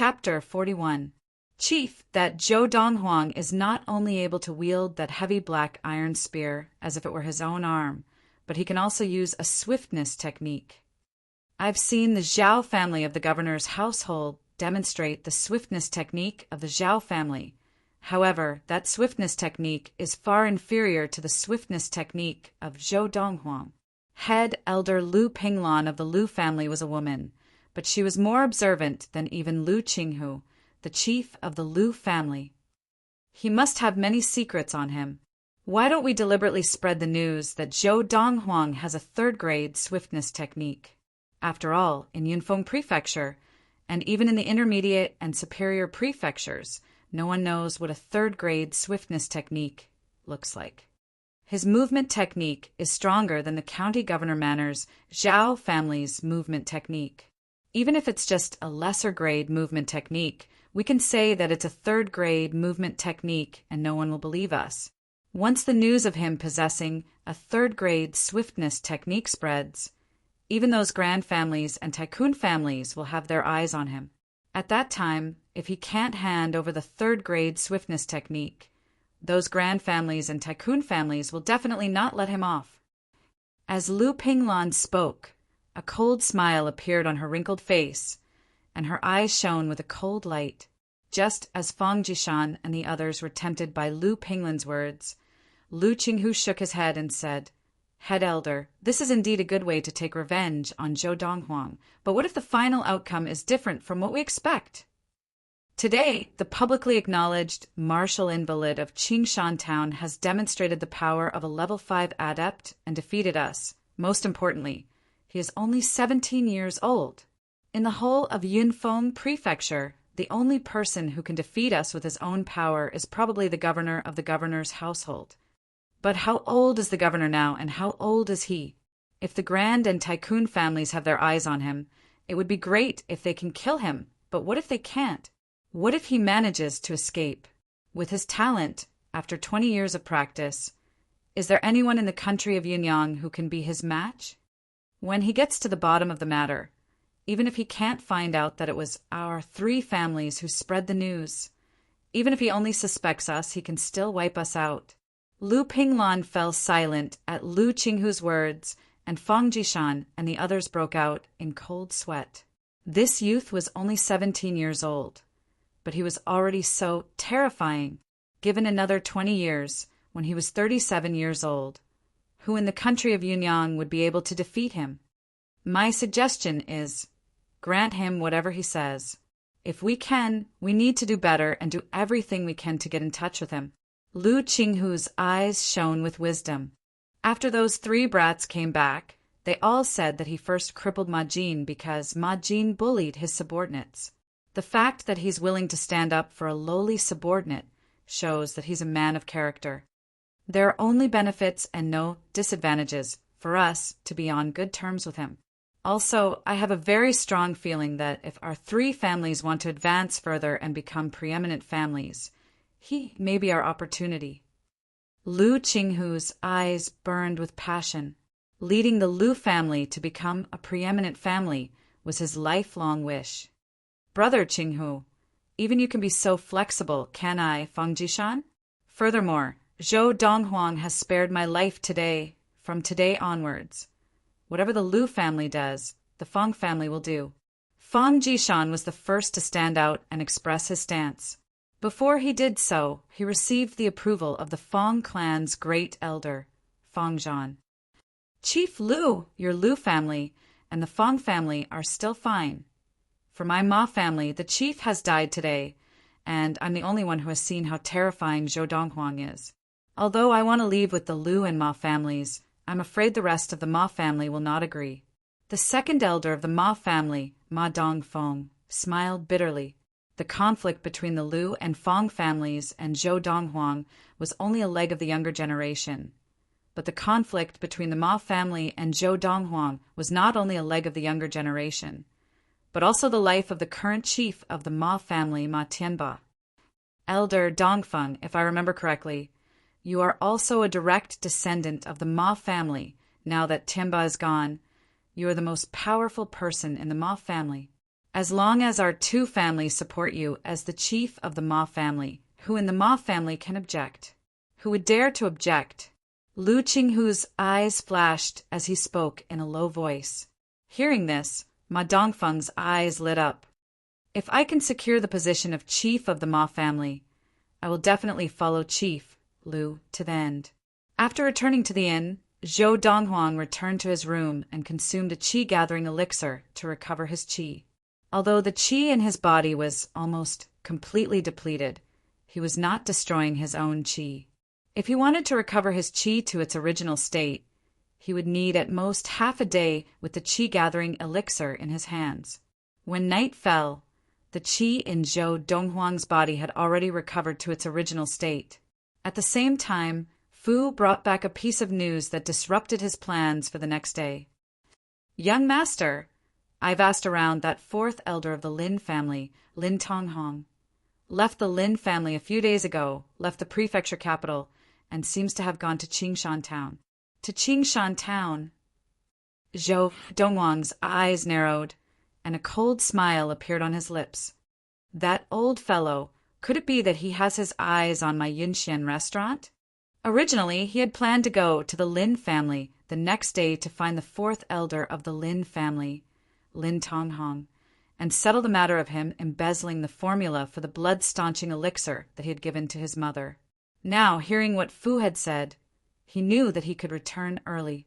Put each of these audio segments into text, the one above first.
Chapter 41. Chief, that Zhou Donghuang is not only able to wield that heavy black iron spear as if it were his own arm, but he can also use a swiftness technique. I've seen the Zhao family of the governor's household demonstrate the swiftness technique of the Zhao family. However, that swiftness technique is far inferior to the swiftness technique of Zhou Donghuang. Head elder Lu Pinglan of the Lu family was a woman, but she was more observant than even Lu Qinghu, the chief of the Lu family. He must have many secrets on him. Why don't we deliberately spread the news that Zhou Donghuang has a third-grade swiftness technique? After all, in Yunfeng Prefecture, and even in the intermediate and superior prefectures, no one knows what a third-grade swiftness technique looks like. His movement technique is stronger than the county governor Manor's Zhao family's movement technique. Even if it's just a lesser-grade movement technique, we can say that it's a third-grade movement technique and no one will believe us. Once the news of him possessing a third-grade swiftness technique spreads, even those grand families and tycoon families will have their eyes on him. At that time, if he can't hand over the third-grade swiftness technique, those grand families and tycoon families will definitely not let him off. As Lu Pinglan spoke, a cold smile appeared on her wrinkled face, and her eyes shone with a cold light. Just as Fang Jishan and the others were tempted by Lu Pinglan's words, Lu Qinghu shook his head and said, "Head elder, this is indeed a good way to take revenge on Zhou Donghuang, but what if the final outcome is different from what we expect?" Today, the publicly acknowledged martial invalid of Qingshan Town has demonstrated the power of a level 5 adept and defeated us. Most importantly, he is only 17 years old. In the whole of Yunfeng Prefecture, the only person who can defeat us with his own power is probably the governor of the governor's household. But how old is the governor now, and how old is he? If the grand and tycoon families have their eyes on him, it would be great if they can kill him, but what if they can't? What if he manages to escape? With his talent, after 20 years of practice, is there anyone in the country of Yunyang who can be his match? When he gets to the bottom of the matter, even if he can't find out that it was our 3 families who spread the news, even if he only suspects us, he can still wipe us out. Lu Pinglan fell silent at Lu Qinghu's words, and Fang Jishan and the others broke out in cold sweat. This youth was only 17 years old, but he was already so terrifying. Given another 20 years, when he was 37 years old, who in the country of Yunyang would be able to defeat him? My suggestion is, grant him whatever he says. If we can, we need to do better and do everything we can to get in touch with him. Lu Qinghu's eyes shone with wisdom. After those 3 brats came back, they all said that he first crippled Ma Jin because Ma Jin bullied his subordinates. The fact that he's willing to stand up for a lowly subordinate shows that he's a man of character. There are only benefits and no disadvantages for us to be on good terms with him. Also, I have a very strong feeling that if our 3 families want to advance further and become preeminent families, he may be our opportunity. Lu Qinghu's eyes burned with passion. Leading the Lu family to become a preeminent family was his lifelong wish. Brother Qinghu, even you can be so flexible, can I, Fang Jishan? Furthermore, Zhou Donghuang has spared my life today, from today onwards. Whatever the Lu family does, the Fang family will do. Fang Jishan was the first to stand out and express his stance. Before he did so, he received the approval of the Fang clan's great elder, Fang Zhan. Chief Lu, your Lu family, and the Fang family are still fine. For my Ma family, the chief has died today, and I'm the only one who has seen how terrifying Zhou Donghuang is. Although I want to leave with the Lu and Ma families, I'm afraid the rest of the Ma family will not agree. The second elder of the Ma family, Ma Dongfeng, smiled bitterly. The conflict between the Lu and Fang families and Zhou Donghuang was only a leg of the younger generation. But the conflict between the Ma family and Zhou Donghuang was not only a leg of the younger generation, but also the life of the current chief of the Ma family, Ma Tianba. Elder Dongfeng, if I remember correctly, you are also a direct descendant of the Ma family. Now that Tianba is gone, you are the most powerful person in the Ma family. As long as our two families support you as the chief of the Ma family, who in the Ma family can object? Who would dare to object? Lu Qinghu's eyes flashed as he spoke in a low voice. Hearing this, Ma Dongfeng's eyes lit up. If I can secure the position of chief of the Ma family, I will definitely follow Chief Lu to the end. After returning to the inn, Zhou Donghuang returned to his room and consumed a qi-gathering elixir to recover his qi. Although the qi in his body was almost completely depleted, he was not destroying his own qi. If he wanted to recover his qi to its original state, he would need at most half a day with the qi-gathering elixir in his hands. When night fell, the qi in Zhou Donghuang's body had already recovered to its original state. At the same time, Fu brought back a piece of news that disrupted his plans for the next day. Young master, I've asked around that fourth elder of the Lin family, Lin Tonghong. Left the Lin family a few days ago, left the prefecture capital, and seems to have gone to Qingshan town. To Qingshan town? Zhou Donghuang's eyes narrowed, and a cold smile appeared on his lips. That old fellow, could it be that he has his eyes on my Yunxian restaurant? Originally, he had planned to go to the Lin family the next day to find the fourth elder of the Lin family, Lin Tonghong, and settle the matter of him embezzling the formula for the blood-staunching elixir that he had given to his mother. Now, hearing what Fu had said, he knew that he could return early.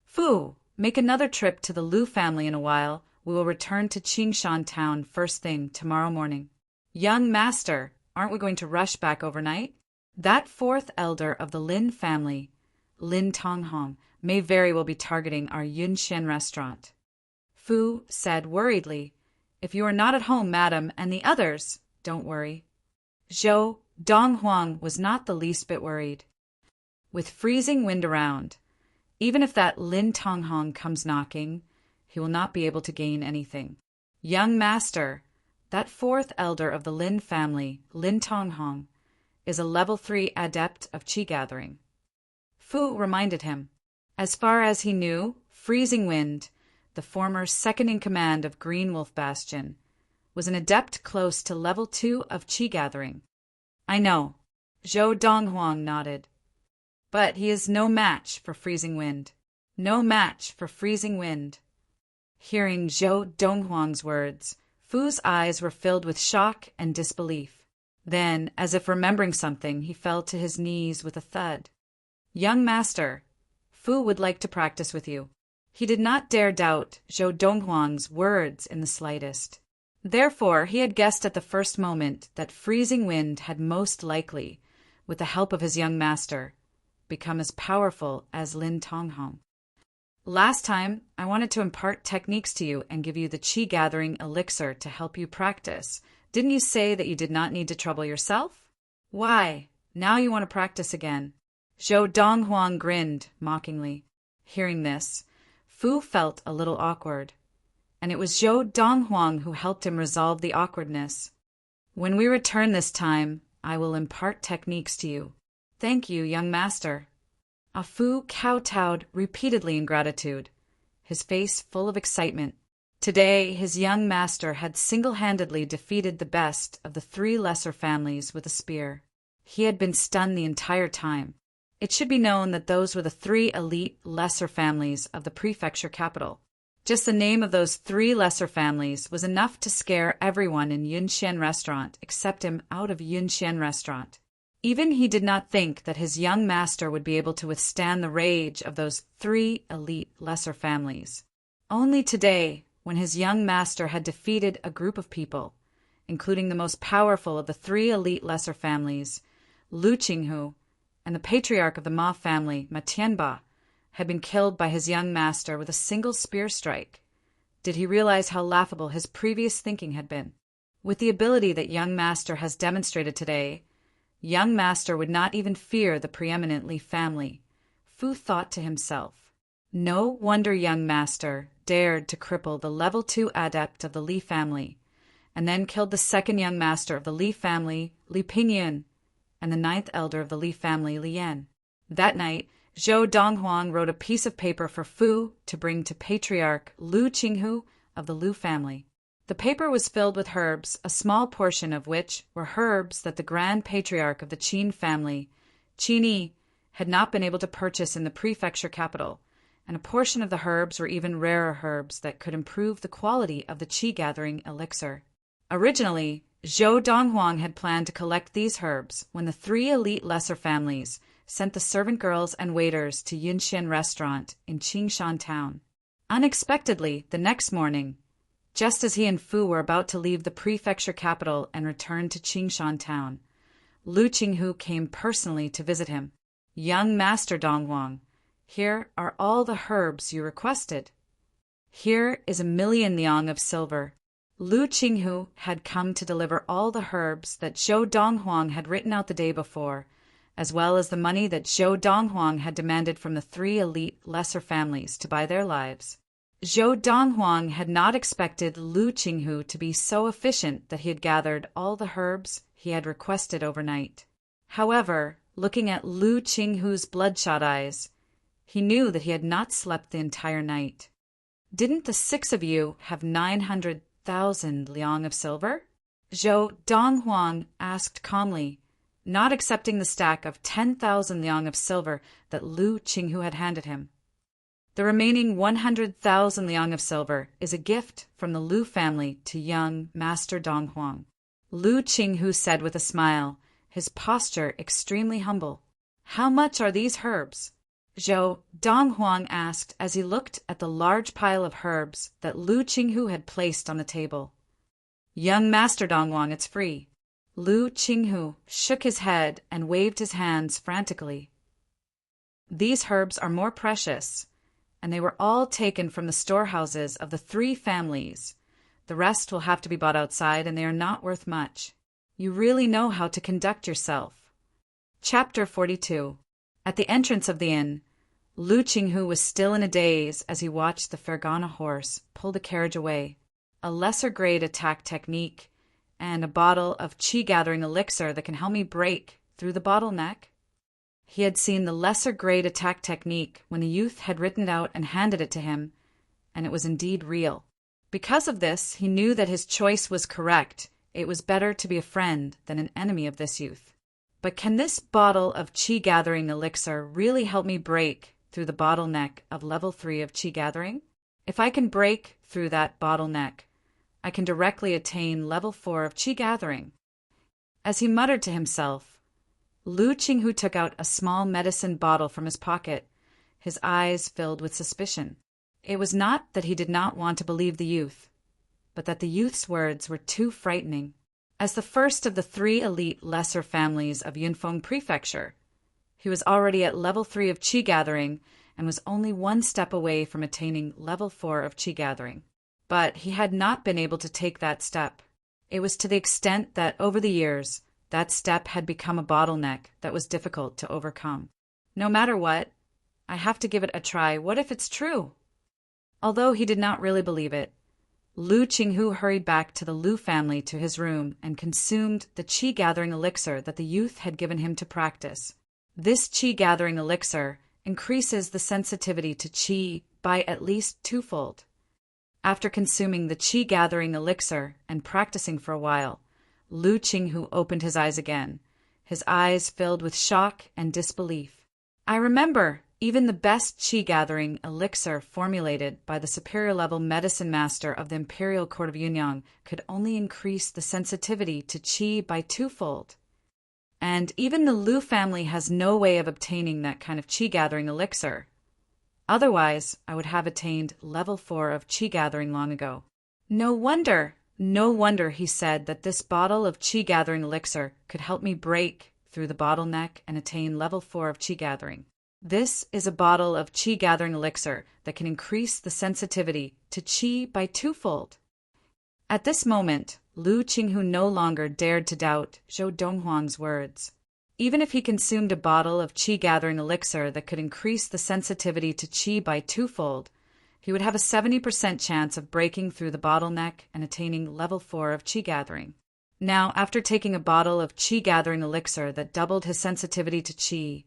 Fu, make another trip to the Lu family in a while. We will return to Qingshan town first thing tomorrow morning. Young master, aren't we going to rush back overnight? That fourth elder of the Lin family, Lin Tonghong, may very well be targeting our Yunxian restaurant. Fu said worriedly, If you are not at home, madam, and the others, don't worry. Zhou Donghuang was not the least bit worried. With freezing wind around, even if that Lin Tonghong comes knocking, he will not be able to gain anything. Young master, that fourth elder of the Lin family, Lin Tonghong, is a level 3 adept of qi gathering. Fu reminded him. As far as he knew, Freezing Wind, the former second-in-command of Green Wolf Bastion, was an adept close to level 2 of qi gathering. I know. Zhou Donghuang nodded. But he is no match for Freezing Wind. No match for Freezing Wind. Hearing Zhou Donghuang's words, Fu's eyes were filled with shock and disbelief. Then, as if remembering something, he fell to his knees with a thud. Young master, Fu would like to practice with you. He did not dare doubt Zhou Donghuang's words in the slightest. Therefore, he had guessed at the first moment that Freezing Wind had most likely, with the help of his young master, become as powerful as Lin Tonghong. Last time, I wanted to impart techniques to you and give you the qi-gathering elixir to help you practice. Didn't you say that you did not need to trouble yourself? Why, now you want to practice again. Zhou Donghuang grinned mockingly. Hearing this, Fu felt a little awkward, and it was Zhou Donghuang who helped him resolve the awkwardness. When we return this time, I will impart techniques to you. Thank you, young master. Fu kowtowed repeatedly in gratitude, his face full of excitement. Today, his young master had single-handedly defeated the best of the 3 lesser families with a spear. He had been stunned the entire time. It should be known that those were the 3 elite lesser families of the prefecture capital. Just the name of those 3 lesser families was enough to scare everyone in Yunxian restaurant except him out of Yunxian restaurant. Even he did not think that his young master would be able to withstand the rage of those 3 elite lesser families. Only today, when his young master had defeated a group of people, including the most powerful of the 3 elite lesser families, Lu Qinghu, and the patriarch of the Ma family, Ma Tianba, had been killed by his young master with a single spear strike, did he realize how laughable his previous thinking had been. With the ability that young master has demonstrated today, young master would not even fear the preeminent Li family. Fu thought to himself. No wonder young master dared to cripple the level 2 adept of the Li family, and then killed the second young master of the Li family, Li Pingyun, and the 9th elder of the Li family, Li Yan. That night, Zhou Donghuang wrote a piece of paper for Fu to bring to Patriarch Lu Qinghu of the Lu family. The paper was filled with herbs, a small portion of which were herbs that the grand patriarch of the Qin family, Qin Yi, had not been able to purchase in the prefecture capital, and a portion of the herbs were even rarer herbs that could improve the quality of the qi-gathering elixir. Originally, Zhou Donghuang had planned to collect these herbs when the three elite lesser families sent the servant girls and waiters to Yunxian Restaurant in Qingshan Town. Unexpectedly, the next morning, just as he and Fu were about to leave the prefecture capital and return to Qingshan Town, Lu Qinghu came personally to visit him. "Young Master Donghuang, here are all the herbs you requested. Here is 1,000,000 liang of silver." Lu Qinghu had come to deliver all the herbs that Zhou Donghuang had written out the day before, as well as the money that Zhou Donghuang had demanded from the three elite lesser families to buy their lives. Zhou Donghuang had not expected Lu Qinghu to be so efficient that he had gathered all the herbs he had requested overnight. However, looking at Lu Qinghu's bloodshot eyes, he knew that he had not slept the entire night. "Didn't the 6 of you have 900,000 liang of silver?" Zhou Donghuang asked calmly, not accepting the stack of 10,000 liang of silver that Lu Qinghu had handed him. "The remaining 100,000 liang of silver is a gift from the Lu family to young Master Donghuang," Lu Qinghu said with a smile, his posture extremely humble. "How much are these herbs?" Zhou Donghuang asked as he looked at the large pile of herbs that Lu Qinghu had placed on the table. "Young Master Donghuang, it's free." Lu Qinghu shook his head and waved his hands frantically. "These herbs are more precious, and they were all taken from the storehouses of the three families. The rest will have to be bought outside, and they are not worth much. You really know how to conduct yourself." Chapter 42. At the entrance of the inn, Lu Qinghu was still in a daze as he watched the Fergana horse pull the carriage away. "A lesser-grade attack technique, and a bottle of qi-gathering elixir that can help me break through the bottleneck." He had seen the lesser-grade attack technique when the youth had written it out and handed it to him, and it was indeed real. Because of this, he knew that his choice was correct. It was better to be a friend than an enemy of this youth. But can this bottle of qi-gathering elixir really help me break through the bottleneck of level 3 of qi-gathering? If I can break through that bottleneck, I can directly attain level 4 of qi-gathering. As he muttered to himself, Lu Qinghu took out a small medicine bottle from his pocket, his eyes filled with suspicion. It was not that he did not want to believe the youth, but that the youth's words were too frightening. As the first of the three elite lesser families of Yunfeng Prefecture, he was already at level 3 of qi-gathering and was only one step away from attaining level 4 of qi-gathering. But he had not been able to take that step. It was to the extent that over the years, that step had become a bottleneck that was difficult to overcome. No matter what, I have to give it a try. What if it's true? Although he did not really believe it, Lu Qinghu hurried back to the Lu family to his room and consumed the qi-gathering elixir that the youth had given him to practice. This qi-gathering elixir increases the sensitivity to qi by at least 2-fold. After consuming the qi-gathering elixir and practicing for a while, Lu Qinghu opened his eyes again, his eyes filled with shock and disbelief. "I remember, even the best qi-gathering elixir formulated by the superior-level medicine master of the Imperial Court of Yunyang could only increase the sensitivity to qi by 2-fold. And even the Lu family has no way of obtaining that kind of qi-gathering elixir. Otherwise, I would have attained level 4 of qi-gathering long ago. No wonder, he said, that this bottle of qi-gathering elixir could help me break through the bottleneck and attain level 4 of qi-gathering. This is a bottle of qi-gathering elixir that can increase the sensitivity to qi by 2-fold. At this moment, Lu Qinghu no longer dared to doubt Zhou Donghuang's words. Even if he consumed a bottle of qi-gathering elixir that could increase the sensitivity to qi by 2-fold, he would have a 70% chance of breaking through the bottleneck and attaining level 4 of qi-gathering. Now, after taking a bottle of qi-gathering elixir that doubled his sensitivity to qi,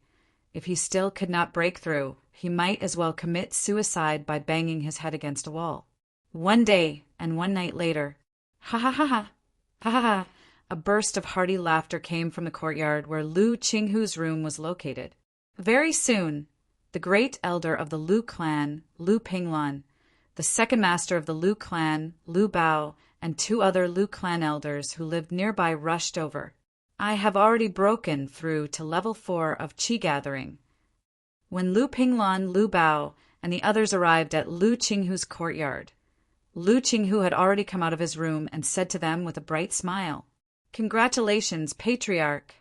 if he still could not break through, he might as well commit suicide by banging his head against a wall. One day and one night later, Ha ha ha ha! Ha ha ha! A burst of hearty laughter came from the courtyard where Lu Qinghu's room was located. Very soon, the great elder of the Lu clan, Lu Pinglan, the second master of the Lu clan, Lu Bao, and two other Lu clan elders who lived nearby rushed over. I have already broken through to level 4 of Qi gathering. When Lu Pinglan, Lu Bao, and the others arrived at Lu Qinghu's courtyard, Lu Qinghu had already come out of his room and said to them with a bright smile, "Congratulations, Patriarch."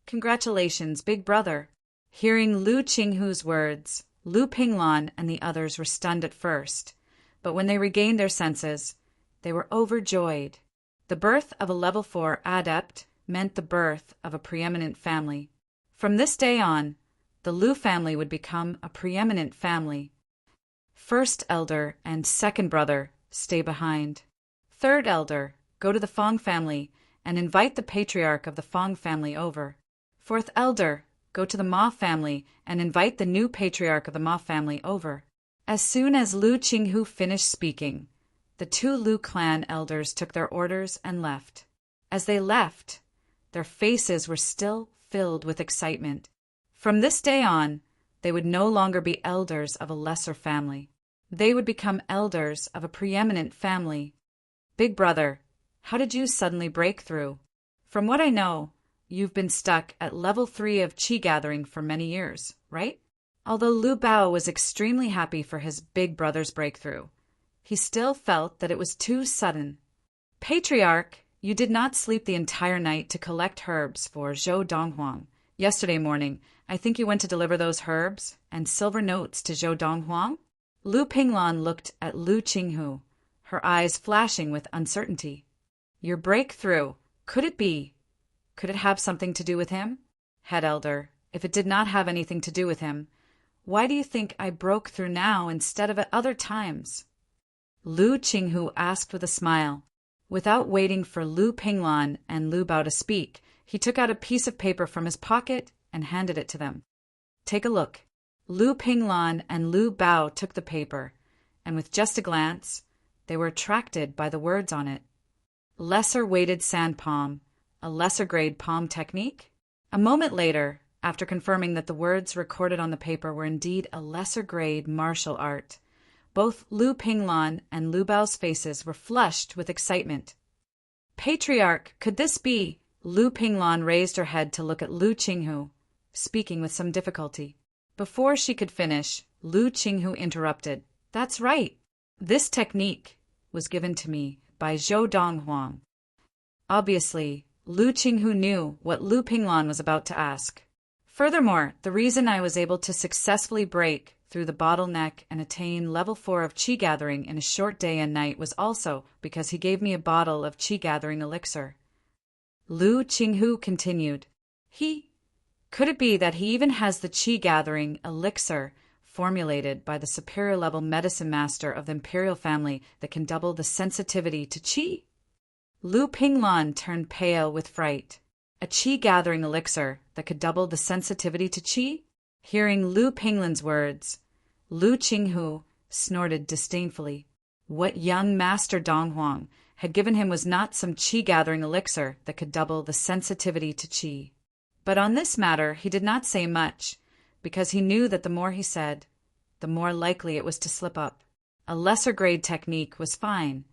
"Congratulations, Big Brother." Hearing Lu Qinghu's words, Lu Pinglan and the others were stunned at first, but when they regained their senses, they were overjoyed. The birth of a level 4 adept meant the birth of a preeminent family. From this day on, the Lu family would become a preeminent family. First elder and second brother, stay behind. Third elder, go to the Fong family and invite the patriarch of the Fong family over. Fourth elder, go to the Ma family and invite the new patriarch of the Ma family over. As soon as Lu Qinghu finished speaking, the two Lu clan elders took their orders and left. As they left, their faces were still filled with excitement. From this day on, they would no longer be elders of a lesser family. They would become elders of a preeminent family. Big Brother, how did you suddenly break through? From what I know, you've been stuck at level 3 of Qi gathering for many years, right? Although Lu Bao was extremely happy for his big brother's breakthrough, he still felt that it was too sudden. Patriarch, you did not sleep the entire night to collect herbs for Zhou Donghuang. Yesterday morning, I think you went to deliver those herbs and silver notes to Zhou Donghuang? Lu Pinglan looked at Lu Qinghu, her eyes flashing with uncertainty. Your breakthrough, could it have something to do with him? Head Elder, if it did not have anything to do with him, why do you think I broke through now instead of at other times? Lu Qinghu asked with a smile. Without waiting for Lu Pinglan and Lu Bao to speak, he took out a piece of paper from his pocket and handed it to them. Take a look. Lu Pinglan and Lu Bao took the paper, and with just a glance, they were attracted by the words on it. Lesser weighted sand palm, a lesser grade palm technique? A moment later, after confirming that the words recorded on the paper were indeed a lesser grade martial art, both Lu Pinglan and Lu Bao's faces were flushed with excitement. Patriarch, could this be? Lu Pinglan raised her head to look at Lu Qinghu, speaking with some difficulty. Before she could finish, Lu Qinghu interrupted. That's right. This technique was given to me by Zhou Donghuang. Obviously, Lu Qinghu knew what Lu Pinglan was about to ask. Furthermore, the reason I was able to successfully break through the bottleneck and attain level 4 of Qi gathering in a short day and night was also because he gave me a bottle of Qi gathering elixir. Lu Qinghu continued. Could it be that he even has the Qi gathering elixir formulated by the superior level medicine master of the imperial family that can double the sensitivity to Qi? Lu Pinglan turned pale with fright. A Qi gathering elixir that could double the sensitivity to Qi? Hearing Lu Pinglan's words, Lu Qinghu snorted disdainfully. What young Master Donghuang had given him was not some Qi gathering elixir that could double the sensitivity to Qi. But on this matter he did not say much, because he knew that the more he said, the more likely it was to slip up. A lesser grade technique was fine,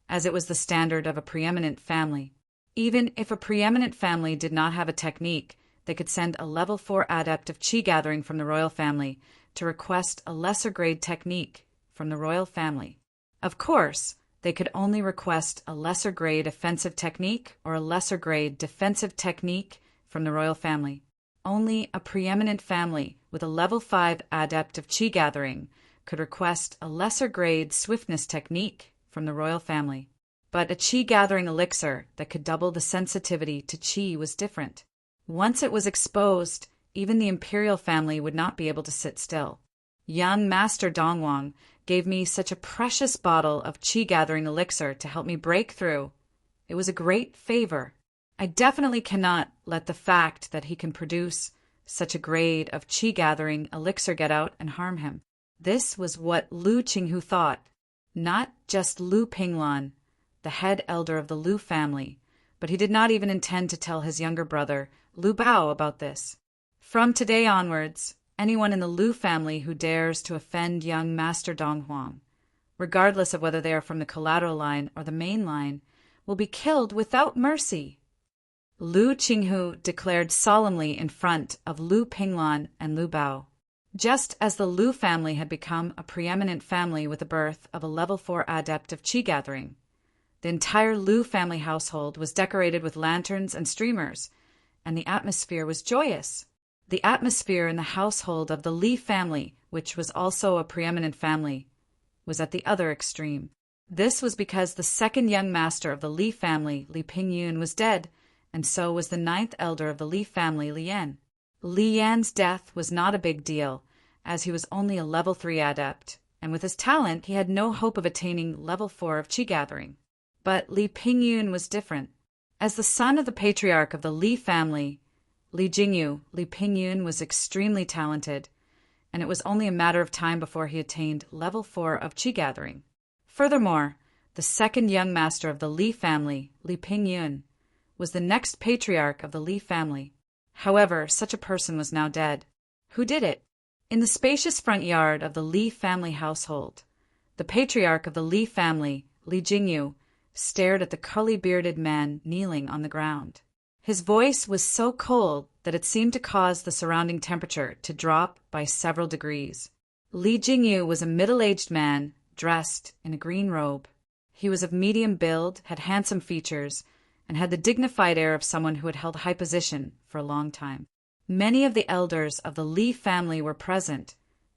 as it was the standard of a preeminent family. Even if a preeminent family did not have a technique, they could send a level 4 adept of Qi gathering from the royal family to request a lesser grade technique from the royal family. Of course, they could only request a lesser grade offensive technique or a lesser grade defensive technique from the royal family. Only a preeminent family with a level 5 adept of Qi gathering could request a lesser grade swiftness technique from the royal family. But a Qi gathering elixir that could double the sensitivity to Qi was different. Once it was exposed, even the imperial family would not be able to sit still. Young Master Donghuang gave me such a precious bottle of Qi gathering elixir to help me break through. It was a great favor. I definitely cannot let the fact that he can produce such a grade of Qi gathering elixir get out and harm him. This was what Lu Qinghu thought. Not just Lu Pinglan, the head elder of the Lu family, but he did not even intend to tell his younger brother, Lu Bao, about this. From today onwards, anyone in the Lu family who dares to offend young Master Donghuang, regardless of whether they are from the collateral line or the main line, will be killed without mercy. Lu Qinghu declared solemnly in front of Lu Pinglan and Lu Bao. Just as the Lu family had become a preeminent family with the birth of a level 4 adept of qi gathering, the entire Lu family household was decorated with lanterns and streamers, and the atmosphere was joyous. The atmosphere in the household of the Li family, which was also a preeminent family, was at the other extreme. This was because the second young master of the Li family, Li Pingyun, was dead, and so was the 9th elder of the Li family, Li Yan. Li Yan's death was not a big deal, as he was only a level 3 adept, and with his talent he had no hope of attaining level 4 of qi gathering. But Li Pingyun was different. As the son of the patriarch of the Li family, Li Jingyu, Li Pingyun was extremely talented, and it was only a matter of time before he attained level 4 of qi gathering. Furthermore, the second young master of the Li family, Li Pingyun, was the next patriarch of the Li family. However, such a person was now dead. Who did it? In the spacious front yard of the Li family household, the patriarch of the Li family, Li Jingyu, stared at the curly-bearded man kneeling on the ground. His voice was so cold that it seemed to cause the surrounding temperature to drop by several degrees. Li Jingyu was a middle-aged man dressed in a green robe. He was of medium build, had handsome features, and had the dignified air of someone who had held high position for a long time. Many of the elders of the Li family were present,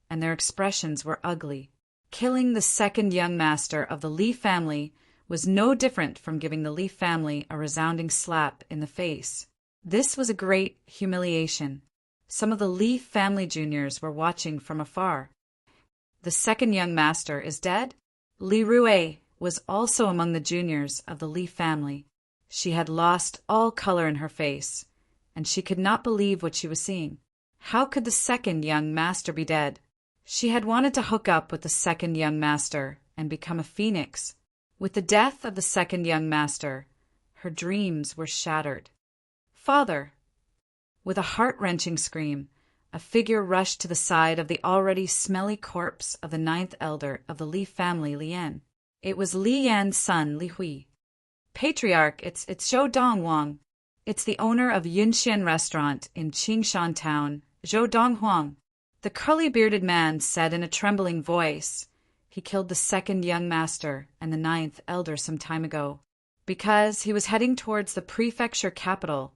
and their expressions were ugly. Killing the second young master of the Li family was no different from giving the Li family a resounding slap in the face. This was a great humiliation. Some of the Li family juniors were watching from afar. The second young master is dead? Li Rui was also among the juniors of the Li family. She had lost all color in her face, and she could not believe what she was seeing. How could the second young master be dead? She had wanted to hook up with the second young master and become a phoenix. With the death of the second young master, her dreams were shattered. Father! With a heart-wrenching scream, a figure rushed to the side of the already smelly corpse of the 9th elder of the Li family, Li Yan. It was Li Yan's son, Li Hui. Patriarch, it's Zhou Donghuang. It's the owner of Yunxian restaurant in Qingshan town, Zhou Donghuang. The curly-bearded man said in a trembling voice, he killed the second young master and the 9th elder some time ago. Because he was heading towards the prefecture capital,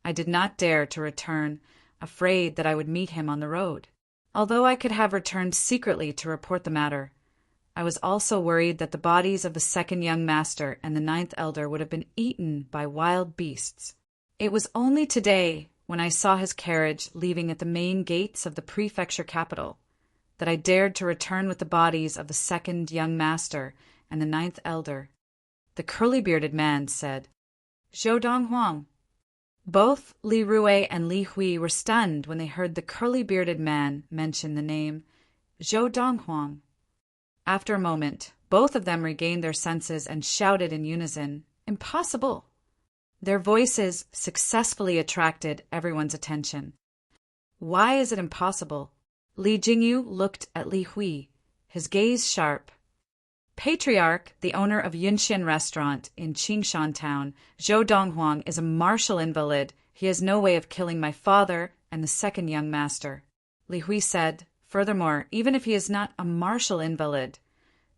I did not dare to return, afraid that I would meet him on the road. Although I could have returned secretly to report the matter, I was also worried that the bodies of the second young master and the 9th elder would have been eaten by wild beasts. It was only today, when I saw his carriage leaving at the main gates of the prefecture capital, that I dared to return with the bodies of the second young master and the 9th elder. The curly-bearded man said, Zhou Donghuang. Both Li Rui and Li Hui were stunned when they heard the curly-bearded man mention the name Zhou Donghuang. After a moment, both of them regained their senses and shouted in unison, Impossible! Their voices successfully attracted everyone's attention. Why is it impossible? Li Jingyu looked at Li Hui, his gaze sharp. Patriarch, the owner of Yunxian restaurant in Qingshan town, Zhou Donghuang, is a martial invalid. He has no way of killing my father and the second young master. Li Hui said, Furthermore, even if he is not a martial invalid,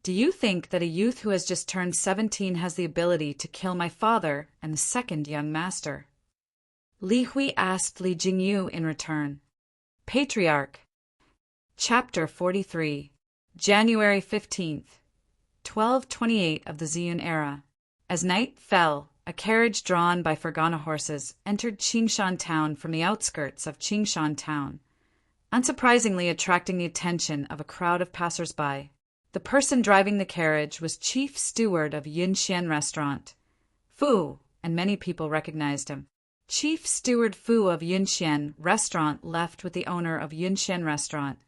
do you think that a youth who has just turned 17 has the ability to kill my father and the second young master? Li Hui asked Li Jingyu in return. Patriarch. Chapter 43. January 15th, 1228 of the Ziyun era. As night fell, a carriage drawn by Fergana horses entered Qingshan town from the outskirts of Qingshan town, unsurprisingly attracting the attention of a crowd of passers-by. The person driving the carriage was chief steward of Yunxian restaurant, Fu, and many people recognized him. Chief steward Fu of Yunxian restaurant left with the owner of Yunxian restaurant,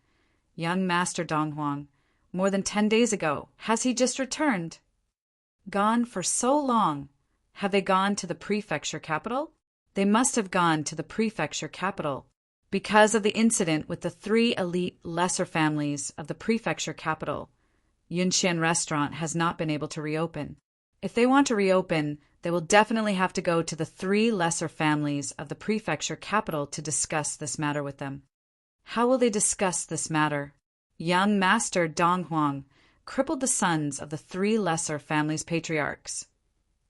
young Master Donghuang, more than 10 days ago. Has he just returned? Gone for so long. Have they gone to the prefecture capital? They must have gone to the prefecture capital. Because of the incident with the 3 elite lesser families of the prefecture capital, Yunxian restaurant has not been able to reopen. If they want to reopen, they will definitely have to go to the 3 lesser families of the prefecture capital to discuss this matter with them. How will they discuss this matter? Young Master Dong Huang crippled the sons of the 3 lesser families' patriarchs.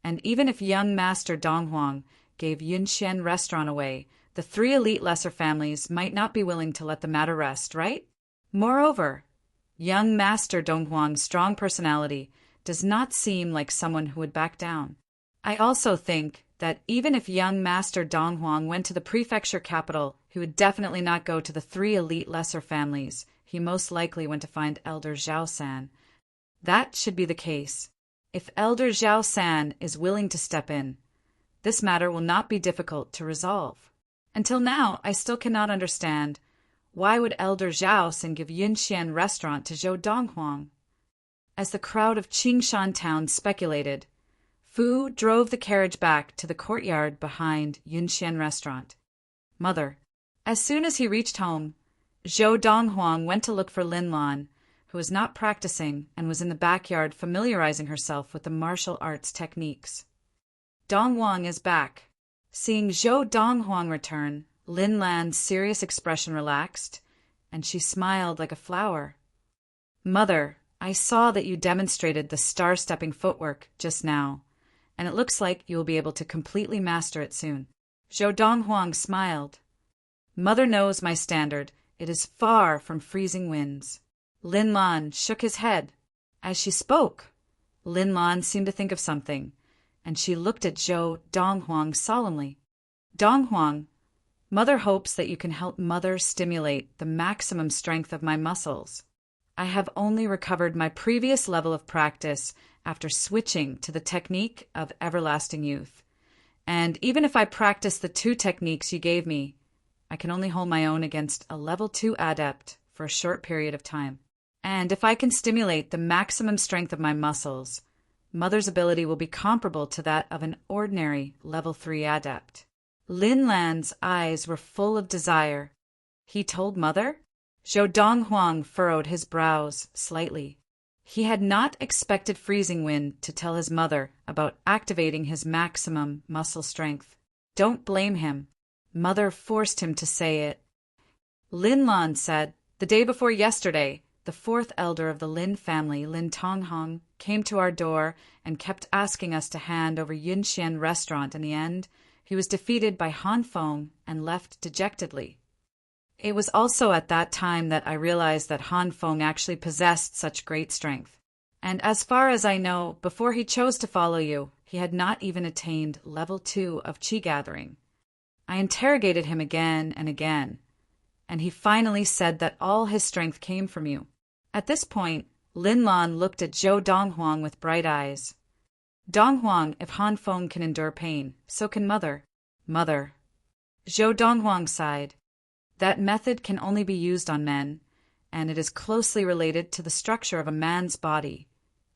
And even if young Master Dong Huang gave Yunxian restaurant away, the 3 elite lesser families might not be willing to let the matter rest, right? Moreover, young Master Dong Huang's strong personality does not seem like someone who would back down. I also think that even if young Master Dong Huang went to the prefecture capital, he would definitely not go to the 3 elite lesser families. He most likely went to find Elder Zhao San. That should be the case. If Elder Zhao San is willing to step in, this matter will not be difficult to resolve. Until now, I still cannot understand why would Elder Zhao San give Yunxian restaurant to Zhou Donghuang. As the crowd of Qingshan town speculated, Fu drove the carriage back to the courtyard behind Yunxian restaurant. Mother. As soon as he reached home, Zhou Donghuang went to look for Lin Lan, who was not practicing and was in the backyard familiarizing herself with the martial arts techniques. Donghuang is back. Seeing Zhou Donghuang return, Lin Lan's serious expression relaxed, and she smiled like a flower. Mother, I saw that you demonstrated the star-stepping footwork just now, and it looks like you will be able to completely master it soon. Zhou Donghuang smiled. Mother knows my standard. It is far from freezing winds. Lin Lan shook his head. As she spoke, Lin Lan seemed to think of something, and she looked at Zhou Donghuang solemnly. Donghuang, Mother hopes that you can help Mother stimulate the maximum strength of my muscles. I have only recovered my previous level of practice after switching to the technique of everlasting youth. And even if I practice the 2 techniques you gave me, I can only hold my own against a level 2 adept for a short period of time. And if I can stimulate the maximum strength of my muscles, Mother's ability will be comparable to that of an ordinary level 3 adept. Lin Lan's eyes were full of desire. He told Mother? Zhou Donghuang furrowed his brows slightly. He had not expected Freezing Wind to tell his mother about activating his maximum muscle strength. Don't blame him. Mother forced him to say it. Lin Lan said, the day before yesterday, the 4th elder of the Lin family, Lin Tonghong, came to our door and kept asking us to hand over Yunxian restaurant. In the end, he was defeated by Han Feng and left dejectedly. It was also at that time that I realized that Han Feng actually possessed such great strength. And as far as I know, before he chose to follow you, he had not even attained level 2 of Qi gathering. I interrogated him again and again, and he finally said that all his strength came from you. At this point, Lin Lan looked at Zhou Donghuang with bright eyes. Donghuang, if Han Feng can endure pain, so can Mother. Mother. Zhou Donghuang sighed. That method can only be used on men, and it is closely related to the structure of a man's body.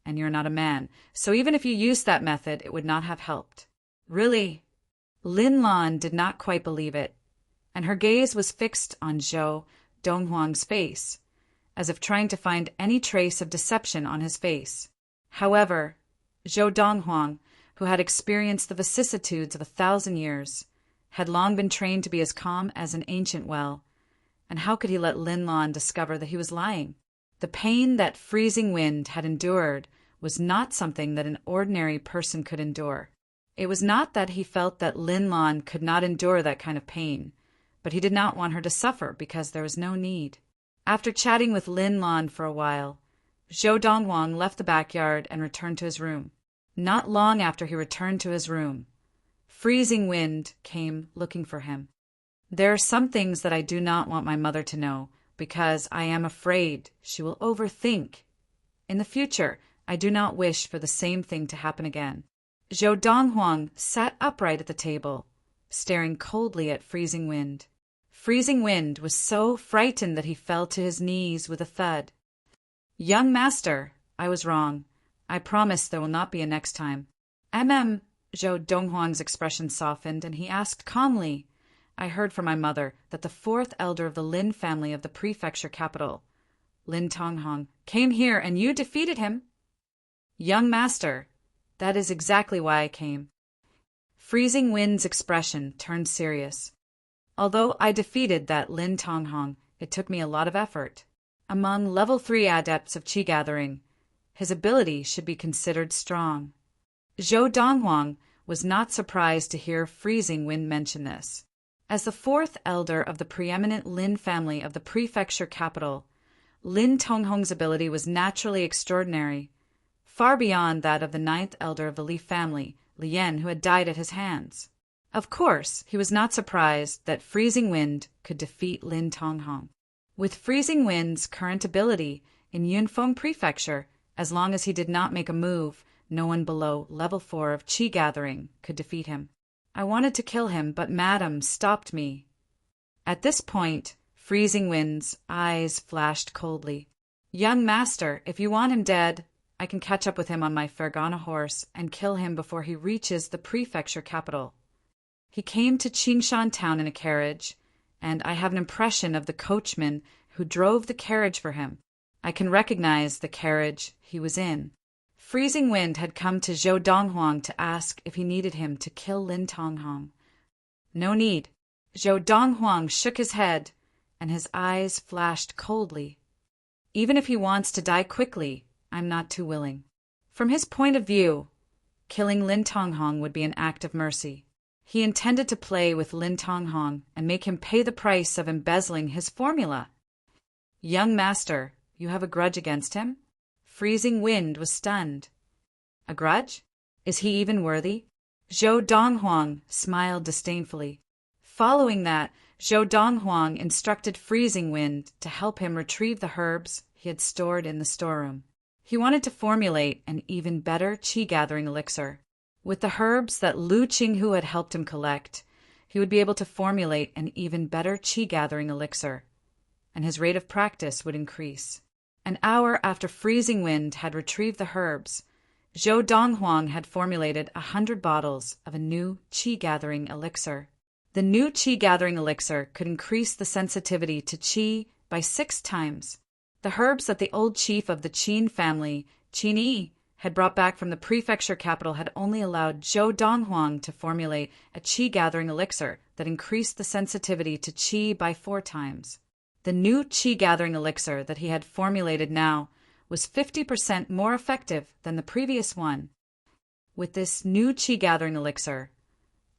And you're not a man, so even if you used that method, it would not have helped. Really? Lin Lan did not quite believe it, and her gaze was fixed on Zhou Donghuang's face, as if trying to find any trace of deception on his face. However, Zhou Donghuang, who had experienced the vicissitudes of 1,000 years, had long been trained to be as calm as an ancient well, and how could he let Lin Lan discover that he was lying? The pain that Freezing Wind had endured was not something that an ordinary person could endure. It was not that he felt that Lin Lan could not endure that kind of pain, but he did not want her to suffer because there was no need. After chatting with Lin Lan for a while, Zhou Donghuang left the backyard and returned to his room. Not long after he returned to his room, Freezing Wind came looking for him. There are some things that I do not want my mother to know, because I am afraid she will overthink. In the future, I do not wish for the same thing to happen again. Zhou Donghuang sat upright at the table, staring coldly at Freezing Wind. Freezing Wind was so frightened that he fell to his knees with a thud. Young master, I was wrong. I promise there will not be a next time. Zhou Donghuang's expression softened, and he asked calmly, I heard from my mother that the fourth elder of the Lin family of the prefecture capital, Lin Tonghong, came here and you defeated him. Young master, that is exactly why I came. Freezing Wind's expression turned serious. Although I defeated that Lin Tonghong, it took me a lot of effort. Among level 3 adepts of qi gathering, his ability should be considered strong. Zhou Donghuang was not surprised to hear Freezing Wind mention this. As the fourth elder of the preeminent Lin family of the prefecture capital, Lin Tonghong's ability was naturally extraordinary, far beyond that of the ninth elder of the Li family, Lian, who had died at his hands. Of course, he was not surprised that Freezing Wind could defeat Lin Tonghong. With Freezing Wind's current ability in Yunfeng Prefecture, as long as he did not make a move, no one below level 4 of qi gathering could defeat him. I wanted to kill him, but Madame stopped me. At this point, Freezing Wind's eyes flashed coldly. Young master, if you want him dead, I can catch up with him on my Fergana horse and kill him before he reaches the prefecture capital. He came to Qingshan town in a carriage, and I have an impression of the coachman who drove the carriage for him. I can recognize the carriage he was in. Freezing Wind had come to Zhou Donghuang to ask if he needed him to kill Lin Tonghong. No need. Zhou Donghuang shook his head, and his eyes flashed coldly. Even if he wants to die quickly, I'm not too willing. From his point of view, killing Lin Tonghong would be an act of mercy. He intended to play with Lin Tonghong and make him pay the price of embezzling his formula. Young master, you have a grudge against him? Freezing Wind was stunned. A grudge? Is he even worthy? Zhou Donghuang smiled disdainfully. Following that, Zhou Donghuang instructed Freezing Wind to help him retrieve the herbs he had stored in the storeroom. He wanted to formulate an even better qi-gathering elixir. With the herbs that Lu Qinghu had helped him collect, he would be able to formulate an even better qi-gathering elixir, and his rate of practice would increase. An hour after Freezing Wind had retrieved the herbs, Zhou Donghuang had formulated 100 bottles of a new qi-gathering elixir. The new qi-gathering elixir could increase the sensitivity to qi by 6 times. The herbs that the old chief of the Qin family, Qin Yi, had brought back from the prefecture capital had only allowed Zhou Donghuang to formulate a qi-gathering elixir that increased the sensitivity to qi by 4 times. The new qi-gathering elixir that he had formulated now was 50% more effective than the previous one. With this new qi-gathering elixir,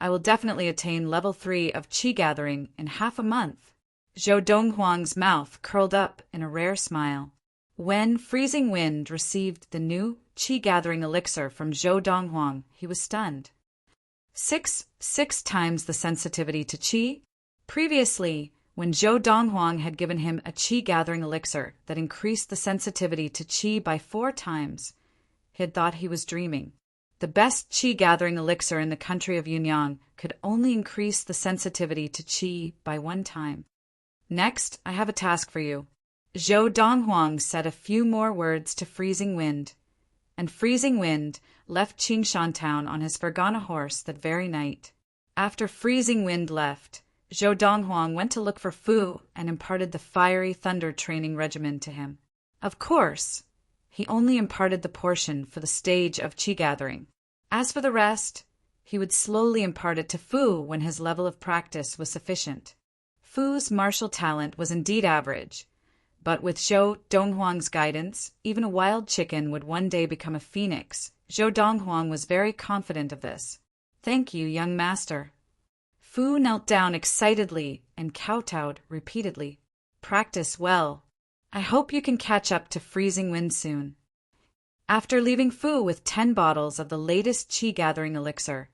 I will definitely attain level 3 of qi-gathering in half a month. Zhou Donghuang's mouth curled up in a rare smile. When Freezing Wind received the new qi-gathering elixir from Zhou Donghuang, he was stunned. 6 times the sensitivity to qi? Previously, when Zhou Donghuang had given him a qi-gathering elixir that increased the sensitivity to qi by 4 times, he had thought he was dreaming. The best qi-gathering elixir in the country of Yunyang could only increase the sensitivity to qi by 1 time. Next, I have a task for you. Zhou Donghuang said a few more words to Freezing Wind, and Freezing Wind left Qingshan town on his Fergana horse that very night. After Freezing Wind left, Zhou Donghuang went to look for Fu and imparted the Fiery Thunder training regimen to him. Of course, he only imparted the portion for the stage of qi gathering. As for the rest, he would slowly impart it to Fu when his level of practice was sufficient. Fu's martial talent was indeed average, but with Zhou Donghuang's guidance, even a wild chicken would one day become a phoenix. Zhou Donghuang was very confident of this. Thank you, young master. Fu knelt down excitedly and kowtowed repeatedly. Practice well. I hope you can catch up to Freezing Wind soon. After leaving Fu with 10 bottles of the latest qi-gathering elixir,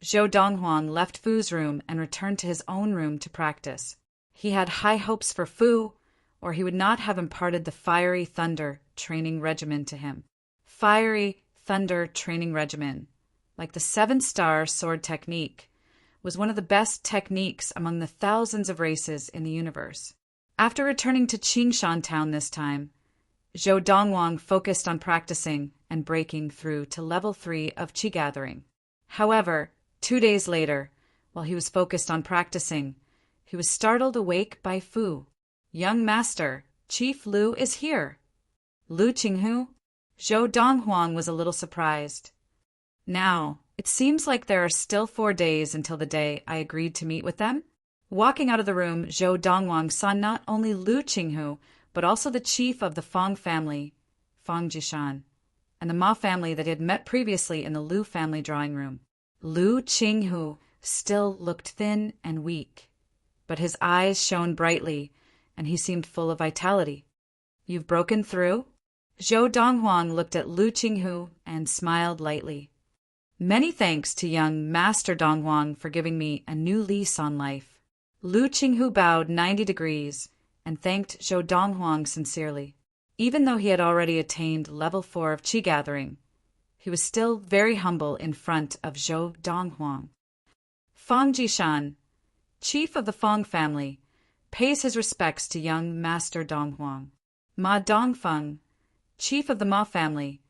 Zhou Donghuang left Fu's room and returned to his own room to practice. He had high hopes for Fu, or he would not have imparted the Fiery Thunder training regimen to him. Fiery Thunder training regimen, like the 7-star sword technique, was one of the best techniques among the thousands of races in the universe. After returning to Qingshan town this time, Zhou Donghuang focused on practicing and breaking through to level 3 of Qi gathering. However, 2 days later, while he was focused on practicing, he was startled awake by Fu. "Young master, Chief Lu is here." "Lu Qinghu?" Zhou Donghuang was a little surprised. "Now, it seems like there are still 4 days until the day I agreed to meet with them." Walking out of the room, Zhou Donghuang saw not only Lu Qinghu, but also the chief of the Fang family, Fang Jishan, and the Ma family that he had met previously in the Lu family drawing room. Lu Qinghu still looked thin and weak, but his eyes shone brightly, and he seemed full of vitality. "You've broken through?" Zhou Donghuang looked at Lu Qinghu and smiled lightly. "Many thanks to young Master Donghuang for giving me a new lease on life." Lu Qinghu bowed 90 degrees and thanked Zhou Donghuang sincerely. Even though he had already attained level 4 of Qi gathering, he was still very humble in front of Zhou Donghuang. Fang Jishan, chief of the Fang family, pays his respects to young Master Donghuang. Ma Dongfeng, chief of the Ma family,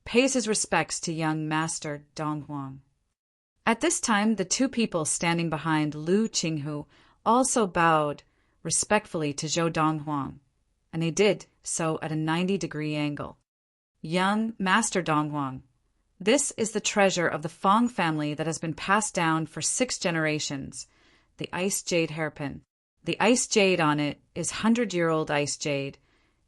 pays his respects to young Master Donghuang. At this time, the 2 people standing behind Lu Qinghu also bowed respectfully to Zhou Donghuang, and they did so at a 90-degree angle. "Young Master Donghuang, this is the treasure of the Fang family that has been passed down for 6 generations, the ice jade hairpin. The ice jade on it is 100-year-old ice jade,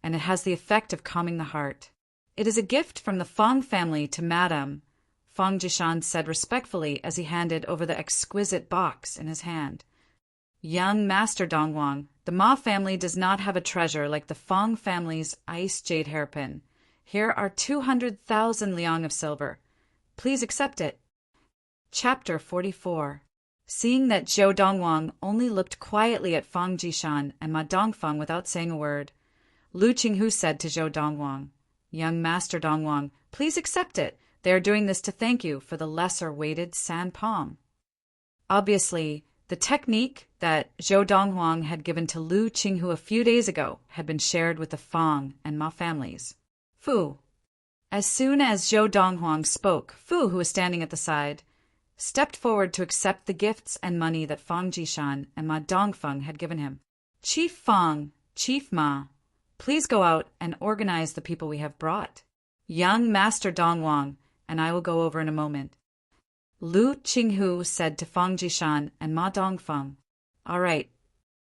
and it has the effect of calming the heart. It is a gift from the Fang family to Madame," Fang Jishan said respectfully as he handed over the exquisite box in his hand. "Young Master Donghuang, the Ma family does not have a treasure like the Fang family's ice jade hairpin. Here are 200,000 liang of silver. Please accept it." Chapter 44. Seeing that Zhou Donghuang only looked quietly at Fang Jishan and Ma Dongfeng without saying a word, Lu Qinghu said to Zhou Donghuang, "Young Master Donghuang, please accept it. They are doing this to thank you for the lesser-weighted sand palm." Obviously, the technique that Zhou Donghuang had given to Lu Qinghu a few days ago had been shared with the Fang and Ma families. Fu. As soon as Zhou Donghuang spoke, Fu, who was standing at the side, stepped forward to accept the gifts and money that Fang Jishan and Ma Dongfeng had given him. "Chief Fang, Chief Ma, please go out and organize the people we have brought. Young Master Donghuang and I will go over in a moment." Lu Qinghu said to Fang Jishan and Ma Dongfeng, "All right."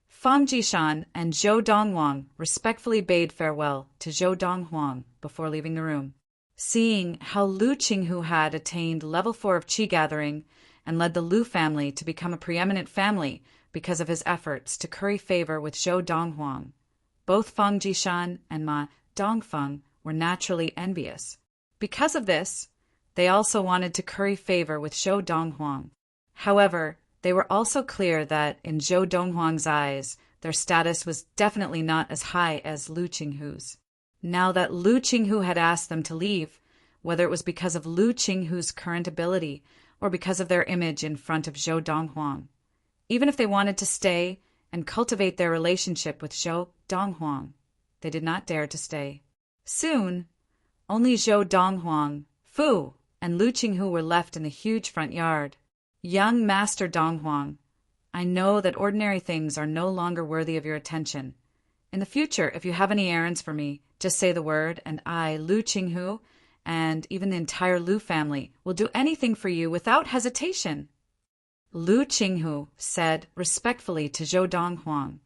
Fang Jishan and Zhou Donghuang respectfully bade farewell to Zhou Donghuang before leaving the room. Seeing how Lu Qinghu had attained level 4 of Qi gathering and led the Lu family to become a preeminent family because of his efforts to curry favor with Zhou Donghuang, both Fang Jishan and Ma Dongfeng were naturally envious. Because of this, they also wanted to curry favor with Zhou Donghuang. However, they were also clear that in Zhou Donghuang's eyes, their status was definitely not as high as Lu Qinghu's. Now that Lu Qinghu had asked them to leave, whether it was because of Lu Qinghu's current ability or because of their image in front of Zhou Donghuang, even if they wanted to stay and cultivate their relationship with Zhou Donghuang, they did not dare to stay. Soon, only Zhou Donghuang, Fu, and Lu Qinghu were left in the huge front yard. "Young Master Donghuang, I know that ordinary things are no longer worthy of your attention. In the future, if you have any errands for me, just say the word, and I, Lu Qinghu, and even the entire Lu family, will do anything for you without hesitation." Lu Qinghu said respectfully to Zhou Donghuang,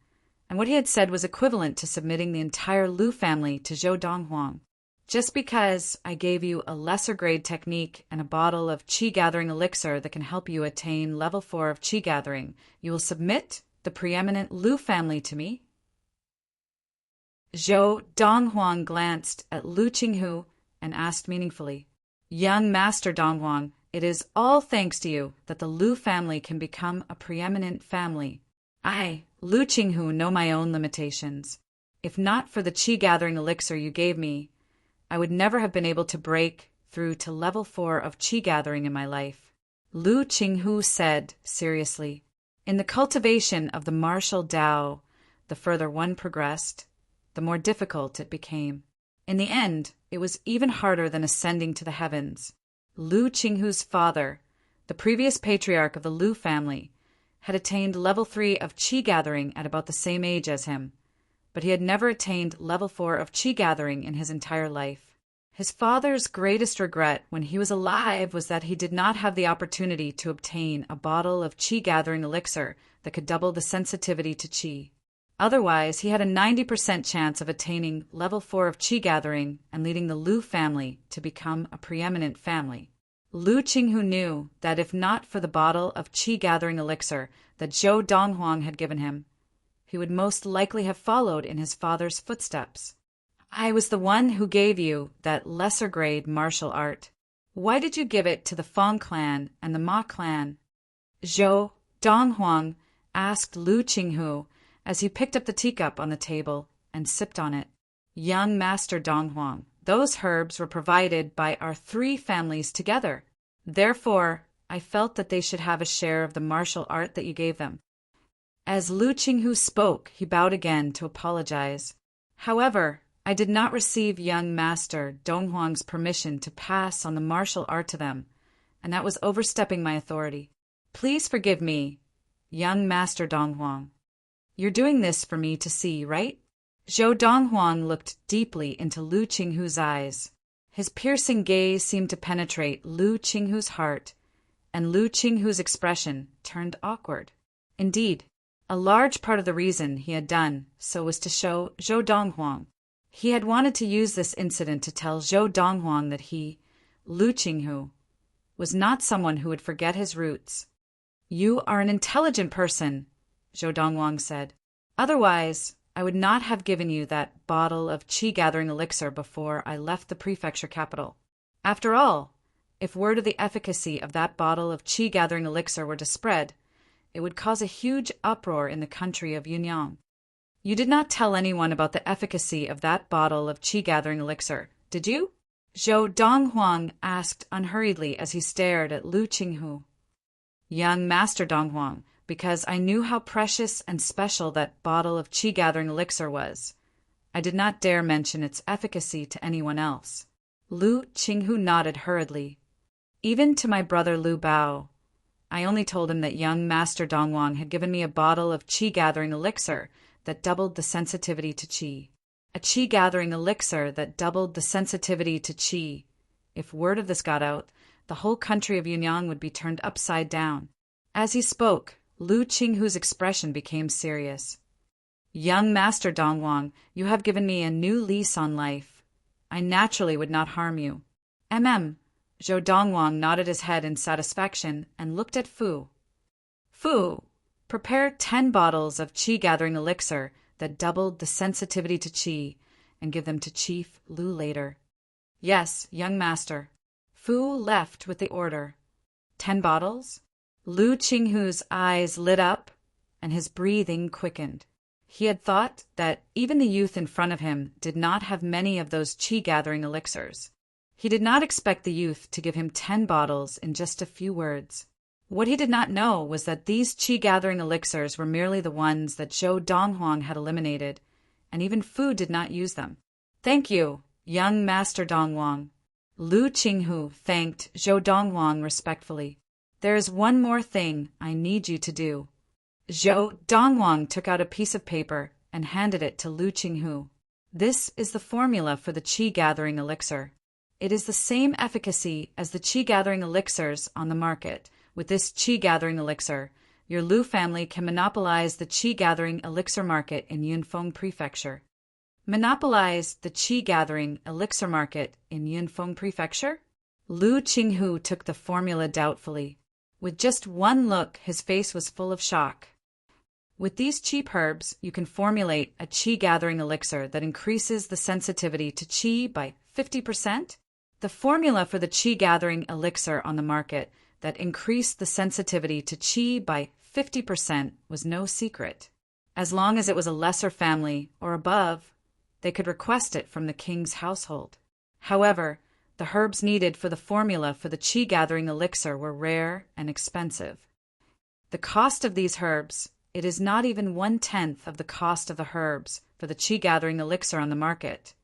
and what he had said was equivalent to submitting the entire Lu family to Zhou Donghuang. "Just because I gave you a lesser grade technique and a bottle of Qi gathering elixir that can help you attain level 4 of Qi gathering, you will submit the preeminent Lu family to me?" Zhou Donghuang glanced at Lu Qinghu and asked meaningfully, "Young Master Donghuang, it is all thanks to you that the Lu family can become a preeminent family. I, Lu Qinghu, know my own limitations. If not for the Qi gathering elixir you gave me, I would never have been able to break through to level 4 of Qi gathering in my life." Lu Qinghu said seriously, "In the cultivation of the martial Tao, the further one progressed, the more difficult it became. In the end, it was even harder than ascending to the heavens. Lu Qinghu's father, the previous patriarch of the Lu family, had attained level 3 of qi gathering at about the same age as him, but he had never attained level 4 of qi gathering in his entire life. His father's greatest regret when he was alive was that he did not have the opportunity to obtain a bottle of qi gathering elixir that could double the sensitivity to qi. Otherwise, he had a 90% chance of attaining level 4 of qi gathering and leading the Lu family to become a preeminent family. Lu Qinghu knew that if not for the bottle of qi gathering elixir that Zhou Donghuang had given him, he would most likely have followed in his father's footsteps. I was the one who gave you that lesser-grade martial art. Why did you give it to the Feng clan and the Ma clan? Zhou Donghuang asked Lu Qinghu as he picked up the teacup on the table and sipped on it. Young Master Donghuang, those herbs were provided by our 3 families together. Therefore, I felt that they should have a share of the martial art that you gave them. As Lu Qinghu spoke, he bowed again to apologize. However, I did not receive young Master Donghuang's permission to pass on the martial art to them, and that was overstepping my authority. Please forgive me, young Master Donghuang. You're doing this for me to see, right? Zhou Donghuang looked deeply into Lu Qinghu's eyes. His piercing gaze seemed to penetrate Lu Qinghu's heart, and Lu Qinghu's expression turned awkward. Indeed, a large part of the reason he had done so was to show Zhou Donghuang. He had wanted to use this incident to tell Zhou Donghuang that he, Lu Qinghu, was not someone who would forget his roots. You are an intelligent person, Zhou Donghuang said. Otherwise, I would not have given you that bottle of qi gathering elixir before I left the prefecture capital. After all, if word of the efficacy of that bottle of qi gathering elixir were to spread, it would cause a huge uproar in the country of Yunyang. You did not tell anyone about the efficacy of that bottle of qi gathering elixir, did you? Zhou Donghuang asked unhurriedly as he stared at Lu Qinghu. Young Master Donghuang, because I knew how precious and special that bottle of qi gathering elixir was, I did not dare mention its efficacy to anyone else. Lu Qinghu nodded hurriedly. Even to my brother Lu Bao, I only told him that young Master Donghuang had given me a bottle of qi gathering elixir that doubled the sensitivity to qi. A qi gathering elixir that doubled the sensitivity to qi. If word of this got out, the whole country of Yunyang would be turned upside down. As he spoke, Lu Qinghu's expression became serious. Young Master Donghuang, you have given me a new lease on life. I naturally would not harm you. Zhou Donghuang nodded his head in satisfaction and looked at Fu. Fu, prepare 10 bottles of qi gathering elixir that doubled the sensitivity to qi and give them to Chief Lu later. Yes, young master. Fu left with the order. 10 bottles? Lu Qinghu's eyes lit up and his breathing quickened. He had thought that even the youth in front of him did not have many of those qi gathering elixirs. He did not expect the youth to give him 10 bottles in just a few words. What he did not know was that these qi gathering elixirs were merely the ones that Zhou Donghuang had eliminated, and even Fu did not use them. Thank you, young Master Donghuang. Lu Qinghu thanked Zhou Donghuang respectfully. There is one more thing I need you to do. Zhou Donghuang took out a piece of paper and handed it to Lu Qinghu. This is the formula for the qi gathering elixir. It is the same efficacy as the qi gathering elixirs on the market. With this qi gathering elixir, your Lu family can monopolize the qi gathering elixir market in Yunfeng Prefecture. Monopolize the qi gathering elixir market in Yunfeng Prefecture? Lu Qinghu took the formula doubtfully. With just one look, his face was full of shock. With these cheap herbs, you can formulate a qi gathering elixir that increases the sensitivity to qi by 50%? The formula for the qi gathering elixir on the market that increased the sensitivity to qi by 50% was no secret. As long as it was a lesser family or above, they could request it from the king's household. However, the herbs needed for the formula for the qi gathering elixir were rare and expensive. The cost of these herbs, it is not even 1/10 of the cost of the herbs for the qi gathering elixir on the market.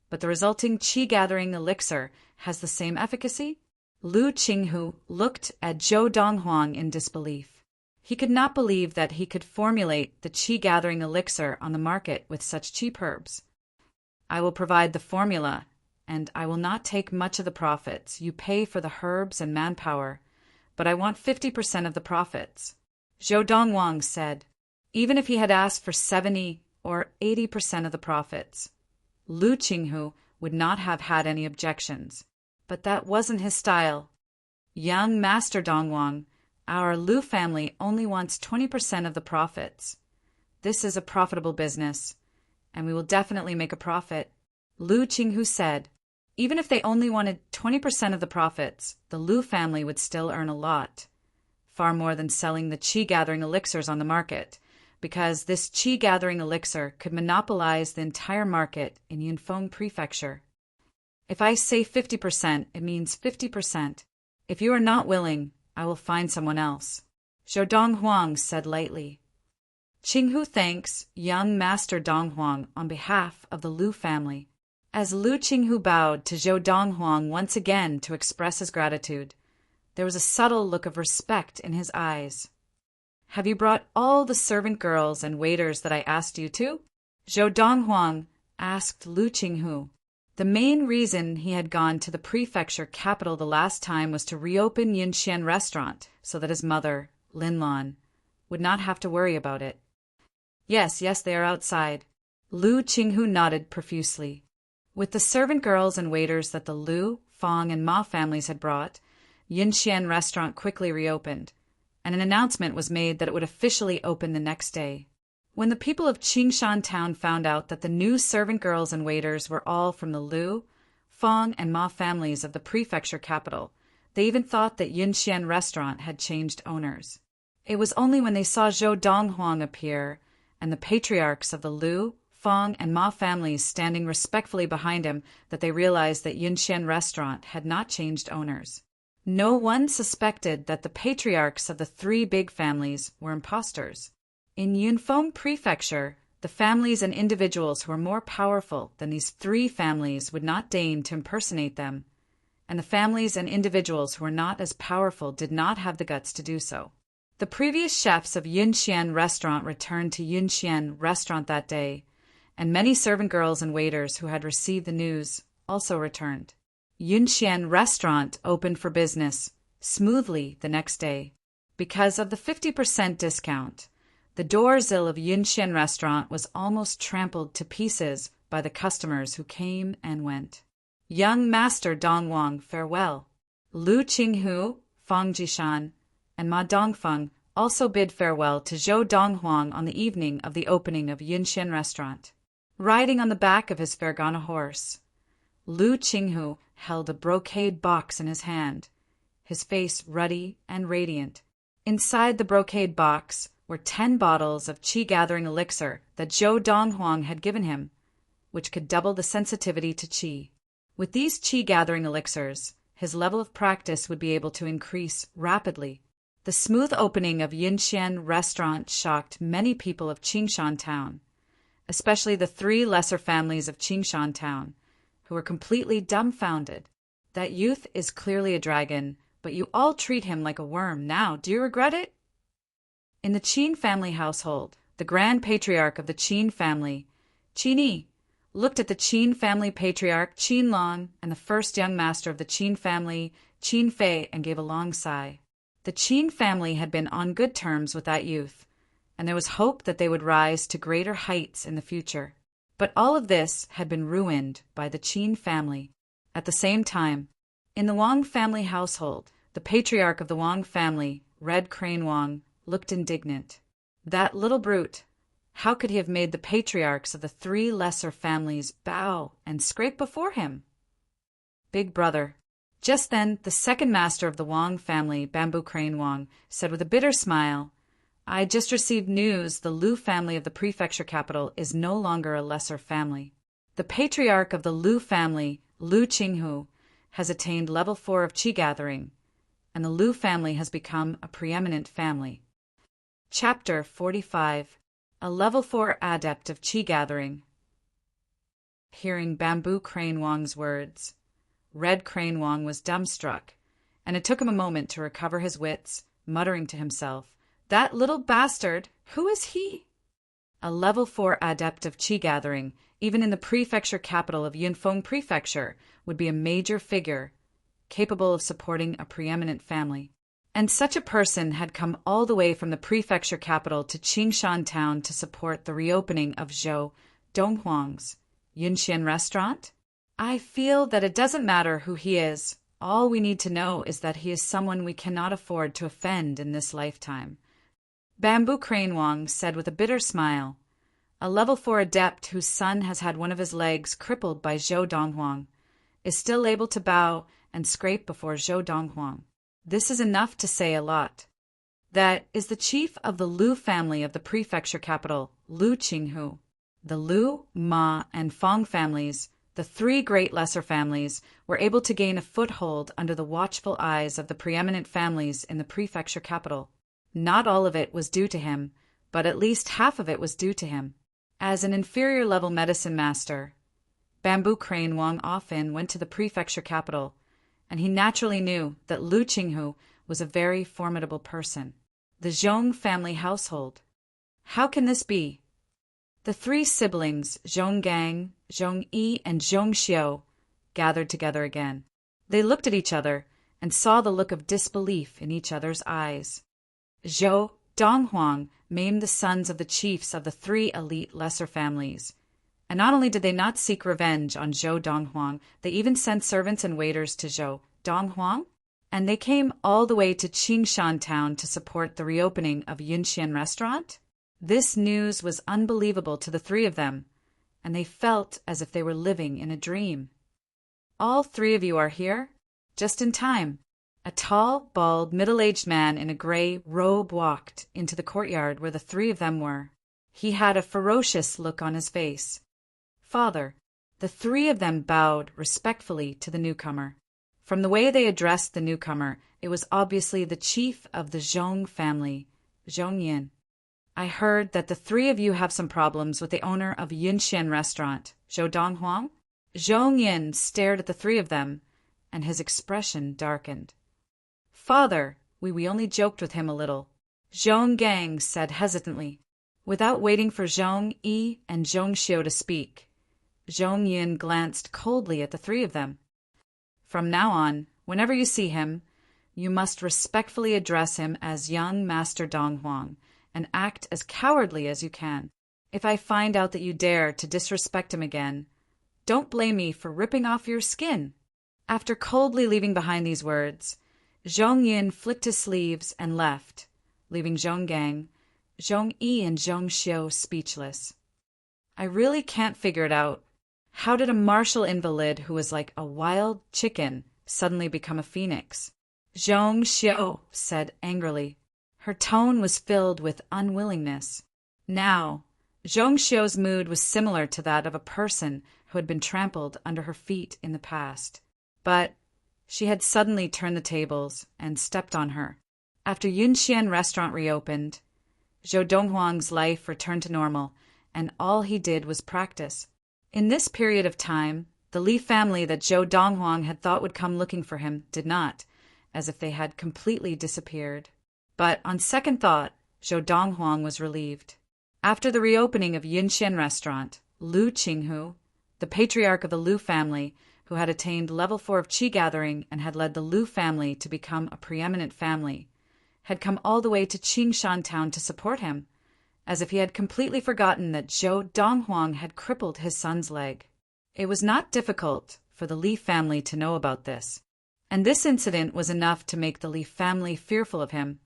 but the resulting qi-gathering elixir has the same efficacy? Lu Qinghu looked at Zhou Donghuang in disbelief. He could not believe that he could formulate the qi-gathering elixir on the market with such cheap herbs. I will provide the formula, and I will not take much of the profits. You pay for the herbs and manpower, but I want 50% of the profits. Zhou Donghuang said, even if he had asked for 70 or 80% of the profits, Lu Qinghu would not have had any objections. But that wasn't his style. Young Master Donghuang, our Lu family only wants 20% of the profits. This is a profitable business, and we will definitely make a profit. Lu Qinghu said, even if they only wanted 20% of the profits, the Lu family would still earn a lot, far more than selling the qi-gathering elixirs on the market, because this qi-gathering elixir could monopolize the entire market in Yunfeng Prefecture. If I say 50%, it means 50%. If you are not willing, I will find someone else. Zhou Donghuang said lightly. Qinghu thanks young Master Donghuang on behalf of the Lu family. As Lu Qinghu bowed to Zhou Donghuang once again to express his gratitude, there was a subtle look of respect in his eyes. Have you brought all the servant girls and waiters that I asked you to? Zhou Donghuang asked Lu Qinghu. The main reason he had gone to the prefecture capital the last time was to reopen Yinxian restaurant so that his mother, Linlan, would not have to worry about it. Yes, they are outside. Lu Qinghu nodded profusely. With the servant girls and waiters that the Lu, Fang, and Ma families had brought, Yinxian restaurant quickly reopened, and an announcement was made that it would officially open the next day. When the people of Qingshan town found out that the new servant girls and waiters were all from the Lu, Fang, and Ma families of the prefecture capital, they even thought that Yinxian restaurant had changed owners. It was only when they saw Zhou Donghuang appear and the patriarchs of the Lu, Fang, and Ma families standing respectfully behind him that they realized that Yinxian restaurant had not changed owners. No one suspected that the patriarchs of the three big families were impostors. In Yunfeng Prefecture, the families and individuals who were more powerful than these three families would not deign to impersonate them, and the families and individuals who were not as powerful did not have the guts to do so. The previous chefs of Yinxian restaurant returned to Yinxian restaurant that day, and many servant girls and waiters who had received the news also returned. Yinxian restaurant opened for business smoothly the next day. Because of the 50% discount, the doorsill of Yinxian restaurant was almost trampled to pieces by the customers who came and went. Young Master Donghuang, farewell. Lu Qinghu, Fang Jishan, and Ma Dongfeng also bid farewell to Zhou Donghuang on the evening of the opening of Yinxian restaurant. Riding on the back of his Fergana horse, Lu Qinghu held a brocade box in his hand, his face ruddy and radiant. Inside the brocade box were 10 bottles of qi-gathering elixir that Zhou Donghuang had given him, which could double the sensitivity to qi. With these qi-gathering elixirs, his level of practice would be able to increase rapidly. The smooth opening of Yinxian restaurant shocked many people of Qingshan town, especially the 3 lesser families of Qingshan town, who were completely dumbfounded. That youth is clearly a dragon, but you all treat him like a worm now. Do you regret it? In the Qin family household, the grand patriarch of the Qin family, Qin Yi, looked at the Qin family patriarch, Qin Long, and the first young master of the Qin family, Qin Fei, and gave a long sigh. The Qin family had been on good terms with that youth, and there was hope that they would rise to greater heights in the future. But all of this had been ruined by the Qin family. At the same time, in the Wang family household, the patriarch of the Wang family, Red Crane Wang, looked indignant. That little brute! How could he have made the patriarchs of the 3 lesser families bow and scrape before him? Big brother. Just then, the second master of the Wang family, Bamboo Crane Wang, said with a bitter smile, I just received news the Lu family of the prefecture capital is no longer a lesser family. The patriarch of the Lu family, Lu Qinghu, has attained level 4 of qi gathering, and the Lu family has become a preeminent family. Chapter 45. A level 4 adept of qi gathering. hearing Bamboo Crane Wong's words. Red Crane Wong was dumbstruck, and it took him a moment to recover his wits, muttering to himself, "That little bastard! Who is he?" A level 4 adept of Qi gathering, even in the prefecture capital of Yunfeng Prefecture, would be a major figure, capable of supporting a preeminent family. And such a person had come all the way from the prefecture capital to Qingshan town to support the reopening of Zhou Donghuang's Yunxian restaurant? I feel that it doesn't matter who he is. All we need to know is that he is someone we cannot afford to offend in this lifetime. Bamboo Crane Wong said with a bitter smile, "A level 4 adept whose son has had one of his legs crippled by Zhou Donghuang is still able to bow and scrape before Zhou Donghuang. This is enough to say a lot. That is the chief of the Lu family of the prefecture capital, Lu Qinghu. The Lu, Ma, and Fong families, the 3 great lesser families, were able to gain a foothold under the watchful eyes of the preeminent families in the prefecture capital. Not all of it was due to him, but at least half of it was due to him. As an inferior-level medicine master, Bamboo Crane Wong often went to the prefecture capital, and he naturally knew that Lu Qinghu was a very formidable person. The Zhong family household. How can this be? The 3 siblings, Zhong Gang, Zhong Yi, and Zhong Xiu, gathered together again. They looked at each other and saw the look of disbelief in each other's eyes. Zhou Donghuang maimed the sons of the chiefs of the 3 elite lesser families. And not only did they not seek revenge on Zhou Donghuang, they even sent servants and waiters to Zhou Donghuang, and they came all the way to Qingshan town to support the reopening of Yunxian restaurant. This news was unbelievable to the 3 of them, and they felt as if they were living in a dream. "All 3 of you are here? Just in time." A tall, bald, middle-aged man in a gray robe walked into the courtyard where the 3 of them were. He had a ferocious look on his face. "Father." The 3 of them bowed respectfully to the newcomer. From the way they addressed the newcomer, it was obviously the chief of the Zhong family, Zhong Yin. "I heard that the 3 of you have some problems with the owner of Yunxian restaurant, Zhou Donghuang?" Zhong Yin stared at the 3 of them, and his expression darkened. "Father, we only joked with him a little," Zhong Gang said hesitantly. Without waiting for Zhong Yi and Zhong Xiu to speak, Zhong Yin glanced coldly at the 3 of them. "From now on, whenever you see him, you must respectfully address him as young Master Donghuang, and act as cowardly as you can. If I find out that you dare to disrespect him again, don't blame me for ripping off your skin." After coldly leaving behind these words, Zhong Yin flicked his sleeves and left, leaving Zhong Gang, Zhong Yi, and Zhong Xiu speechless. "I really can't figure it out. How did a martial invalid who was like a wild chicken suddenly become a phoenix?" Zhong Xiu said angrily. Her tone was filled with unwillingness. Now, Zhong Xiu's mood was similar to that of a person who had been trampled under her feet in the past. But she had suddenly turned the tables and stepped on her. After Yunxian restaurant reopened, Zhou Donghuang's life returned to normal, and all he did was practice. In this period of time, the Li family that Zhou Donghuang had thought would come looking for him did not, as if they had completely disappeared. But on second thought, Zhou Donghuang was relieved. After the reopening of Yunxian restaurant, Lu Qinghu, the patriarch of the Lu family, who had attained level 4 of Qi gathering and had led the Lu family to become a preeminent family, had come all the way to Qingshan town to support him, as if he had completely forgotten that Zhou Donghuang had crippled his son's leg. It was not difficult for the Li family to know about this, and this incident was enough to make the Li family fearful of him,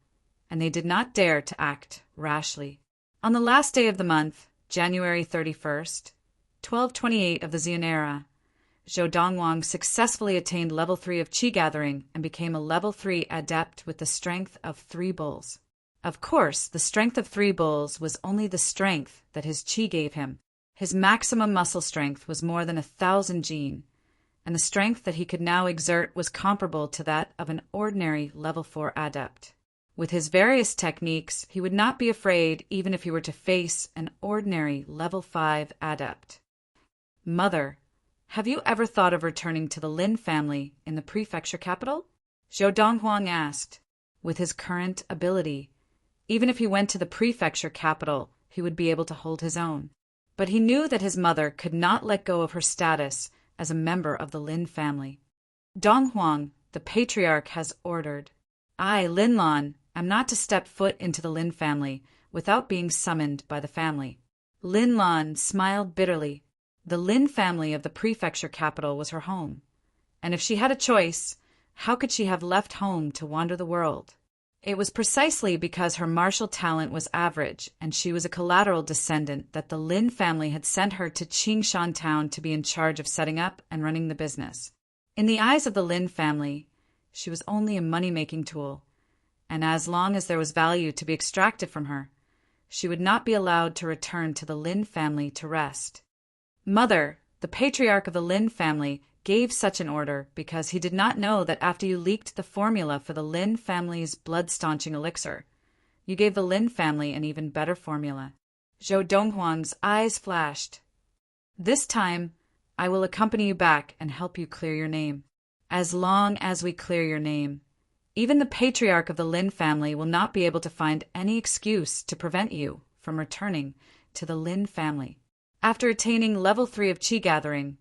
and they did not dare to act rashly. On the last day of the month, January 31st, 1228 of the Xian era, Zhou Donghuang successfully attained level 3 of Qi gathering and became a level 3 adept with the strength of 3 bulls. Of course, the strength of 3 bulls was only the strength that his Qi gave him. His maximum muscle strength was more than 1,000 jin, and the strength that he could now exert was comparable to that of an ordinary level 4 adept. With his various techniques, he would not be afraid even if he were to face an ordinary level 5 adept. Mother, have you ever thought of returning to the Lin family in the prefecture capital? Zhou Donghuang asked. With his current ability, even if he went to the prefecture capital, he would be able to hold his own. But he knew that his mother could not let go of her status as a member of the Lin family. Donghuang, the patriarch, has ordered. I, Lin Lan, am not to step foot into the Lin family without being summoned by the family. Lin Lan smiled bitterly. The Lin family of the prefecture capital was her home, and if she had a choice, how could she have left home to wander the world? It was precisely because her martial talent was average and she was a collateral descendant that the Lin family had sent her to Qingshan town to be in charge of setting up and running the business. In the eyes of the Lin family, she was only a money-making tool, and as long as there was value to be extracted from her, she would not be allowed to return to the Lin family to rest. Mother, the patriarch of the Lin family, gave such an order because he did not know that after you leaked the formula for the Lin family's blood-staunching elixir, you gave the Lin family an even better formula. Zhou Donghuang's eyes flashed. This time, I will accompany you back and help you clear your name. As long as we clear your name, even the patriarch of the Lin family will not be able to find any excuse to prevent you from returning to the Lin family. After attaining level 3 of Qi Gathering,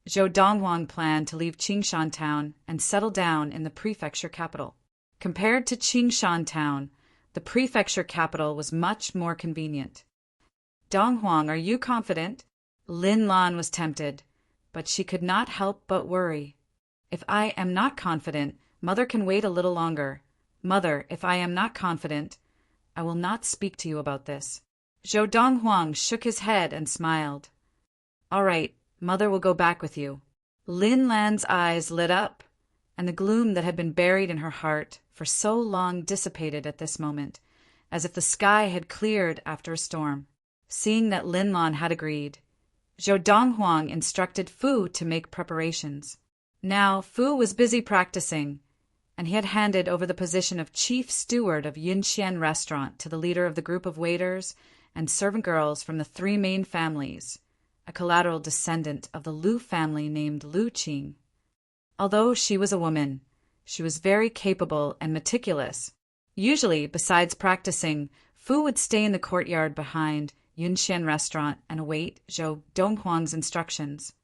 Zhou Donghuang planned to leave Qingshan town and settle down in the prefecture capital. Compared to Qingshan town, the prefecture capital was much more convenient. Donghuang, are you confident? Lin Lan was tempted, but she could not help but worry. If I am not confident, Mother can wait a little longer. Mother, if I am not confident, I will not speak to you about this. Zhou Donghuang shook his head and smiled. All right, Mother will go back with you. Lin Lan's eyes lit up, and the gloom that had been buried in her heart for so long dissipated at this moment, as if the sky had cleared after a storm. Seeing that Lin Lan had agreed, Zhou Donghuang instructed Fu to make preparations. Now Fu was busy practicing, and he had handed over the position of chief steward of Yunxian restaurant to the leader of the group of waiters and servant girls from the 3 main families, a collateral descendant of the Lu family named Lu Qing. Although she was a woman, she was very capable and meticulous. Usually, besides practicing, Fu would stay in the courtyard behind Yunxian restaurant and await Zhou Donghuang's instructions.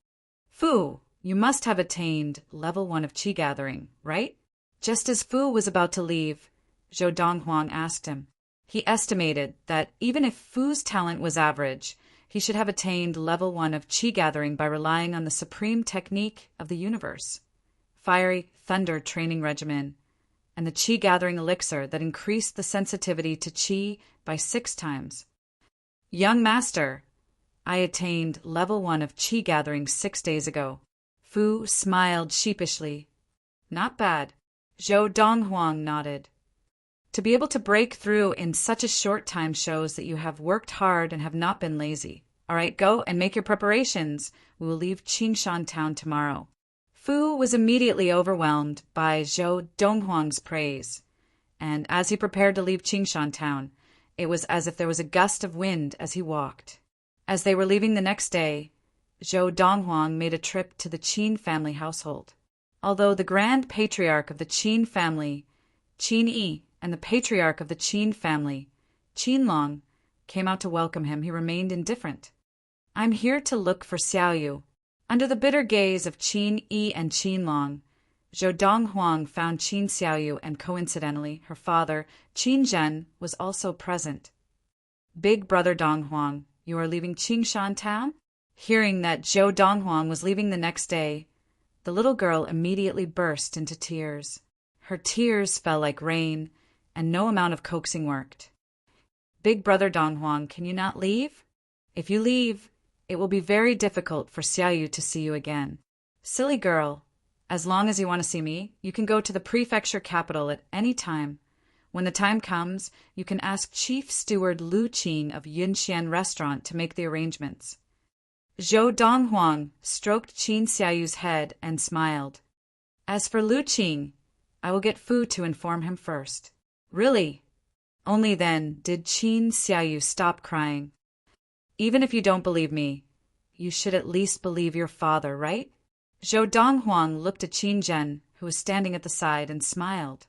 Fu, you must have attained level 1 of Qi Gathering, right? Just as Fu was about to leave, Zhou Donghuang asked him. He estimated that even if Fu's talent was average, he should have attained level 1 of Qi Gathering by relying on the supreme technique of the universe, Fiery Thunder Training Regimen, and the Qi Gathering elixir that increased the sensitivity to Qi by 6 times. Young Master, I attained level 1 of Qi Gathering 6 days ago. Fu smiled sheepishly. Not bad. Zhou Donghuang nodded. To be able to break through in such a short time shows that you have worked hard and have not been lazy. All right, go and make your preparations. We will leave Qingshan town tomorrow. Fu was immediately overwhelmed by Zhou Donghuang's praise, and as he prepared to leave Qingshan town, it was as if there was a gust of wind as he walked. As they were leaving the next day, Zhou Donghuang made a trip to the Qin family household. Although the grand patriarch of the Qin family, Qin Yi, and the patriarch of the Qin family, Qin Long, came out to welcome him, he remained indifferent. I'm here to look for Xiaoyu. Under the bitter gaze of Qin Yi and Qin Long, Zhou Donghuang found Qin Xiaoyu, and coincidentally, her father, Qin Zhen, was also present. Big brother Donghuang, you are leaving Qingshan town? Hearing that Zhou Donghuang was leaving the next day, the little girl immediately burst into tears. Her tears fell like rain, and no amount of coaxing worked. Big brother Donghuang, can you not leave? If you leave, it will be very difficult for Xiaoyu to see you again. Silly girl, as long as you want to see me, you can go to the prefecture capital at any time. When the time comes, you can ask Chief Steward Lu Qing of Yunxian restaurant to make the arrangements. Zhou Donghuang stroked Qin Xiaoyu's head and smiled. As for Lu Qing, I will get Fu to inform him first. Really? Only then did Qin Xiaoyu stop crying. Even if you don't believe me, you should at least believe your father, right? Zhou Donghuang looked at Qin Zhen, who was standing at the side, and smiled.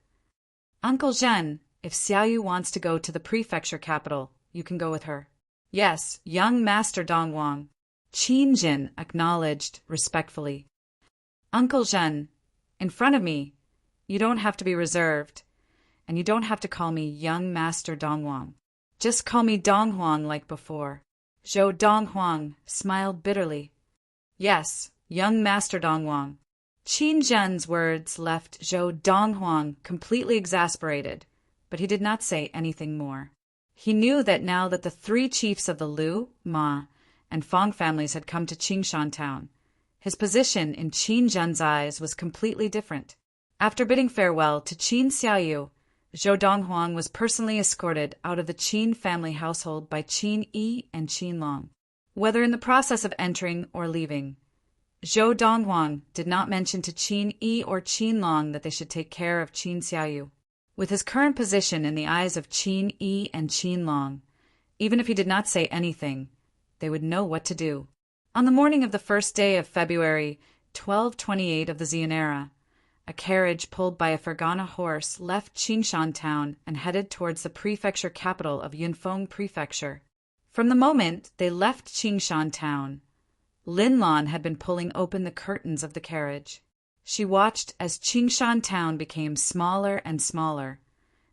Uncle Zhen, if Xiaoyu wants to go to the prefecture capital, you can go with her. Yes, young Master Donghuang, Qin Zhen acknowledged respectfully. Uncle Zhen, in front of me, you don't have to be reserved, and you don't have to call me young Master Donghuang. Just call me Donghuang like before. Zhou Donghuang smiled bitterly. Yes, young Master Donghuang. Qin Zhen's words left Zhou Donghuang completely exasperated, but he did not say anything more. He knew that now that the three chiefs of the Lu, Ma, and Fong families had come to Qingshan town, his position in Qin Zhen's eyes was completely different. After bidding farewell to Qin Xiaoyu, Zhou Donghuang was personally escorted out of the Qin family household by Qin Yi and Qin Long. Whether in the process of entering or leaving, Zhou Donghuang did not mention to Qin Yi or Qin Long that they should take care of Qin Xiaoyu. With his current position in the eyes of Qin Yi and Qin Long, even if he did not say anything, they would know what to do. On the morning of the first day of February 1228 of the Xian era, a carriage pulled by a Fergana horse left Qingshan town and headed towards the prefecture capital of Yunfeng Prefecture. From the moment they left Qingshan town, Lin Lan had been pulling open the curtains of the carriage. She watched as Qingshan town became smaller and smaller,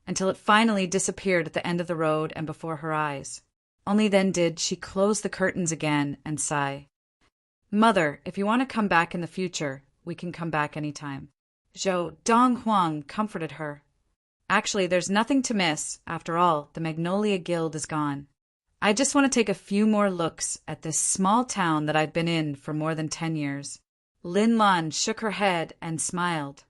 until it finally disappeared at the end of the road and before her eyes. Only then did she close the curtains again and sigh. Mother, if you want to come back in the future, we can come back anytime. Zhou Donghuang comforted her. Actually, there's nothing to miss. After all, the Magnolia Guild is gone. I just want to take a few more looks at this small town that I've been in for more than 10 years. Lin Lan shook her head and smiled.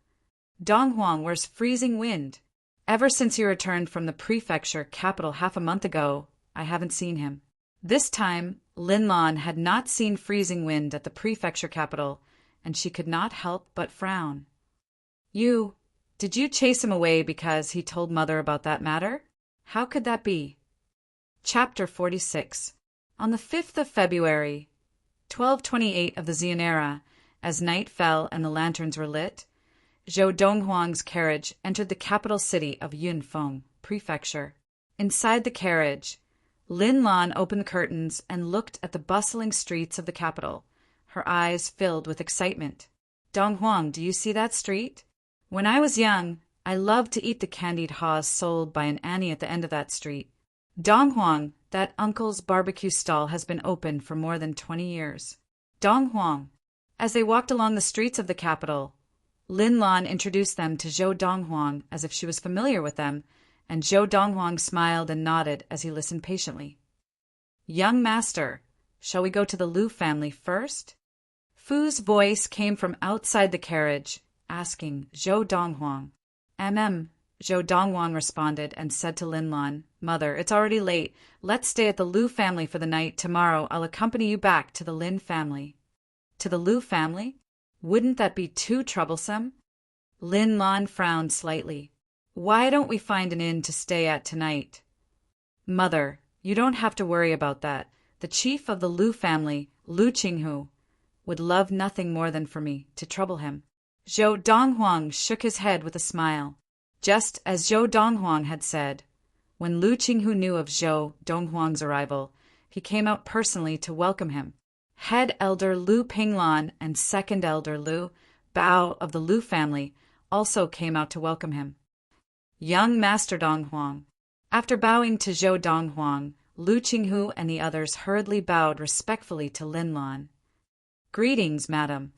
Donghuang, where's freezing wind? Ever since he returned from the prefecture capital half a month ago, I haven't seen him. This time, Lin Lan had not seen freezing wind at the prefecture capital, and she could not help but frown. Did you chase him away because he told Mother about that matter? How could that be? Chapter 46. On the 5th of February, 1228 of the Xian era, as night fell and the lanterns were lit, Zhou Donghuang's carriage entered the capital city of Yunfeng Prefecture. Inside the carriage, Lin Lan opened the curtains and looked at the bustling streets of the capital, her eyes filled with excitement. Donghuang, do you see that street? When I was young, I loved to eat the candied haws sold by an Annie at the end of that street. Donghuang, that uncle's barbecue stall has been open for more than 20 years. Donghuang. As they walked along the streets of the capital, Lin Lan introduced them to Zhou Donghuang as if she was familiar with them, and Zhou Donghuang smiled and nodded as he listened patiently. Young master, shall we go to the Lu family first? Fu's voice came from outside the carriage, asking Zhou Donghuang. Zhou Donghuang responded and said to Lin Lan, Mother, it's already late. Let's stay at the Lu family for the night. Tomorrow I'll accompany you back to the Lin family. To the Lu family? Wouldn't that be too troublesome? Lin Lan frowned slightly. Why don't we find an inn to stay at tonight? Mother, you don't have to worry about that. The chief of the Lu family, Lu Qinghu, would love nothing more than for me to trouble him. Zhou Donghuang shook his head with a smile. Just as Zhou Donghuang had said, when Lu Qinghu knew of Zhou Donghuang's arrival, he came out personally to welcome him. Head elder Lu Pinglan and second elder Lu Bao of the Lu family also came out to welcome him. Young Master Donghuang. After bowing to Zhou Donghuang, Lu Qinghu and the others hurriedly bowed respectfully to Lin Lan. Greetings, madam.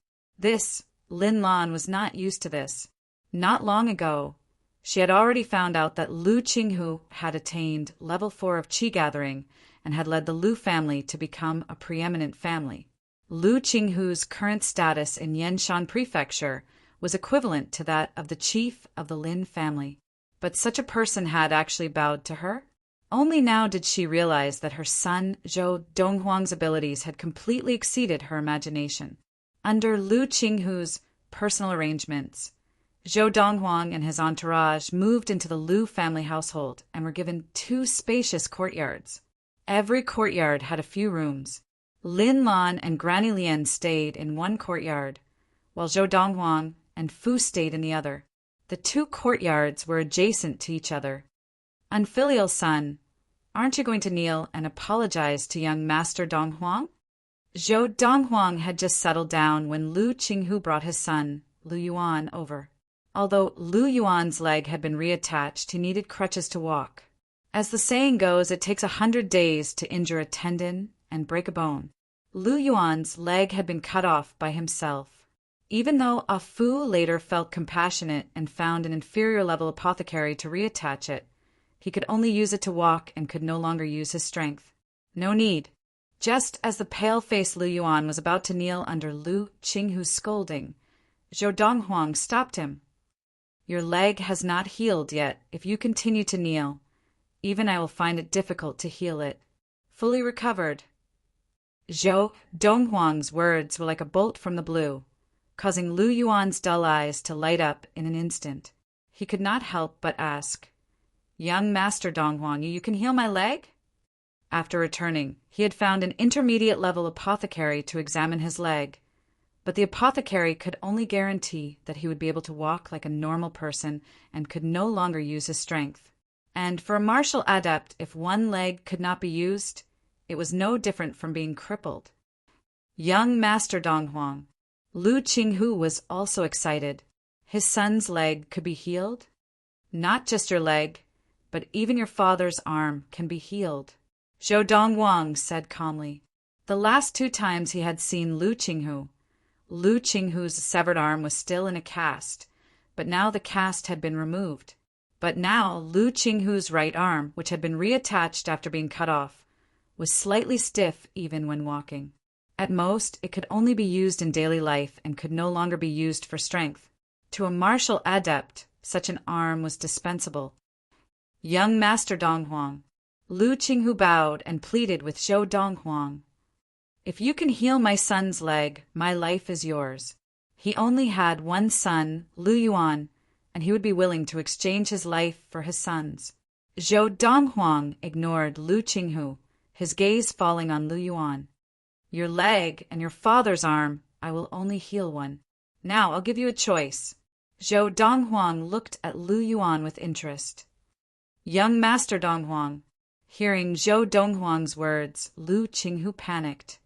Lin Lan was not used to this. Not long ago, she had already found out that Lu Qinghu had attained level 4 of Qi gathering and had led the Lu family to become a preeminent family. Lu Qinghu's current status in Yanshan Prefecture was equivalent to that of the chief of the Lin family. But such a person had actually bowed to her? Only now did she realize that her son Zhou Donghuang's abilities had completely exceeded her imagination. Under Lu Qinghu's personal arrangements, Zhou Donghuang and his entourage moved into the Lu family household and were given 2 spacious courtyards. Every courtyard had a few rooms. Lin Lan and Granny Lien stayed in one courtyard, while Zhou Donghuang and Fu stayed in the other. The two courtyards were adjacent to each other. Unfilial son, aren't you going to kneel and apologize to young Master Donghuang? Zhou Donghuang had just settled down when Lu Qinghu brought his son, Lu Yuan, over. Although Lu Yuan's leg had been reattached, he needed crutches to walk. As the saying goes, it takes 100 days to injure a tendon and break a bone. Lu Yuan's leg had been cut off by himself. Even though Ah Fu later felt compassionate and found an inferior-level apothecary to reattach it, he could only use it to walk and could no longer use his strength. No need. Just as the pale-faced Lu Yuan was about to kneel under Lu Qinghu's scolding, Zhou Donghuang stopped him. Your leg has not healed yet. If you continue to kneel, even I will find it difficult to heal it. Fully recovered. Zhou Donghuang's words were like a bolt from the blue, causing Lu Yuan's dull eyes to light up in an instant. He could not help but ask, "Young Master Donghuang, you can heal my leg?" After returning, he had found an intermediate-level apothecary to examine his leg, but the apothecary could only guarantee that he would be able to walk like a normal person and could no longer use his strength. And for a martial adept, if one leg could not be used, it was no different from being crippled. Young Master Donghuang, Lu Qinghu was also excited. His son's leg could be healed? Not just your leg, but even your father's arm can be healed. Zhou Donghuang said calmly. The last 2 times he had seen Lu Qinghu's severed arm was still in a cast, but now the cast had been removed. But now Lu Qinghu's right arm, which had been reattached after being cut off, was slightly stiff even when walking. At most, it could only be used in daily life and could no longer be used for strength. To a martial adept, such an arm was dispensable. Young Master Donghuang, Lu Qinghu bowed and pleaded with Zhou Donghuang. If you can heal my son's leg, my life is yours. He only had one son, Lu Yuan, and he would be willing to exchange his life for his son's. Zhou Donghuang ignored Lu Qinghu, his gaze falling on Lu Yuan. Your leg and your father's arm, I will only heal one. Now I'll give you a choice. Zhou Donghuang looked at Lu Yuan with interest. Young Master Donghuang. Hearing Zhou Donghuang's words, Lu Qinghu panicked.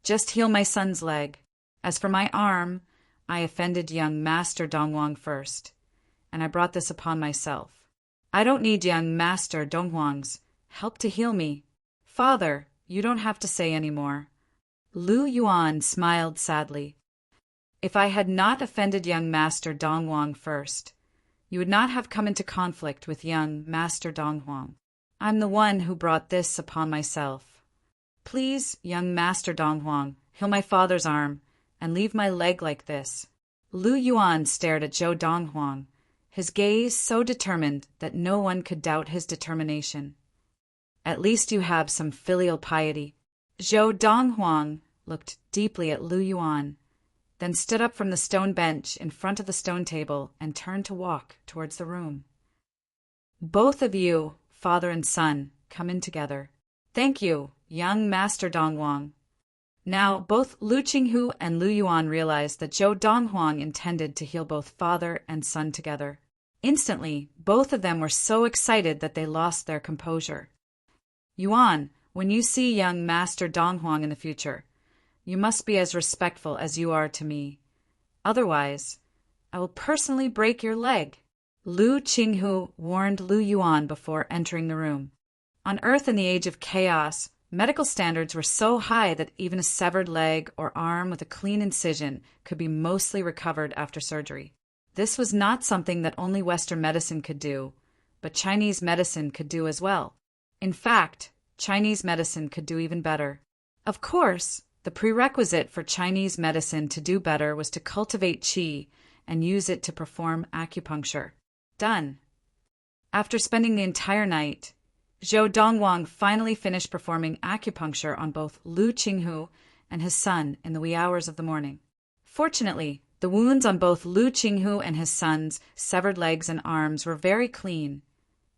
Just heal my son's leg. As for my arm, I offended young Master Donghuang first, and I brought this upon myself. I don't need young Master Donghuang's help to heal me. Father, you don't have to say any more. Lu Yuan smiled sadly. If I had not offended young Master Donghuang first, you would not have come into conflict with young Master Donghuang. I'm the one who brought this upon myself. Please, young Master Donghuang, heal my father's arm and leave my leg like this. Lu Yuan stared at Zhou Donghuang, his gaze so determined that no one could doubt his determination. At least you have some filial piety. Zhou Donghuang looked deeply at Lu Yuan, then stood up from the stone bench in front of the stone table and turned to walk towards the room. Both of you, father and son, come in together. Thank you, young Master Donghuang. Now, both Lu Qinghu and Lu Yuan realized that Zhou Donghuang intended to heal both father and son together. Instantly, both of them were so excited that they lost their composure. Yuan, when you see young Master Donghuang in the future, you must be as respectful as you are to me. Otherwise, I will personally break your leg. Lu Qinghu warned Lu Yuan before entering the room. On Earth in the age of chaos, medical standards were so high that even a severed leg or arm with a clean incision could be mostly recovered after surgery. This was not something that only Western medicine could do, but Chinese medicine could do as well. In fact, Chinese medicine could do even better. Of course, the prerequisite for Chinese medicine to do better was to cultivate qi and use it to perform acupuncture. Done. After spending the entire night, Zhou Donghuang finally finished performing acupuncture on both Lu Qinghu and his son in the wee hours of the morning. Fortunately, the wounds on both Lu Qinghu and his son's severed legs and arms were very clean,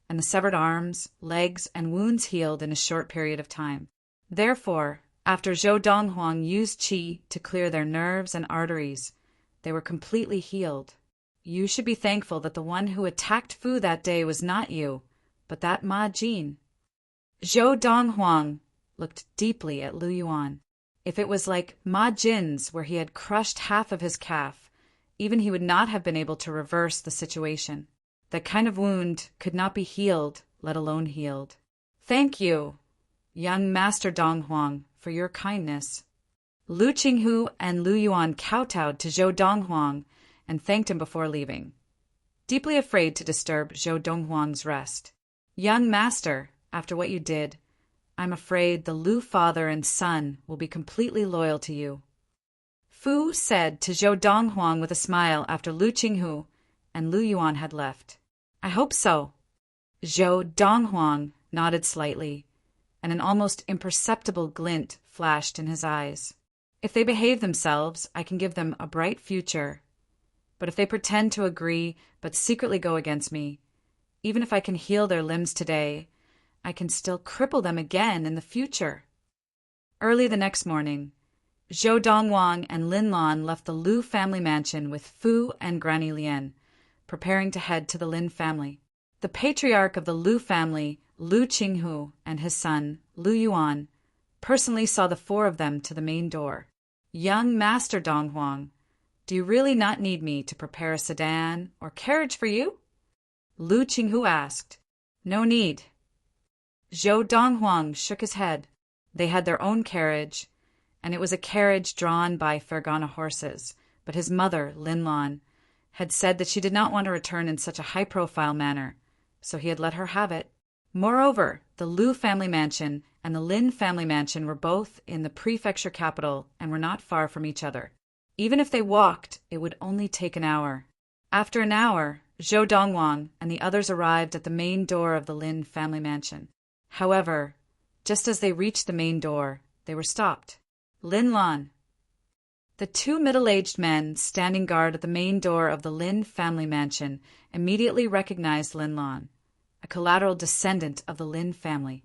and the severed arms, legs, and wounds healed in a short period of time. Therefore, After Zhou Donghuang used qi to clear their nerves and arteries, they were completely healed. You should be thankful that the one who attacked Fu that day was not you, but that Ma Jin. Zhou Donghuang looked deeply at Lu Yuan. If it was like Ma Jin's, where he had crushed half of his calf, even he would not have been able to reverse the situation. That kind of wound could not be healed, let alone healed. Thank you, young Master Donghuang, for your kindness. Lu Qinghu and Lu Yuan kowtowed to Zhou Donghuang and thanked him before leaving, deeply afraid to disturb Zhou Donghuang's rest. Young master, after what you did, I'm afraid the Lu father and son will be completely loyal to you. Fu said to Zhou Donghuang with a smile after Lu Qinghu and Lu Yuan had left. I hope so. Zhou Donghuang nodded slightly, and an almost imperceptible glint flashed in his eyes. If they behave themselves, I can give them a bright future. But if they pretend to agree but secretly go against me, even if I can heal their limbs today, I can still cripple them again in the future. Early the next morning, Zhou Donghuang and Lin Lan left the Lu family mansion with Fu and Granny Lian, preparing to head to the Lin family. The patriarch of the Lu family, Lu Qinghu, and his son, Lu Yuan, personally saw the four of them to the main door. Young Master Donghuang, do you really not need me to prepare a sedan or carriage for you? Lu Qinghu asked. No need. Zhou Donghuang shook his head. They had their own carriage, and it was a carriage drawn by Fergana horses, but his mother, Lin Lan, had said that she did not want to return in such a high-profile manner, so he had let her have it. Moreover, the Lu family mansion and the Lin family mansion were both in the prefecture capital and were not far from each other. Even if they walked, it would only take an hour. After an hour, Zhou Donghuang and the others arrived at the main door of the Lin family mansion. However, just as they reached the main door, they were stopped. Lin Lan. The two middle-aged men standing guard at the main door of the Lin family mansion immediately recognized Lin Lan, a collateral descendant of the Lin family.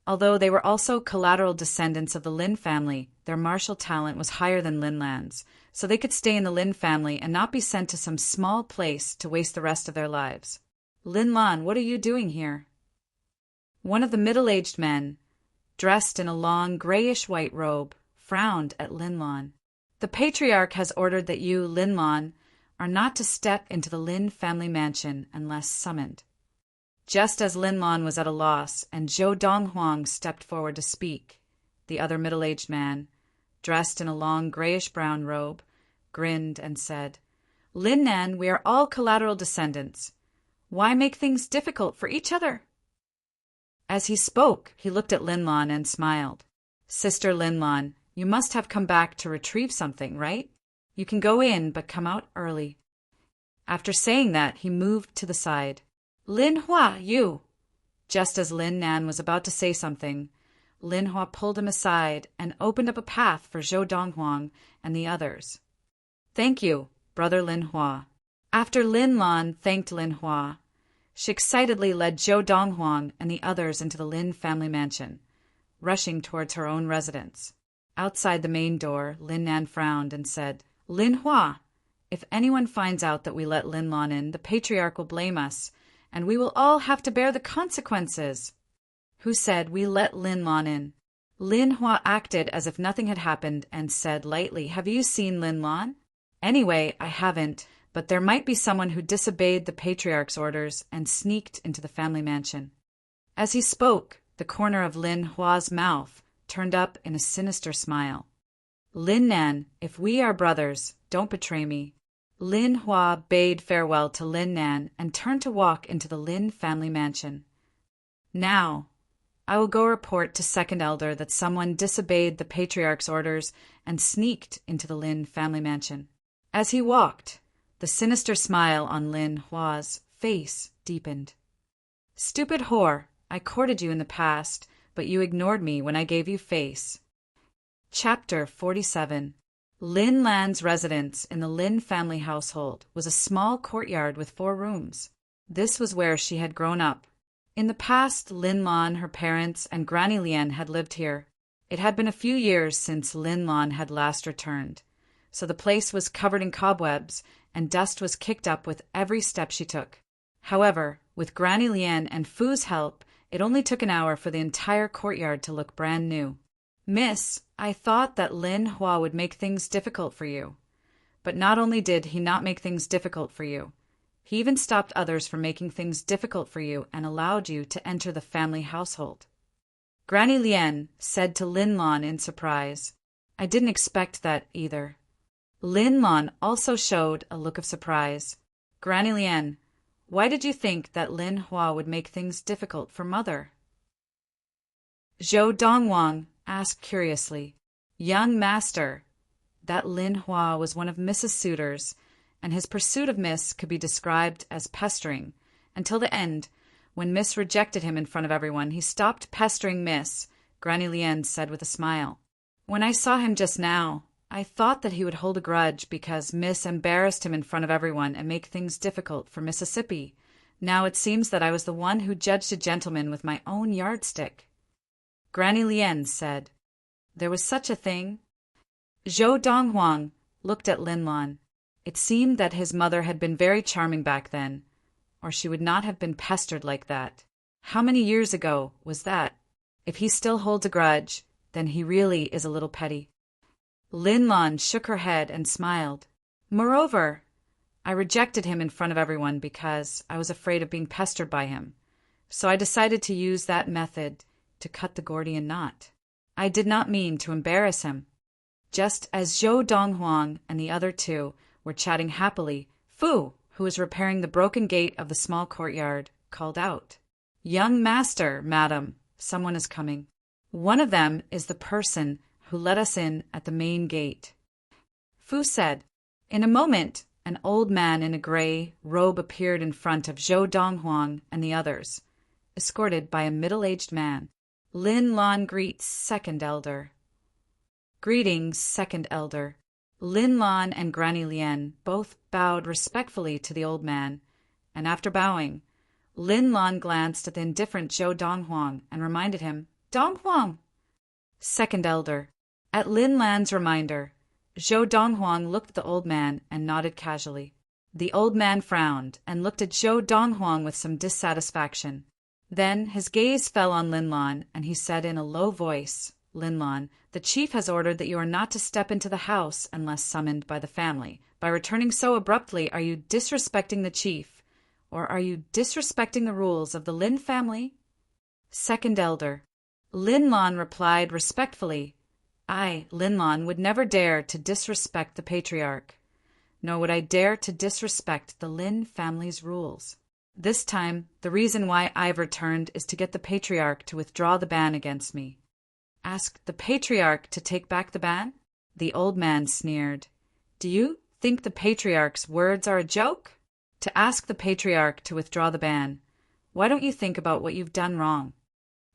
Although they were also collateral descendants of the Lin family, their martial talent was higher than Lin Lan's, so they could stay in the Lin family and not be sent to some small place to waste the rest of their lives. Lin Lan, what are you doing here? One of the middle-aged men, dressed in a long grayish-white robe, frowned at Lin Lan. The patriarch has ordered that you, Lin Lan, are not to step into the Lin family mansion unless summoned. Just as Lin Lan was at a loss and Zhou Donghuang stepped forward to speak, the other middle-aged man, dressed in a long grayish-brown robe, grinned and said, Lin Nan, we are all collateral descendants. Why make things difficult for each other? As he spoke, he looked at Lin Lan and smiled. Sister Lin Lan, you must have come back to retrieve something, right? You can go in, but come out early. After saying that, he moved to the side. Lin Hua, you! Just as Lin Nan was about to say something, Lin Hua pulled him aside and opened up a path for Zhou Donghuang and the others. Thank you, brother Lin Hua. After Lin Lan thanked Lin Hua, she excitedly led Zhou Donghuang and the others into the Lin family mansion, rushing towards her own residence. Outside the main door, Lin Nan frowned and said, Lin Hua, if anyone finds out that we let Lin Lan in, the patriarch will blame us, and we will all have to bear the consequences. Who said we let Lin Lan in? Lin Hua acted as if nothing had happened and said lightly, Have you seen Lin Lan? Anyway, I haven't, but there might be someone who disobeyed the patriarch's orders and sneaked into the family mansion. As he spoke, the corner of Lin Hua's mouth turned up in a sinister smile. Lin Nan, if we are brothers, don't betray me. Lin Hua bade farewell to Lin Nan and turned to walk into the Lin family mansion. Now, I will go report to Second Elder that someone disobeyed the patriarch's orders and sneaked into the Lin family mansion. As he walked, the sinister smile on Lin Hua's face deepened. Stupid whore, I courted you in the past, but you ignored me when I gave you face. Chapter 47. Lin Lan's residence in the Lin family household was a small courtyard with 4 rooms. This was where she had grown up. In the past, Lin Lan, her parents, and Granny Lian had lived here. It had been a few years since Lin Lan had last returned, so the place was covered in cobwebs, and dust was kicked up with every step she took. However, with Granny Lien and Fu's help, it only took an hour for the entire courtyard to look brand new. "Miss, I thought that Lin Hua would make things difficult for you." But not only did he not make things difficult for you, he even stopped others from making things difficult for you and allowed you to enter the family household. Granny Lien said to Lin Lan in surprise, "I didn't expect that either." Lin Lan also showed a look of surprise. "Granny Lien, why did you think that Lin Hua would make things difficult for Mother?" Zhou Dongwang asked curiously, "Young master," that Lin Hua was one of Miss's suitors, and his pursuit of Miss could be described as pestering, until the end, when Miss rejected him in front of everyone. He stopped pestering Miss, Granny Lien said with a smile. "When I saw him just now, I thought that he would hold a grudge because Miss embarrassed him in front of everyone and make things difficult for Mississippi. Now it seems that I was the one who judged a gentleman with my own yardstick." Granny Lien said, "There was such a thing?" Zhou Donghuang looked at Lin Lan. It seemed that his mother had been very charming back then, or she would not have been pestered like that. How many years ago was that? If he still holds a grudge, then he really is a little petty. Lin Lan shook her head and smiled. "Moreover, I rejected him in front of everyone because I was afraid of being pestered by him. So I decided to use that method to cut the Gordian knot. I did not mean to embarrass him." Just as Zhou Donghuang and the other two were chatting happily, Fu, who was repairing the broken gate of the small courtyard, called out, "Young master, madam, someone is coming. One of them is the person who let us in at the main gate." Fu said. In a moment, an old man in a gray robe appeared in front of Zhou Donghuang and the others, escorted by a middle-aged man. "Lin Lan greets second elder." "Greetings, second elder." Lin Lan and Granny Lien both bowed respectfully to the old man, and after bowing, Lin Lan glanced at the indifferent Zhou Donghuang and reminded him, "Donghuang!" Second elder. At Lin Lan's reminder, Zhou Donghuang looked at the old man and nodded casually. The old man frowned and looked at Zhou Donghuang with some dissatisfaction. Then his gaze fell on Lin Lan, and he said in a low voice, "Lin Lan, the chief has ordered that you are not to step into the house unless summoned by the family. By returning so abruptly, are you disrespecting the chief, or are you disrespecting the rules of the Lin family?" Second elder. Lin Lan replied respectfully, "I, Lin Lan, would never dare to disrespect the patriarch, nor would I dare to disrespect the Lin family's rules. This time, the reason why I've returned is to get the patriarch to withdraw the ban against me." "Ask the patriarch to take back the ban?" The old man sneered. "Do you think the patriarch's words are a joke? To ask the patriarch to withdraw the ban, why don't you think about what you've done wrong?"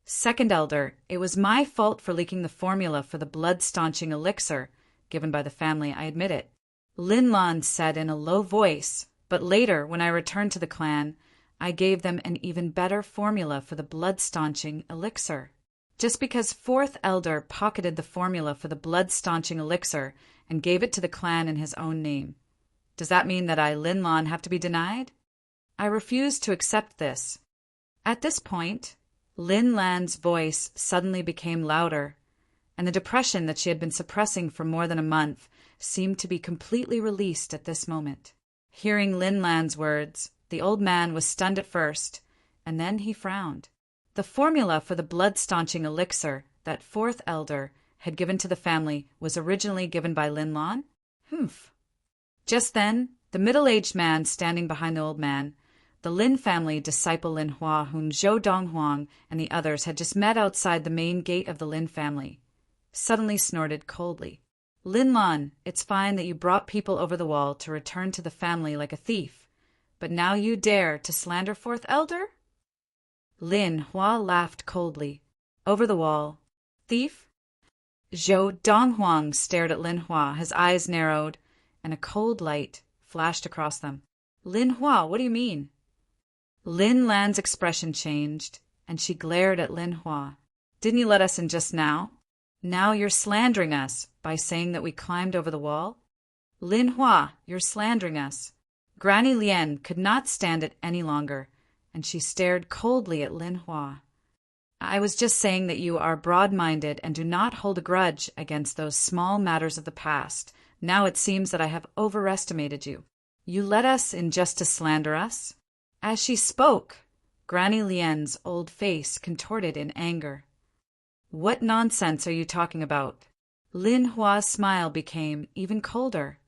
Second elder, it was my fault for leaking the formula for the blood-staunching elixir given by the family, I admit it. Lin Lan said in a low voice, but later, when I returned to the clan, I gave them an even better formula for the blood-staunching elixir. Just because fourth elder pocketed the formula for the blood-staunching elixir and gave it to the clan in his own name, does that mean that I, Lin Lan, have to be denied? I refuse to accept this. At this point, Lin Lan's voice suddenly became louder, and the depression that she had been suppressing for more than a month seemed to be completely released at this moment. Hearing Lin Lan's words, the old man was stunned at first, and then he frowned. The formula for the blood-staunching elixir that fourth elder had given to the family was originally given by Lin Lan? Humph. Just then, the middle-aged man standing behind the old man, the Lin family disciple Lin Hua, whom Zhou Donghuang and the others had just met outside the main gate of the Lin family, suddenly snorted coldly. "Lin Lan, it's fine that you brought people over the wall to return to the family like a thief, but now you dare to slander fourth elder?" Lin Hua laughed coldly. "Over the wall. Thief?" Zhou Donghuang stared at Lin Hua, his eyes narrowed, and a cold light flashed across them. "Lin Hua, what do you mean?" Lin Lan's expression changed, and she glared at Lin Hua. "Didn't you let us in just now?" Now you're slandering us by saying that we climbed over the wall? Lin Hua, you're slandering us. Granny Lien could not stand it any longer, and she stared coldly at Lin Hua. I was just saying that you are broad-minded and do not hold a grudge against those small matters of the past. Now it seems that I have overestimated you. You let us in just to slander us? As she spoke, Granny Lien's old face contorted in anger. What nonsense are you talking about? Lin Hua's smile became even colder.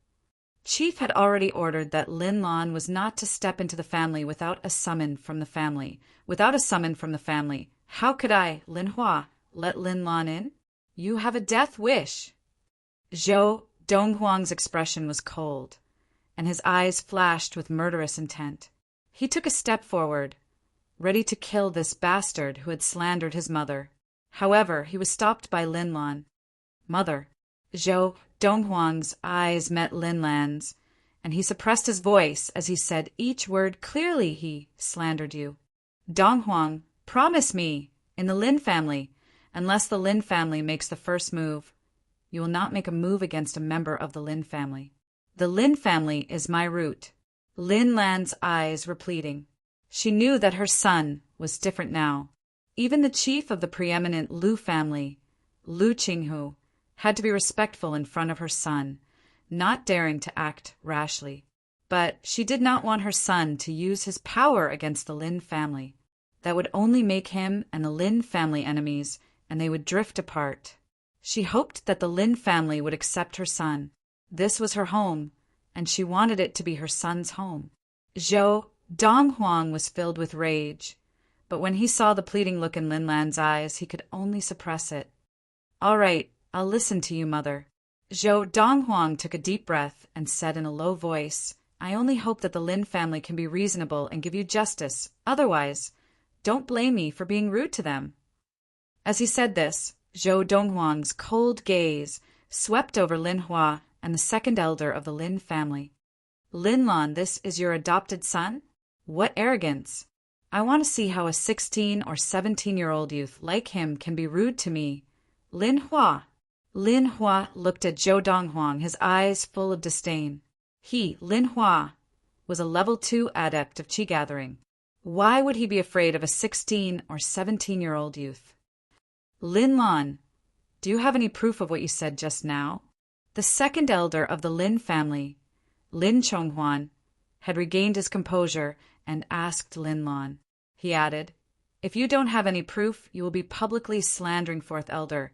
Chief had already ordered that Lin Lan was not to step into the family without a summon from the family. Without a summon from the family, how could I, Lin Hua, let Lin Lan in? You have a death wish. Zhou Donghuang's expression was cold, and his eyes flashed with murderous intent. He took a step forward, ready to kill this bastard who had slandered his mother. However, he was stopped by Lin Lan. Mother. Zhou Donghuang's eyes met Lin Lan's, and he suppressed his voice as he said each word clearly. He slandered you. Donghuang, promise me, in the Lin family, unless the Lin family makes the first move, you will not make a move against a member of the Lin family. The Lin family is my root. Lin Lan's eyes were pleading. She knew that her son was different now. Even the chief of the preeminent Lu family, Lu Qinghu, had to be respectful in front of her son, not daring to act rashly. But she did not want her son to use his power against the Lin family. That would only make him and the Lin family enemies, and they would drift apart. She hoped that the Lin family would accept her son. This was her home, and she wanted it to be her son's home. Zhou Donghuang was filled with rage, but when he saw the pleading look in Lin Lan's eyes, he could only suppress it. All right, I'll listen to you, mother. Zhou Donghuang took a deep breath and said in a low voice, I only hope that the Lin family can be reasonable and give you justice. Otherwise, don't blame me for being rude to them. As he said this, Zhou Donghuang's cold gaze swept over Lin Hua and the second elder of the Lin family. Lin Lan, this is your adopted son? What arrogance! I want to see how a 16 or 17-year-old youth like him can be rude to me. Lin Hua. Lin Hua looked at Zhou Donghuang, his eyes full of disdain. He, Lin Hua, was a level 2 adept of qi gathering. Why would he be afraid of a 16 or 17-year-old youth? Lin Lan, do you have any proof of what you said just now? The second elder of the Lin family, Lin Chonghuan, had regained his composure and asked Lin Lan. He added, if you don't have any proof, you will be publicly slandering fourth elder,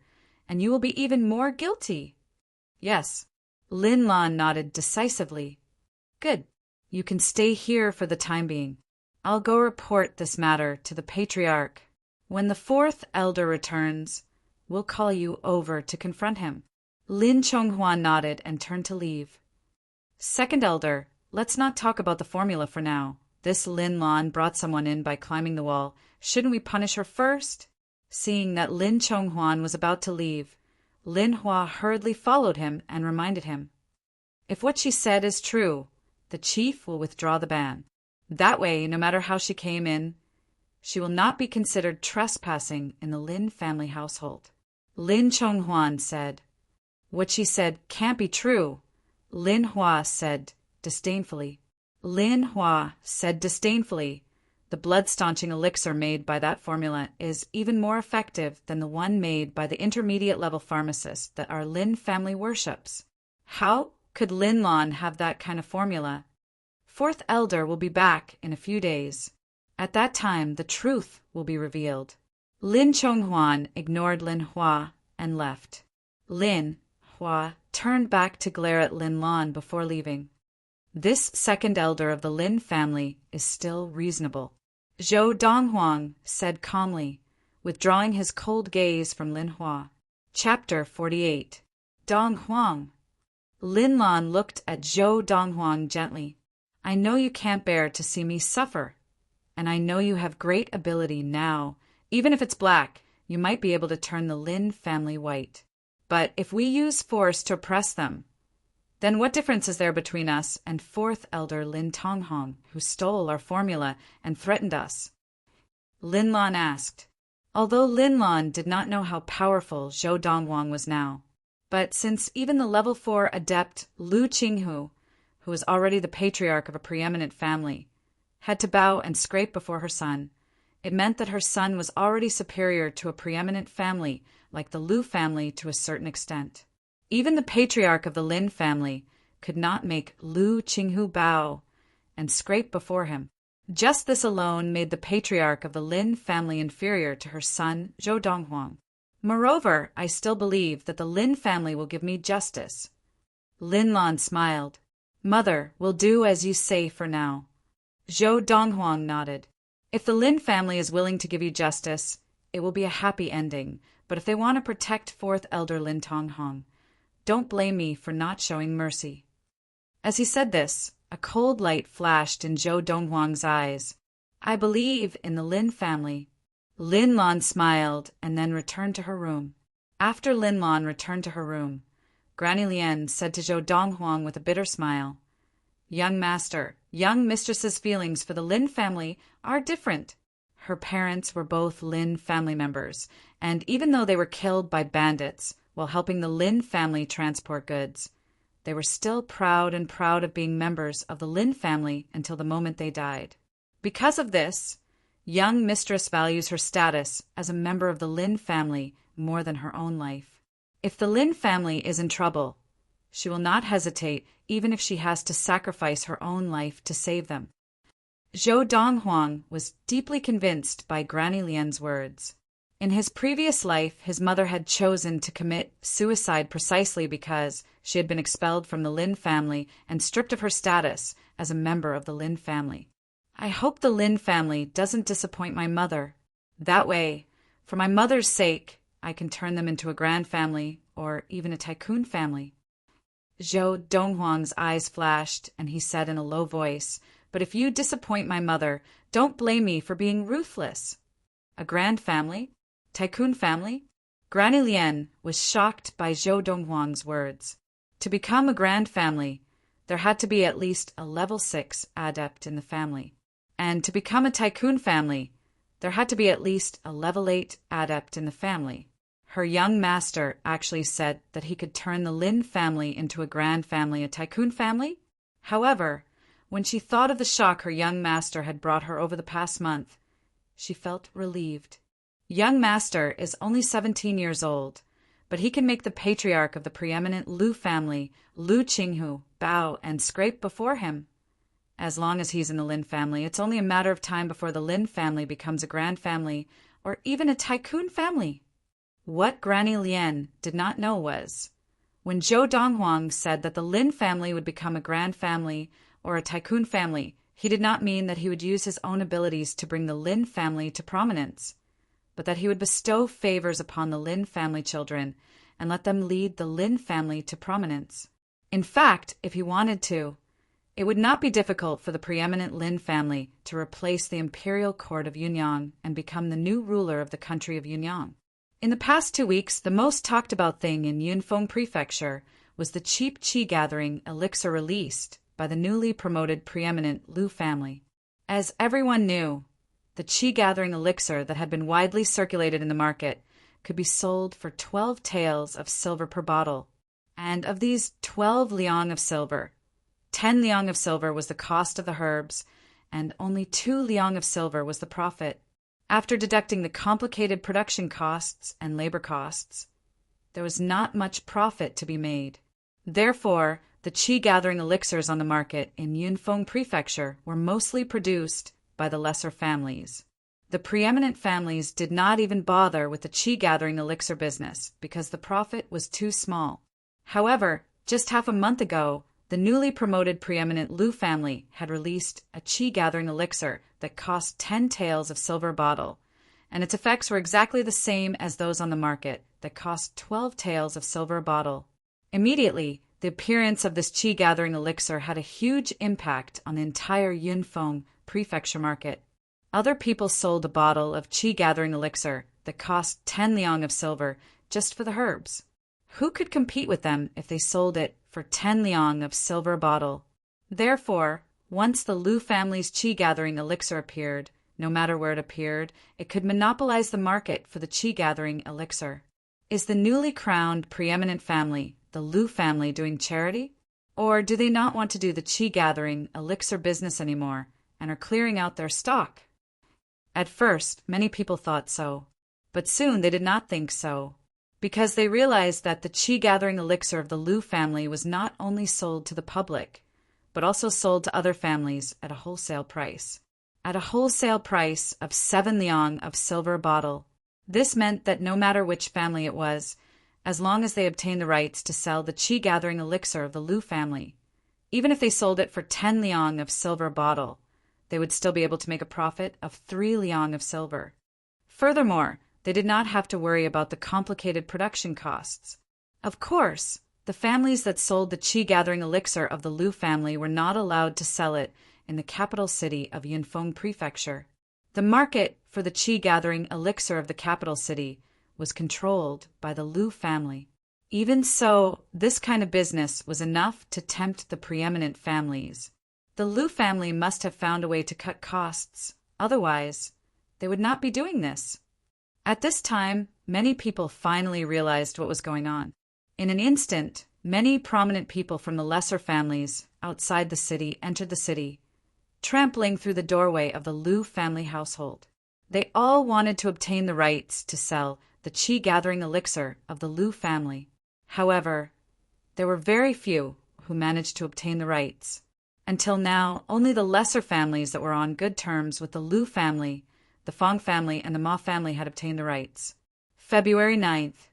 and you will be even more guilty. Yes. Lin Lan nodded decisively. Good. You can stay here for the time being. I'll go report this matter to the patriarch. When the fourth elder returns, we'll call you over to confront him. Lin Chonghuan nodded and turned to leave. Second elder, let's not talk about the formula for now. This Lin Lan brought someone in by climbing the wall. Shouldn't we punish her first? Seeing that Lin Chonghuan was about to leave, Lin Hua hurriedly followed him and reminded him. If what she said is true, the chief will withdraw the ban. That way, no matter how she came in, she will not be considered trespassing in the Lin family household. Lin Chonghuan said. What she said can't be true, Lin Hua said disdainfully. Lin Hua said disdainfully, the blood-staunching elixir made by that formula is even more effective than the one made by the intermediate-level pharmacist that our Lin family worships. How could Lin Lan have that kind of formula? Fourth elder will be back in a few days. At that time, the truth will be revealed. Lin Chonghuan ignored Lin Hua and left. Lin Hua turned back to glare at Lin Lan before leaving. This second elder of the Lin family is still reasonable. Zhou Donghuang said calmly, withdrawing his cold gaze from Lin Hua. Chapter 48. Donghuang. Lin Lan looked at Zhou Donghuang gently. I know you can't bear to see me suffer, and I know you have great ability now. Even if it's black, you might be able to turn the Lin family white. But if we use force to oppress them, then what difference is there between us and fourth elder Lin Tonghong, who stole our formula and threatened us? Lin Lan asked. Although Lin Lan did not know how powerful Zhou Donghuang was now. But since even the level 4 adept Lu Qinghu, who was already the patriarch of a preeminent family, had to bow and scrape before her son, it meant that her son was already superior to a preeminent family like the Lu family to a certain extent. Even the patriarch of the Lin family could not make Lu Qinghu bow and scrape before him. Just this alone made the patriarch of the Lin family inferior to her son Zhou Donghuang. Moreover, I still believe that the Lin family will give me justice. Lin Lan smiled. Mother, will do as you say for now. Zhou Donghuang nodded. If the Lin family is willing to give you justice, it will be a happy ending, but if they want to protect 4th Elder Lin Tonghong, don't blame me for not showing mercy. As he said this, a cold light flashed in Zhou Donghuang's eyes. I believe in the Lin family. Lin Lan smiled and then returned to her room. After Lin Lan returned to her room, Granny Lian said to Zhou Donghuang with a bitter smile, Young master, young mistress's feelings for the Lin family are different. Her parents were both Lin family members, and even though they were killed by bandits while helping the Lin family transport goods, they were still proud of being members of the Lin family until the moment they died. Because of this, young mistress values her status as a member of the Lin family more than her own life. If the Lin family is in trouble, she will not hesitate even if she has to sacrifice her own life to save them. Zhou Donghuang was deeply convinced by Granny Lian's words. In his previous life, his mother had chosen to commit suicide precisely because she had been expelled from the Lin family and stripped of her status as a member of the Lin family. I hope the Lin family doesn't disappoint my mother. That way, for my mother's sake, I can turn them into a grand family or even a tycoon family. Zhou Donghuang's eyes flashed, and he said in a low voice, But if you disappoint my mother, don't blame me for being ruthless. A grand family? Tycoon family? Granny Lian was shocked by Zhou Donghuang's words. To become a grand family, there had to be at least a level 6 adept in the family. And to become a tycoon family, there had to be at least a level 8 adept in the family. Her young master actually said that he could turn the Lin family into a grand family, a tycoon family. However, when she thought of the shock her young master had brought her over the past month, she felt relieved. Young master is only 17 years old, but he can make the patriarch of the preeminent Lu family, Lu Qinghu, bow and scrape before him. As long as he's in the Lin family, it's only a matter of time before the Lin family becomes a grand family or even a tycoon family. What Granny Lian did not know was, when Zhou Donghuang said that the Lin family would become a grand family or a tycoon family, he did not mean that he would use his own abilities to bring the Lin family to prominence, but that he would bestow favors upon the Lin family children and let them lead the Lin family to prominence. In fact, if he wanted to, it would not be difficult for the preeminent Lin family to replace the imperial court of Yunyang and become the new ruler of the country of Yunyang. In the past 2 weeks, the most talked about thing in Yunfeng Prefecture was the cheap qi gathering elixir released by the newly promoted preeminent Lu family. As everyone knew, the qi gathering elixir that had been widely circulated in the market could be sold for 12 taels of silver per bottle. And of these 12 liang of silver, 10 liang of silver was the cost of the herbs, and only 2 liang of silver was the profit. After deducting the complicated production costs and labor costs, there was not much profit to be made. Therefore, the qi gathering elixirs on the market in Yunfeng Prefecture were mostly produced by the lesser families. The preeminent families did not even bother with the qi gathering elixir business because the profit was too small. However, just half a month ago, the newly promoted preeminent Lu family had released a qi gathering elixir that cost 10 taels of silver a bottle, and its effects were exactly the same as those on the market that cost 12 taels of silver a bottle. Immediately, the appearance of this qi gathering elixir had a huge impact on the entire Yunfeng Prefecture market. Other people sold a bottle of qi gathering elixir that cost 10 liang of silver just for the herbs. Who could compete with them if they sold it for 10 liang of silver a bottle? Therefore, once the Lu family's qi gathering elixir appeared, No matter where it appeared, it could monopolize the market for the qi-gathering elixir. Is the newly crowned preeminent family, the Lu family, doing charity? Or do they not want to do the qi-gathering elixir business anymore and are clearing out their stock? At first, many people thought so, but soon they did not think so, because they realized that the qi-gathering elixir of the Lu family was not only sold to the public, but also sold to other families at a wholesale price. At a wholesale price of 7 liang of silver a bottle. This meant that no matter which family it was, as long as they obtained the rights to sell the qi-gathering elixir of the Lu family, even if they sold it for 10 liang of silver a bottle, they would still be able to make a profit of 3 liang of silver. Furthermore, they did not have to worry about the complicated production costs. Of course, the families that sold the qi-gathering elixir of the Lu family were not allowed to sell it in the capital city of Yunfeng Prefecture. The market for the qi-gathering elixir of the capital city was controlled by the Lu family. Even so, this kind of business was enough to tempt the preeminent families. The Lu family must have found a way to cut costs, otherwise, they would not be doing this. At this time, many people finally realized what was going on. In an instant, many prominent people from the lesser families outside the city entered the city, trampling through the doorway of the Lu family household. They all wanted to obtain the rights to sell the qi-gathering elixir of the Lu family. However, there were very few who managed to obtain the rights. Until now, only the lesser families that were on good terms with the Lu family, the Fong family, and the Ma family had obtained the rights. February 9th,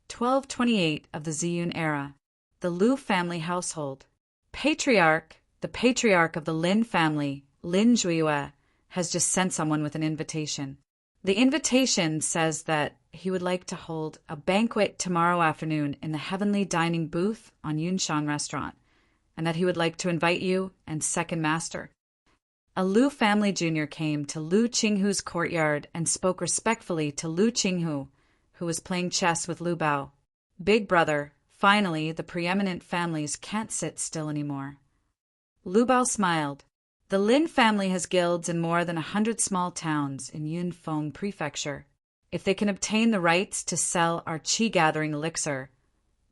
1228 of the Ziyun era. The Lu family household. The patriarch of the Lin family, Lin Zhuiyue, has just sent someone with an invitation. The invitation says that he would like to hold a banquet tomorrow afternoon in the Heavenly Dining booth on Yunshan Restaurant, and that he would like to invite you and second master. A Lu family junior came to Lu Qinghu's courtyard and spoke respectfully to Lu Qinghu, who was playing chess with Lu Bao. Big brother, finally the preeminent families can't sit still anymore. Lu Bao smiled. The Lin family has guilds in more than 100 small towns in Yunfeng Prefecture. If they can obtain the rights to sell our qi-gathering elixir,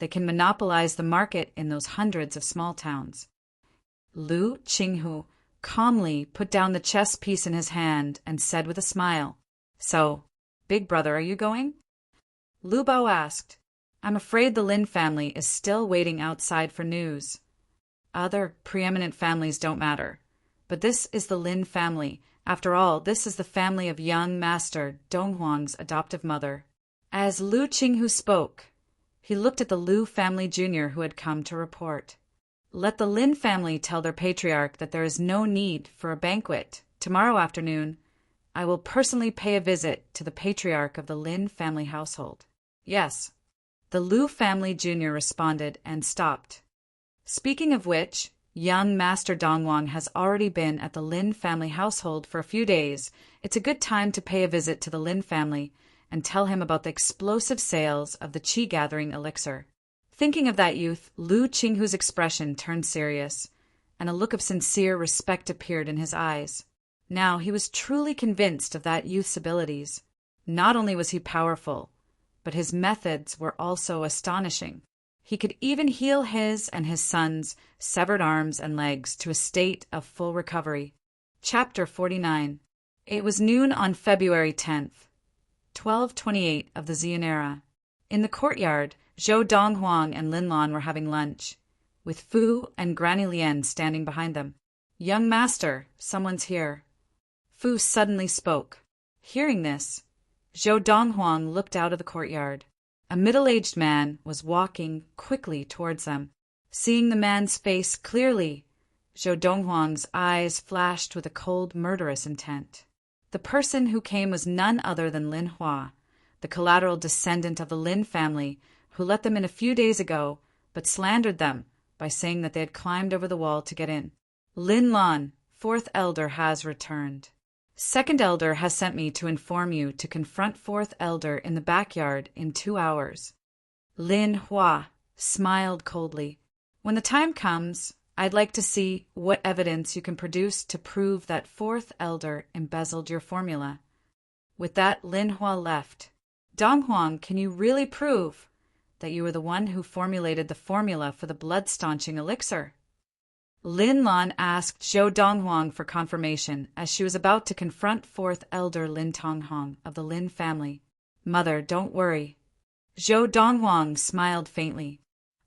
they can monopolize the market in those hundreds of small towns. Lu Qinghu calmly put down the chess piece in his hand and said with a smile, "So, big brother, are you going?" Lu Bao asked, "I'm afraid the Lin family is still waiting outside for news. Other preeminent families don't matter, but this is the Lin family. After all, this is the family of young master Donghuang's adoptive mother." As Lu Qinghu spoke, he looked at the Lu family junior who had come to report. "Let the Lin family tell their patriarch that there is no need for a banquet. Tomorrow afternoon, I will personally pay a visit to the patriarch of the Lin family household." "Yes," the Lu family junior responded and stopped. "Speaking of which, young Master Donghuang has already been at the Lin family household for a few days. It's a good time to pay a visit to the Lin family and tell him about the explosive sales of the qi-gathering elixir." Thinking of that youth, Lu Qinghu's expression turned serious, and a look of sincere respect appeared in his eyes. Now he was truly convinced of that youth's abilities. Not only was he powerful, but his methods were also astonishing. He could even heal his and his son's severed arms and legs to a state of full recovery. Chapter 49. It was noon on February 10th, 1228 of the Ziyun era. In the courtyard, Zhou Donghuang and Lin Lan were having lunch, with Fu and Granny Lian standing behind them. "Young master, someone's here." Fu suddenly spoke. Hearing this, Zhou Donghuang looked out of the courtyard. A middle-aged man was walking quickly towards them. Seeing the man's face clearly, Zhou Donghuang's eyes flashed with a cold, murderous intent. The person who came was none other than Lin Hua, the collateral descendant of the Lin family, who let them in a few days ago, but slandered them by saying that they had climbed over the wall to get in. "Lin Lan, fourth elder, has returned. Second elder has sent me to inform you to confront fourth elder in the backyard in 2 hours." Lin Hua smiled coldly. "When the time comes, I'd like to see what evidence you can produce to prove that fourth elder embezzled your formula." With that, Lin Hua left. "Dong Huang, can you really prove that you were the one who formulated the formula for the blood-staunching elixir?" Lin Lan asked Zhou Donghuang for confirmation as she was about to confront fourth elder Lin Tonghong of the Lin family. "Mother, don't worry." Zhou Donghuang smiled faintly.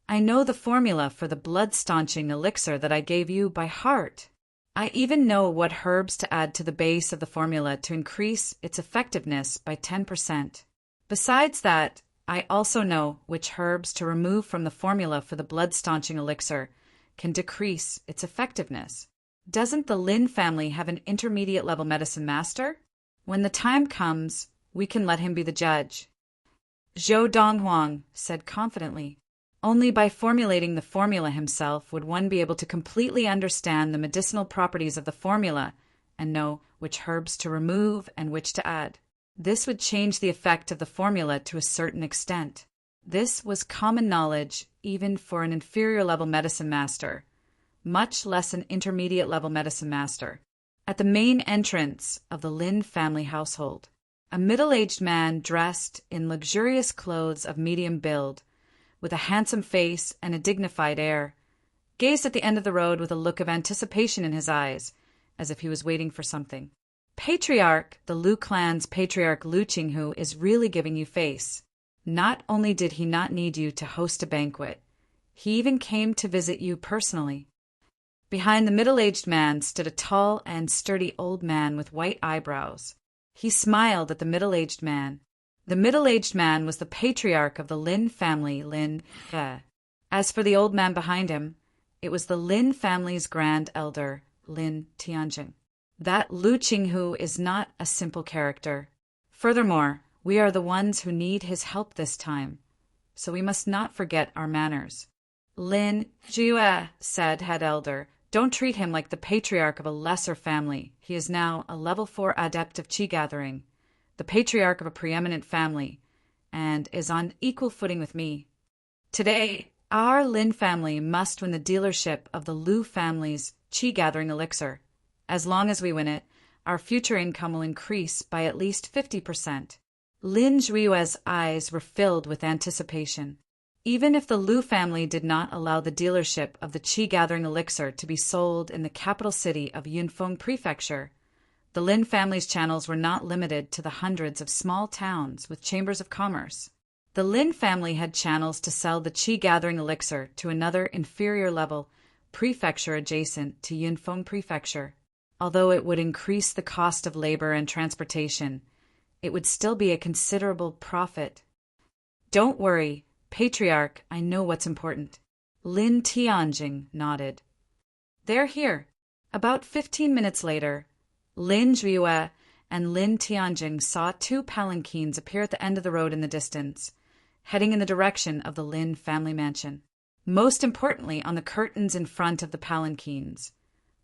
"I know the formula for the blood-staunching elixir that I gave you by heart. I even know what herbs to add to the base of the formula to increase its effectiveness by 10%. Besides that, I also know which herbs to remove from the formula for the blood-staunching elixir can decrease its effectiveness. Doesn't the Lin family have an intermediate-level medicine master? When the time comes, we can let him be the judge." Zhou Donghuang said confidently. Only by formulating the formula himself would one be able to completely understand the medicinal properties of the formula and know which herbs to remove and which to add. This would change the effect of the formula to a certain extent. This was common knowledge even for an inferior-level medicine master, much less an intermediate-level medicine master. At the main entrance of the Lin family household, a middle-aged man dressed in luxurious clothes of medium build, with a handsome face and a dignified air, gazed at the end of the road with a look of anticipation in his eyes, as if he was waiting for something. "Patriarch, the Lu clan's patriarch Lu Qinghu is really giving you face. Not only did he not need you to host a banquet, he even came to visit you personally." Behind the middle-aged man stood a tall and sturdy old man with white eyebrows. He smiled at the middle-aged man. The middle-aged man was the patriarch of the Lin family, Lin He. As for the old man behind him, it was the Lin family's grand elder, Lin Tianjing. That Lu Qinghu is not a simple character. Furthermore, we are the ones who need his help this time, so we must not forget our manners. "Lin Jue," said head elder, "don't treat him like the patriarch of a lesser family. He is now a level 4 adept of qi gathering, the patriarch of a preeminent family, and is on equal footing with me. Today, our Lin family must win the dealership of the Lu family's qi gathering elixir. As long as we win it, our future income will increase by at least 50%. Lin Zhui's eyes were filled with anticipation. Even if the Lu family did not allow the dealership of the qi-gathering elixir to be sold in the capital city of Yunfeng Prefecture, the Lin family's channels were not limited to the hundreds of small towns with chambers of commerce. The Lin family had channels to sell the qi-gathering elixir to another inferior-level prefecture adjacent to Yunfeng Prefecture. Although it would increase the cost of labor and transportation, it would still be a considerable profit. "Don't worry, Patriarch, I know what's important." Lin Tianjing nodded. "They're here." About 15 minutes later, Lin Zhuiyue and Lin Tianjing saw 2 palanquins appear at the end of the road in the distance, heading in the direction of the Lin family mansion. Most importantly, on the curtains in front of the palanquins,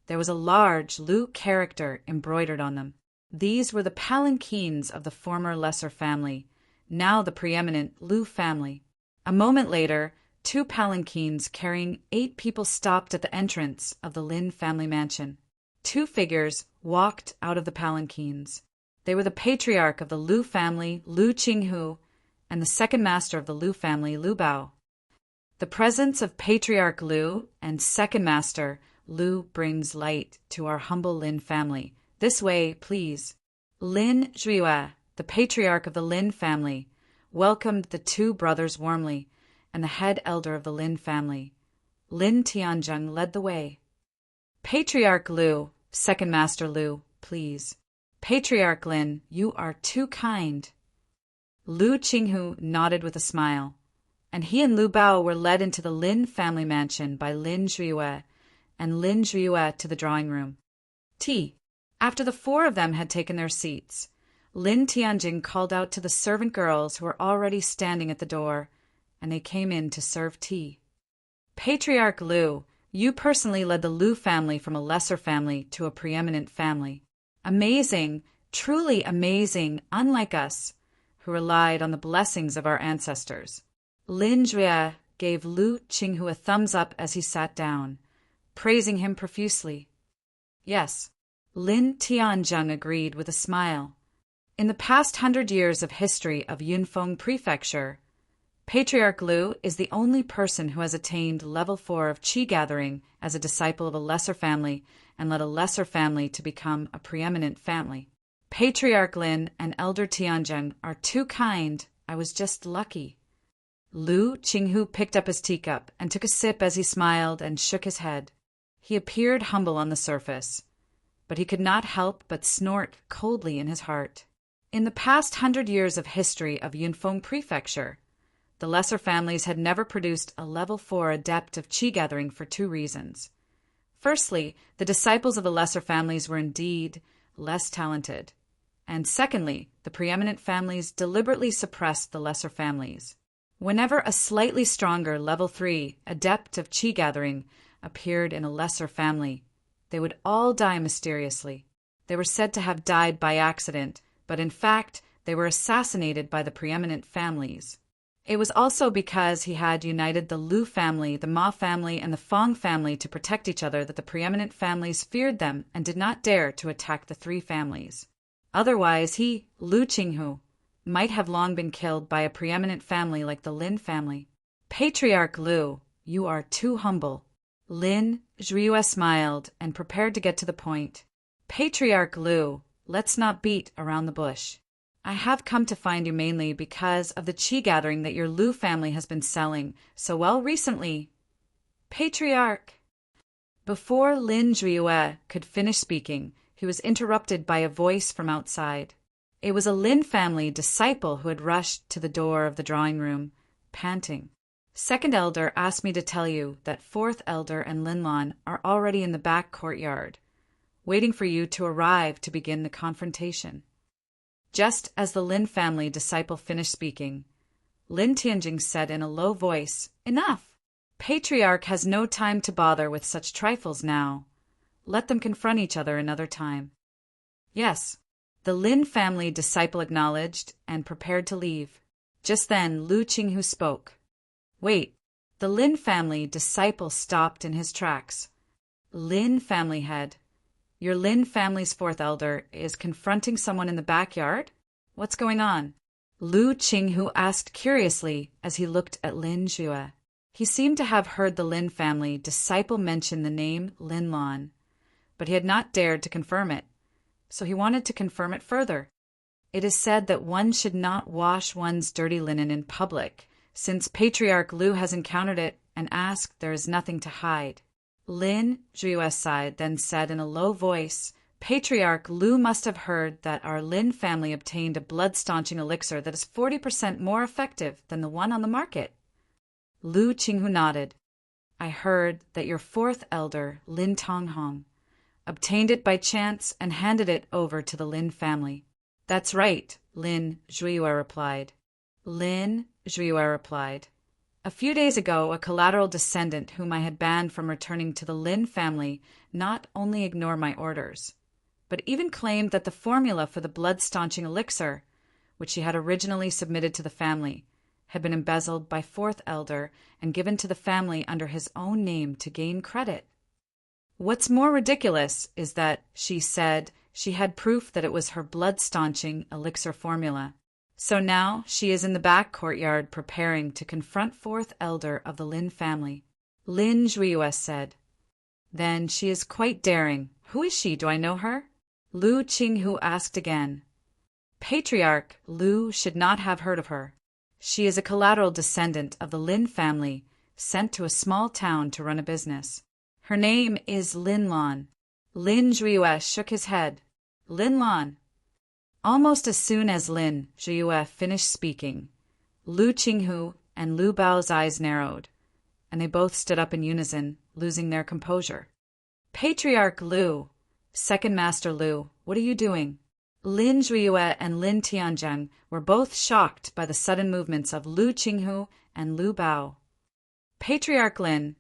there was a large Lu character embroidered on them. These were the palanquins of the former lesser family, now the preeminent Lu family. A moment later, 2 palanquins carrying 8 people stopped at the entrance of the Lin family mansion. 2 figures walked out of the palanquins. They were the patriarch of the Lu family, Lu Qinghu, and the second master of the Lu family, Lu Bao. The presence of Patriarch Lu and second master Lu brings light to our humble Lin family. This way, please. Lin Zhuiyue, the patriarch of the Lin family, welcomed the 2 brothers warmly, and the head elder of the Lin family, Lin Tianjing, led the way. "Patriarch Lu, second master Lu, please." "Patriarch Lin, you are too kind." Lu Qinghu nodded with a smile, and he and Lu Bao were led into the Lin family mansion by Lin Zhuiyue, and Lin Zhuiyue to the drawing room. Tea. After the 4 of them had taken their seats, Lin Tianjing called out to the servant girls who were already standing at the door, and they came in to serve tea. "Patriarch Lu, you personally led the Lu family from a lesser family to a preeminent family. Amazing, truly amazing, unlike us, who relied on the blessings of our ancestors." Lin Zhuiyue gave Lu Qinghu a thumbs up as he sat down, praising him profusely. Yes, Lin Tianzheng agreed with a smile. In the past 100 years of history of Yunfeng Prefecture, Patriarch Lu is the only person who has attained level 4 of qi gathering as a disciple of a lesser family and led a lesser family to become a preeminent family. Patriarch Lin and Elder Tianzheng are too kind. I was just lucky. Lu Qinghu picked up his teacup and took a sip as he smiled and shook his head. He appeared humble on the surface, but he could not help but snort coldly in his heart. In the past 100 years of history of Yunfeng Prefecture, the lesser families had never produced a level 4 adept of qi gathering for 2 reasons. Firstly, the disciples of the lesser families were indeed less talented. And secondly, the preeminent families deliberately suppressed the lesser families. Whenever a slightly stronger level 3 adept of qi gathering appeared in a lesser family, they would all die mysteriously. They were said to have died by accident, but in fact, they were assassinated by the preeminent families. It was also because he had united the Lu family, the Ma family, and the Fong family to protect each other that the preeminent families feared them and did not dare to attack the 3 families. Otherwise, he, Lu Qinghu, might have long been killed by a preeminent family like the Lin family. Patriarch Lu, you are too humble. Lin Zhuiyue smiled and prepared to get to the point. Patriarch Lu, let's not beat around the bush. I have come to find you mainly because of the qi gathering that your Lu family has been selling so well recently. Patriarch! Before Lin Zhuiyue could finish speaking, he was interrupted by a voice from outside. It was a Lin family disciple who had rushed to the door of the drawing room, panting. Second Elder asked me to tell you that Fourth Elder and Linlon are already in the back courtyard, waiting for you to arrive to begin the confrontation. Just as the Lin family disciple finished speaking, Lin Tianjing said in a low voice, "Enough! Patriarch has no time to bother with such trifles now. Let them confront each other another time." Yes, the Lin family disciple acknowledged and prepared to leave. Just then, Lu Qinghu spoke. Wait, the Lin family disciple stopped in his tracks. Lin family head. Your Lin family's 4th elder is confronting someone in the backyard? What's going on? Lu Qinghu asked curiously as he looked at Lin Zhuiyue. He seemed to have heard the Lin family disciple mention the name Linlon, but he had not dared to confirm it, so he wanted to confirm it further. It is said that one should not wash one's dirty linen in public, since Patriarch Lu has encountered it and asked there is nothing to hide. Lin Zhuiyue sighed, then said in a low voice, Patriarch Lu must have heard that our Lin family obtained a blood-staunching elixir that is 40% more effective than the one on the market. Lu Qinghu nodded. I heard that your 4th elder, Lin Tonghong, obtained it by chance and handed it over to the Lin family. That's right, Lin Zhuiyue replied. Lin Zhuiyue replied. A few days ago, a collateral descendant whom I had banned from returning to the Lin family not only ignored my orders, but even claimed that the formula for the blood-staunching elixir, which she had originally submitted to the family, had been embezzled by 4th elder and given to the family under his own name to gain credit. What's more ridiculous is that she said she had proof that it was her blood-staunching elixir formula. So now she is in the back courtyard preparing to confront 4th elder of the Lin family. Lin Zhuiyue said. Then she is quite daring. Who is she? Do I know her? Lu Qinghu asked again. Patriarch Lu should not have heard of her. She is a collateral descendant of the Lin family, sent to a small town to run a business. Her name is Linlon. Lin Zhuiyue shook his head. Linlon. Almost as soon as Lin Zhuiyue finished speaking, Lu Qinghu and Lu Bao's eyes narrowed, and they both stood up in unison, losing their composure. Patriarch Lu, Second Master Lu, what are you doing? Lin Zhuiyue and Lin Tianzheng were both shocked by the sudden movements of Lu Qinghu and Lu Bao. Patriarch Lin,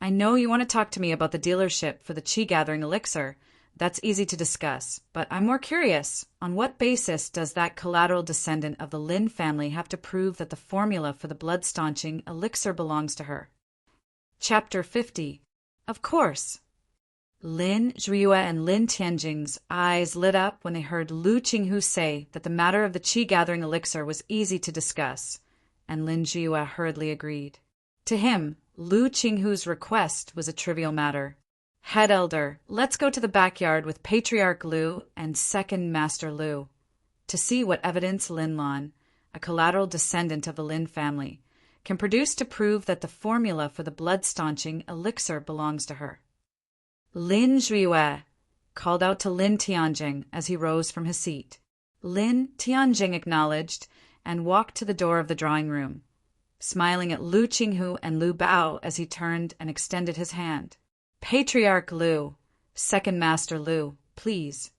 I know you want to talk to me about the dealership for the qi-gathering elixir. That's easy to discuss, but I'm more curious. On what basis does that collateral descendant of the Lin family have to prove that the formula for the blood-staunching elixir belongs to her? Chapter 50. Of course, Lin Zhuiyue and Lin Tianjing's eyes lit up when they heard Lu Qinghu say that the matter of the qi-gathering elixir was easy to discuss, and Lin Zhuiyue hurriedly agreed. To him, Lu Qinghu's request was a trivial matter. Head Elder, let's go to the backyard with Patriarch Lu and Second Master Lu to see what evidence Lin Lan, a collateral descendant of the Lin family, can produce to prove that the formula for the blood-staunching elixir belongs to her. Lin Zhuiyue called out to Lin Tianjing as he rose from his seat. Lin Tianjing acknowledged and walked to the door of the drawing room, smiling at Lu Qinghu and Lu Bao as he turned and extended his hand. Patriarch Lu, Second Master Lu, please.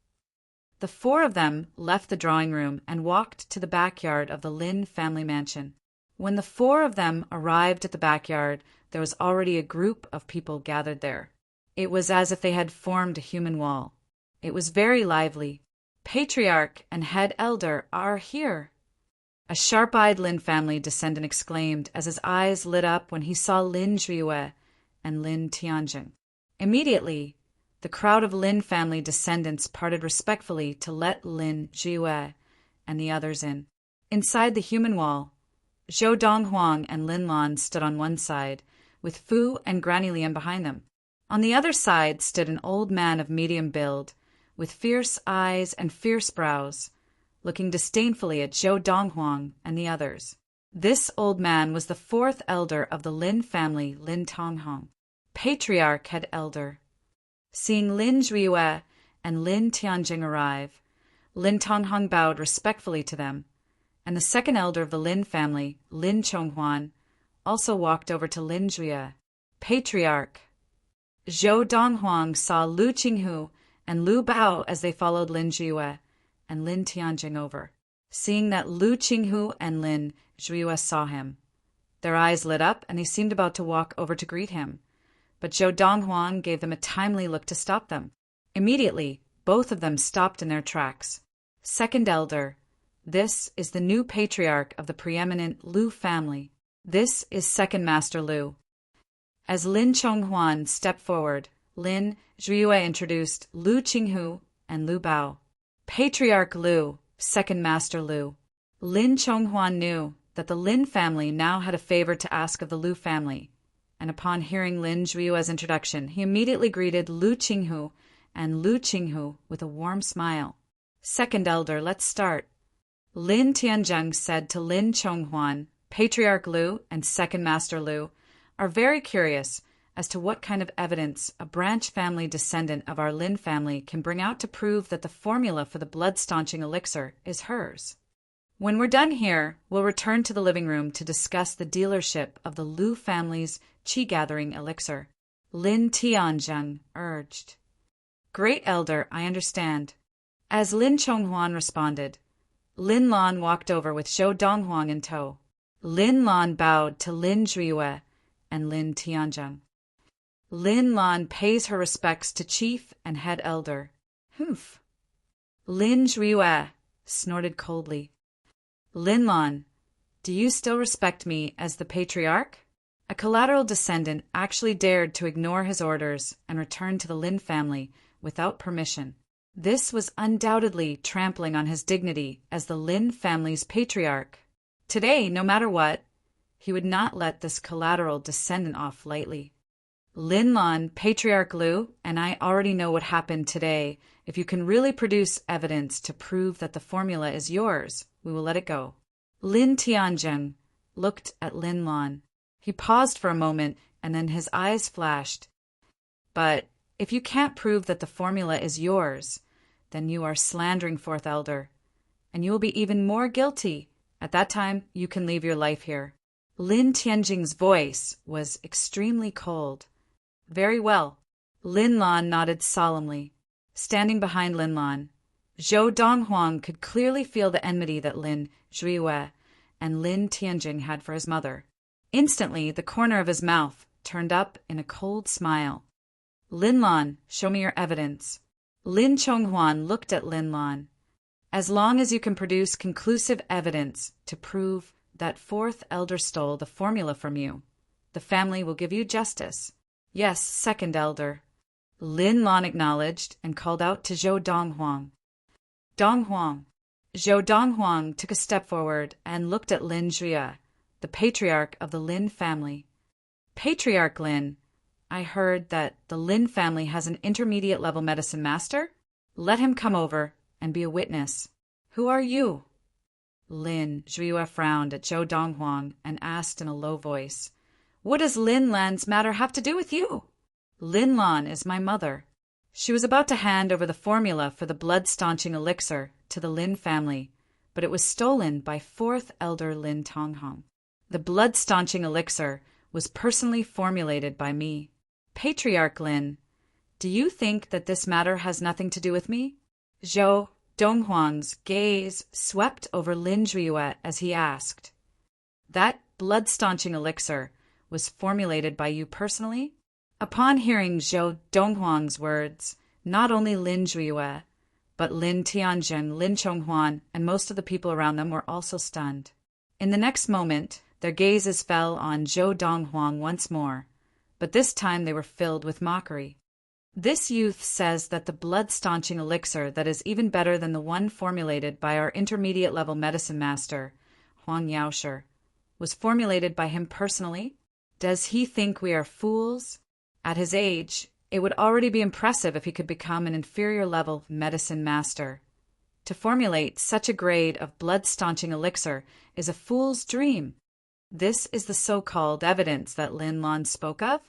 The four of them left the drawing room and walked to the backyard of the Lin family mansion. When the four of them arrived at the backyard, there was already a group of people gathered there. It was as if they had formed a human wall. It was very lively. Patriarch and Head Elder are here. A sharp-eyed Lin family descendant exclaimed as his eyes lit up when he saw Lin Zhuiyue and Lin Tianjing. Immediately, the crowd of Lin family descendants parted respectfully to let Lin Zhuiyue and the others in. Inside the human wall, Zhou Donghuang and Lin Lan stood on one side, with Fu and Granny Lian behind them. On the other side stood an old man of medium build, with fierce eyes and fierce brows, looking disdainfully at Zhou Donghuang and the others. This old man was the fourth elder of the Lin family, Lin Tonghong. Patriarch Head Elder. Seeing Lin Zhuiyue and Lin Tianjing arrive, Lin Tonghong bowed respectfully to them, and the second elder of the Lin family, Lin Chonghuan, also walked over to Lin Zhuiyue. Patriarch. Zhou Donghuang saw Lu Qinghu and Lu Bao as they followed Lin Zhuiyue and Lin Tianjing over. Seeing that Lu Qinghu and Lin Zhuiyue saw him, their eyes lit up and they seemed about to walk over to greet him. But Zhou Donghuang gave them a timely look to stop them. Immediately, both of them stopped in their tracks. Second Elder, this is the new patriarch of the preeminent Lu family. This is Second Master Lu. As Lin Chonghuan stepped forward, Lin Zhuiyue introduced Lu Qinghu and Lu Bao. Patriarch Lu, Second Master Lu. Lin Chonghuan knew that the Lin family now had a favor to ask of the Lu family, and upon hearing Lin Zhuiyue's introduction, he immediately greeted Lu Qinghu and Lu Qinghu with a warm smile. Second Elder, let's start. Lin Tianjing said to Lin Chonghuan, Patriarch Lu and Second Master Lu are very curious as to what kind of evidence a branch family descendant of our Lin family can bring out to prove that the formula for the blood-staunching elixir is hers. When we're done here, we'll return to the living room to discuss the dealership of the Lu family's qi-gathering elixir. Lin Tianjing urged. Great Elder, I understand. As Lin Chonghuan responded, Lin Lan walked over with Zhou Donghuang in tow. Lin Lan bowed to Lin Zhuiyue and Lin Tianjing. Lin Lan pays her respects to Chief and Head Elder. Humph. Lin Zhuiyue snorted coldly. Lin Lan, do you still respect me as the patriarch? A collateral descendant actually dared to ignore his orders and return to the Lin family without permission. This was undoubtedly trampling on his dignity as the Lin family's patriarch. Today, no matter what, he would not let this collateral descendant off lightly. Lin Lan, Patriarch Lu, and I already know what happened today. If you can really produce evidence to prove that the formula is yours, we will let it go. Lin Tianjing looked at Lin Lan. He paused for a moment, and then his eyes flashed. But if you can't prove that the formula is yours, then you are slandering Fourth Elder, and you will be even more guilty. At that time, you can leave your life here. Lin Tianjing's voice was extremely cold. Very well. Lin Lan nodded solemnly. Standing behind Lin Lan, Zhou Donghuang could clearly feel the enmity that Lin Zhuiyue and Lin Tianjing had for his mother. Instantly, the corner of his mouth turned up in a cold smile. Lin Lan, show me your evidence. Lin Chonghuan looked at Lin Lan. As long as you can produce conclusive evidence to prove that Fourth Elder stole the formula from you, the family will give you justice. Yes, Second Elder. Lin Lan acknowledged and called out to Zhou Donghuang. Donghuang. Zhou Donghuang took a step forward and looked at Lin Jue, the patriarch of the Lin family. Patriarch Lin, I heard that the Lin family has an intermediate-level medicine master? Let him come over and be a witness. Who are you? Lin Jue frowned at Zhou Donghuang and asked in a low voice, What does Lin Lan's matter have to do with you? Lin Lan is my mother. She was about to hand over the formula for the blood-staunching elixir to the Lin family, but it was stolen by fourth elder Lin Tonghong. The blood-staunching elixir was personally formulated by me. Patriarch Lin, do you think that this matter has nothing to do with me? Zhou Donghuang's gaze swept over Lin Jue as he asked, That blood-staunching elixir was formulated by you personally? Upon hearing Zhou Donghuang's words, not only Lin Jue, but Lin Tianjin, Lin Chonghuan, and most of the people around them were also stunned. In the next moment, their gazes fell on Zhou Donghuang once more, but this time they were filled with mockery. This youth says that the blood-staunching elixir that is even better than the one formulated by our intermediate-level medicine master, Huang Yaoshi, was formulated by him personally? Does he think we are fools? At his age, it would already be impressive if he could become an inferior-level medicine master. To formulate such a grade of blood-staunching elixir is a fool's dream. This is the so-called evidence that Lin Lan spoke of?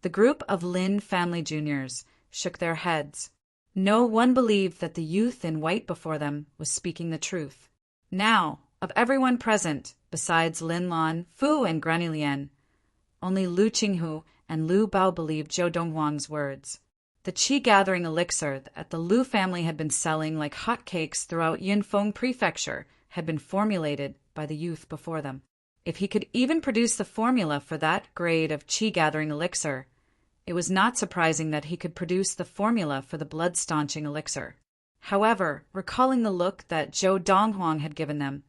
The group of Lin family juniors shook their heads. No one believed that the youth in white before them was speaking the truth. Now, of everyone present, besides Lin Lan, Fu, and Granny Lian, only Lu Qinghu and Lu Bao believed Zhou Donghuang's words. The qi-gathering elixir that the Lu family had been selling like hotcakes throughout Yinfeng Prefecture had been formulated by the youth before them. If he could even produce the formula for that grade of qi-gathering elixir, it was not surprising that he could produce the formula for the blood-staunching elixir. However, recalling the look that Zhou Donghuang had given them,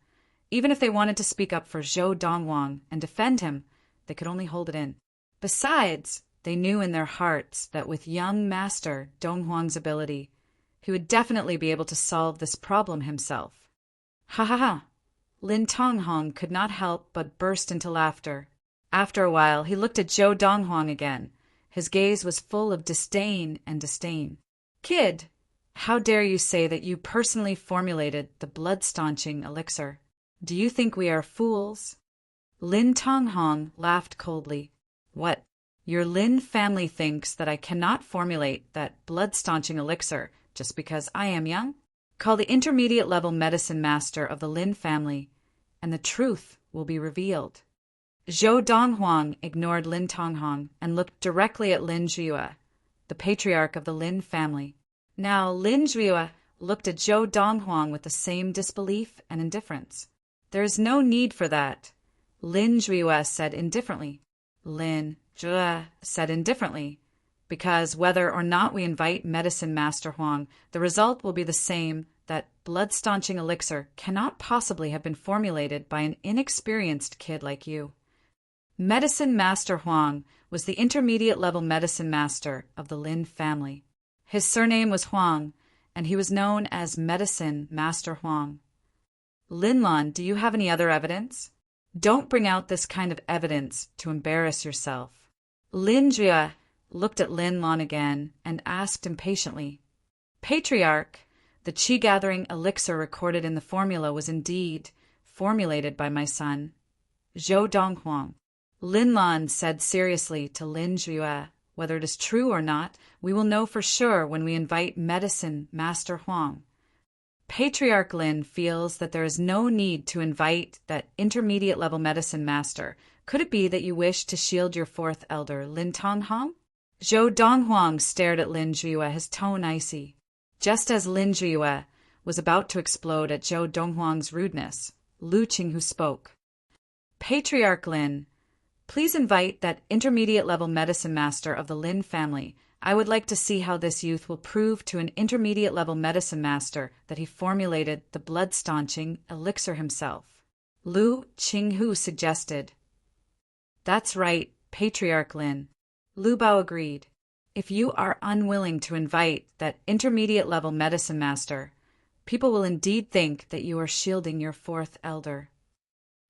even if they wanted to speak up for Zhou Donghuang and defend him, they could only hold it in. Besides, they knew in their hearts that with young Master Donghuang's ability, he would definitely be able to solve this problem himself. Ha ha ha! Lin Tonghong could not help but burst into laughter. After a while, he looked at Zhou Donghuang again. His gaze was full of disdain and disdain. Kid, how dare you say that you personally formulated the blood-staunching elixir? Do you think we are fools? Lin Tonghong laughed coldly. What? Your Lin family thinks that I cannot formulate that blood-staunching elixir just because I am young? Call the intermediate-level medicine master of the Lin family, and the truth will be revealed. Zhou Donghuang ignored Lin Tonghong and looked directly at Lin Jue, the patriarch of the Lin family. Now Lin Jue looked at Zhou Donghuang with the same disbelief and indifference. There is no need for that, Lin Jue said indifferently. Lin Jue said indifferently, because whether or not we invite Medicine Master Huang, the result will be the same, that blood-staunching elixir cannot possibly have been formulated by an inexperienced kid like you. Medicine Master Huang was the intermediate-level medicine master of the Lin family. His surname was Huang, and he was known as Medicine Master Huang. Lin Lan, do you have any other evidence? Don't bring out this kind of evidence to embarrass yourself. Lin Jue looked at Lin Lan again and asked impatiently, Patriarch, the qi-gathering elixir recorded in the formula was indeed formulated by my son, Zhou Donghuang. Lin Lan said seriously to Lin Jue, whether it is true or not, we will know for sure when we invite Medicine Master Huang. Patriarch Lin feels that there is no need to invite that intermediate-level medicine master. Could it be that you wish to shield your fourth elder, Lin Tonghong? Zhou Donghuang stared at Lin Jue, his tone icy. Just as Lin Jue was about to explode at Zhou Donghuang's rudeness, Lu Qinghu spoke. Patriarch Lin, please invite that intermediate-level medicine master of the Lin family. I would like to see how this youth will prove to an intermediate-level medicine master that he formulated the blood-staunching elixir himself. Lu Qinghu suggested. That's right, Patriarch Lin. Lu Bao agreed. If you are unwilling to invite that intermediate-level medicine master, people will indeed think that you are shielding your fourth elder.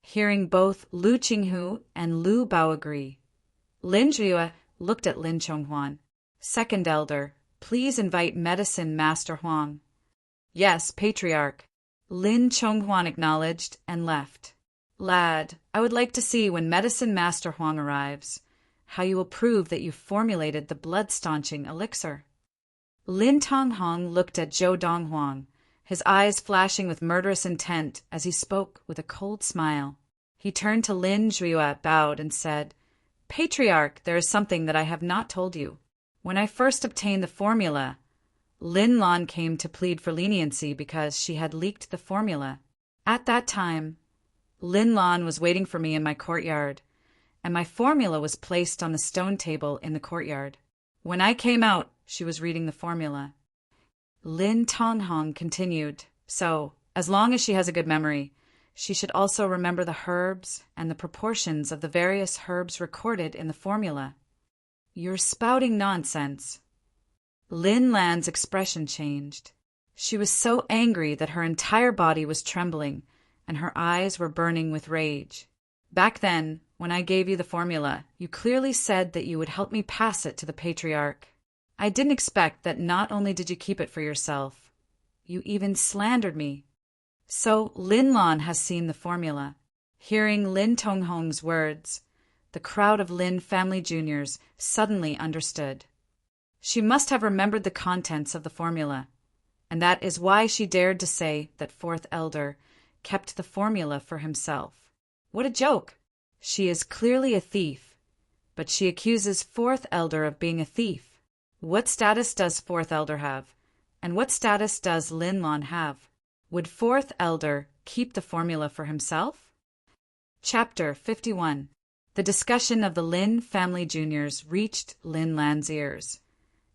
Hearing both Lu Qinghu and Lu Bao agree, Lin Zhiyue looked at Lin Chonghuan. Second elder, please invite medicine master Huang. Yes, Patriarch. Lin Chonghuan acknowledged and left. Lad, I would like to see when medicine master Huang arrives, how you will prove that you formulated the blood-staunching elixir. Lin Tonghong looked at Zhou Donghuang, his eyes flashing with murderous intent as he spoke with a cold smile. He turned to Lin Zhiyue, bowed, and said, Patriarch, there is something that I have not told you. When I first obtained the formula, Lin Lan came to plead for leniency because she had leaked the formula. At that time, Lin Lan was waiting for me in my courtyard, and my formula was placed on the stone table in the courtyard. When I came out, she was reading the formula. Lin Tonghong continued, so, as long as she has a good memory, she should also remember the herbs and the proportions of the various herbs recorded in the formula. You're spouting nonsense. Lin Lan's expression changed. She was so angry that her entire body was trembling, and her eyes were burning with rage. Back then, when I gave you the formula, you clearly said that you would help me pass it to the Patriarch. I didn't expect that not only did you keep it for yourself, you even slandered me. So Lin Lan has seen the formula. Hearing Lin Tonghong's words, the crowd of Lin family juniors suddenly understood. She must have remembered the contents of the formula, and that is why she dared to say that fourth elder kept the formula for himself. What a joke! She is clearly a thief, but she accuses fourth elder of being a thief. What status does fourth elder have, and what status does Lin Lan have? Would fourth elder keep the formula for himself? Chapter 51. The discussion of the Lin family juniors reached Lin Lan's ears,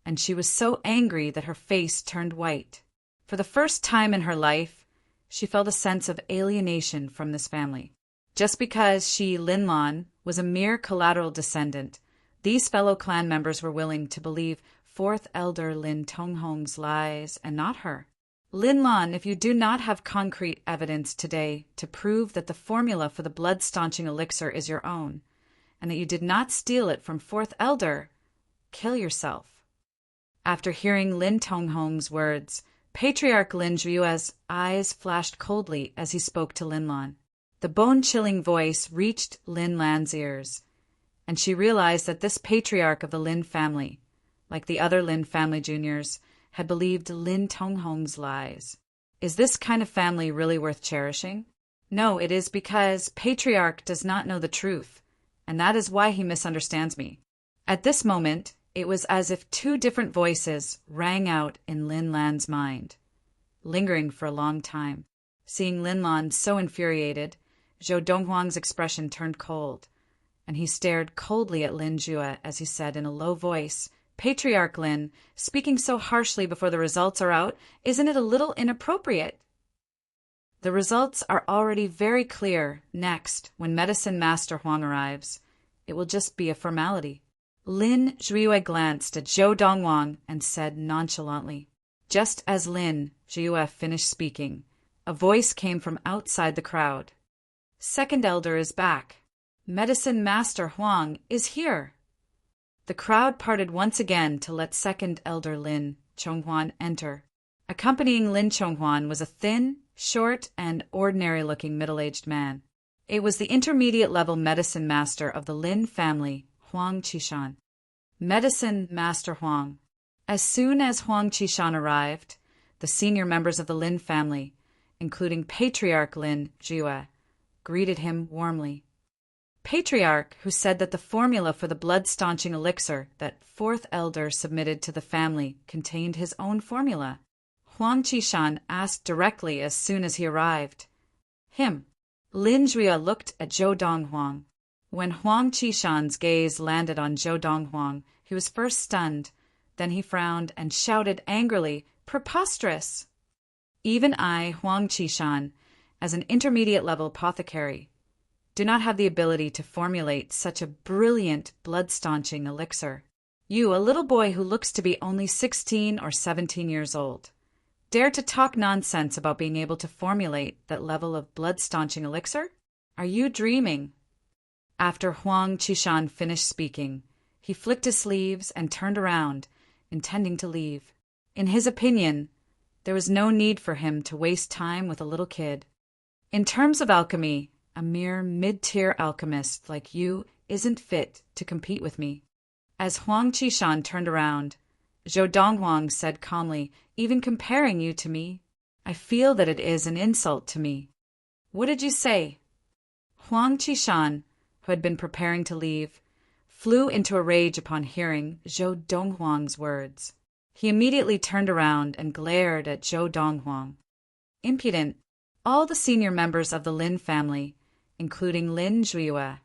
and she was so angry that her face turned white. For the first time in her life, she felt a sense of alienation from this family. Just because she, Lin Lan, was a mere collateral descendant, these fellow clan members were willing to believe fourth elder Lin Tonghong's lies and not her. Lin Lan, if you do not have concrete evidence today to prove that the formula for the blood-staunching elixir is your own, and that you did not steal it from fourth elder, kill yourself. After hearing Lin Tonghong's words, Patriarch Lin Zhiyue's eyes flashed coldly as he spoke to Lin Lan. The bone-chilling voice reached Lin Lan's ears, and she realized that this patriarch of the Lin family, like the other Lin family juniors, had believed Lin Tonghong's lies. Is this kind of family really worth cherishing? No, it is because Patriarch does not know the truth, and that is why he misunderstands me. At this moment, it was as if two different voices rang out in Lin Lan's mind, lingering for a long time. Seeing Lin Lan so infuriated, Zhou Donghuang's expression turned cold, and he stared coldly at Lin Zhiyue as he said in a low voice, Patriarch Lin, speaking so harshly before the results are out, isn't it a little inappropriate? The results are already very clear. Next, when Medicine Master Huang arrives, it will just be a formality. Lin Zhiyue glanced at Zhou Donghuang and said nonchalantly. Just as Lin Zhiyue finished speaking, a voice came from outside the crowd. Second elder is back. Medicine Master Huang is here. The crowd parted once again to let second elder Lin Chonghuan enter. Accompanying Lin Chonghuan was a thin, short, and ordinary-looking middle-aged man. It was the intermediate-level medicine master of the Lin family, Huang Qishan. Medicine Master Huang. As soon as Huang Qishan arrived, the senior members of the Lin family, including Patriarch Lin Zhiyue, greeted him warmly. Patriarch, who said that the formula for the blood-staunching elixir that fourth elder submitted to the family contained his own formula. Huang Qishan asked directly as soon as he arrived. Him. Lin Zhiyue looked at Zhou Donghuang. When Huang Qishan's gaze landed on Zhou Donghuang, he was first stunned, then he frowned and shouted angrily, Preposterous! Even I, Huang Qishan, as an intermediate-level apothecary, do not have the ability to formulate such a brilliant blood-staunching elixir. You, a little boy who looks to be only 16 or 17 years old, dare to talk nonsense about being able to formulate that level of blood-staunching elixir? Are you dreaming? After Huang Qishan finished speaking, he flicked his sleeves and turned around, intending to leave. In his opinion, there was no need for him to waste time with a little kid. In terms of alchemy, a mere mid-tier alchemist like you isn't fit to compete with me. As Huang Qishan turned around, Zhou Donghuang said calmly, even comparing you to me, I feel that it is an insult to me. What did you say? Huang Qishan, who had been preparing to leave, flew into a rage upon hearing Zhou Donghuang's words. He immediately turned around and glared at Zhou Donghuang. Impudent! All the senior members of the Lin family, including Lin Zhuiyue,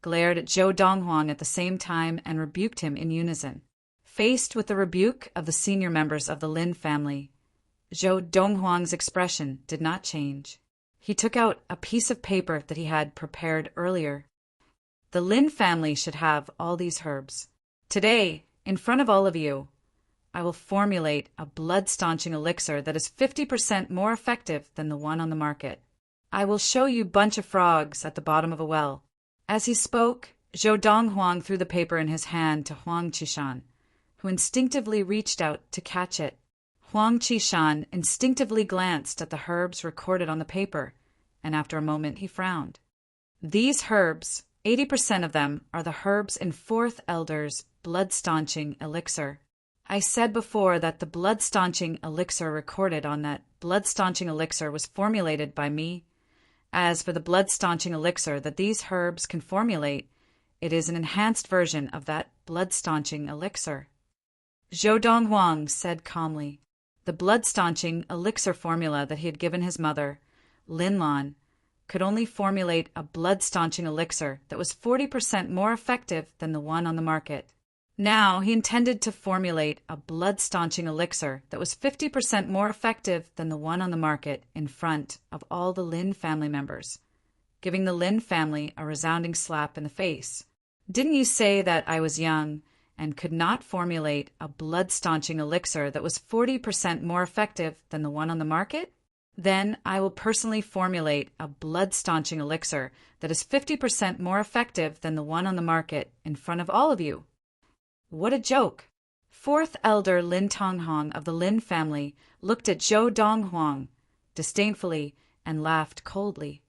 glared at Zhou Donghuang at the same time and rebuked him in unison. Faced with the rebuke of the senior members of the Lin family, Zhou Donghuang's expression did not change. He took out a piece of paper that he had prepared earlier. The Lin family should have all these herbs. Today, in front of all of you, I will formulate a blood-staunching elixir that is 50% more effective than the one on the market. I will show you bunch of frogs at the bottom of a well. As he spoke, Zhou Donghuang threw the paper in his hand to Huang Qishan, who instinctively reached out to catch it. Huang Qishan instinctively glanced at the herbs recorded on the paper, and after a moment he frowned. These herbs, 80% of them, are the herbs in Fourth Elder's blood-staunching elixir. I said before that the blood-staunching elixir recorded on that blood-staunching elixir was formulated by me. As for the blood-staunching elixir that these herbs can formulate, it is an enhanced version of that blood-staunching elixir. Zhou Donghuang said calmly. The blood-staunching elixir formula that he had given his mother, Lin Lan, could only formulate a blood-staunching elixir that was 40% more effective than the one on the market. Now he intended to formulate a blood-staunching elixir that was 50% more effective than the one on the market in front of all the Lin family members, giving the Lin family a resounding slap in the face. Didn't you say that I was young and could not formulate a blood-staunching elixir that was 40% more effective than the one on the market? Then I will personally formulate a blood-staunching elixir that is 50% more effective than the one on the market in front of all of you. What a joke! Fourth Elder Lin Tonghong of the Lin family looked at Zhou Donghuang disdainfully and laughed coldly.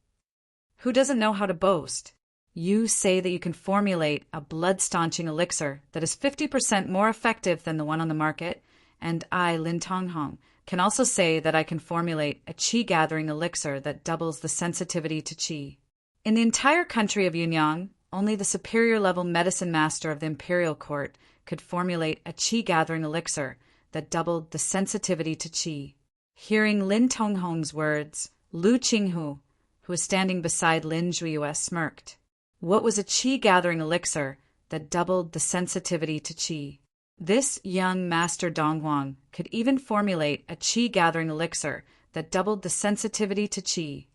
Who doesn't know how to boast? You say that you can formulate a blood-staunching elixir that is 50% more effective than the one on the market, and I, Lin Tonghong, can also say that I can formulate a qi-gathering elixir that doubles the sensitivity to qi. In the entire country of Yunyang, only the superior-level medicine master of the imperial court could formulate a qi-gathering elixir that doubled the sensitivity to qi. Hearing Lin Tonghong's words, Lu Qinghu, who was standing beside Lin Zhuiyue, smirked. What was a qi-gathering elixir that doubled the sensitivity to qi? This young Master Donghuang could even formulate a qi-gathering elixir that doubled the sensitivity to qi.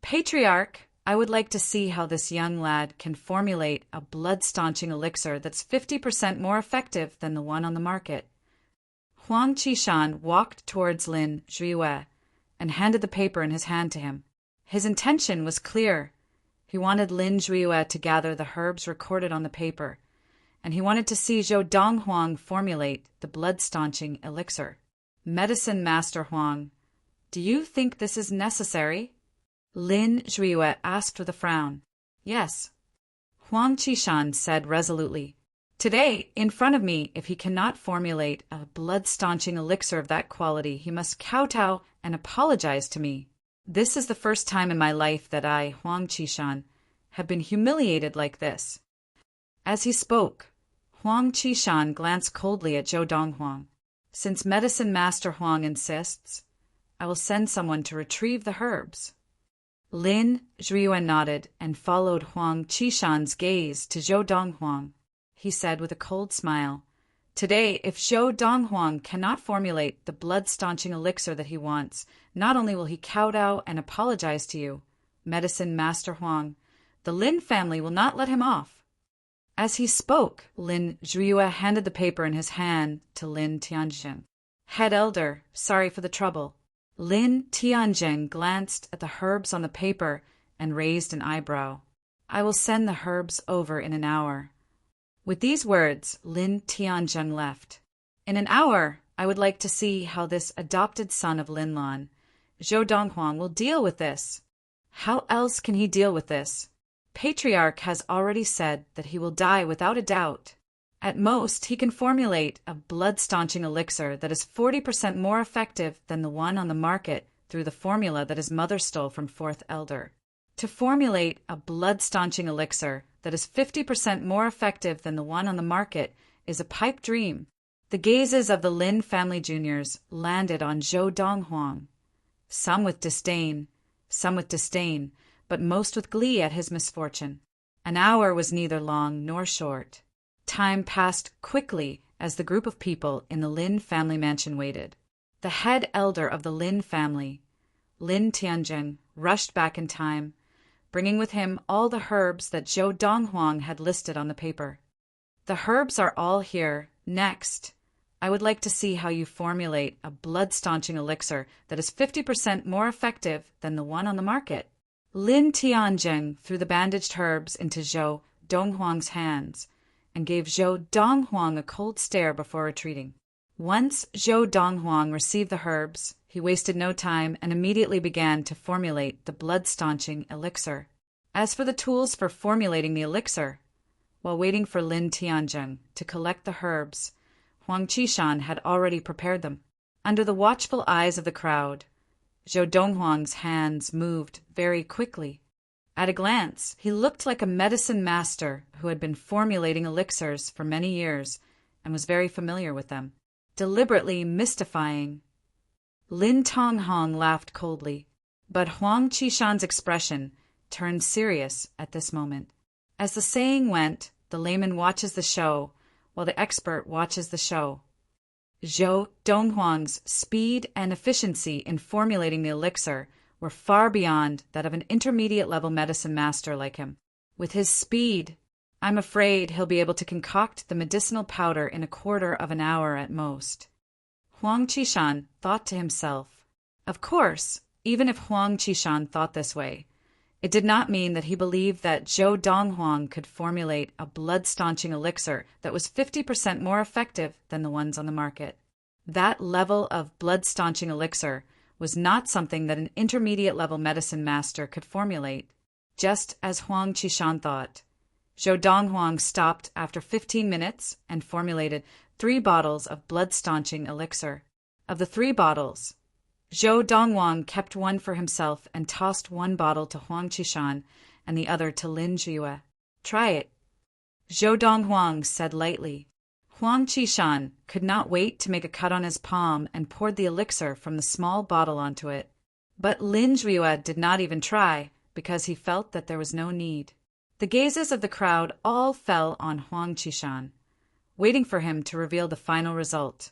Patriarch, I would like to see how this young lad can formulate a blood-staunching elixir that's 50% more effective than the one on the market. Huang Qishan walked towards Lin Zhuiyue and handed the paper in his hand to him. His intention was clear. He wanted Lin Zhuiyue to gather the herbs recorded on the paper, and he wanted to see Zhou Donghuang formulate the blood-staunching elixir. Medicine Master Huang, do you think this is necessary? Lin Zhuiyue asked with a frown. Yes. Huang Qishan said resolutely. Today, in front of me, if he cannot formulate a blood-staunching elixir of that quality, he must kowtow and apologize to me. This is the first time in my life that I, Huang Qishan, have been humiliated like this. As he spoke, Huang Qishan glanced coldly at Zhou Donghuang. Since Medicine Master Huang insists, I will send someone to retrieve the herbs. Lin Zhuiyue nodded and followed Huang Qishan's gaze to Zhou Donghuang. He said with a cold smile, Today, if Zhou Donghuang cannot formulate the blood-staunching elixir that he wants, not only will he kowtow and apologize to you, Medicine Master Huang, the Lin family will not let him off. As he spoke, Lin Zhuiyue handed the paper in his hand to Lin Tianzheng. Head elder, sorry for the trouble. Lin Tianzheng glanced at the herbs on the paper and raised an eyebrow. I will send the herbs over in an hour. With these words, Lin Tianzheng left. In an hour, I would like to see how this adopted son of Linlan, Zhou Donghuang, will deal with this. How else can he deal with this? Patriarch has already said that he will die without a doubt. At most, he can formulate a blood-staunching elixir that is 40% more effective than the one on the market through the formula that his mother stole from Fourth Elder. To formulate a blood-staunching elixir that is 50% more effective than the one on the market is a pipe dream. The gazes of the Lin family juniors landed on Zhou Donghuang, some with disdain, but most with glee at his misfortune. An hour was neither long nor short. Time passed quickly as the group of people in the Lin family mansion waited. The head elder of the Lin family, Lin Tianzheng, rushed back in time, bringing with him all the herbs that Zhou Donghuang had listed on the paper. The herbs are all here. Next, I would like to see how you formulate a blood-staunching elixir that is 50% more effective than the one on the market. Lin Tianzheng threw the bandaged herbs into Zhou Donghuang's hands and gave Zhou Donghuang a cold stare before retreating. Once Zhou Donghuang received the herbs, he wasted no time and immediately began to formulate the blood-staunching elixir. As for the tools for formulating the elixir, while waiting for Lin Tianzheng to collect the herbs, Huang Qishan had already prepared them. Under the watchful eyes of the crowd, Zhou Donghuang's hands moved very quickly. At a glance, he looked like a medicine master who had been formulating elixirs for many years and was very familiar with them. Deliberately mystifying. Lin Tonghong laughed coldly, but Huang Qishan's expression turned serious at this moment. As the saying went, the layman watches the show, while the expert watches the show. Zhou Donghuang's speed and efficiency in formulating the elixir were far beyond that of an intermediate-level medicine master like him. With his speed, I'm afraid he'll be able to concoct the medicinal powder in a quarter of an hour at most. Huang Qishan thought to himself. Of course, even if Huang Qishan thought this way, it did not mean that he believed that Zhou Donghuang could formulate a blood-staunching elixir that was 50% more effective than the ones on the market. That level of blood-staunching elixir was not something that an intermediate-level medicine master could formulate. Just as Huang Qishan thought, Zhou Donghuang stopped after 15 minutes and formulated 3 bottles of blood-staunching elixir. Of the 3 bottles, Zhou Donghuang kept one for himself and tossed 1 bottle to Huang Qishan and the other to Lin Zhuiyue. Try it, Zhou Donghuang said lightly. Huang Qishan could not wait to make a cut on his palm and poured the elixir from the small bottle onto it. But Lin Zhuiyue did not even try, because he felt that there was no need. The gazes of the crowd all fell on Huang Qishan, waiting for him to reveal the final result.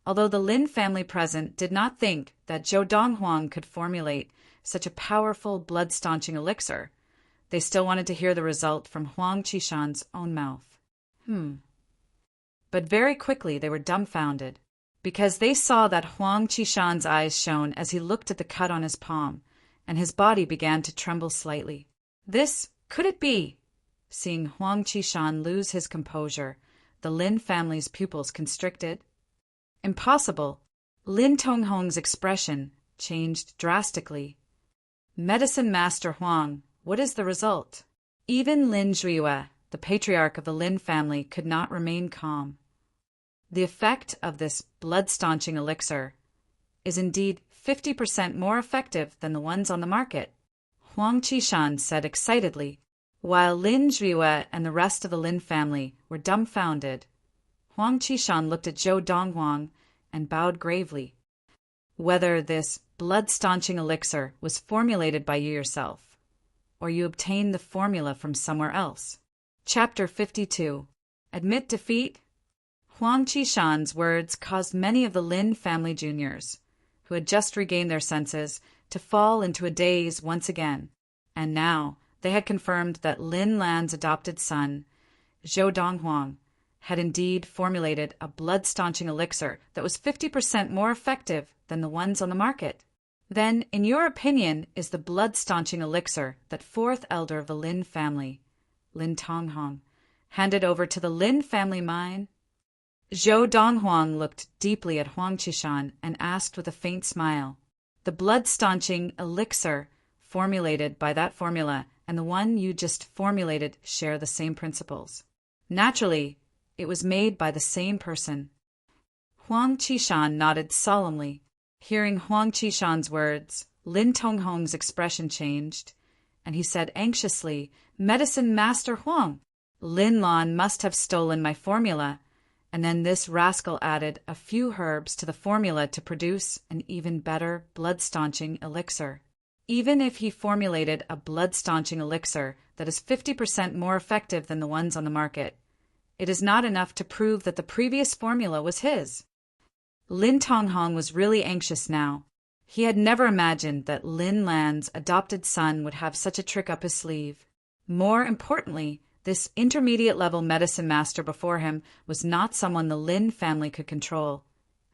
Although the Lin family present did not think that Zhou Donghuang could formulate such a powerful blood-staunching elixir, they still wanted to hear the result from Huang Qishan's own mouth. But very quickly they were dumbfounded, because they saw that Huang Qishan's eyes shone as he looked at the cut on his palm, and his body began to tremble slightly. Could it be? Seeing Huang Qishan lose his composure, the Lin family's pupils constricted. Impossible. Lin Tonghong's expression changed drastically. Medicine Master Huang, what is the result? Even Lin Zhuiyue, the patriarch of the Lin family, could not remain calm. The effect of this blood-staunching elixir is indeed 50% more effective than the ones on the market, Huang Qishan said excitedly. While Lin Zhuiyue and the rest of the Lin family were dumbfounded, Huang Qishan looked at Zhou Donghuang and bowed gravely. Whether this blood-staunching elixir was formulated by you yourself, or you obtained the formula from somewhere else. Chapter 52. Admit defeat? Huang Qishan's words caused many of the Lin family juniors, who had just regained their senses, to fall into a daze once again, and now they had confirmed that Lin Lan's adopted son, Zhou Donghuang had indeed formulated a blood-staunching elixir that was 50% more effective than the ones on the market. Then, in your opinion, is the blood-staunching elixir that fourth elder of the Lin family, Lin Tonghong, handed over to the Lin family mine? Zhou Donghuang looked deeply at Huang Qishan and asked with a faint smile, "The blood-staunching elixir formulated by that formula and the one you just formulated share the same principles. Naturally, it was made by the same person." Huang Qishan nodded solemnly. Hearing Huang Qishan's words, Lin Tonghong's expression changed, and he said anxiously, "Medicine Master Huang, Lin Lan must have stolen my formula," and then this rascal added a few herbs to the formula to produce an even better blood-staunching elixir. Even if he formulated a blood-staunching elixir that is 50% more effective than the ones on the market, it is not enough to prove that the previous formula was his. Lin Tonghong was really anxious now. He had never imagined that Lin Lan's adopted son would have such a trick up his sleeve. More importantly, this intermediate-level medicine master before him was not someone the Lin family could control,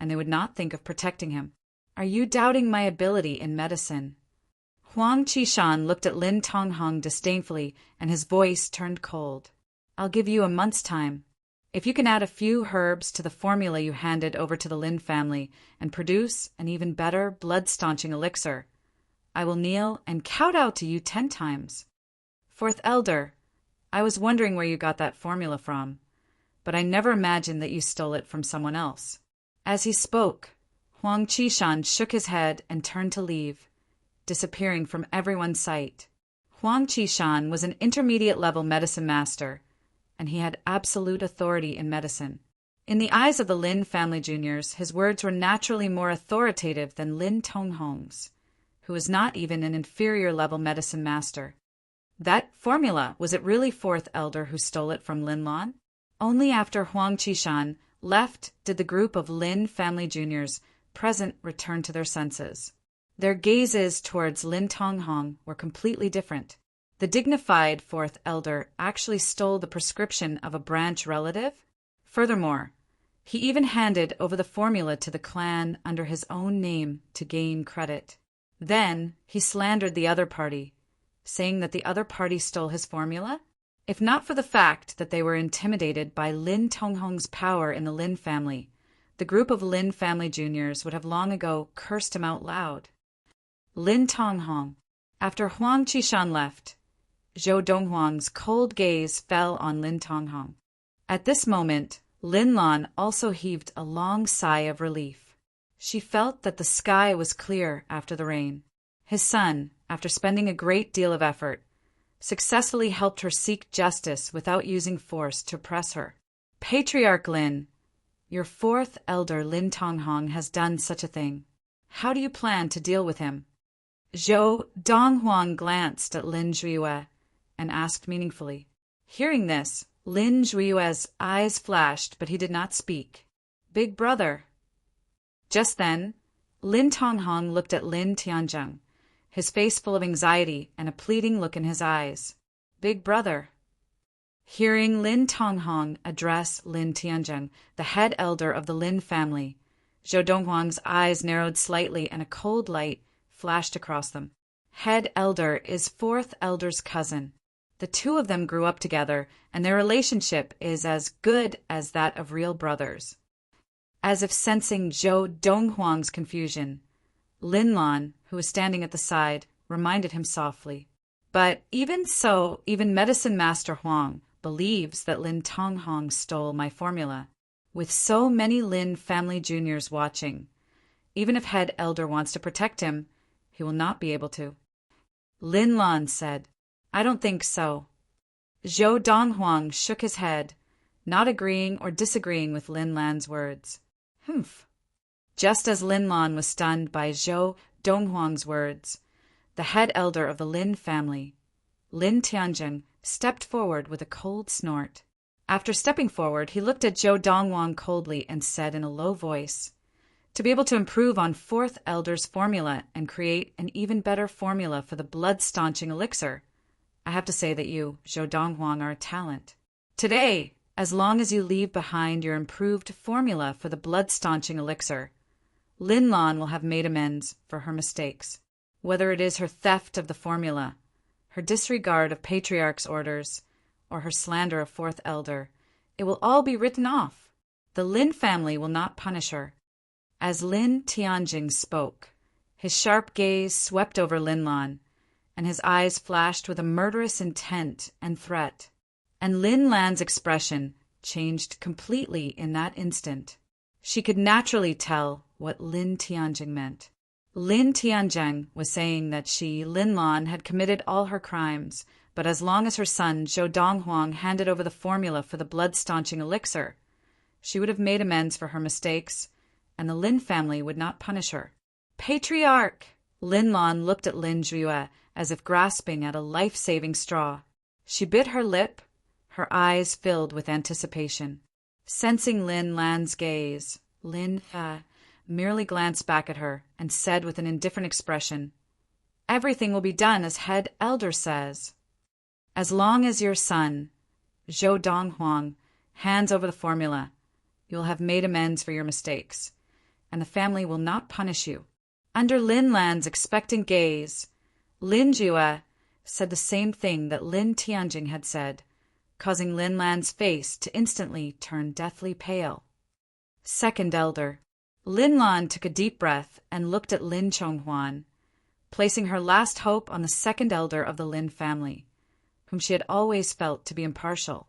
and they would not think of protecting him. "Are you doubting my ability in medicine?" Huang Qishan looked at Lin Tonghong disdainfully, and his voice turned cold. "I'll give you a month's time. If you can add a few herbs to the formula you handed over to the Lin family and produce an even better blood-staunching elixir, I will kneel and kowtow to you 10 times. Fourth elder, I was wondering where you got that formula from, but I never imagined that you stole it from someone else." As he spoke, Huang Qishan shook his head and turned to leave, disappearing from everyone's sight. Huang Qishan was an intermediate-level medicine master, and he had absolute authority in medicine. In the eyes of the Lin family juniors, his words were naturally more authoritative than Lin Tonghong's, who was not even an inferior-level medicine master. That formula, was it really fourth elder who stole it from Lin Lan? Only after Huang Qishan left did the group of Lin family juniors present return to their senses. Their gazes towards Lin Tonghong were completely different. The dignified fourth elder actually stole the prescription of a branch relative. Furthermore, he even handed over the formula to the clan under his own name to gain credit. Then he slandered the other party, saying that the other party stole his formula? If not for the fact that they were intimidated by Lin Tonghong's power in the Lin family, the group of Lin family juniors would have long ago cursed him out loud. Lin Tonghong. After Huang Qishan left, Zhou Donghuang's cold gaze fell on Lin Tonghong. At this moment, Lin Lan also heaved a long sigh of relief. She felt that the sky was clear after the rain. His son, after spending a great deal of effort, successfully helped her seek justice without using force to oppress her. "Patriarch Lin, your fourth elder Lin Tonghong has done such a thing. How do you plan to deal with him?" Zhou Donghuang glanced at Lin Zhuiyue and asked meaningfully. Hearing this, Lin Zhuiyue's eyes flashed, but he did not speak. "Big brother." Just then, Lin Tonghong looked at Lin Tianzheng, his face full of anxiety and a pleading look in his eyes. "Big brother." Hearing Lin Tonghong address Lin Tianzheng, the head elder of the Lin family, Zhou Donghuang's eyes narrowed slightly and a cold light flashed across them. Head elder is fourth elder's cousin. The two of them grew up together, and their relationship is as good as that of real brothers. As if sensing Zhou Donghuang's confusion, Lin Lan, who was standing at the side, reminded him softly. "But even so, even Medicine Master Huang believes that Lin Tonghong stole my formula. With so many Lin family juniors watching, even if head elder wants to protect him, he will not be able to." Lin Lan said, "I don't think so." Zhou Donghuang shook his head, not agreeing or disagreeing with Lin Lan's words. Humph. Just as Lin Lan was stunned by Zhou Donghuang's words, the head elder of the Lin family, Lin Tianzheng, stepped forward with a cold snort. After stepping forward, he looked at Zhou Donghuang coldly and said in a low voice, "To be able to improve on fourth elder's formula and create an even better formula for the blood-staunching elixir, I have to say that you, Zhou Donghuang, are a talent." Today, as long as you leave behind your improved formula for the blood-staunching elixir, Lin Lan will have made amends for her mistakes. Whether it is her theft of the formula, her disregard of patriarch's orders, or her slander of fourth elder, it will all be written off. The Lin family will not punish her. As Lin Tianjing spoke, his sharp gaze swept over Lin Lan, and his eyes flashed with a murderous intent and threat. And Lin Lan's expression changed completely in that instant. She could naturally tell what Lin Tianjing meant. Lin Tianjing was saying that she, Lin Lan, had committed all her crimes, but as long as her son, Zhou Donghuang, handed over the formula for the blood-staunching elixir, she would have made amends for her mistakes, and the Lin family would not punish her. Patriarch! Lin Lan looked at Lin Jue as if grasping at a life-saving straw. She bit her lip, her eyes filled with anticipation. Sensing Lin Lan's gaze, Lin merely glanced back at her and said with an indifferent expression, "Everything will be done as head elder says. As long as your son, Zhou Donghuang, hands over the formula, you will have made amends for your mistakes, and the family will not punish you." Under Lin Lan's expectant gaze, Lin Jue said the same thing that Lin Tianjing had said, causing Lin Lan's face to instantly turn deathly pale. Second elder. Lin Lan took a deep breath and looked at Lin Chonghuan, placing her last hope on the second elder of the Lin family, whom she had always felt to be impartial.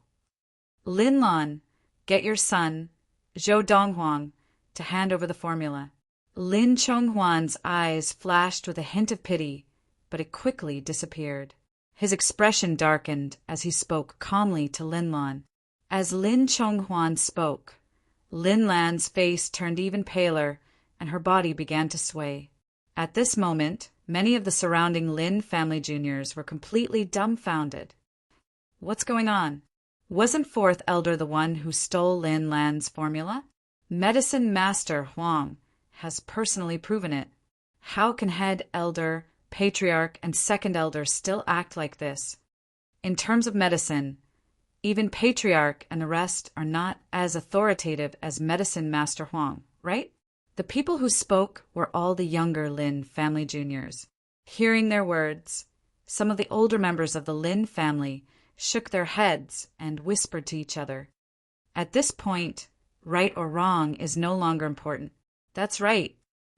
Lin Lan, get your son, Zhou Donghuang, to hand over the formula. Lin Chonghuan's eyes flashed with a hint of pity, but it quickly disappeared. His expression darkened as he spoke calmly to Lin Lan. As Lin Chonghuan spoke, Lin Lan's face turned even paler, and her body began to sway. At this moment, many of the surrounding Lin family juniors were completely dumbfounded. What's going on? Wasn't fourth elder the one who stole Lin Lan's formula? Medicine Master Huang has personally proven it. How can head elder, patriarch, and second elder still act like this? In terms of medicine, even patriarch and the rest are not as authoritative as Medicine Master Huang, right? The people who spoke were all the younger Lin family juniors. Hearing their words, some of the older members of the Lin family shook their heads and whispered to each other. At this point, right or wrong is no longer important. That's right.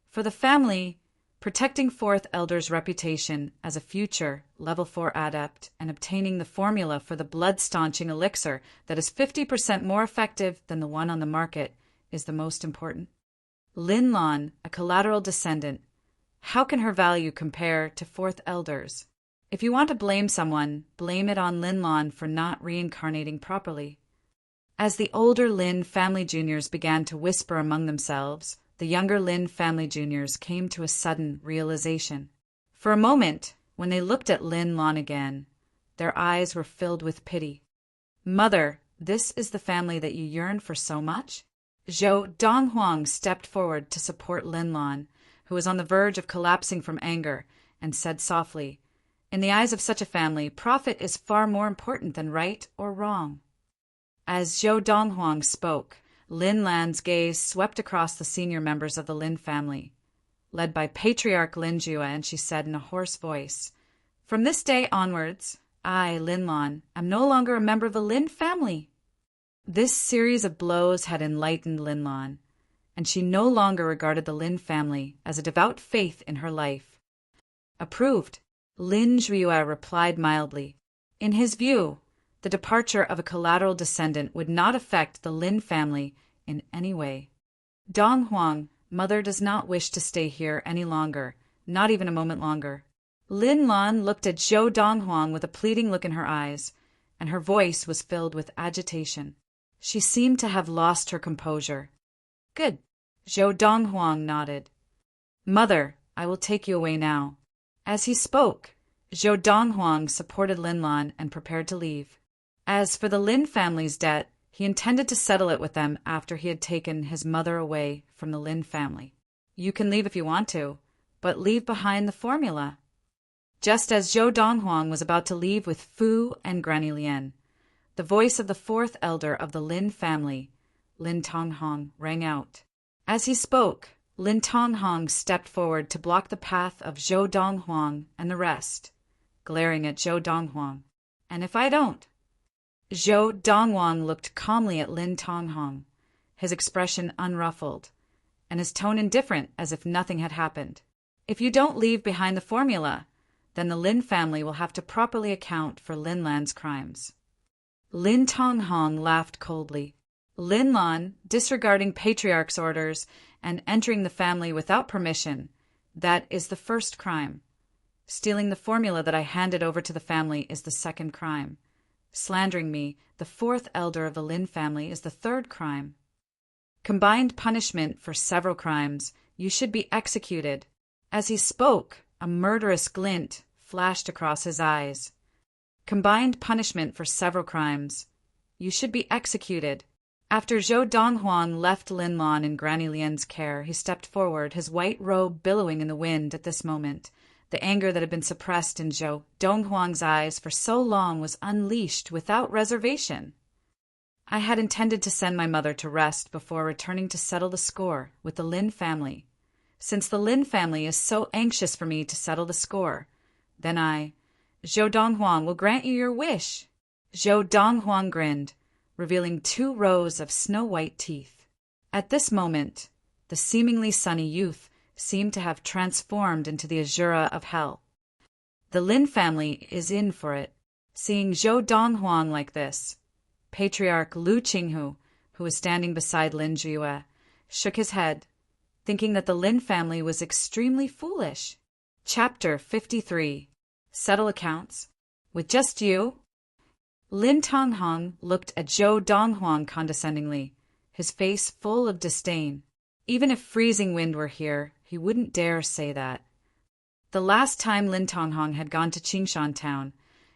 For the family, protecting fourth elder's reputation as a future level 4 adept and obtaining the formula for the blood-staunching elixir that is 50% more effective than the one on the market is the most important. Lin Lan, a collateral descendant, how can her value compare to fourth elders? If you want to blame someone, blame it on Lin Lan for not reincarnating properly. As the older Lin family juniors began to whisper among themselves, the younger Lin family juniors came to a sudden realization. For a moment, when they looked at Lin Lan again, their eyes were filled with pity. "Mother, this is the family that you yearn for so much?" Zhou Donghuang stepped forward to support Lin Lan, who was on the verge of collapsing from anger, and said softly, "In the eyes of such a family, profit is far more important than right or wrong." As Zhou Donghuang spoke, Lin Lan's gaze swept across the senior members of the Lin family, led by Patriarch Lin Jue, and she said in a hoarse voice, "From this day onwards, I, Lin Lan, am no longer a member of the Lin family." This series of blows had enlightened Lin Lan, and she no longer regarded the Lin family as a devout faith in her life. "Approved," Lin Jue replied mildly. In his view, the departure of a collateral descendant would not affect the Lin family in any way. "Donghuang, mother does not wish to stay here any longer, not even a moment longer." Lin Lan looked at Zhou Donghuang with a pleading look in her eyes, and her voice was filled with agitation. She seemed to have lost her composure. "Good." Zhou Donghuang nodded. "Mother, I will take you away now." As he spoke, Zhou Donghuang supported Lin Lan and prepared to leave. As for the Lin family's debt, he intended to settle it with them after he had taken his mother away from the Lin family. "You can leave if you want to, but leave behind the formula." Just as Zhou Donghuang was about to leave with Fu and Granny Lian, The voice of the fourth elder of the Lin family, Lin Tonghong, rang out. As he spoke, Lin Tonghong stepped forward to block the path of Zhou Donghuang and the rest, glaring at Zhou Donghuang. And if I don't? Zhou Donghuang looked calmly at Lin Tonghong, his expression unruffled, and his tone indifferent as if nothing had happened. If you don't leave behind the formula, then the Lin family will have to properly account for Linlan's crimes. Lin Tonghong laughed coldly. Linlan, disregarding Patriarch's orders and entering the family without permission, that is the first crime. Stealing the formula that I handed over to the family is the second crime. Slandering me, the fourth elder of the Lin family, is the third crime. Combined punishment for several crimes, you should be executed. As he spoke, a murderous glint flashed across his eyes. Combined punishment for several crimes. You should be executed. After Zhou Donghuang left Linlan in Granny Lian's care, he stepped forward, his white robe billowing in the wind at this moment. The anger that had been suppressed in Zhou Donghuang's eyes for so long was unleashed without reservation. I had intended to send my mother to rest before returning to settle the score with the Lin family. Since the Lin family is so anxious for me to settle the score, then Zhou Donghuang, will grant you your wish. Zhou Donghuang grinned, revealing 2 rows of snow-white teeth. At this moment, the seemingly sunny youth seemed to have transformed into the Azura of hell. The Lin family is in for it. Seeing Zhou Donghuang like this, Patriarch Lu Qinghu, who was standing beside Lin Jue, shook his head, thinking that the Lin family was extremely foolish. Chapter 53. Settle accounts. With just you? Lin Tonghong looked at Zhou Donghuang condescendingly, his face full of disdain. Even if freezing wind were here, he wouldn't dare say that. The last time Lin Tonghong had gone to Qingshan town,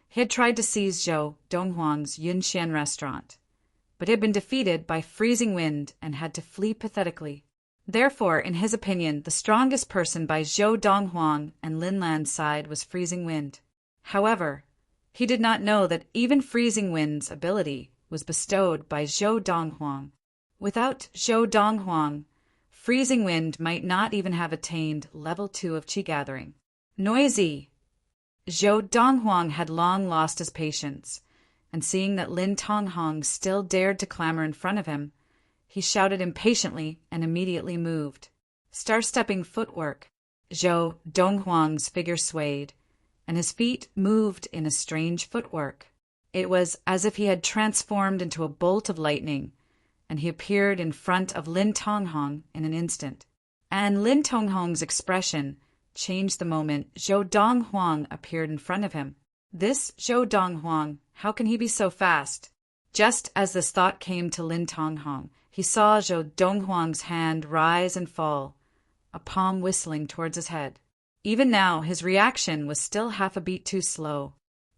he had tried to seize Zhou Donghuang's Yunxian restaurant, but had been defeated by freezing wind and had to flee pathetically. Therefore, in his opinion, the strongest person by Zhou Donghuang and Linlan's side was freezing wind. However, he did not know that even freezing wind's ability was bestowed by Zhou Donghuang. Without Zhou Donghuang, freezing wind might not even have attained level 2 of Qi gathering. Noisy! Zhou Donghuang had long lost his patience, and seeing that Lin Tonghong still dared to clamor in front of him, he shouted impatiently and immediately moved. Star-stepping footwork. Zhou Donghuang's figure swayed, and his feet moved in a strange footwork. It was as if he had transformed into a bolt of lightning, and he appeared in front of Lin Tonghong in an instant. And Lin Tonghong's expression changed the moment Zhou Donghuang appeared in front of him. This Zhou Donghuang, how can he be so fast? Just as this thought came to Lin Tonghong, he saw Zhou Donghuang's hand rise and fall, a palm whistling towards his head. Even now, his reaction was still half a beat too slow,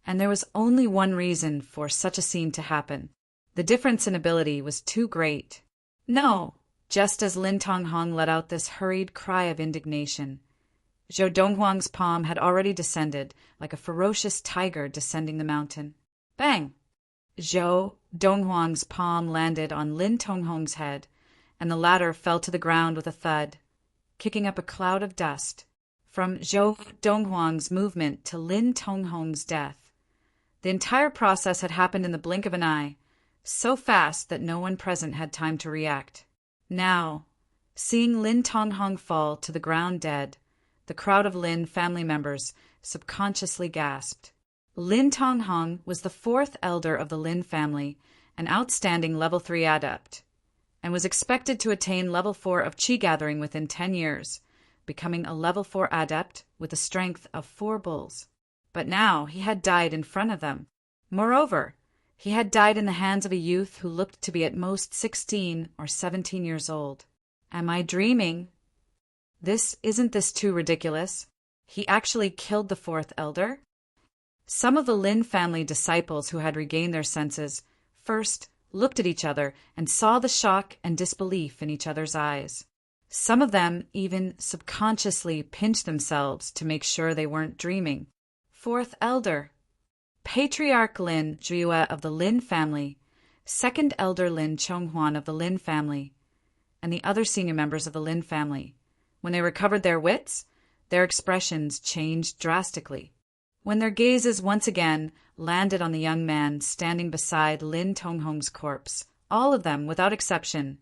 and there was only one reason for such a scene to happen. The difference in ability was too great. No! Just as Lin Tonghong let out this hurried cry of indignation, Zhou Donghuang's palm had already descended, like a ferocious tiger descending the mountain. Bang! Zhou Donghuang's palm landed on Lin Tonghong's head, and the latter fell to the ground with a thud, kicking up a cloud of dust. From Zhou Donghuang's movement to Lin Tonghong's death, the entire process had happened in the blink of an eye, so fast that no one present had time to react. Now, seeing Lin Tonghong fall to the ground dead, the crowd of Lin family members subconsciously gasped. Lin Tonghong was the 4th elder of the Lin family, an outstanding level 3 adept, and was expected to attain level 4 of Qi gathering within 10 years, becoming a level 4 adept with the strength of 4 bulls. But now he had died in front of them. Moreover, he had died in the hands of a youth who looked to be at most 16 or 17 years old. Am I dreaming? Isn't this too ridiculous? He actually killed the 4th elder? Some of the Lin family disciples who had regained their senses first looked at each other and saw the shock and disbelief in each other's eyes. Some of them even subconsciously pinched themselves to make sure they weren't dreaming. 4th elder. Patriarch Lin Zhuye of the Lin family, second elder Lin Chonghuan of the Lin family, and the other senior members of the Lin family. When they recovered their wits, their expressions changed drastically. When their gazes once again landed on the young man standing beside Lin Tonghong's corpse, all of them, without exception,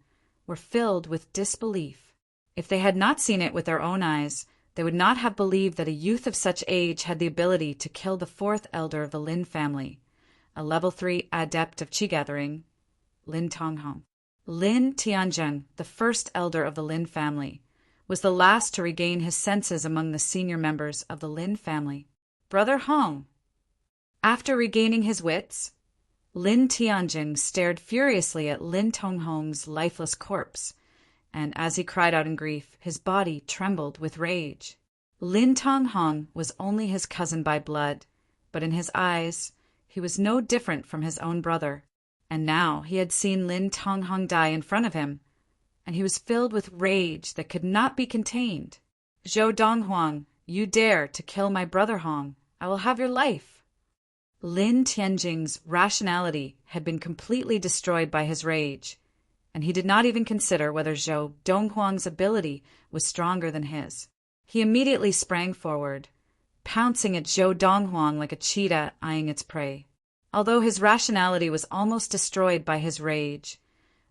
were filled with disbelief. If they had not seen it with their own eyes, they would not have believed that a youth of such age had the ability to kill the fourth elder of the Lin family, a level 3 adept of qi gathering, Lin Tonghong. Lin Tianzheng, the first elder of the Lin family, was the last to regain his senses among the senior members of the Lin family. Brother Hong. After regaining his wits, Lin Tianjing stared furiously at Lin Tonghong's lifeless corpse, and as he cried out in grief, his body trembled with rage. Lin Tonghong was only his cousin by blood, but in his eyes he was no different from his own brother, and now he had seen Lin Tonghong die in front of him, and he was filled with rage that could not be contained. "Zhou Donghuang, you dare to kill my brother Hong. I will have your life." Lin Tianjing's rationality had been completely destroyed by his rage, and he did not even consider whether Zhou Donghuang's ability was stronger than his. He immediately sprang forward, pouncing at Zhou Donghuang like a cheetah eyeing its prey. Although his rationality was almost destroyed by his rage,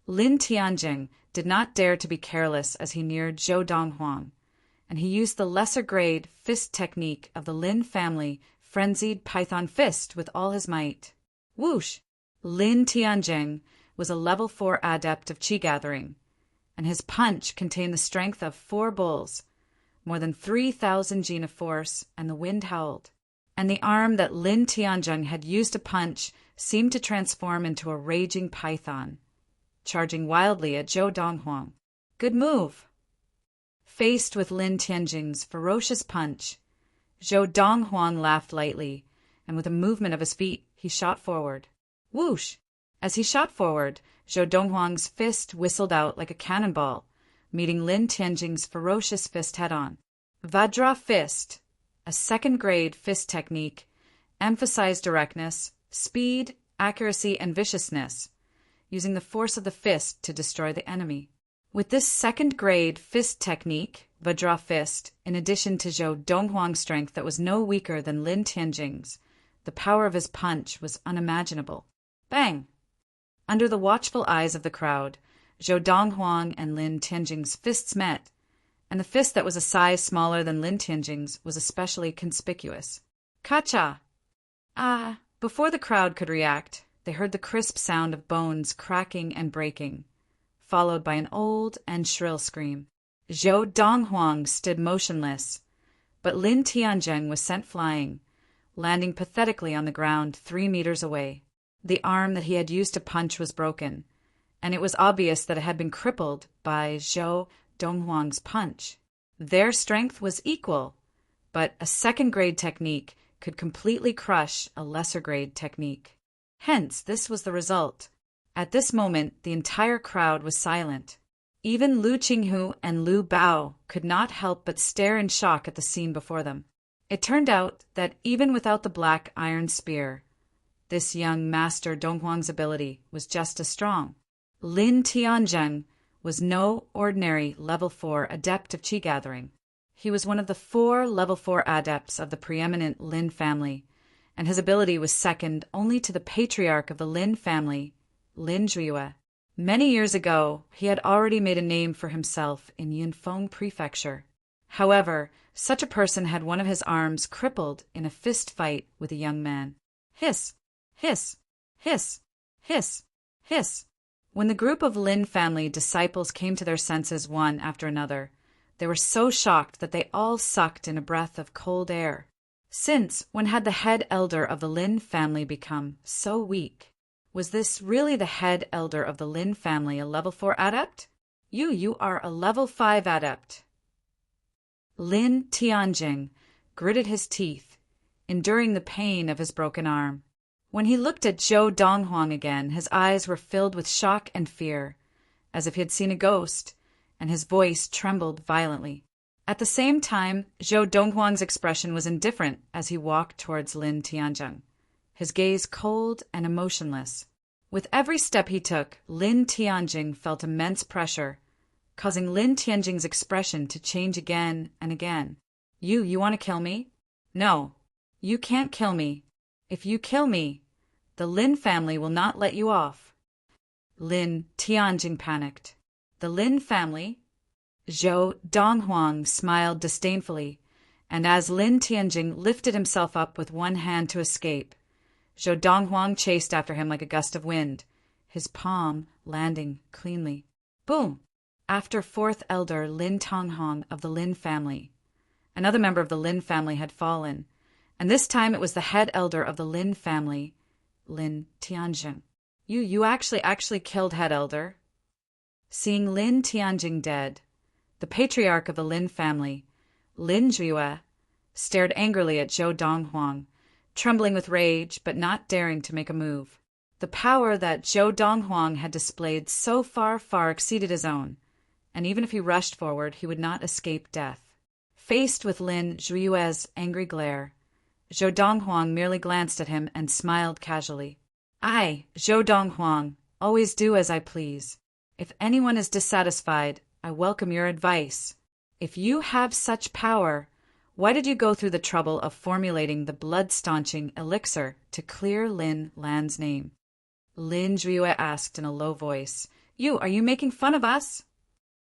Lin Tianjing did not dare to be careless as he neared Zhou Donghuang, and he used the lesser-grade fist technique of the Lin family frenzied python fist with all his might. Whoosh! Lin Tianjing was a level 4 adept of qi gathering, and his punch contained the strength of 4 bulls, more than 3,000 jin of force, and the wind howled. And the arm that Lin Tianjing had used to punch seemed to transform into a raging python, charging wildly at Zhou Donghuang. Good move! Faced with Lin Tianjing's ferocious punch, Zhou Donghuang laughed lightly, and with a movement of his feet, he shot forward. Whoosh! As he shot forward, Zhou Donghuang's fist whistled out like a cannonball, meeting Lin Tianjing's ferocious fist head-on. Vajra Fist, a second-grade fist technique, emphasized directness, speed, accuracy, and viciousness, using the force of the fist to destroy the enemy. With this second-grade fist technique, Vajra Fist, in addition to Zhou Donghuang's strength that was no weaker than Lin Tianjing's, the power of his punch was unimaginable. Bang! Under the watchful eyes of the crowd, Zhou Donghuang and Lin Tianjing's fists met, and the fist that was a size smaller than Lin Tianjing's was especially conspicuous. Kacha! Ah! Before the crowd could react, they heard the crisp sound of bones cracking and breaking, followed by an old and shrill scream. Zhou Donghuang stood motionless, but Lin Tianjing was sent flying, landing pathetically on the ground 3 meters away. The arm that he had used to punch was broken, and it was obvious that it had been crippled by Zhou Donghuang's punch. Their strength was equal, but a second-grade technique could completely crush a lesser-grade technique. Hence, this was the result. At this moment, the entire crowd was silent. Even Lu Qinghu and Lu Bao could not help but stare in shock at the scene before them. It turned out that even without the black iron spear, this young master Donghuang's ability was just as strong. Lin Tianjing was no ordinary level 4 adept of qi gathering. He was one of the 4 level 4 adepts of the preeminent Lin family, and his ability was second only to the patriarch of the Lin family, Lin Zhuye. Many years ago, he had already made a name for himself in Yunfeng Prefecture. However, such a person had one of his arms crippled in a fist fight with a young man. Hiss! Hiss! Hiss! Hiss! Hiss! When the group of Lin family disciples came to their senses one after another, they were so shocked that they all sucked in a breath of cold air. Since when had the head elder of the Lin family become so weak? Was this really the head elder of the Lin family a level 4 adept? You are a level 5 adept. Lin Tianjing gritted his teeth, enduring the pain of his broken arm. When he looked at Zhou Donghuang again, his eyes were filled with shock and fear, as if he had seen a ghost, and his voice trembled violently. At the same time, Zhou Donghuang's expression was indifferent as he walked towards Lin Tianjing, his gaze cold and emotionless. With every step he took, Lin Tianjing felt immense pressure, causing Lin Tianjing's expression to change again and again. You want to kill me? No, you can't kill me. If you kill me, the Lin family will not let you off. Lin Tianjing panicked. The Lin family? Zhou Donghuang smiled disdainfully, and as Lin Tianjing lifted himself up with one hand to escape, Zhou Donghuang chased after him like a gust of wind, his palm landing cleanly. Boom! After fourth elder Lin Tonghong of the Lin family. Another member of the Lin family had fallen, and this time it was the head elder of the Lin family, Lin Tianjing. You actually killed head elder. Seeing Lin Tianjing dead, the patriarch of the Lin family, Lin Zhiyue, stared angrily at Zhou Donghuang, trembling with rage but not daring to make a move. The power that Zhou Donghuang had displayed so far exceeded his own, and even if he rushed forward, he would not escape death. Faced with Lin Zhiyue's angry glare, Zhou Donghuang merely glanced at him and smiled casually. I, Zhou Donghuang, always do as I please. If anyone is dissatisfied, I welcome your advice. If you have such power, why did you go through the trouble of formulating the blood-staunching elixir to clear Lin Lan's name? Lin Zhiyue asked in a low voice. Are you making fun of us?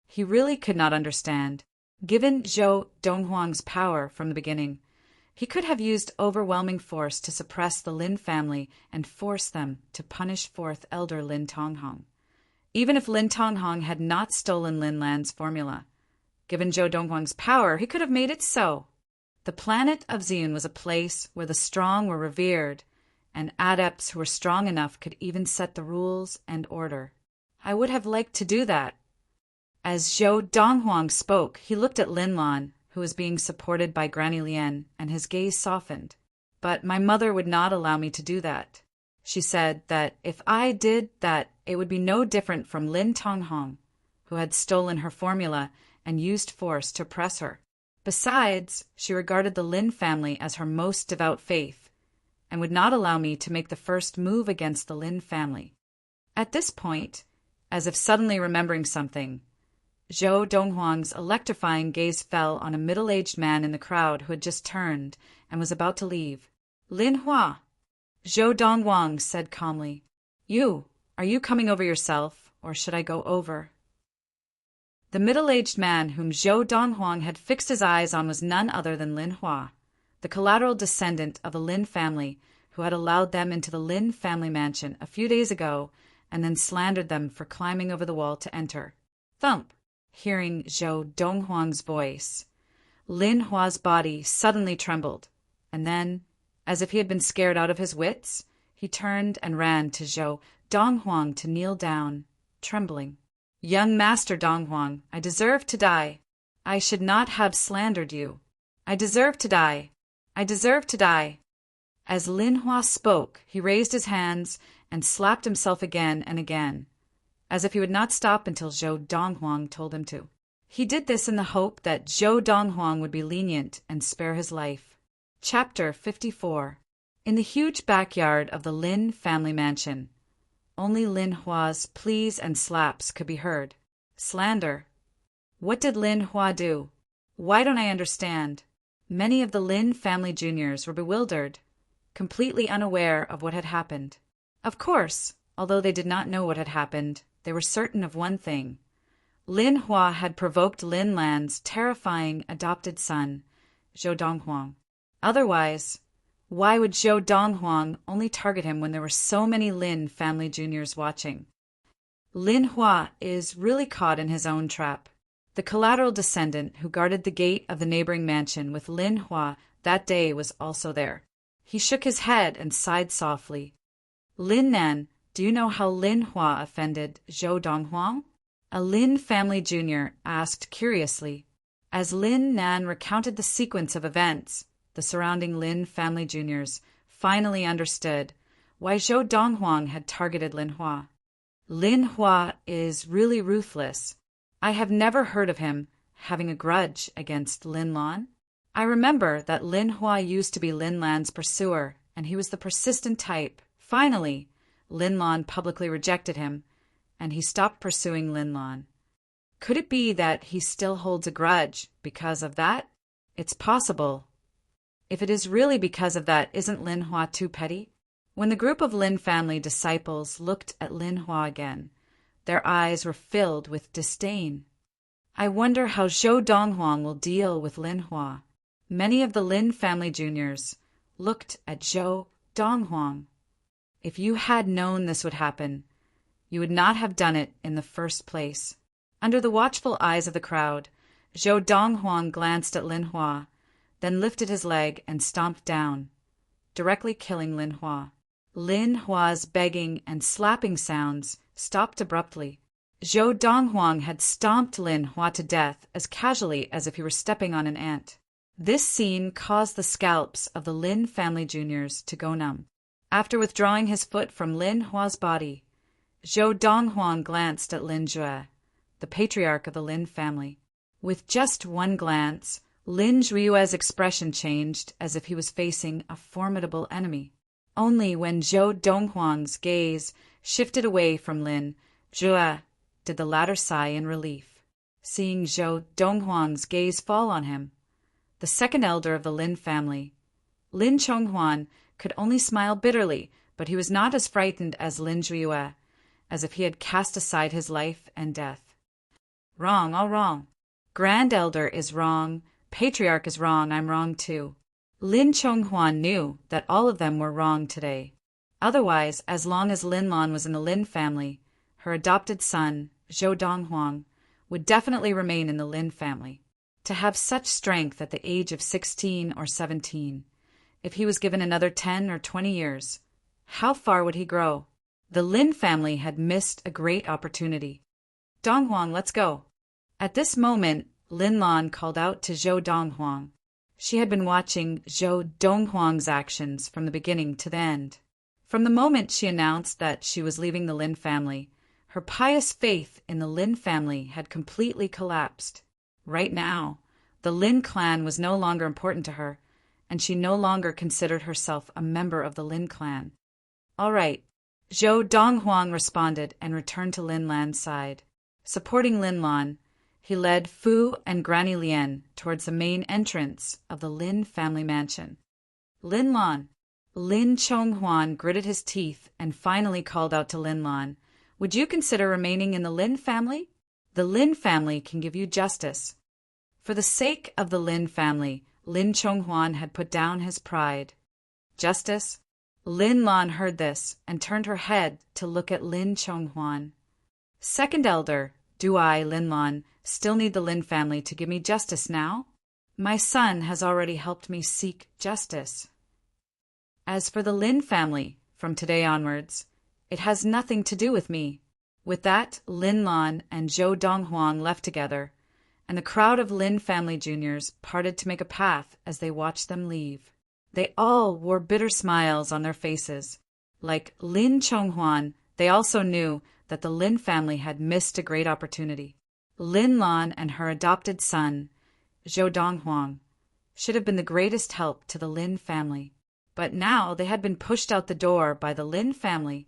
He really could not understand. Given Zhou Donghuang's power from the beginning, he could have used overwhelming force to suppress the Lin family and force them to punish fourth elder Lin Tonghong. Even if Lin Tonghong had not stolen Lin Lan's formula, given Zhou Donghuang's power, he could have made it so. The planet of Ziyun was a place where the strong were revered, and adepts who were strong enough could even set the rules and order. I would have liked to do that. As Zhou Donghuang spoke, he looked at Lin Lan, who was being supported by Granny Lian, and his gaze softened. But my mother would not allow me to do that. She said that if I did that, it would be no different from Lin Tonghong, who had stolen her formula and used force to oppress her. Besides, she regarded the Lin family as her most devout faith, and would not allow me to make the first move against the Lin family. At this point, as if suddenly remembering something, Zhou Donghuang's electrifying gaze fell on a middle-aged man in the crowd who had just turned and was about to leave. Lin Hua, Zhou Donghuang said calmly. Are you coming over yourself, or should I go over? The middle-aged man whom Zhou Donghuang had fixed his eyes on was none other than Lin Hua, the collateral descendant of the Lin family who had allowed them into the Lin family mansion a few days ago and then slandered them for climbing over the wall to enter. Thump! Hearing Zhou Donghuang's voice, Lin Hua's body suddenly trembled, and then, as if he had been scared out of his wits, he turned and ran to Zhou Donghuang to kneel down, trembling. Young Master Donghuang, I deserve to die. I should not have slandered you. I deserve to die. I deserve to die. As Lin Hua spoke, he raised his hands and slapped himself again and again, as if he would not stop until Zhou Donghuang told him to. He did this in the hope that Zhou Donghuang would be lenient and spare his life. Chapter 54. In the huge backyard of the Lin family mansion, only Lin Hua's pleas and slaps could be heard. Slander. What did Lin Hua do? Why don't I understand? Many of the Lin family juniors were bewildered, completely unaware of what had happened. Of course, although they did not know what had happened, they were certain of one thing. Lin Hua had provoked Lin Lan's terrifying adopted son, Zhou Donghuang. Otherwise, why would Zhou Donghuang only target him when there were so many Lin family juniors watching? Lin Hua is really caught in his own trap. The collateral descendant who guarded the gate of the neighboring mansion with Lin Hua that day was also there. He shook his head and sighed softly. Lin Nan, do you know how Lin Hua offended Zhou Donghuang? A Lin family junior asked curiously. As Lin Nan recounted the sequence of events, the surrounding Lin family juniors finally understood why Zhou Donghuang had targeted Lin Hua. Lin Hua is really ruthless. I have never heard of him having a grudge against Lin Lan. I remember that Lin Hua used to be Lin Lan's pursuer and he was the persistent type. Finally, Lin Lan publicly rejected him, and he stopped pursuing Lin Lan. Could it be that he still holds a grudge because of that? It's possible. If it is really because of that, isn't Lin Hua too petty? When the group of Lin family disciples looked at Lin Hua again, their eyes were filled with disdain. I wonder how Zhou Donghuang will deal with Lin Hua. Many of the Lin family juniors looked at Zhou Donghuang. If you had known this would happen, you would not have done it in the first place. Under the watchful eyes of the crowd, Zhou Donghuang glanced at Lin Hua, then lifted his leg and stomped down, directly killing Lin Hua. Lin Hua's begging and slapping sounds stopped abruptly. Zhou Donghuang had stomped Lin Hua to death as casually as if he were stepping on an ant. This scene caused the scalps of the Lin family juniors to go numb. After withdrawing his foot from Lin Hua's body, Zhou Donghuang glanced at Lin Jue, the patriarch of the Lin family. With just one glance, Lin Jueyue's expression changed as if he was facing a formidable enemy. Only when Zhou Donghuang's gaze shifted away from Lin Jue did the latter sigh in relief. Seeing Zhou Donghuang's gaze fall on him, the second elder of the Lin family, Lin Chonghuan, could only smile bitterly, but he was not as frightened as Lin Jueyue, as if he had cast aside his life and death. Wrong, all wrong. Grand elder is wrong, patriarch is wrong, I'm wrong too. Lin Chonghuan knew that all of them were wrong today. Otherwise, as long as Lin Lan was in the Lin family, her adopted son, Zhou Donghuang, would definitely remain in the Lin family. To have such strength at the age of 16 or 17, if he was given another 10 or 20 years, how far would he grow? The Lin family had missed a great opportunity. Donghuang, let's go. At this moment, Lin Lan called out to Zhou Donghuang. She had been watching Zhou Donghuang's actions from the beginning to the end. From the moment she announced that she was leaving the Lin family, her pious faith in the Lin family had completely collapsed. Right now, the Lin clan was no longer important to her, and she no longer considered herself a member of the Lin clan. All right, Zhou Donghuang responded and returned to Lin Lan's side. Supporting Lin Lan, he led Fu and Granny Lian towards the main entrance of the Lin family mansion. Lin Lan. Lin Chonghuan gritted his teeth and finally called out to Lin Lan, "Would you consider remaining in the Lin family? The Lin family can give you justice." For the sake of the Lin family, Lin Chonghuan had put down his pride. Justice? Lin Lan heard this and turned her head to look at Lin Chonghuan. Second elder, do I, Lin Lan, still need the Lin family to give me justice now? My son has already helped me seek justice. As for the Lin family, from today onwards, it has nothing to do with me. With that, Lin Lan and Zhou Donghuang left together, and the crowd of Lin family juniors parted to make a path as they watched them leave. They all wore bitter smiles on their faces. Like Lin Chonghuan, they also knew that the Lin family had missed a great opportunity. Lin Lan and her adopted son, Zhou Donghuang, should have been the greatest help to the Lin family. But now they had been pushed out the door by the Lin family.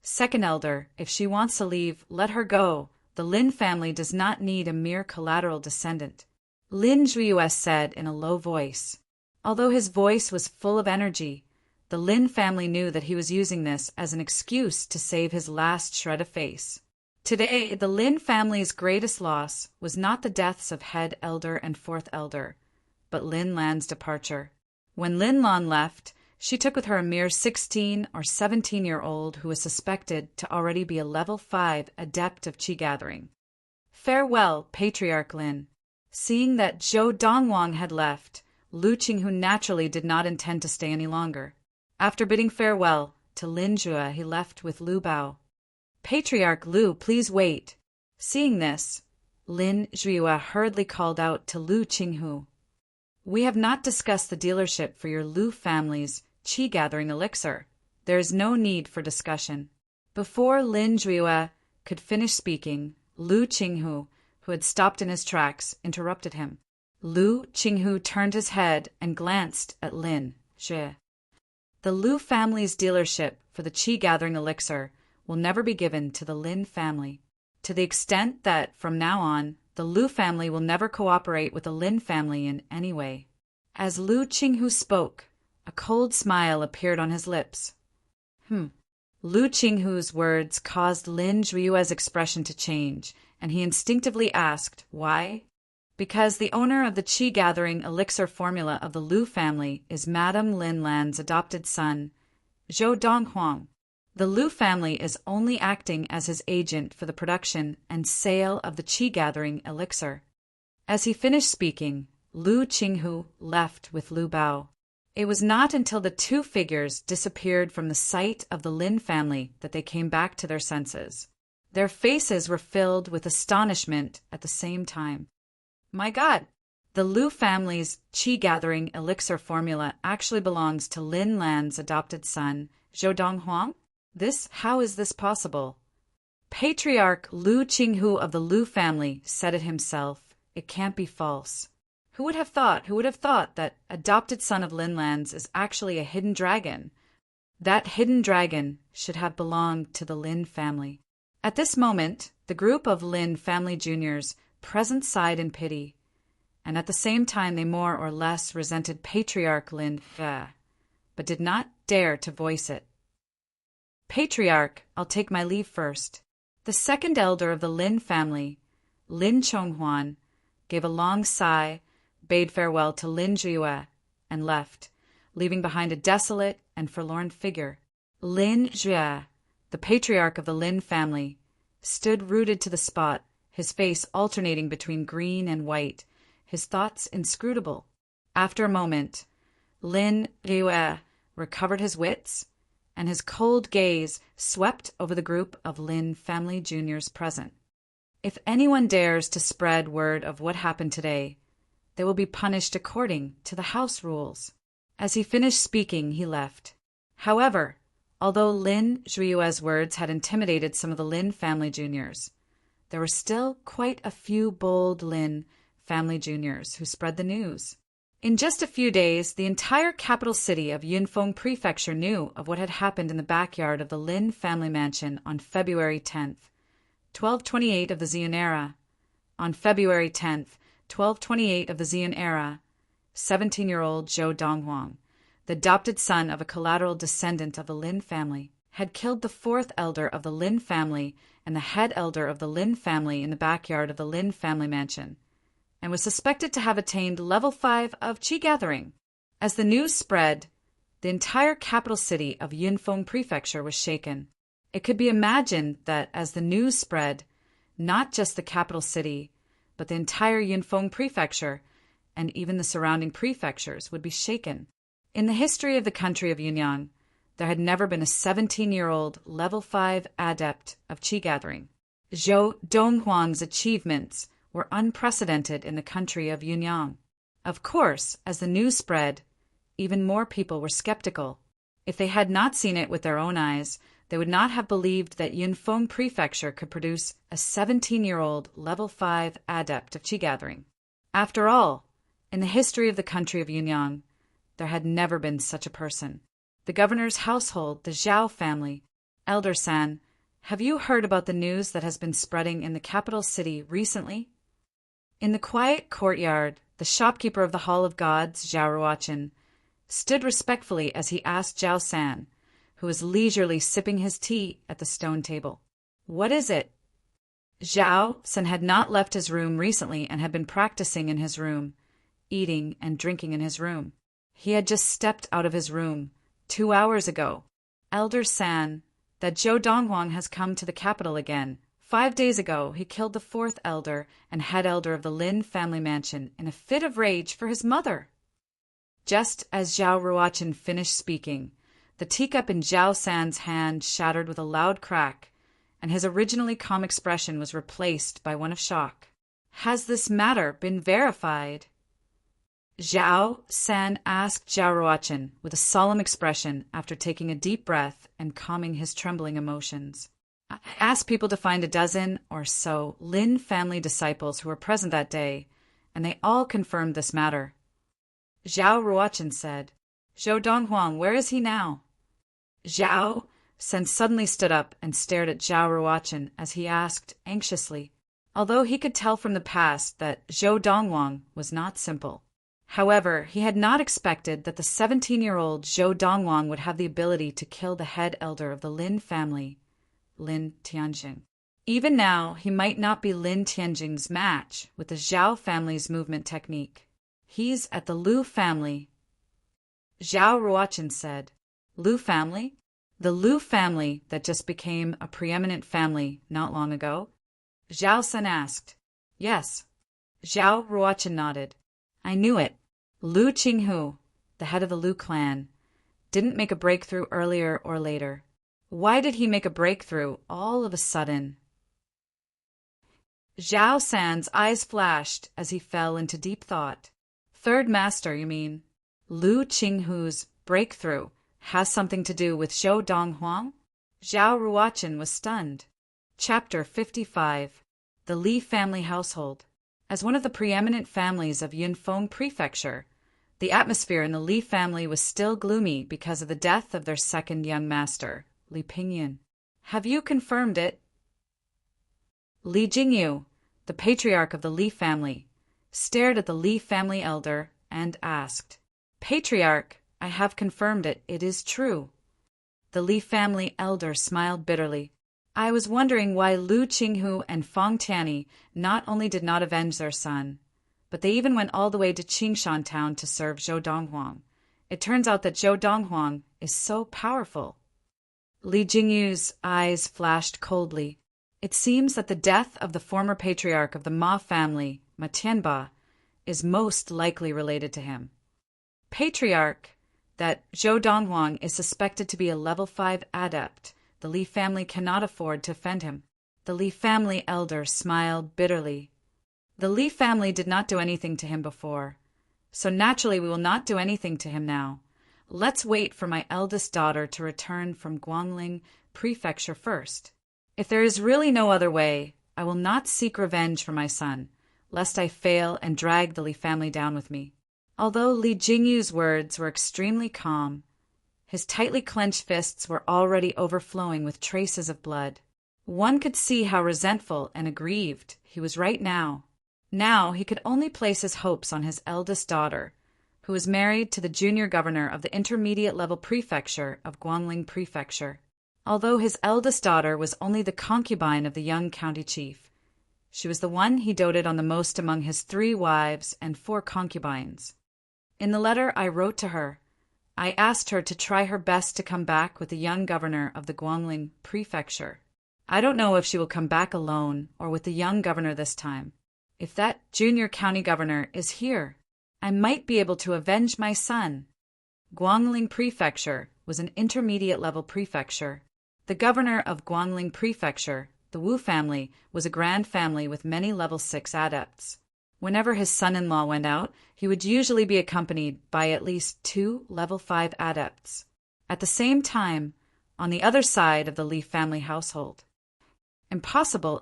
Second elder, if she wants to leave, let her go. The Lin family does not need a mere collateral descendant, Lin Jueyue said in a low voice. Although his voice was full of energy, the Lin family knew that he was using this as an excuse to save his last shred of face. Today, the Lin family's greatest loss was not the deaths of head elder and fourth elder, but Lin Lan's departure. When Lin Lan left, she took with her a mere 16 or 17-year-old who was suspected to already be a level 5 adept of qi gathering. Farewell, Patriarch Lin. Seeing that Zhou Donghuang had left, Lu Qinghu naturally did not intend to stay any longer. After bidding farewell to Lin Jue, he left with Lu Bao. Patriarch Lu, please wait. Seeing this, Lin Jueyue hurriedly called out to Lu Qinghu. We have not discussed the dealership for your Lu family's qi-gathering elixir. There is no need for discussion. Before Lin Jueyue could finish speaking, Lu Qinghu, who had stopped in his tracks, interrupted him. Lu Qinghu turned his head and glanced at Lin Jue. The Lu family's dealership for the Qi Gathering elixir will never be given to the Lin family, to the extent that, from now on, the Lu family will never cooperate with the Lin family in any way. As Lu Qinghu spoke, a cold smile appeared on his lips. Lu Qinghu's words caused Lin Zhuiyue's expression to change, and he instinctively asked, why? Because the owner of the Qi Gathering elixir formula of the Lu family is Madame Lin Lan's adopted son, Zhou Donghuang. The Lu family is only acting as his agent for the production and sale of the Qi Gathering elixir. As he finished speaking, Lu Qinghu left with Lu Bao. It was not until the two figures disappeared from the sight of the Lin family that they came back to their senses. Their faces were filled with astonishment at the same time. My God! The Lu family's Qi Gathering elixir formula actually belongs to Lin Lan's adopted son, Zhou Donghuang? How is this possible? Patriarch Lu Qinghu of the Lu family said it himself. It can't be false. Who would have thought that adopted son of Lin Lan's is actually a hidden dragon? That hidden dragon should have belonged to the Lin family. At this moment, the group of Lin family juniors present sighed in pity, and at the same time they more or less resented Patriarch Lin, but did not dare to voice it. Patriarch, I'll take my leave first. The second elder of the Lin family, Lin Chonghuan, gave a long sigh, bade farewell to Lin Zhuiyue, and left, leaving behind a desolate and forlorn figure. Lin Zhuiyue, the patriarch of the Lin family, stood rooted to the spot, his face alternating between green and white, his thoughts inscrutable. After a moment, Lin Zhuiyue recovered his wits, and his cold gaze swept over the group of Lin family juniors present. If anyone dares to spread word of what happened today, they will be punished according to the house rules. As he finished speaking, he left. However, although Lin Zhuiyue's words had intimidated some of the Lin family juniors, there were still quite a few bold Lin family juniors who spread the news. In just a few days, the entire capital city of Yunfeng Prefecture knew of what had happened in the backyard of the Lin family mansion on February 10th, 1228 of the Ziyun era. On February 10th, 1228 of the Ziyun era, 17-year-old Zhou Donghuang, the adopted son of a collateral descendant of the Lin family, had killed the fourth elder of the Lin family and the head elder of the Lin family in the backyard of the Lin family mansion, and was suspected to have attained level 5 of Qi Gathering. As the news spread, the entire capital city of Yunfeng Prefecture was shaken. It could be imagined that as the news spread, not just the capital city, but the entire Yunfeng Prefecture and even the surrounding prefectures would be shaken. In the history of the country of Yunyang, there had never been a 17-year-old level 5 adept of Qi Gathering. Zhou Donghuang's achievements were unprecedented in the country of Yunyang. Of course, as the news spread, even more people were skeptical. If they had not seen it with their own eyes, they would not have believed that Yunfeng Prefecture could produce a 17-year-old level 5 adept of Qi Gathering. After all, in the history of the country of Yunyang, there had never been such a person. The governor's household, the Zhao family. Elder San, have you heard about the news that has been spreading in the capital city recently? In the quiet courtyard, the shopkeeper of the Hall of Gods, Zhao Ruochen, stood respectfully as he asked Zhao San, who was leisurely sipping his tea at the stone table. What is it? Zhao San had not left his room recently and had been practicing in his room, eating and drinking in his room. He had just stepped out of his room 2 hours ago. Elder San, that Zhou Donghuang has come to the capital again. 5 days ago, he killed the fourth elder and head elder of the Lin family mansion in a fit of rage for his mother. Just as Zhao Ruochen finished speaking, the teacup in Zhao San's hand shattered with a loud crack, and his originally calm expression was replaced by one of shock. Has this matter been verified? Zhao San asked Zhao Ruochen with a solemn expression after taking a deep breath and calming his trembling emotions. I asked people to find a dozen or so Lin family disciples who were present that day, and they all confirmed this matter. Zhao Ruochen said. Zhou Donghuang, where is he now? Zhao Sen suddenly stood up and stared at Zhao Ruochen as he asked anxiously, although he could tell from the past that Zhou Donghuang was not simple. However, he had not expected that the 17-year-old Zhou Donghuang would have the ability to kill the head elder of the Lin family, Lin Tianjing. Even now, he might not be Lin Tianjing's match with the Zhao family's movement technique. He's at the Lu family. Zhao Ruochen said, Lu family? The Lu family that just became a preeminent family not long ago? Zhao Sen asked. Yes. Zhao Ruochen nodded. I knew it. Lu Qinghu, the head of the Lu clan, didn't make a breakthrough earlier or later. Why did he make a breakthrough all of a sudden? Zhao San's eyes flashed as he fell into deep thought. Third master, you mean? Lu Qinghu's breakthrough has something to do with Zhou Donghuang? Zhao Ruochen was stunned. Chapter 55. The Li Family Household. As one of the preeminent families of Yunfeng Prefecture, the atmosphere in the Li family was still gloomy because of the death of their second young master, Li Pingyun. Have you confirmed it? Li Jingyu, the patriarch of the Li family, stared at the Li family elder and asked, Patriarch, I have confirmed it. It is true. The Li family elder smiled bitterly. I was wondering why Lu Qinghu and Feng Tianyi not only did not avenge their son, but they even went all the way to Qingshan town to serve Zhou Donghuang. It turns out that Zhou Donghuang is so powerful. Li Jingyu's eyes flashed coldly. It seems that the death of the former patriarch of the Ma family, Ma Tianba, is most likely related to him. Patriarch, that Zhou Donghuang is suspected to be a level 5 adept. The Li family cannot afford to offend him. The Li family elder smiled bitterly. The Li family did not do anything to him before, so naturally we will not do anything to him now. Let's wait for my eldest daughter to return from Guangling Prefecture first. If there is really no other way, I will not seek revenge for my son, lest I fail and drag the Li family down with me. Although Li Jingyu's words were extremely calm, his tightly clenched fists were already overflowing with traces of blood. One could see how resentful and aggrieved he was right now. Now he could only place his hopes on his eldest daughter, who was married to the junior governor of the intermediate-level prefecture of Guangling Prefecture. Although his eldest daughter was only the concubine of the young county chief, she was the one he doted on the most among his 3 wives and 4 concubines. In the letter I wrote to her, I asked her to try her best to come back with the young governor of the Guangling Prefecture. I don't know if she will come back alone or with the young governor this time. If that junior county governor is here, I might be able to avenge my son. Guangling Prefecture was an intermediate-level prefecture. The governor of Guangling Prefecture, the Wu family, was a grand family with many level 6 adepts. Whenever his son-in-law went out, he would usually be accompanied by at least 2 level 5 adepts. At the same time, on the other side of the Li family household. Impossible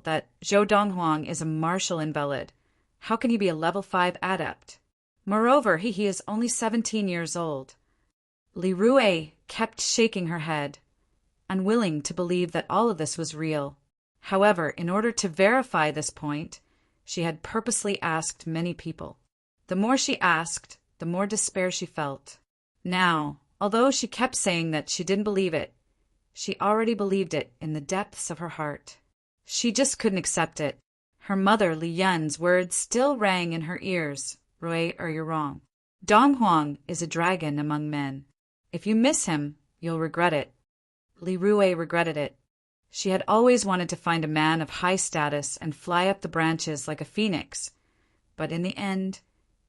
that Zhou Donghuang is a martial invalid. How can he be a level 5 adept? Moreover, he is only 17 years old. Li Rui kept shaking her head, unwilling to believe that all of this was real. However, in order to verify this point, she had purposely asked many people. The more she asked, the more despair she felt. Now, although she kept saying that she didn't believe it, she already believed it in the depths of her heart. She just couldn't accept it. Her mother, Li Yun's words still rang in her ears. Rui, you're wrong. Donghuang is a dragon among men. If you miss him, you'll regret it. Li Rui regretted it. She had always wanted to find a man of high status and fly up the branches like a phoenix, but in the end,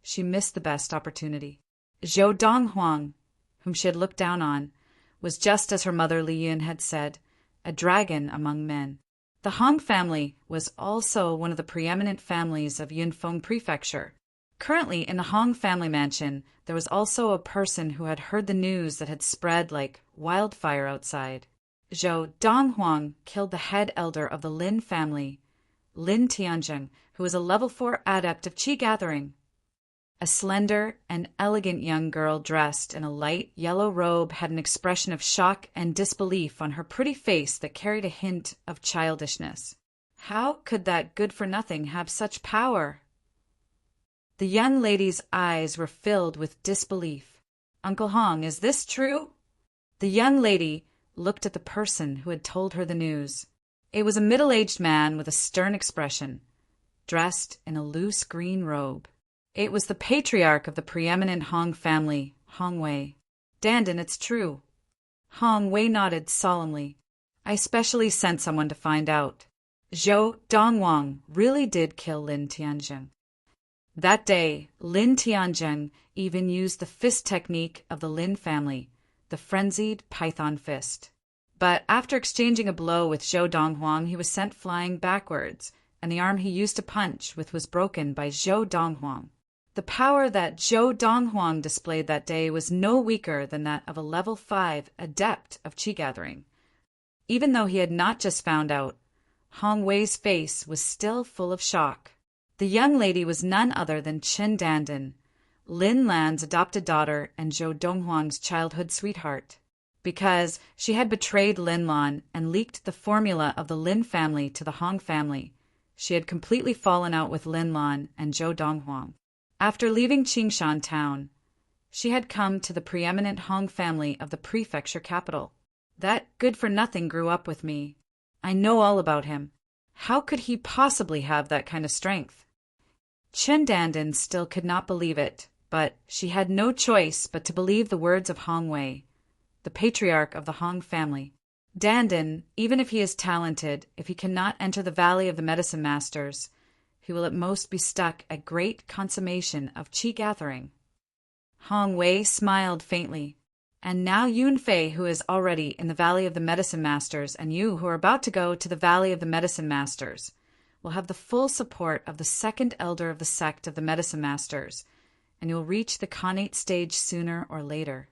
she missed the best opportunity. Zhou Donghuang, whom she had looked down on, was just as her mother Li Yun had said, a dragon among men. The Hong family was also one of the preeminent families of Yunfeng Prefecture. Currently, in the Hong family mansion, there was also a person who had heard the news that had spread like wildfire outside. Zhou Donghuang killed the head elder of the Lin family, Lin Tianjing, who was a level 4 adept of qi gathering. A slender and elegant young girl dressed in a light yellow robe had an expression of shock and disbelief on her pretty face that carried a hint of childishness. How could that good-for-nothing have such power? The young lady's eyes were filled with disbelief. "Uncle Hong, is this true?" The young lady looked at the person who had told her the news. It was a middle-aged man with a stern expression, dressed in a loose green robe. It was the patriarch of the preeminent Hong family, Hong Wei. "Dandin, it's true." Hong Wei nodded solemnly. "I specially sent someone to find out. Zhou Donghuang really did kill Lin Tianzheng." That day, Lin Tianzheng even used the fist technique of the Lin family, the frenzied python fist. But after exchanging a blow with Zhou Donghuang, he was sent flying backwards, and the arm he used to punch with was broken by Zhou Donghuang. The power that Zhou Donghuang displayed that day was no weaker than that of a level 5 adept of qi gathering. Even though he had not just found out, Hong Wei's face was still full of shock. The young lady was none other than Qin Dandin, Lin Lan's adopted daughter and Zhou Donghuang's childhood sweetheart. Because she had betrayed Lin Lan and leaked the formula of the Lin family to the Hong family, she had completely fallen out with Lin Lan and Zhou Donghuang. After leaving Qingshan town, she had come to the preeminent Hong family of the prefecture capital. "That good-for-nothing grew up with me. I know all about him. How could he possibly have that kind of strength?" Qin Dandin still could not believe it, but she had no choice but to believe the words of Hong Wei, the patriarch of the Hong family. "Dandin, even if he is talented, if he cannot enter the Valley of the Medicine Masters, he will at most be stuck at great consummation of qi gathering." Hong Wei smiled faintly. "And now Yun Fei, who is already in the Valley of the Medicine Masters, and you, who are about to go to the Valley of the Medicine Masters, will have the full support of the second elder of the sect of the Medicine Masters, and you will reach the Khanate stage sooner or later."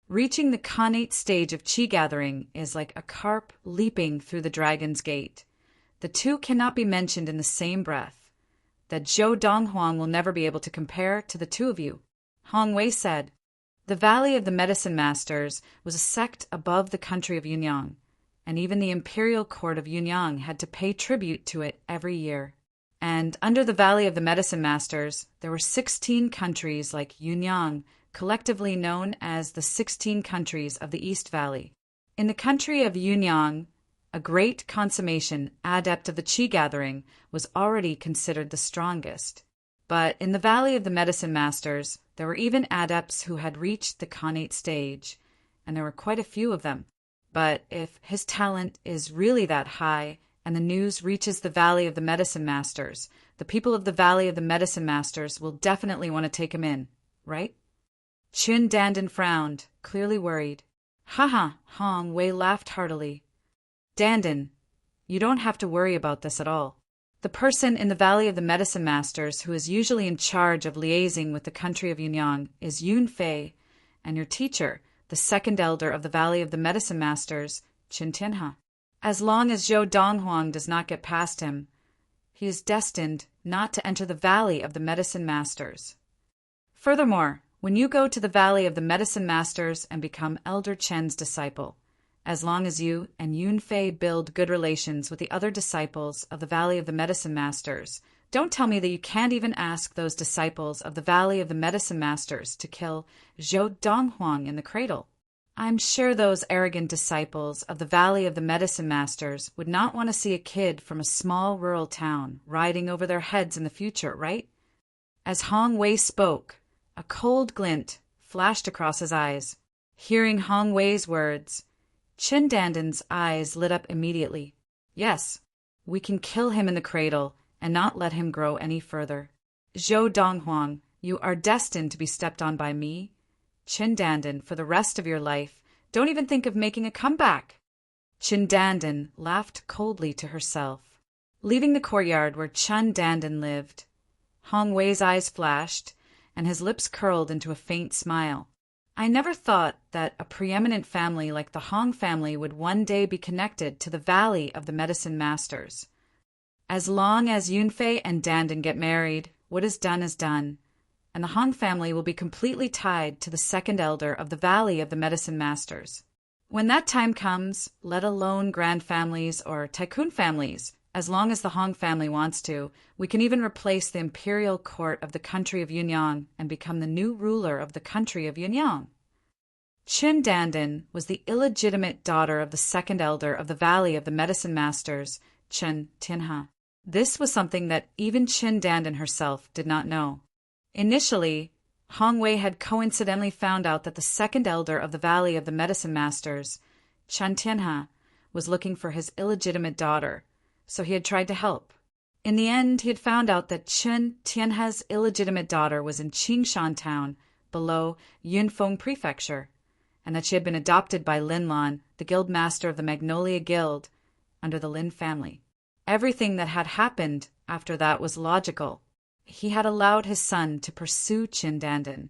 Reaching the Khanate stage of qi gathering is like a carp leaping through the dragon's gate. The two cannot be mentioned in the same breath. That Zhou Donghuang will never be able to compare to the two of you. Hong Wei said, "The Valley of the Medicine Masters was a sect above the country of Yunyang, and even the imperial court of Yunyang had to pay tribute to it every year. And under the Valley of the Medicine Masters, there were 16 countries like Yunyang, collectively known as the 16 countries of the East Valley. In the country of Yunyang, a great consummation adept of the qi gathering was already considered the strongest. But in the Valley of the Medicine Masters, there were even adepts who had reached the Khanate stage, and there were quite a few of them. But if his talent is really that high, and the news reaches the Valley of the Medicine Masters, the people of the Valley of the Medicine Masters will definitely want to take him in, right?" Qin Dandin frowned, clearly worried. "Haha," Hong Wei laughed heartily. "Dandin, you don't have to worry about this at all. The person in the Valley of the Medicine Masters who is usually in charge of liaising with the country of Yunyang is Yun Fei, and your teacher, the second elder of the Valley of the Medicine Masters, Qin Tianhe. As long as Zhou Donghuang does not get past him, he is destined not to enter the Valley of the Medicine Masters. Furthermore, when you go to the Valley of the Medicine Masters and become Elder Chen's disciple, as long as you and Yun Fei build good relations with the other disciples of the Valley of the Medicine Masters, don't tell me that you can't even ask those disciples of the Valley of the Medicine Masters to kill Zhou Donghuang in the cradle. I'm sure those arrogant disciples of the Valley of the Medicine Masters would not want to see a kid from a small rural town riding over their heads in the future, right?" As Hong Wei spoke, a cold glint flashed across his eyes. Hearing Hong Wei's words, Qin Dandin's eyes lit up immediately. "Yes, we can kill him in the cradle and not let him grow any further. Zhou Donghuang, you are destined to be stepped on by me, Qin Dandin, for the rest of your life. Don't even think of making a comeback." Qin Dandin laughed coldly to herself. Leaving the courtyard where Qin Dandin lived, Hong Wei's eyes flashed, and his lips curled into a faint smile. "I never thought that a preeminent family like the Hong family would one day be connected to the Valley of the Medicine Masters. As long as Yun Fei and Dandin get married, what is done is done. and the Hong family will be completely tied to the second elder of the Valley of the Medicine Masters. When that time comes, let alone grand families or tycoon families, as long as the Hong family wants to, we can even replace the imperial court of the country of Yunyang and become the new ruler of the country of Yunyang. Qin Dandan was the illegitimate daughter of the second elder of the Valley of the Medicine Masters, Chen Tianhe. This was something that even Qin Dandan herself did not know. Initially, Hong Wei had coincidentally found out that the second elder of the Valley of the Medicine Masters, Chen Tianhe, was looking for his illegitimate daughter, so he had tried to help. In the end, he had found out that Chen Tianhe's illegitimate daughter was in Qingshan town, below Yunfeng Prefecture, and that she had been adopted by Lin Lan, the guild master of the Magnolia Guild, under the Lin family. Everything that had happened after that was logical. He had allowed his son to pursue Qin Dandan,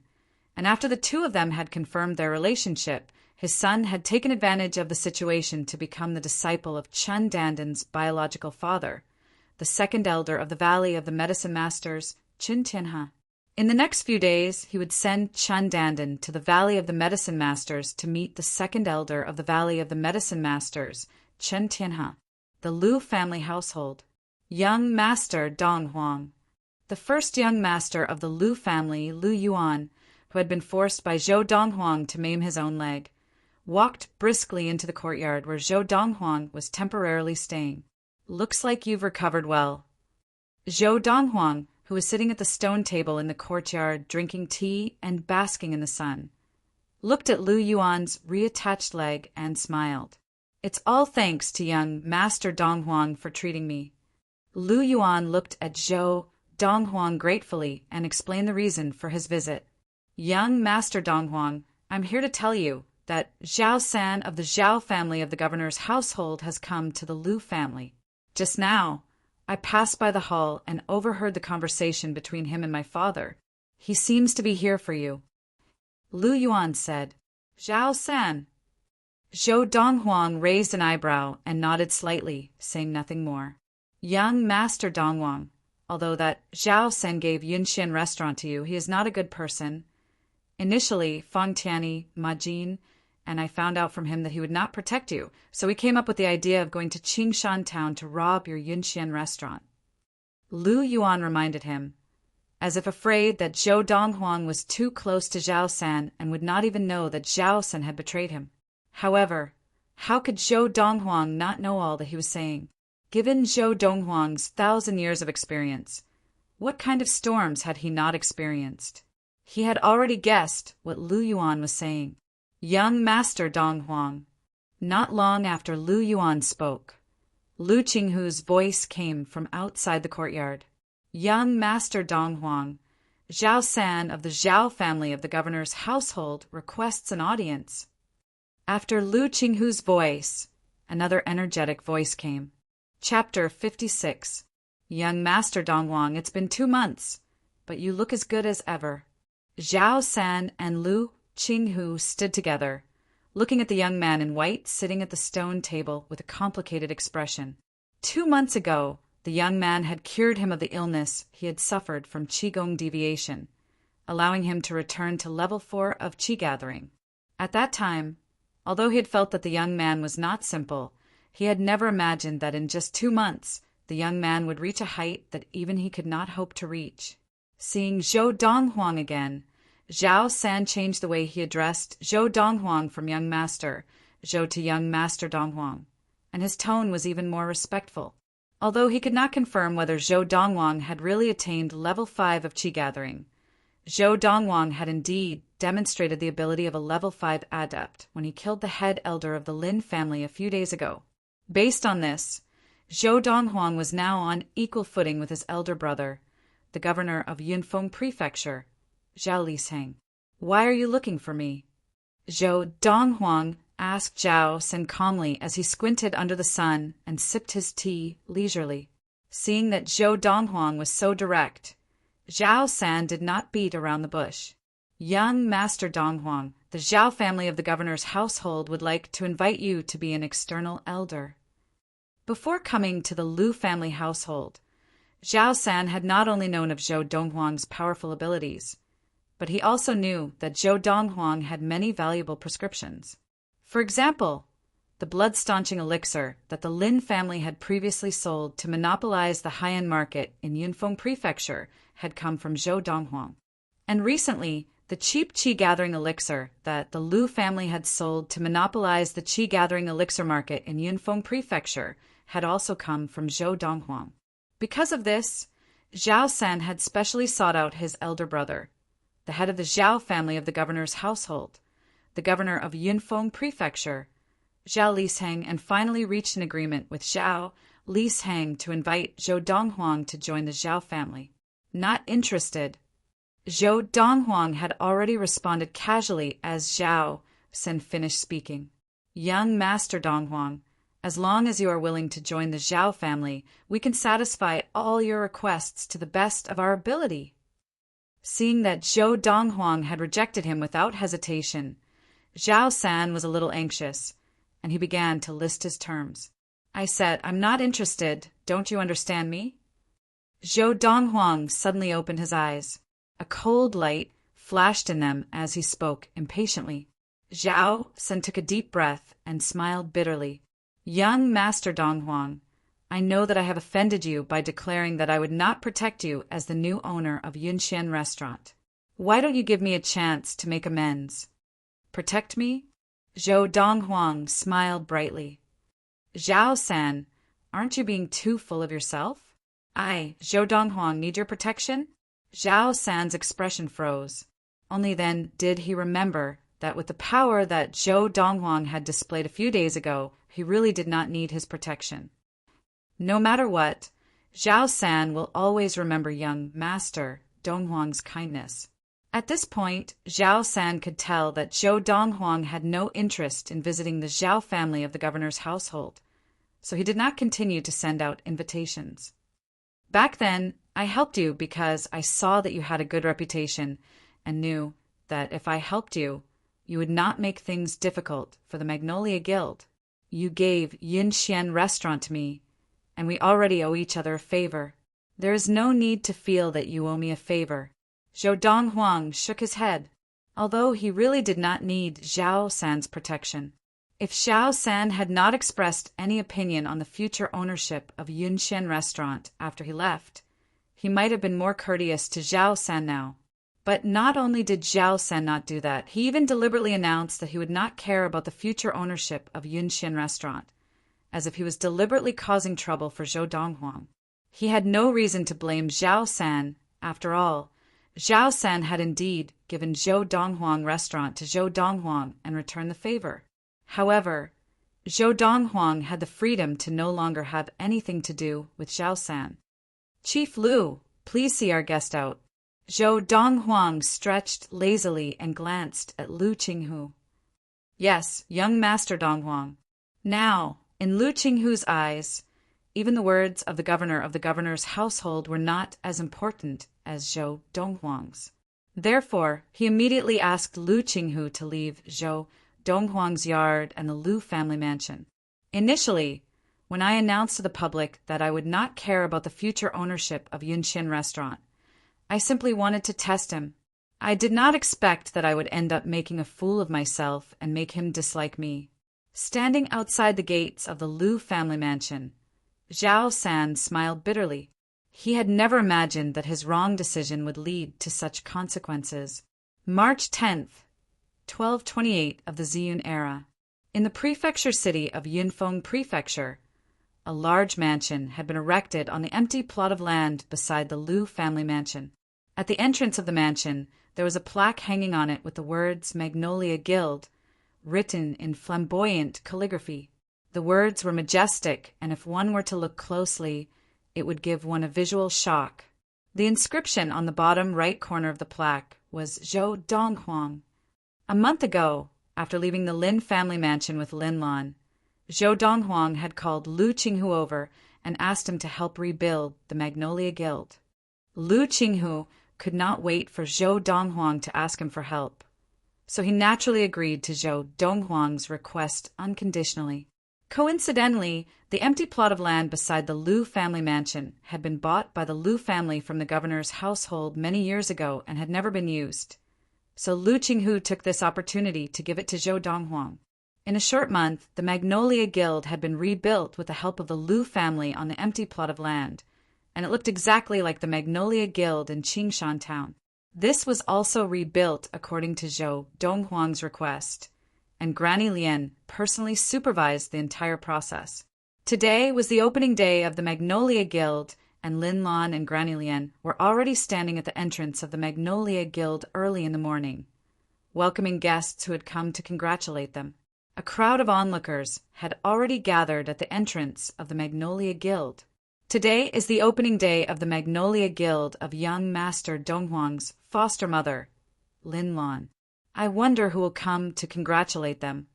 and after the two of them had confirmed their relationship, his son had taken advantage of the situation to become the disciple of Chen Dandan's biological father, the second elder of the Valley of the Medicine Masters, Qin Tianhe. In the next few days, he would send Chen Dandan to the Valley of the Medicine Masters to meet the second elder of the Valley of the Medicine Masters, Chen Tianhe, the Lu family household, young Master Dong Huang. The first young master of the Lu family, Lu Yuan, who had been forced by Zhou Donghuang to maim his own leg, walked briskly into the courtyard where Zhou Donghuang was temporarily staying. "Looks like you've recovered well." Zhou Donghuang, who was sitting at the stone table in the courtyard drinking tea and basking in the sun, looked at Lu Yuan's reattached leg and smiled. "It's all thanks to young Master Donghuang for treating me." Lu Yuan looked at Zhou Donghuang gratefully and explained the reason for his visit. "Young Master Donghuang, I'm here to tell you that Zhao San of the Zhao family of the governor's household has come to the Lu family. Just now, I passed by the hall and overheard the conversation between him and my father. He seems to be here for you." Lu Yuan said, "Zhao San." Zhou Donghuang raised an eyebrow and nodded slightly, saying nothing more. "Young Master Donghuang, although that Zhao San gave Yunxian restaurant to you, he is not a good person. Initially, Feng Tianyi, Ma Jin, and I found out from him that he would not protect you, so we came up with the idea of going to Qingshan town to rob your Yunxian restaurant." Lu Yuan reminded him, as if afraid that Zhou Donghuang was too close to Zhao San and would not even know that Zhao San had betrayed him. However, how could Zhou Donghuang not know all that he was saying? Given Zhou Donghuang's 1,000 years of experience, what kind of storms had he not experienced? He had already guessed what Lu Yuan was saying. "Young Master Donghuang." Not long after Lu Yuan spoke, Lu Qinghu's voice came from outside the courtyard. "Young Master Donghuang, Zhao San of the Zhao family of the governor's household requests an audience." After Lu Qinghu's voice, another energetic voice came. Chapter 56. "Young Master Donghuang, it's been 2 months, but you look as good as ever." Zhao San and Lu Qinghu stood together, looking at the young man in white sitting at the stone table with a complicated expression. 2 months ago, the young man had cured him of the illness he had suffered from Qigong deviation, allowing him to return to level 4 of Qi gathering. At that time, although he had felt that the young man was not simple, he had never imagined that in just 2 months the young man would reach a height that even he could not hope to reach. Seeing Zhou Donghuang again, Zhao San changed the way he addressed Zhou Donghuang from young master, Zhou to young Master Donghuang, and his tone was even more respectful. Although he could not confirm whether Zhou Donghuang had really attained level 5 of Qi gathering, Zhou Donghuang had indeed demonstrated the ability of a level 5 adept when he killed the head elder of the Lin family a few days ago. Based on this, Zhou Donghuang was now on equal footing with his elder brother, the governor of Yunfeng Prefecture, Zhao Lisheng. "Why are you looking for me?" Zhou Donghuang asked Zhao San calmly as he squinted under the sun and sipped his tea leisurely. Seeing that Zhou Donghuang was so direct, Zhao San did not beat around the bush. "Young Master Donghuang, the Zhao family of the governor's household would like to invite you to be an external elder." Before coming to the Lu family household, Zhao San had not only known of Zhou Donghuang's powerful abilities, But he also knew that Zhou Donghuang had many valuable prescriptions. For example, the blood-staunching elixir that the Lin family had previously sold to monopolize the high-end market in Yunfeng Prefecture had come from Zhou Donghuang. And recently, the cheap qi-gathering elixir that the Lu family had sold to monopolize the qi-gathering elixir market in Yunfeng Prefecture had also come from Zhou Donghuang. Because of this, Zhao San had specially sought out his elder brother, the head of the Zhao family of the governor's household, the governor of Yunfeng Prefecture, Zhao Lisheng, and finally reached an agreement with Zhao Lisheng to invite Zhou Donghuang to join the Zhao family. Not interested. Zhou Donghuang had already responded casually as Zhao San finished speaking. Young Master Donghuang, as long as you are willing to join the Zhao family, we can satisfy all your requests to the best of our ability. Seeing that Zhou Donghuang had rejected him without hesitation, Zhao San was a little anxious, and he began to list his terms. I said, I'm not interested. Don't you understand me? Zhou Donghuang suddenly opened his eyes. A cold light flashed in them as he spoke impatiently. Zhao San took a deep breath and smiled bitterly. Young Master Donghuang, I know that I have offended you by declaring that I would not protect you as the new owner of Yunxian Restaurant. Why don't you give me a chance to make amends? Protect me? Zhou Donghuang smiled brightly. Zhao San, aren't you being too full of yourself? I, Zhou Donghuang, need your protection? Zhao San's expression froze. Only then did he remember that with the power that Zhou Donghuang had displayed a few days ago, he really did not need his protection. No matter what, Zhao San will always remember young Master Donghuang's kindness. At this point, Zhao San could tell that Zhou Donghuang had no interest in visiting the Zhao family of the governor's household, so he did not continue to send out invitations. Back then, I helped you because I saw that you had a good reputation and knew that if I helped you, you would not make things difficult for the Magnolia Guild. You gave Yunxian Restaurant to me, and we already owe each other a favor. There is no need to feel that you owe me a favor. Zhou Donghuang shook his head, although he really did not need Zhao San's protection. If Zhao San had not expressed any opinion on the future ownership of Yunxian Restaurant after he left, he might have been more courteous to Zhao San now. But not only did Zhao San not do that, he even deliberately announced that he would not care about the future ownership of Yunxian Restaurant, as if he was deliberately causing trouble for Zhou Donghuang. He had no reason to blame Zhao San. After all, Zhao San had indeed given Zhou Donghuang Restaurant to Zhou Donghuang and returned the favor. However, Zhou Donghuang had the freedom to no longer have anything to do with Zhao San. Chief Lu, please see our guest out. Zhou Donghuang stretched lazily and glanced at Lu Qinghu. Yes, young Master Donghuang. Now, in Lu Qinghu's eyes, even the words of the governor's household were not as important as Zhou Donghuang's. Therefore, he immediately asked Lu Qinghu to leave Zhou Donghuang's yard and the Lu family mansion. Initially, when I announced to the public that I would not care about the future ownership of Yunxian Restaurant, I simply wanted to test him. I did not expect that I would end up making a fool of myself and make him dislike me. Standing outside the gates of the Lu family mansion, Zhao San smiled bitterly. He had never imagined that his wrong decision would lead to such consequences. March 10th, 1228 of the Ziyun era. In the prefecture city of Yunfeng Prefecture, a large mansion had been erected on the empty plot of land beside the Lu family mansion. At the entrance of the mansion, there was a plaque hanging on it with the words Magnolia Guild, written in flamboyant calligraphy. The words were majestic, and if one were to look closely, it would give one a visual shock. The inscription on the bottom right corner of the plaque was Zhou Donghuang. A month ago, after leaving the Lin family mansion with Lin Lan, Zhou Donghuang had called Lu Qinghu over and asked him to help rebuild the Magnolia Guild. Lu Qinghu could not wait for Zhou Donghuang to ask him for help, so he naturally agreed to Zhou Donghuang's request unconditionally. Coincidentally, the empty plot of land beside the Lu family mansion had been bought by the Lu family from the governor's household many years ago and had never been used. so Lu Qinghu took this opportunity to give it to Zhou Donghuang. In a short month, the Magnolia Guild had been rebuilt with the help of the Lu family on the empty plot of land, and it looked exactly like the Magnolia Guild in Qingshan town. This was also rebuilt according to Zhou Donghuang's request, and Granny Lian personally supervised the entire process. Today was the opening day of the Magnolia Guild, and Lin Lan and Granny Lian were already standing at the entrance of the Magnolia Guild early in the morning, welcoming guests who had come to congratulate them. A crowd of onlookers had already gathered at the entrance of the Magnolia Guild. Today is the opening day of the Magnolia Guild of young Master Donghuang's foster mother, Lin Lan. I wonder who will come to congratulate them.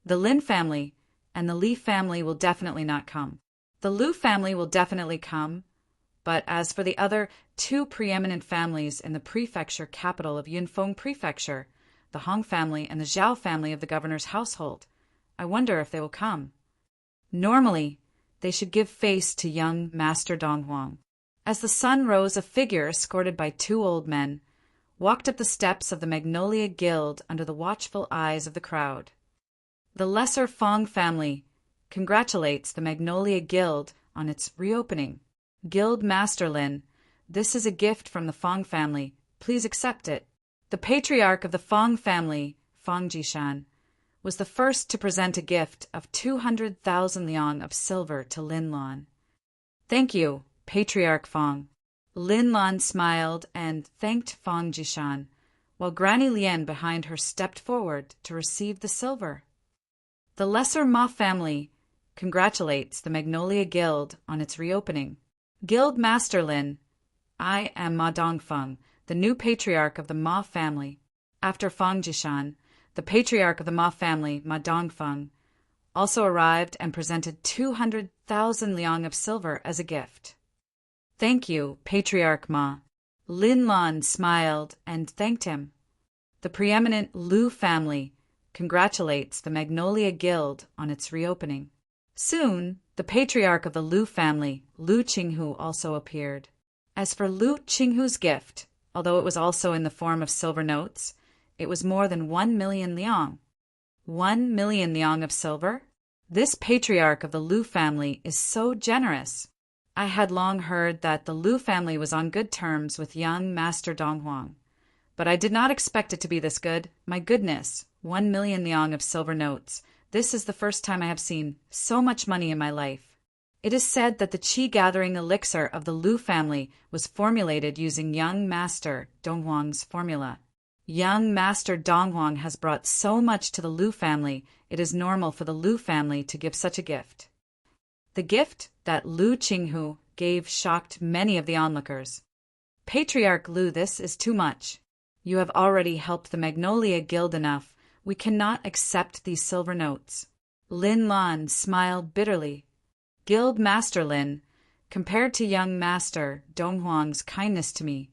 The Lin family and the Li family will definitely not come. The Lu family will definitely come, but as for the other two preeminent families in the prefecture capital of Yunfeng Prefecture, the Hong family and the Zhao family of the governor's household, I wonder if they will come. Normally, they should give face to young Master Donghuang. As the sun rose, a figure escorted by two old men walked up the steps of the Magnolia Guild under the watchful eyes of the crowd. The lesser Fong family congratulates the Magnolia Guild on its reopening. Guild Master Lin, this is a gift from the Fong family. Please accept it. The patriarch of the Fong family, Fong Jishan, was the first to present a gift of 200,000 liang of silver to Lin Lan. Thank you, Patriarch Fong. Lin Lan smiled and thanked Fong Jishan, while Granny Lian behind her stepped forward to receive the silver. The lesser Ma family congratulates the Magnolia Guild on its reopening. Guild Master Lin, I am Ma Dongfeng, the new patriarch of the Ma family. After Fong Jishan, the patriarch of the Ma family, Ma Dongfeng, also arrived and presented 200,000 liang of silver as a gift. Thank you, Patriarch Ma. Lin Lan smiled and thanked him. The preeminent Lu family congratulates the Magnolia Guild on its reopening. Soon, the patriarch of the Lu family, Lu Qinghu, also appeared. As for Lu Qinghu's gift, although it was also in the form of silver notes, it was more than 1 million liang. 1 million liang of silver? This patriarch of the Lu family is so generous. I had long heard that the Lu family was on good terms with young Master Donghuang, but I did not expect it to be this good. My goodness, 1 million liang of silver notes. This is the first time I have seen so much money in my life. It is said that the qi-gathering elixir of the Lu family was formulated using young Master Donghuang's formula. Young Master Donghuang has brought so much to the Lu family, it is normal for the Lu family to give such a gift. The gift that Lu Qinghu gave shocked many of the onlookers. Patriarch Lu, this is too much. You have already helped the Magnolia Guild enough. We cannot accept these silver notes. Lin Lan smiled bitterly. Guild Master Lin, compared to young Master Donghuang's kindness to me,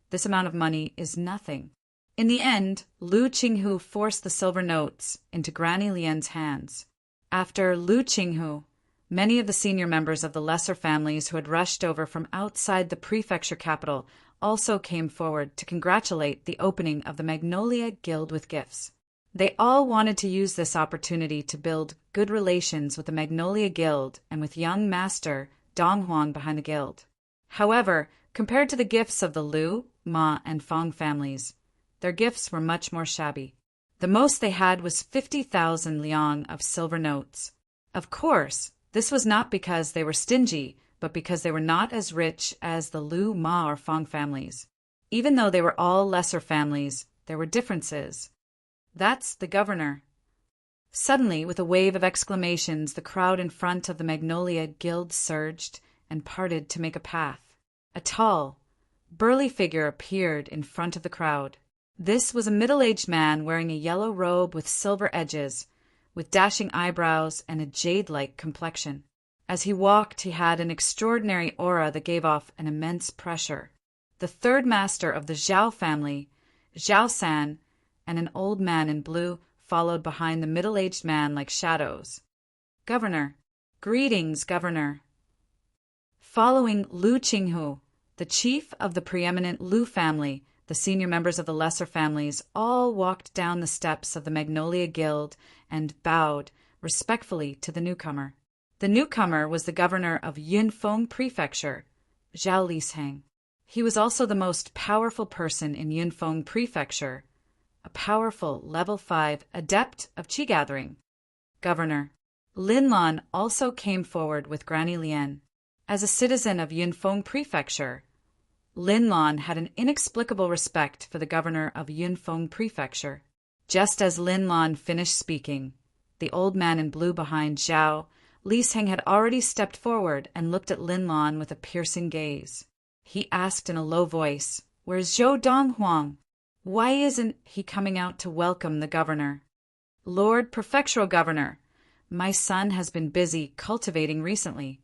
this amount of money is nothing. In the end, Lu Qinghu forced the silver notes into Granny Lian's hands. After Lu Qinghu, many of the senior members of the lesser families who had rushed over from outside the prefecture capital also came forward to congratulate the opening of the Magnolia Guild with gifts. They all wanted to use this opportunity to build good relations with the Magnolia Guild and with young Master Donghuang behind the guild. However, compared to the gifts of the Lu, Ma, and Fong families, their gifts were much more shabby. The most they had was 50,000 liang of silver notes. Of course, this was not because they were stingy, but because they were not as rich as the Lu, Ma, or Fong families. Even though they were all lesser families, there were differences. That's the governor. Suddenly, with a wave of exclamations, the crowd in front of the Magnolia Guild surged and parted to make a path. A tall, burly figure appeared in front of the crowd. This was a middle-aged man wearing a yellow robe with silver edges, with dashing eyebrows and a jade-like complexion. As he walked, he had an extraordinary aura that gave off an immense pressure. The third master of the Zhao family, Zhao San, and an old man in blue followed behind the middle-aged man like shadows. Governor. Greetings, Governor. Following Lu Qinghu, the chief of the preeminent Lu family, the senior members of the lesser families all walked down the steps of the Magnolia Guild and bowed respectfully to the newcomer. The newcomer was the governor of Yunfeng Prefecture, Zhao Lisheng. He was also the most powerful person in Yunfeng Prefecture, a powerful level 5 adept of qi gathering. Governor Lin Lan also came forward with Granny Lian. As a citizen of Yunfeng Prefecture, Lin Lan had an inexplicable respect for the governor of Yunfeng Prefecture. Just as Lin Lan finished speaking, the old man in blue behind Zhao Lisheng had already stepped forward and looked at Lin Lan with a piercing gaze. He asked in a low voice, "Where's Zhou Donghuang? Why isn't he coming out to welcome the governor?" "Lord Prefectural Governor, my son has been busy cultivating recently,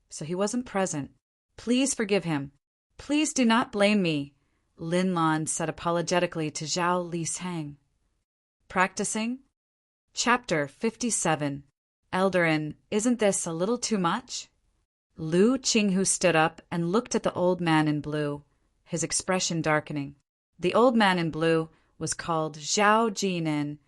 so he wasn't present. Please forgive him. Please do not blame me," Lin Lan said apologetically to Zhao Lisheng. Practicing? Chapter 57. Eldarin, isn't this a little too much? Lu Qinghu stood up and looked at the old man in blue, his expression darkening. The old man in blue was called Zhao Jinan,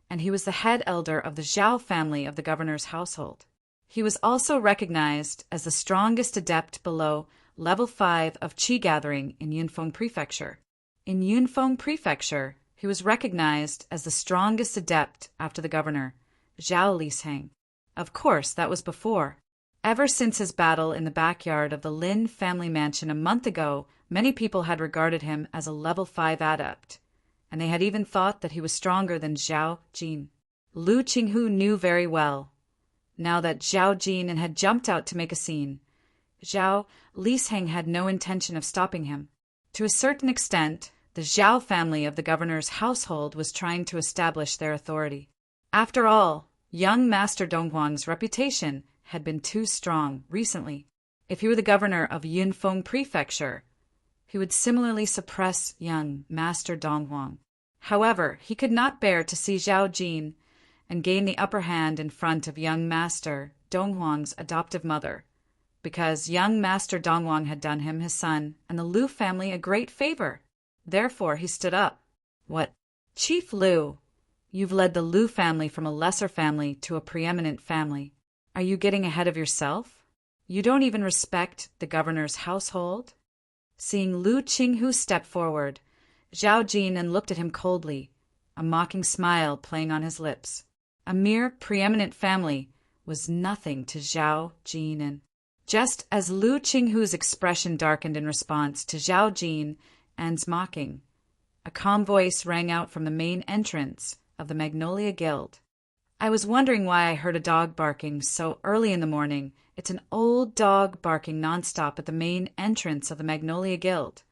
and he was the head elder of the Zhao family of the governor's household. He was also recognized as the strongest adept below level 5 of qi gathering in Yunfeng Prefecture. In Yunfeng Prefecture, he was recognized as the strongest adept after the governor, Zhao Lisheng. Of course, that was before. Ever since his battle in the backyard of the Lin family mansion a month ago, many people had regarded him as a level 5 adept, and they had even thought that he was stronger than Zhao Jin. Lu Qinghu knew very well. Now that Zhao Jin had jumped out to make a scene, Zhao Lisheng had no intention of stopping him. To a certain extent, the Zhao family of the governor's household was trying to establish their authority. After all, young Master Donghuang's reputation had been too strong recently. If he were the governor of Yunfeng Prefecture, he would similarly suppress young Master Donghuang. However, he could not bear to see Zhao Jin and gain the upper hand in front of young Master Donghuang's adoptive mother, because young Master Donghuang had done him, his son, and the Lu family a great favor. Therefore, he stood up. "What? Chief Lu, you've led the Lu family from a lesser family to a preeminent family. Are you getting ahead of yourself? You don't even respect the governor's household?" Seeing Lu Qinghu step forward, Zhao Jinan looked at him coldly, a mocking smile playing on his lips. A mere preeminent family was nothing to Zhao Jinan. Just as Lu Qinghu's expression darkened in response to Zhao Jinan's mocking, a calm voice rang out from the main entrance of the Magnolia Guild. "I was wondering why I heard a dog barking so early in the morning. It's an old dog barking nonstop at the main entrance of the Magnolia Guild."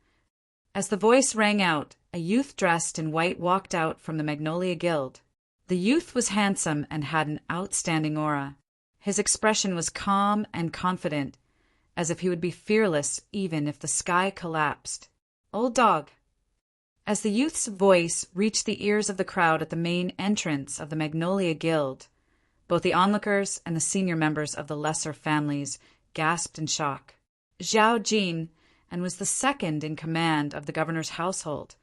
As the voice rang out, a youth dressed in white walked out from the Magnolia Guild. The youth was handsome and had an outstanding aura. His expression was calm and confident, as if he would be fearless even if the sky collapsed. "Old dog." As the youth's voice reached the ears of the crowd at the main entrance of the Magnolia Guild, both the onlookers and the senior members of the lesser families gasped in shock. Zhao Jin was the second in command of the governor's household,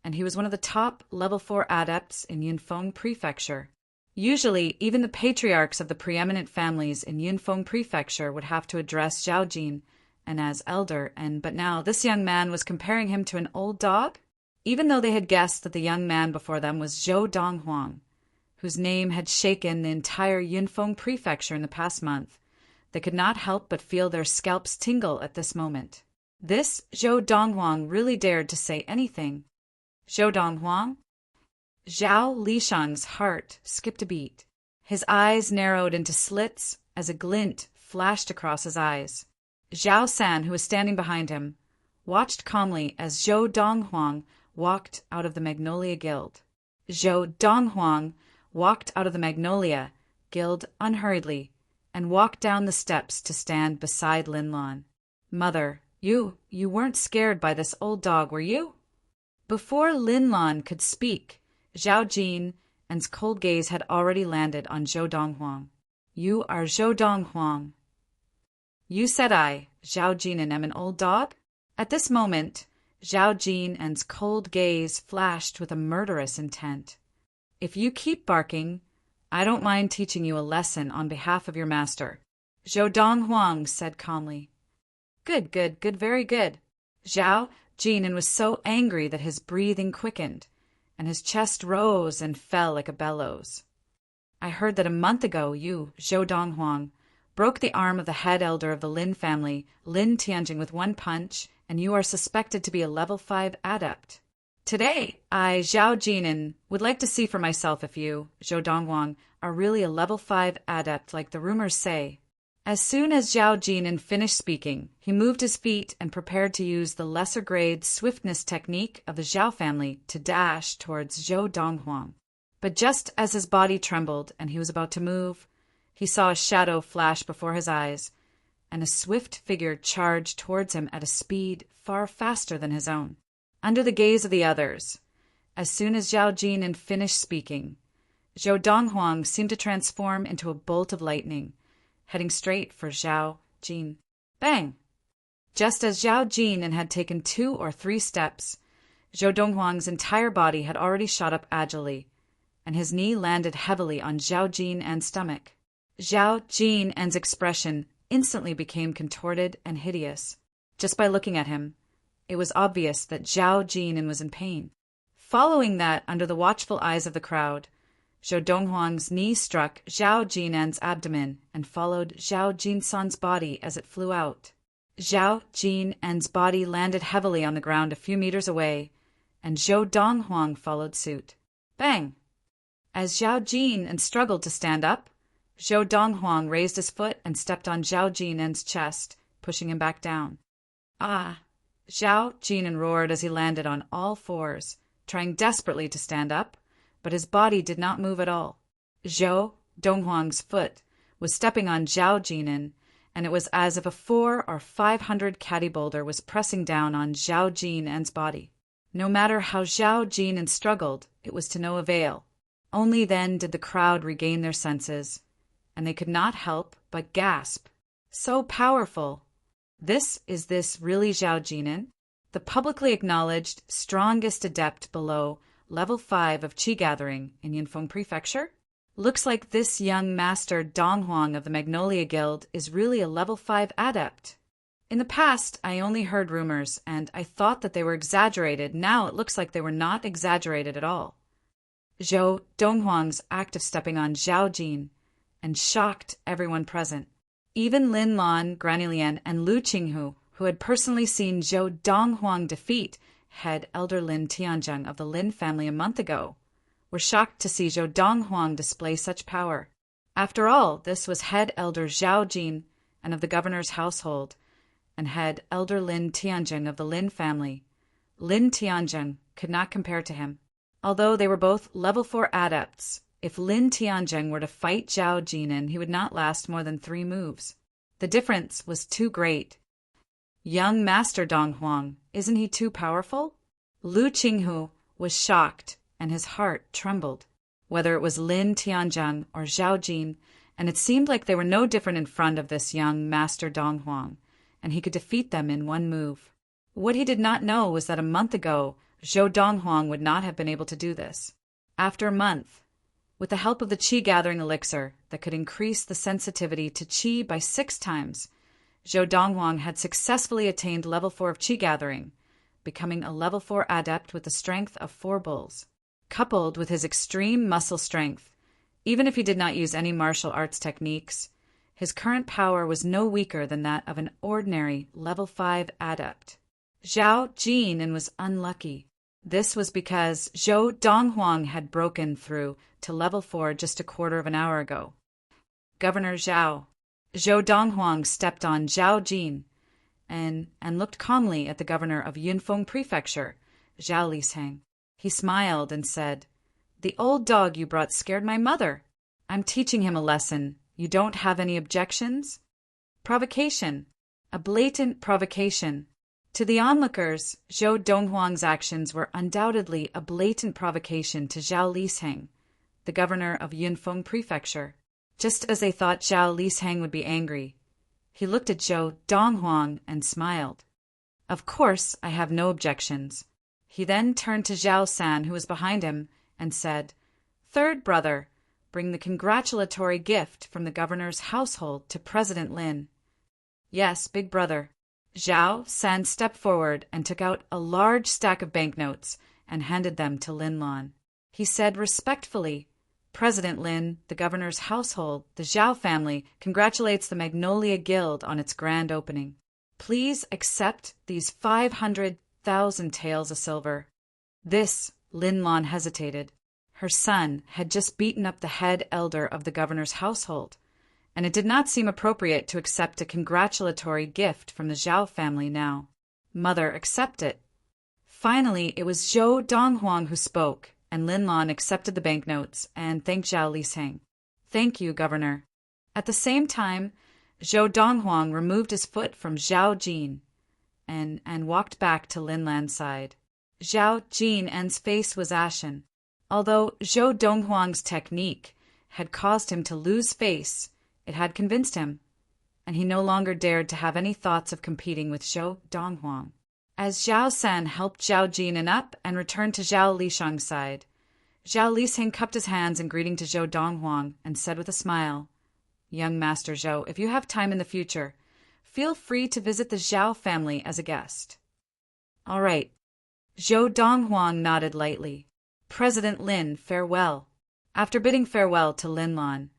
and he was one of the top level 4 adepts in Yunfeng Prefecture. Usually, even the patriarchs of the preeminent families in Yunfeng Prefecture would have to address Zhao Jin and as elder, but now this young man was comparing him to an old dog? Even though they had guessed that the young man before them was Zhou Donghuang, whose name had shaken the entire Yunfeng Prefecture in the past month, they could not help but feel their scalps tingle at this moment. This Zhou Donghuang really dared to say anything. Zhou Donghuang? Zhao Lishang's heart skipped a beat. His eyes narrowed into slits as a glint flashed across his eyes. Zhao San, who was standing behind him, watched calmly as Zhou Donghuang walked out of the Magnolia Guild. Zhou Donghuang walked out of the Magnolia Guild unhurriedly and walked down the steps to stand beside Lin Lan. "Mother, you weren't scared by this old dog, were you?" Before Lin Lan could speak, Zhao Jin's cold gaze had already landed on Zhou Donghuang. "You are Zhou Donghuang." "You said I, Zhao Jinan, am an old dog?" At this moment, Zhao Jin's cold gaze flashed with a murderous intent. "If you keep barking, I don't mind teaching you a lesson on behalf of your master," Zhou Donghuang said calmly. Good, good, good, very good." Zhao Jin was so angry that his breathing quickened, and his chest rose and fell like a bellows. "I heard that a month ago you, Zhou Donghuang, broke the arm of the head elder of the Lin family, Lin Tianjing, with one punch, and you are suspected to be a level 5 adept. Today, I, Zhao Jinan, would like to see for myself if you, Zhou Donghuang, are really a level 5 adept like the rumors say." As soon as Zhao Jinan finished speaking, he moved his feet and prepared to use the lesser-grade swiftness technique of the Zhao family to dash towards Zhou Donghuang. But just as his body trembled and he was about to move, he saw a shadow flash before his eyes, and a swift figure charged towards him at a speed far faster than his own. Under the gaze of the others, as soon as Zhao Jinan finished speaking, Zhou Donghuang seemed to transform into a bolt of lightning, heading straight for Zhao Jin. Bang! Just as Zhao Jinan had taken 2 or 3 steps, Zhou Donghuang's entire body had already shot up agilely, and his knee landed heavily on Zhao Jin's stomach. Zhao Jin's expression instantly became contorted and hideous. Just by looking at him, it was obvious that Zhao Jinan was in pain. Following that, under the watchful eyes of the crowd, Zhou Donghuang's knee struck Zhao Jin's abdomen and followed Zhao Jinsan's body as it flew out. Zhao Jin's body landed heavily on the ground a few meters away, and Zhou Donghuang followed suit. Bang! As Zhao Jin struggled to stand up, Zhou Donghuang raised his foot and stepped on Zhao Jin's chest, pushing him back down. Ah! Zhao Jin roared as he landed on all fours, trying desperately to stand up, but his body did not move at all. Zhou Donghuang's foot was stepping on Zhao Jin, and it was as if a 400 or 500 caddy boulder was pressing down on Zhao Jin's body. No matter how Zhao Jin struggled, it was to no avail. Only then did the crowd regain their senses, and they could not help but gasp. So powerful! This really Zhao Jinan, the publicly acknowledged strongest adept below level 5 of Qi gathering in Yinfeng Prefecture? Looks like this young master Donghuang of the Magnolia Guild is really a level 5 adept. In the past, I only heard rumors, and I thought that they were exaggerated. Now it looks like they were not exaggerated at all. Zhou Donghuang's act of stepping on Zhao Jin and shocked everyone present. Even Lin Lan, Granny Lian, and Lu Qinghu, who had personally seen Zhou Donghuang defeat head elder Lin Tianzheng of the Lin family a month ago, were shocked to see Zhou Donghuang display such power. After all, this was head elder Zhao Jin and of the governor's household, and head elder Lin Tianzheng of the Lin family. Lin Tianzheng could not compare to him. Although they were both level 4 adepts, if Lin Tianzheng were to fight Zhao Jinan, he would not last more than 3 moves. The difference was too great. Young Master Donghuang, isn't he too powerful? Lu Qinghu was shocked, and his heart trembled. Whether it was Lin Tianzheng or Zhao Jin, and it seemed like they were no different in front of this young Master Donghuang, and he could defeat them in 1 move. What he did not know was that a month ago, Zhou Donghuang would not have been able to do this. After a month, with the help of the Qi gathering elixir that could increase the sensitivity to Qi by 6 times, Zhou Donghuang had successfully attained level 4 of Qi gathering, becoming a level 4 adept with the strength of 4 bulls. Coupled with his extreme muscle strength, even if he did not use any martial arts techniques, his current power was no weaker than that of an ordinary level 5 adept. Zhao Jin was unlucky. This was because Zhou Donghuang had broken through to level 4 just a quarter of an hour ago. Governor Zhao. Zhou Donghuang stepped on Zhao Jin and looked calmly at the governor of Yunfeng Prefecture, Zhao Lisheng. He smiled and said, "The old dog you brought scared my mother. I'm teaching him a lesson. You don't have any objections?" Provocation. A blatant provocation. To the onlookers, Zhou Donghuang's actions were undoubtedly a blatant provocation to Zhao Lisheng, the governor of Yunfeng Prefecture. Just as they thought Zhao Lisheng would be angry, he looked at Zhou Donghuang and smiled. Of course, I have no objections. He then turned to Zhao San, who was behind him, and said, "Third brother, bring the congratulatory gift from the governor's household to President Lin." "Yes, big brother." Zhao San stepped forward and took out a large stack of banknotes and handed them to Lin Lan. He said respectfully, "President Lin, the governor's household, the Zhao family, congratulates the Magnolia Guild on its grand opening. Please accept these 500,000 taels of silver." This, Lin Lan hesitated. Her son had just beaten up the head elder of the governor's household, and it did not seem appropriate to accept a congratulatory gift from the Zhao family now. "Mother, accept it." Finally, it was Zhou Donghuang who spoke, and Lin Lan accepted the banknotes and thanked Zhao Lisheng. "Thank you, Governor." At the same time, Zhou Donghuang removed his foot from Zhao Jin and walked back to Lin Lan's side. Zhao Jin's face was ashen. Although Zhou Donghuang's technique had caused him to lose face, it had convinced him, and he no longer dared to have any thoughts of competing with Zhou Donghuang. As Zhao San helped Zhao Jin up and returned to Zhao Lisheng's side, Zhao Lisheng cupped his hands in greeting to Zhou Donghuang and said with a smile, "Young Master Zhou, if you have time in the future, feel free to visit the Zhao family as a guest." "All right." Zhou Donghuang nodded lightly. "President Lin, farewell." After bidding farewell to Lin Lan,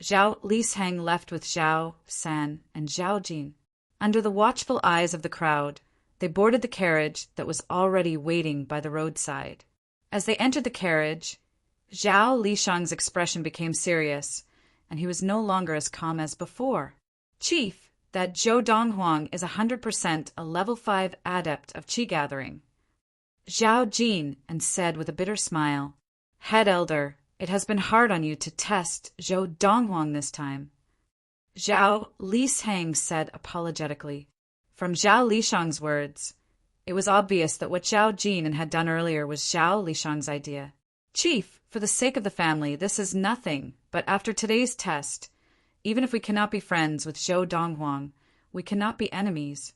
Zhao Lisheng left with Zhao San and Zhao Jin. Under the watchful eyes of the crowd, they boarded the carriage that was already waiting by the roadside. As they entered the carriage, Zhao Lisheng's expression became serious, and he was no longer as calm as before. "Chief, that Zhou Donghuang is 100% a level 5 adept of qi gathering." Zhao Jin and said with a bitter smile, "Head elder, it has been hard on you to test Zhou Donghuang this time." Zhao Lisheng said apologetically. From Zhao Lisheng's words, it was obvious that what Zhao Jin had done earlier was Zhao Lisheng's idea. "Chief, for the sake of the family, this is nothing, but after today's test, even if we cannot be friends with Zhou Donghuang, we cannot be enemies."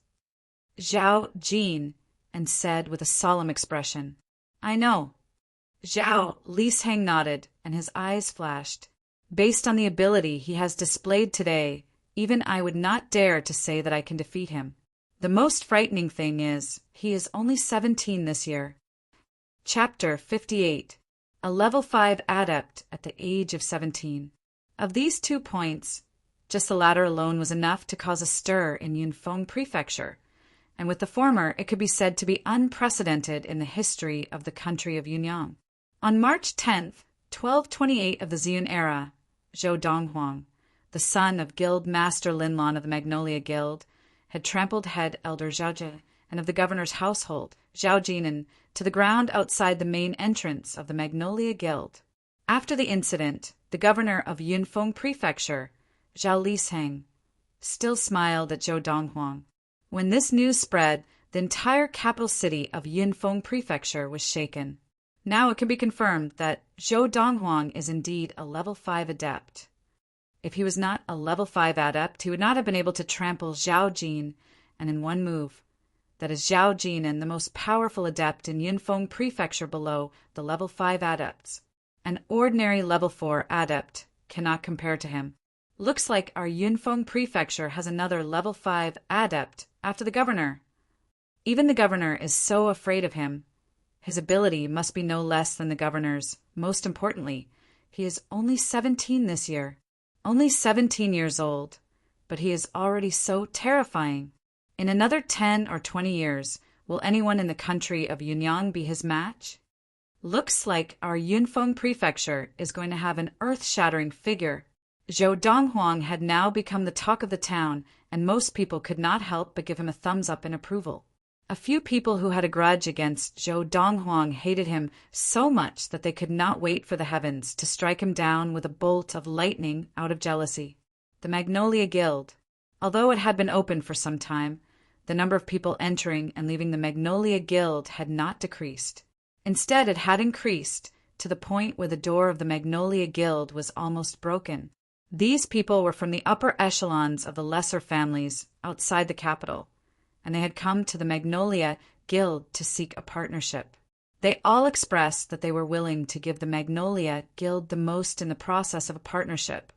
Zhao Jin and said with a solemn expression, "I know." Zhao Lisheng nodded, and his eyes flashed. "Based on the ability he has displayed today, even I would not dare to say that I can defeat him. The most frightening thing is, he is only 17 this year." Chapter 58. A level 5 adept at the age of 17. Of these 2 points, just the latter alone was enough to cause a stir in Yunfeng Prefecture, and with the former it could be said to be unprecedented in the history of the country of Yunyang. On March 10th, 1228 of the Ziyun era, Zhou Donghuang, the son of Guild Master Lin Lan of the Magnolia Guild, had trampled head elder Zhao Jin and of the governor's household, Zhao Jinan, to the ground outside the main entrance of the Magnolia Guild. After the incident, the governor of Yunfeng Prefecture, Zhao Lisheng, still smiled at Zhou Donghuang. When this news spread, the entire capital city of Yunfeng Prefecture was shaken. Now it can be confirmed that Zhou Donghuang is indeed a level 5 adept. If he was not a level 5 adept, he would not have been able to trample Zhao Jin, and in one move. That is Zhao Jinan, the most powerful adept in Yunfeng Prefecture below the level 5 adepts. An ordinary level 4 adept cannot compare to him. Looks like our Yunfeng Prefecture has another level 5 adept after the governor. Even the governor is so afraid of him. His ability must be no less than the governor's. Most importantly, he is only 17 this year. Only 17 years old, but he is already so terrifying. In another 10 or 20 years, will anyone in the country of Yunyang be his match? Looks like our Yunfeng Prefecture is going to have an earth-shattering figure. Zhou Donghuang had now become the talk of the town, and most people could not help but give him a thumbs up in approval. A few people who had a grudge against Zhou Donghuang hated him so much that they could not wait for the heavens to strike him down with a bolt of lightning out of jealousy. The Magnolia Guild. Although it had been open for some time, the number of people entering and leaving the Magnolia Guild had not decreased. Instead, it had increased to the point where the door of the Magnolia Guild was almost broken. These people were from the upper echelons of the lesser families outside the capital, and they had come to the Magnolia Guild to seek a partnership. They all expressed that they were willing to give the Magnolia Guild the most in the process of a partnership,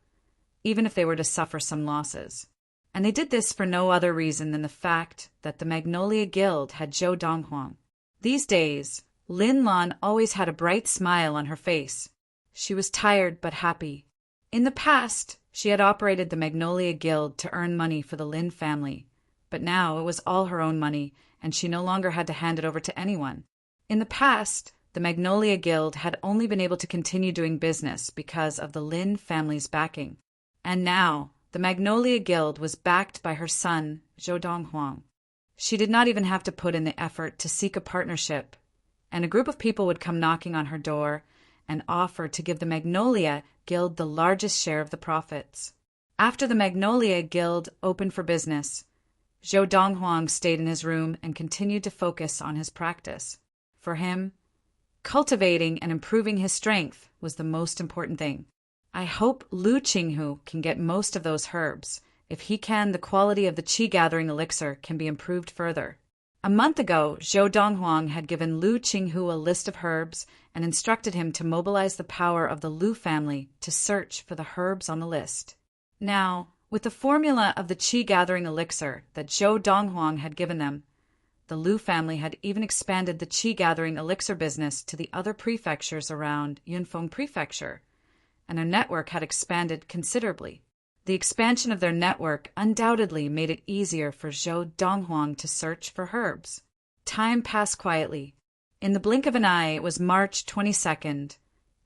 even if they were to suffer some losses. And they did this for no other reason than the fact that the Magnolia Guild had Zhou Donghuang. These days, Lin Lan always had a bright smile on her face. She was tired but happy. In the past, she had operated the Magnolia Guild to earn money for the Lin family, but now it was all her own money, and she no longer had to hand it over to anyone. In the past, the Magnolia Guild had only been able to continue doing business because of the Lin family's backing. And now, the Magnolia Guild was backed by her son, Zhou Donghuang. She did not even have to put in the effort to seek a partnership, and a group of people would come knocking on her door and offer to give the Magnolia Guild the largest share of the profits. After the Magnolia Guild opened for business, Zhou Donghuang stayed in his room and continued to focus on his practice. For him, cultivating and improving his strength was the most important thing. I hope Lu Qinghu can get most of those herbs. If he can, the quality of the qi-gathering elixir can be improved further. A month ago, Zhou Donghuang had given Lu Qinghu a list of herbs and instructed him to mobilize the power of the Lu family to search for the herbs on the list. Now, with the formula of the qi-gathering elixir that Zhou Donghuang had given them, the Lu family had even expanded the qi-gathering elixir business to the other prefectures around Yunfeng Prefecture, and their network had expanded considerably. The expansion of their network undoubtedly made it easier for Zhou Donghuang to search for herbs. Time passed quietly. In the blink of an eye, it was March 22nd,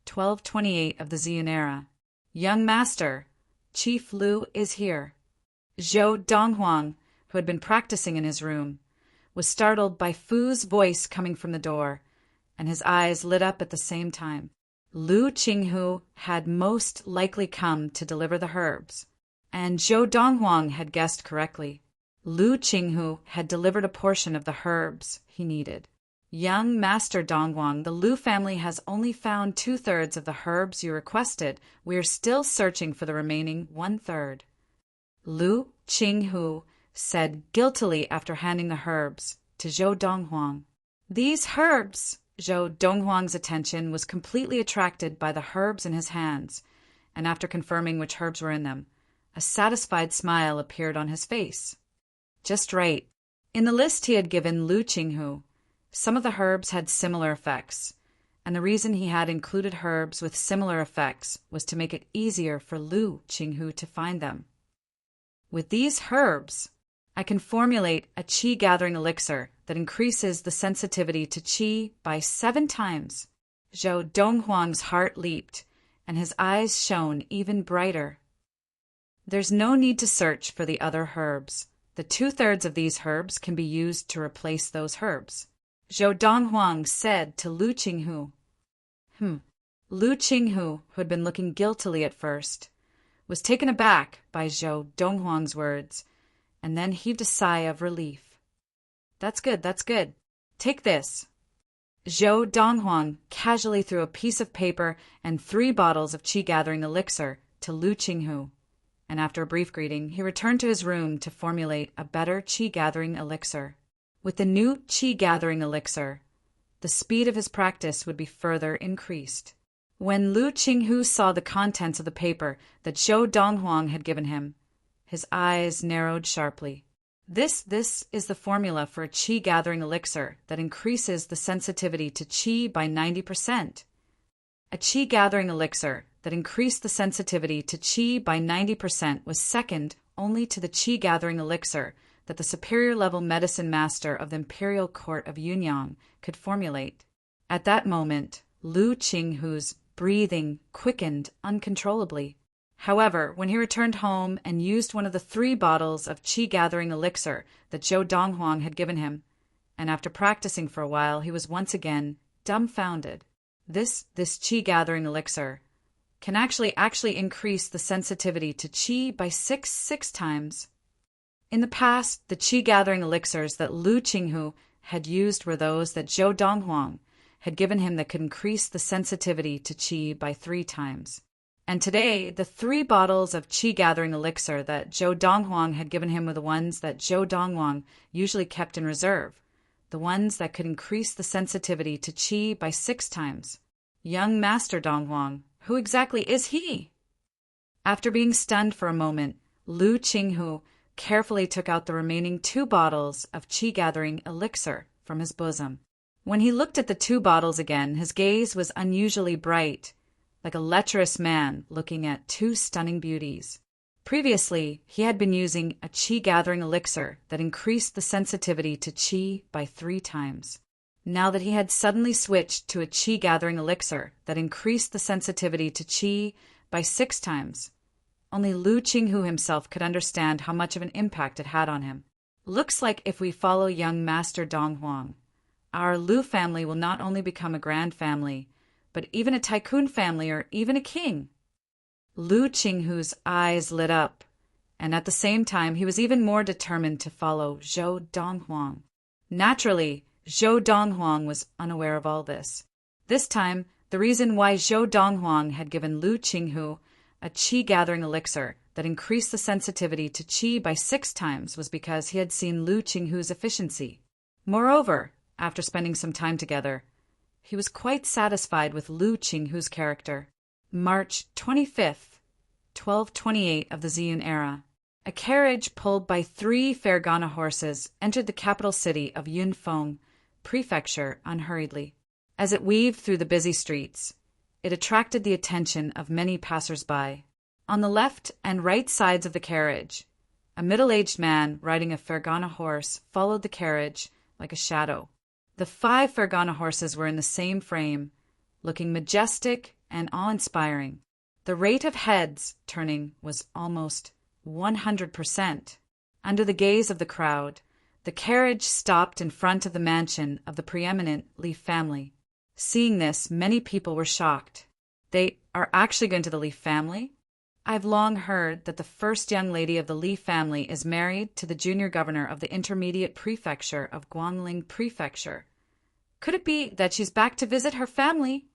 1228 of the Ziyun era. Young master, Chief Lu is here. Zhou Donghuang, who had been practicing in his room, was startled by Fu's voice coming from the door, and his eyes lit up at the same time. Lu Qinghu had most likely come to deliver the herbs, and Zhou Donghuang had guessed correctly. Lu Qinghu had delivered a portion of the herbs he needed. Young Master Donghuang, the Lu family has only found 2/3 of the herbs you requested. We are still searching for the remaining 1/3. Lu Qinghu said guiltily after handing the herbs to Zhou Donghuang. These herbs! Zhou Donghuang's attention was completely attracted by the herbs in his hands, and after confirming which herbs were in them, a satisfied smile appeared on his face. Just right. In the list he had given Lu Qinghu, some of the herbs had similar effects, and the reason he had included herbs with similar effects was to make it easier for Lu Qinghu to find them. With these herbs, I can formulate a qi-gathering elixir that increases the sensitivity to qi by 7 times. Zhou Donghuang's heart leaped, and his eyes shone even brighter. There's no need to search for the other herbs. The 2/3 of these herbs can be used to replace those herbs, Zhou Donghuang said to Lu Qinghu. Lu Qinghu, who had been looking guiltily at first, was taken aback by Zhou Donghuang's words, and then heaved a sigh of relief. That's good. Take this. Zhou Donghuang casually threw a piece of paper and 3 bottles of qi-gathering elixir to Lu Qinghu, and after a brief greeting, he returned to his room to formulate a better qi-gathering elixir. With the new qi-gathering elixir, the speed of his practice would be further increased. When Lu Qinghu saw the contents of the paper that Zhou Donghuang had given him, his eyes narrowed sharply. This is the formula for a qi-gathering elixir that increases the sensitivity to qi by 90%. A qi-gathering elixir that increased the sensitivity to qi by 90% was second only to the qi-gathering elixir that the superior-level medicine master of the Imperial Court of Yunyang could formulate. At that moment, Lu Qinghu's breathing quickened uncontrollably. However, when he returned home and used one of the 3 bottles of qi-gathering elixir that Zhou Donghuang had given him, and after practicing for a while, he was once again dumbfounded. This qi-gathering elixir can actually increase the sensitivity to qi by 6 times. In the past, the qi-gathering elixirs that Lu Qinghu had used were those that Zhou Donghuang had given him that could increase the sensitivity to qi by 3 times. And today, the 3 bottles of qi-gathering elixir that Zhou Donghuang had given him were the ones that Zhou Donghuang usually kept in reserve, the ones that could increase the sensitivity to qi by 6 times. Young Master Donghuang, who exactly is he? After being stunned for a moment, Lu Qinghu carefully took out the remaining 2 bottles of qi-gathering elixir from his bosom. When he looked at the 2 bottles again, his gaze was unusually bright, like a lecherous man looking at 2 stunning beauties. Previously, he had been using a qi-gathering elixir that increased the sensitivity to qi by 3 times. Now that he had suddenly switched to a qi-gathering elixir that increased the sensitivity to qi by 6 times, only Lu Qinghu himself could understand how much of an impact it had on him. Looks like if we follow young Master Donghuang, our Lu family will not only become a grand family, but even a tycoon family or even a king. Lu Qinghu's eyes lit up, and at the same time he was even more determined to follow Zhou Donghuang. Naturally, Zhou Donghuang was unaware of all this. This time, the reason why Zhou Donghuang had given Lu Qinghu a qi-gathering elixir that increased the sensitivity to qi by 6 times was because he had seen Lu Qinghu's efficiency. Moreover, after spending some time together, he was quite satisfied with Lu Qinghu's character. March 25th, 1228 of the Ziyun era. A carriage pulled by 3 Fergana horses entered the capital city of Yunfeng Prefecture unhurriedly. As it weaved through the busy streets, it attracted the attention of many passers-by. On the left and right sides of the carriage, a middle-aged man riding a Fergana horse followed the carriage like a shadow. The 5 Fergana horses were in the same frame, looking majestic and awe-inspiring. The rate of heads turning was almost 100%. Under the gaze of the crowd, the carriage stopped in front of the mansion of the preeminent Li family. Seeing this, many people were shocked. They are actually going to the Li family? I've long heard that the first young lady of the Li family is married to the junior governor of the intermediate prefecture of Guangling Prefecture. Could it be that she's back to visit her family?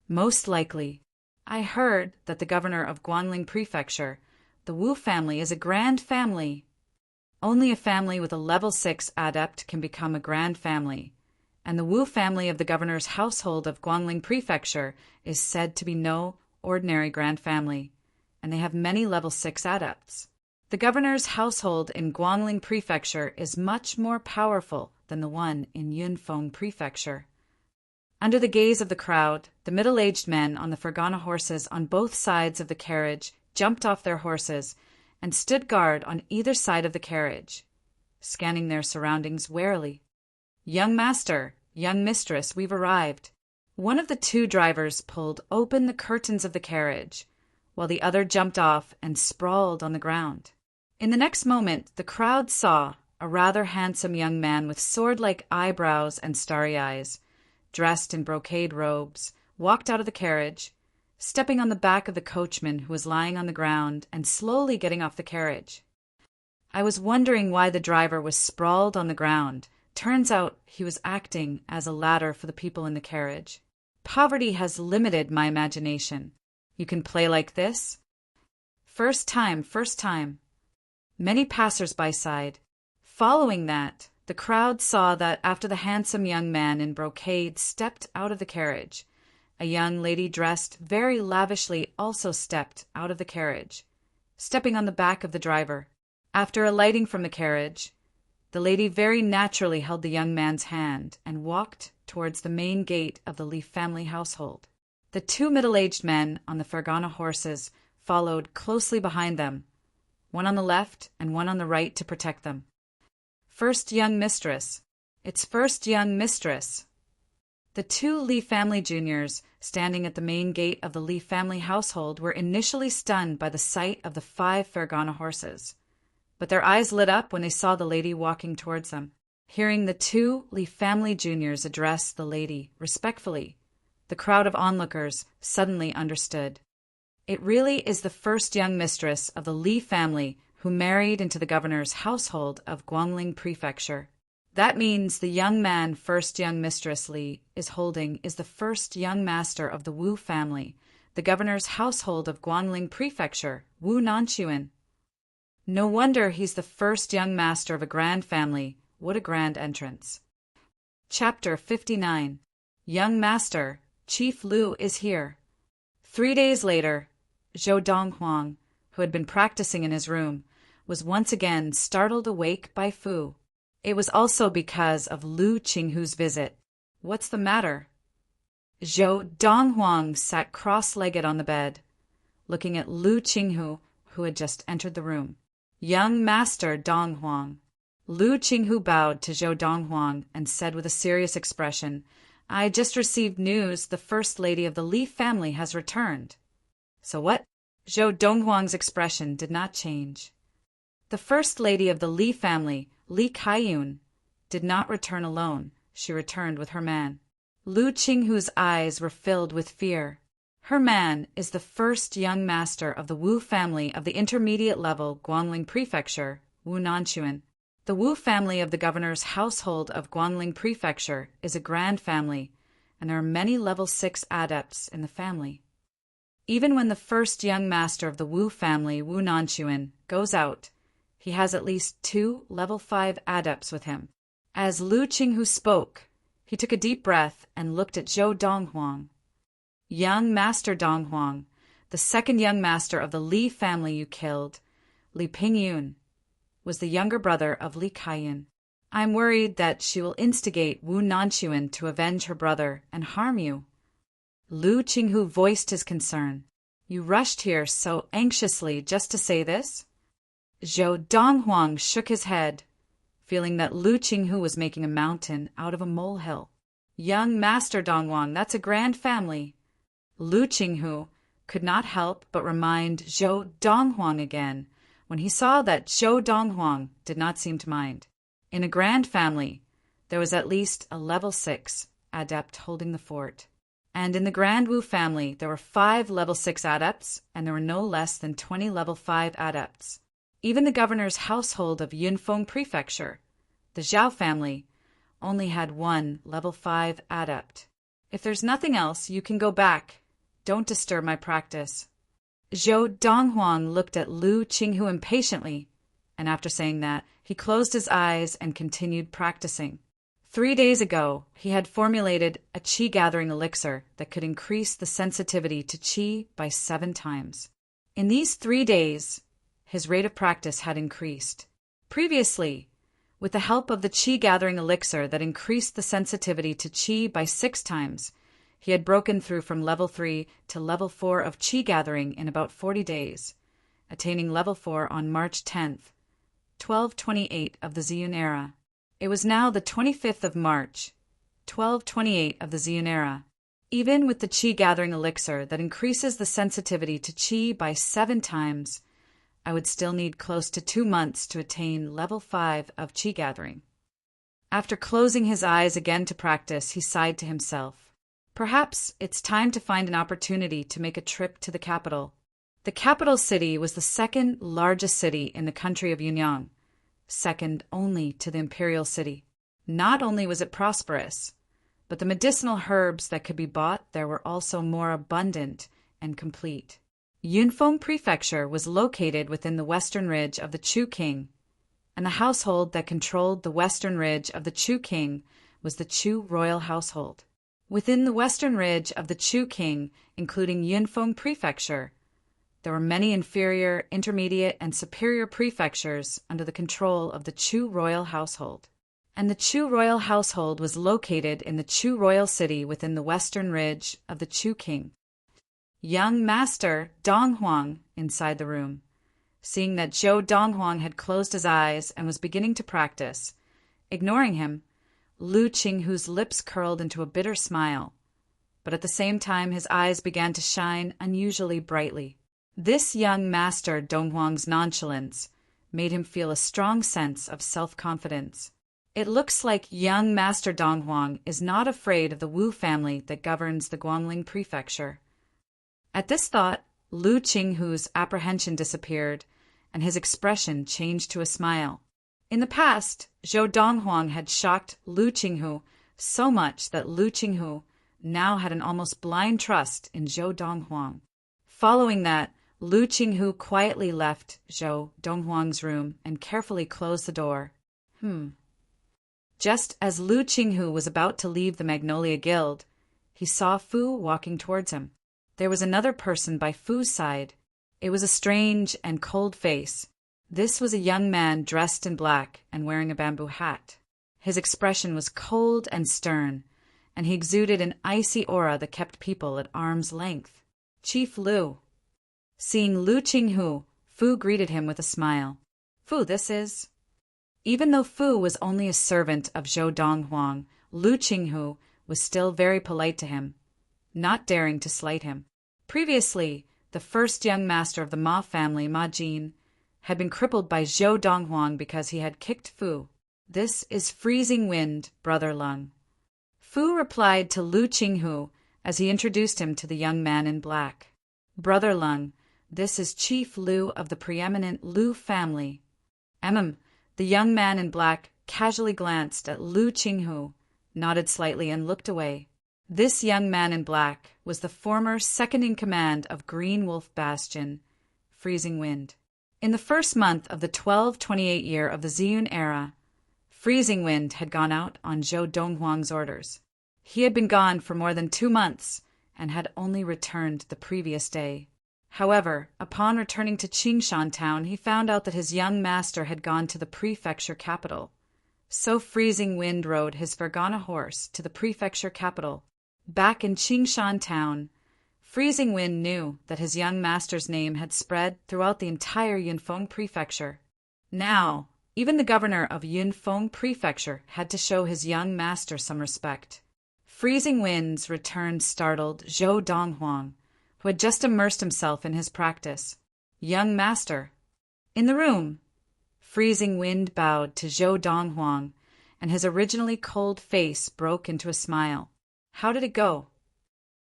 Most likely. I heard that the governor of Guangling Prefecture, the Wu family, is a grand family. Only a family with a level 6 adept can become a grand family, and the Wu family of the governor's household of Guangling Prefecture is said to be no ordinary grand family, and they have many level 6 adepts. The governor's household in Guangling Prefecture is much more powerful than the one in Yunfeng Prefecture. Under the gaze of the crowd, the middle-aged men on the Fergana horses on both sides of the carriage jumped off their horses and stood guard on either side of the carriage, scanning their surroundings warily. "Young master, young mistress, we've arrived." One of the 2 drivers pulled open the curtains of the carriage, while the other jumped off and sprawled on the ground. In the next moment, the crowd saw a rather handsome young man with sword-like eyebrows and starry eyes, dressed in brocade robes, walked out of the carriage, stepping on the back of the coachman who was lying on the ground and slowly getting off the carriage. I was wondering why the driver was sprawled on the ground. Turns out he was acting as a ladder for the people in the carriage. Poverty has limited my imagination. You can play like this? First time, first time. Many passers-by sighed. Following that, the crowd saw that after the handsome young man in brocade stepped out of the carriage, a young lady dressed very lavishly also stepped out of the carriage, stepping on the back of the driver. After alighting from the carriage, the lady very naturally held the young man's hand and walked towards the main gate of the Li family household. The 2 middle-aged men on the Fergana horses followed closely behind them, one on the left and one on the right to protect them. "First young mistress. It's first young mistress." The 2 Li family juniors standing at the main gate of the Li family household were initially stunned by the sight of the 5 Fergana horses, but their eyes lit up when they saw the lady walking towards them. Hearing the 2 Li family juniors address the lady respectfully, the crowd of onlookers suddenly understood. It really is the first young mistress of the Li family who married into the governor's household of Guangling Prefecture. That means the young man first young mistress Li is holding is the first young master of the Wu family, the governor's household of Guangling Prefecture, Wu Nanchuan. No wonder he's the first young master of a grand family. What a grand entrance. Chapter 59. Young Master, Chief Lu is here. 3 days later, Zhou Donghuang, who had been practicing in his room, was once again startled awake by Fu. It was also because of Lu Qinghu's visit. What's the matter? Zhou Donghuang sat cross-legged on the bed, looking at Lu Qinghu, who had just entered the room. Young Master Donghuang. Lu Qinghu bowed to Zhou Donghuang and said with a serious expression, I just received news the First Lady of the Li family has returned. So what? Zhou Donghuang's expression did not change. The First Lady of the Li family, Li Kaiyun, did not return alone. She returned with her man. Lu Qinghu's eyes were filled with fear. Her man is the first young master of the Wu family of the intermediate level Guangling Prefecture, Wu Nanchuan. The Wu family of the governor's household of Guangling Prefecture is a grand family, and there are many level 6 adepts in the family. Even when the first young master of the Wu family, Wu Nanchuan, goes out, he has at least 2 level 5 adepts with him. As Lu Qinghu spoke, he took a deep breath and looked at Zhou Donghuang. Young Master Donghuang, the second young master of the Li family you killed, Li Pingyun, was the younger brother of Li Kaiyun. I'm worried that she will instigate Wu Nanchuan to avenge her brother and harm you. Lu Qinghu voiced his concern. You rushed here so anxiously just to say this? Zhou Donghuang shook his head, feeling that Lu Qinghu was making a mountain out of a molehill. Young Master Donghuang, that's a grand family. Lu Qinghu could not help but remind Zhou Donghuang again when he saw that Zhou Donghuang did not seem to mind. In a grand family, there was at least a level 6 adept holding the fort. And in the Grand Wu family, there were 5 level 6 adepts, and there were no less than 20 level 5 adepts. Even the governor's household of Yunfeng Prefecture, the Zhao family, only had 1 level 5 adept. If there's nothing else, you can go back. Don't disturb my practice. Zhou Donghuang looked at Lu Qinghu impatiently, and after saying that, he closed his eyes and continued practicing. 3 days ago, he had formulated a qi-gathering elixir that could increase the sensitivity to qi by 7 times. In these 3 days, his rate of practice had increased. Previously, with the help of the qi-gathering elixir that increased the sensitivity to qi by 6 times, he had broken through from level 3 to level 4 of qi-gathering in about 40 days, attaining level 4 on March 10th, 1228 of the Ziyun era. It was now the 25th of March, 1228 of the Ziyun era. Even with the qi-gathering elixir that increases the sensitivity to qi by 7 times, I would still need close to 2 months to attain level 5 of qi-gathering. After closing his eyes again to practice, he sighed to himself. Perhaps it's time to find an opportunity to make a trip to the capital. The capital city was the 2nd largest city in the country of Yunyang, second only to the imperial city. Not only was it prosperous, but the medicinal herbs that could be bought there were also more abundant and complete. Yunfeng Prefecture was located within the western ridge of the Chu King, and the household that controlled the western ridge of the Chu King was the Chu royal household. Within the western ridge of the Chu King, including Yunfeng Prefecture, there were many inferior, intermediate, and superior prefectures under the control of the Chu royal household. And the Chu royal household was located in the Chu royal city within the western ridge of the Chu King. Young Master Donghuang inside the room, seeing that Zhou Donghuang had closed his eyes and was beginning to practice, ignoring him, Lu Qinghu's lips curled into a bitter smile, but at the same time his eyes began to shine unusually brightly. This young Master Donghuang's nonchalance made him feel a strong sense of self-confidence. It looks like young Master Donghuang is not afraid of the Wu family that governs the Guangling Prefecture. At this thought, Lu Qinghu's apprehension disappeared, and his expression changed to a smile. In the past, Zhou Donghuang had shocked Lu Qinghu so much that Lu Qinghu now had an almost blind trust in Zhou Donghuang. Following that, Lu Qinghu quietly left Zhou Donghuang's room and carefully closed the door. Just as Lu Qinghu was about to leave the Magnolia Guild, he saw Fu walking towards him. There was another person by Fu's side. It was a strange and cold face. This was a young man dressed in black and wearing a bamboo hat. His expression was cold and stern, and he exuded an icy aura that kept people at arm's length. Chief Lu. Seeing Lu Qinghu, Fu greeted him with a smile. Fu, this is... Even though Fu was only a servant of Zhou Donghuang, Lu Qinghu was still very polite to him, not daring to slight him. Previously, the first young master of the Ma family, Ma Jin, had been crippled by Zhou Donghuang because he had kicked Fu. This is freezing wind, Brother Lung. Fu replied to Lu Qinghu as he introduced him to the young man in black. Brother Lung, this is Chief Lu of the preeminent Lu family. The young man in black casually glanced at Lu Qinghu, nodded slightly and looked away. This young man in black was the former second-in-command of Green Wolf Bastion, Freezing Wind. In the first month of the 1228 year of the Ziyun era, Freezing Wind had gone out on Zhou Donghuang's orders. He had been gone for more than 2 months and had only returned the previous day. However, upon returning to Qingshan town, he found out that his young master had gone to the prefecture capital. So Freezing Wind rode his Fergana horse to the prefecture capital. Back in Qingshan town, Freezing Wind knew that his young master's name had spread throughout the entire Yunfeng prefecture. Now, even the governor of Yunfeng prefecture had to show his young master some respect. Freezing Wind's return startled Zhou Donghuang, who had just immersed himself in his practice. Young master. In the room, Freezing Wind bowed to Zhou Donghuang, and his originally cold face broke into a smile. How did it go?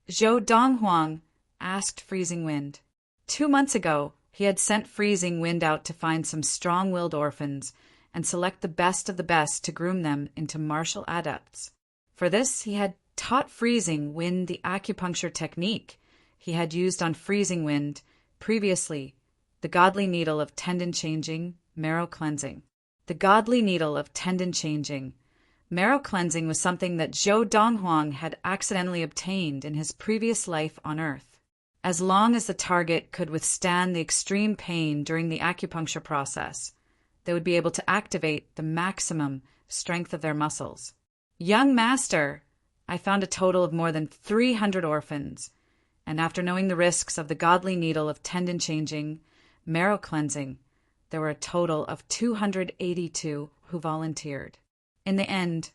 Zhou Donghuang asked Freezing Wind. 2 months ago, he had sent Freezing Wind out to find some strong-willed orphans and select the best of the best to groom them into martial adepts. For this, he had taught Freezing Wind the acupuncture technique he had used on Freezing Wind previously, the godly needle of tendon changing, marrow cleansing. The godly needle of tendon changing, marrow cleansing was something that Zhou Donghuang had accidentally obtained in his previous life on Earth. As long as the target could withstand the extreme pain during the acupuncture process, they would be able to activate the maximum strength of their muscles. Young master, I found a total of more than 300 orphans, and after knowing the risks of the godly needle of tendon changing, marrow cleansing, there were a total of 282 who volunteered. In the end,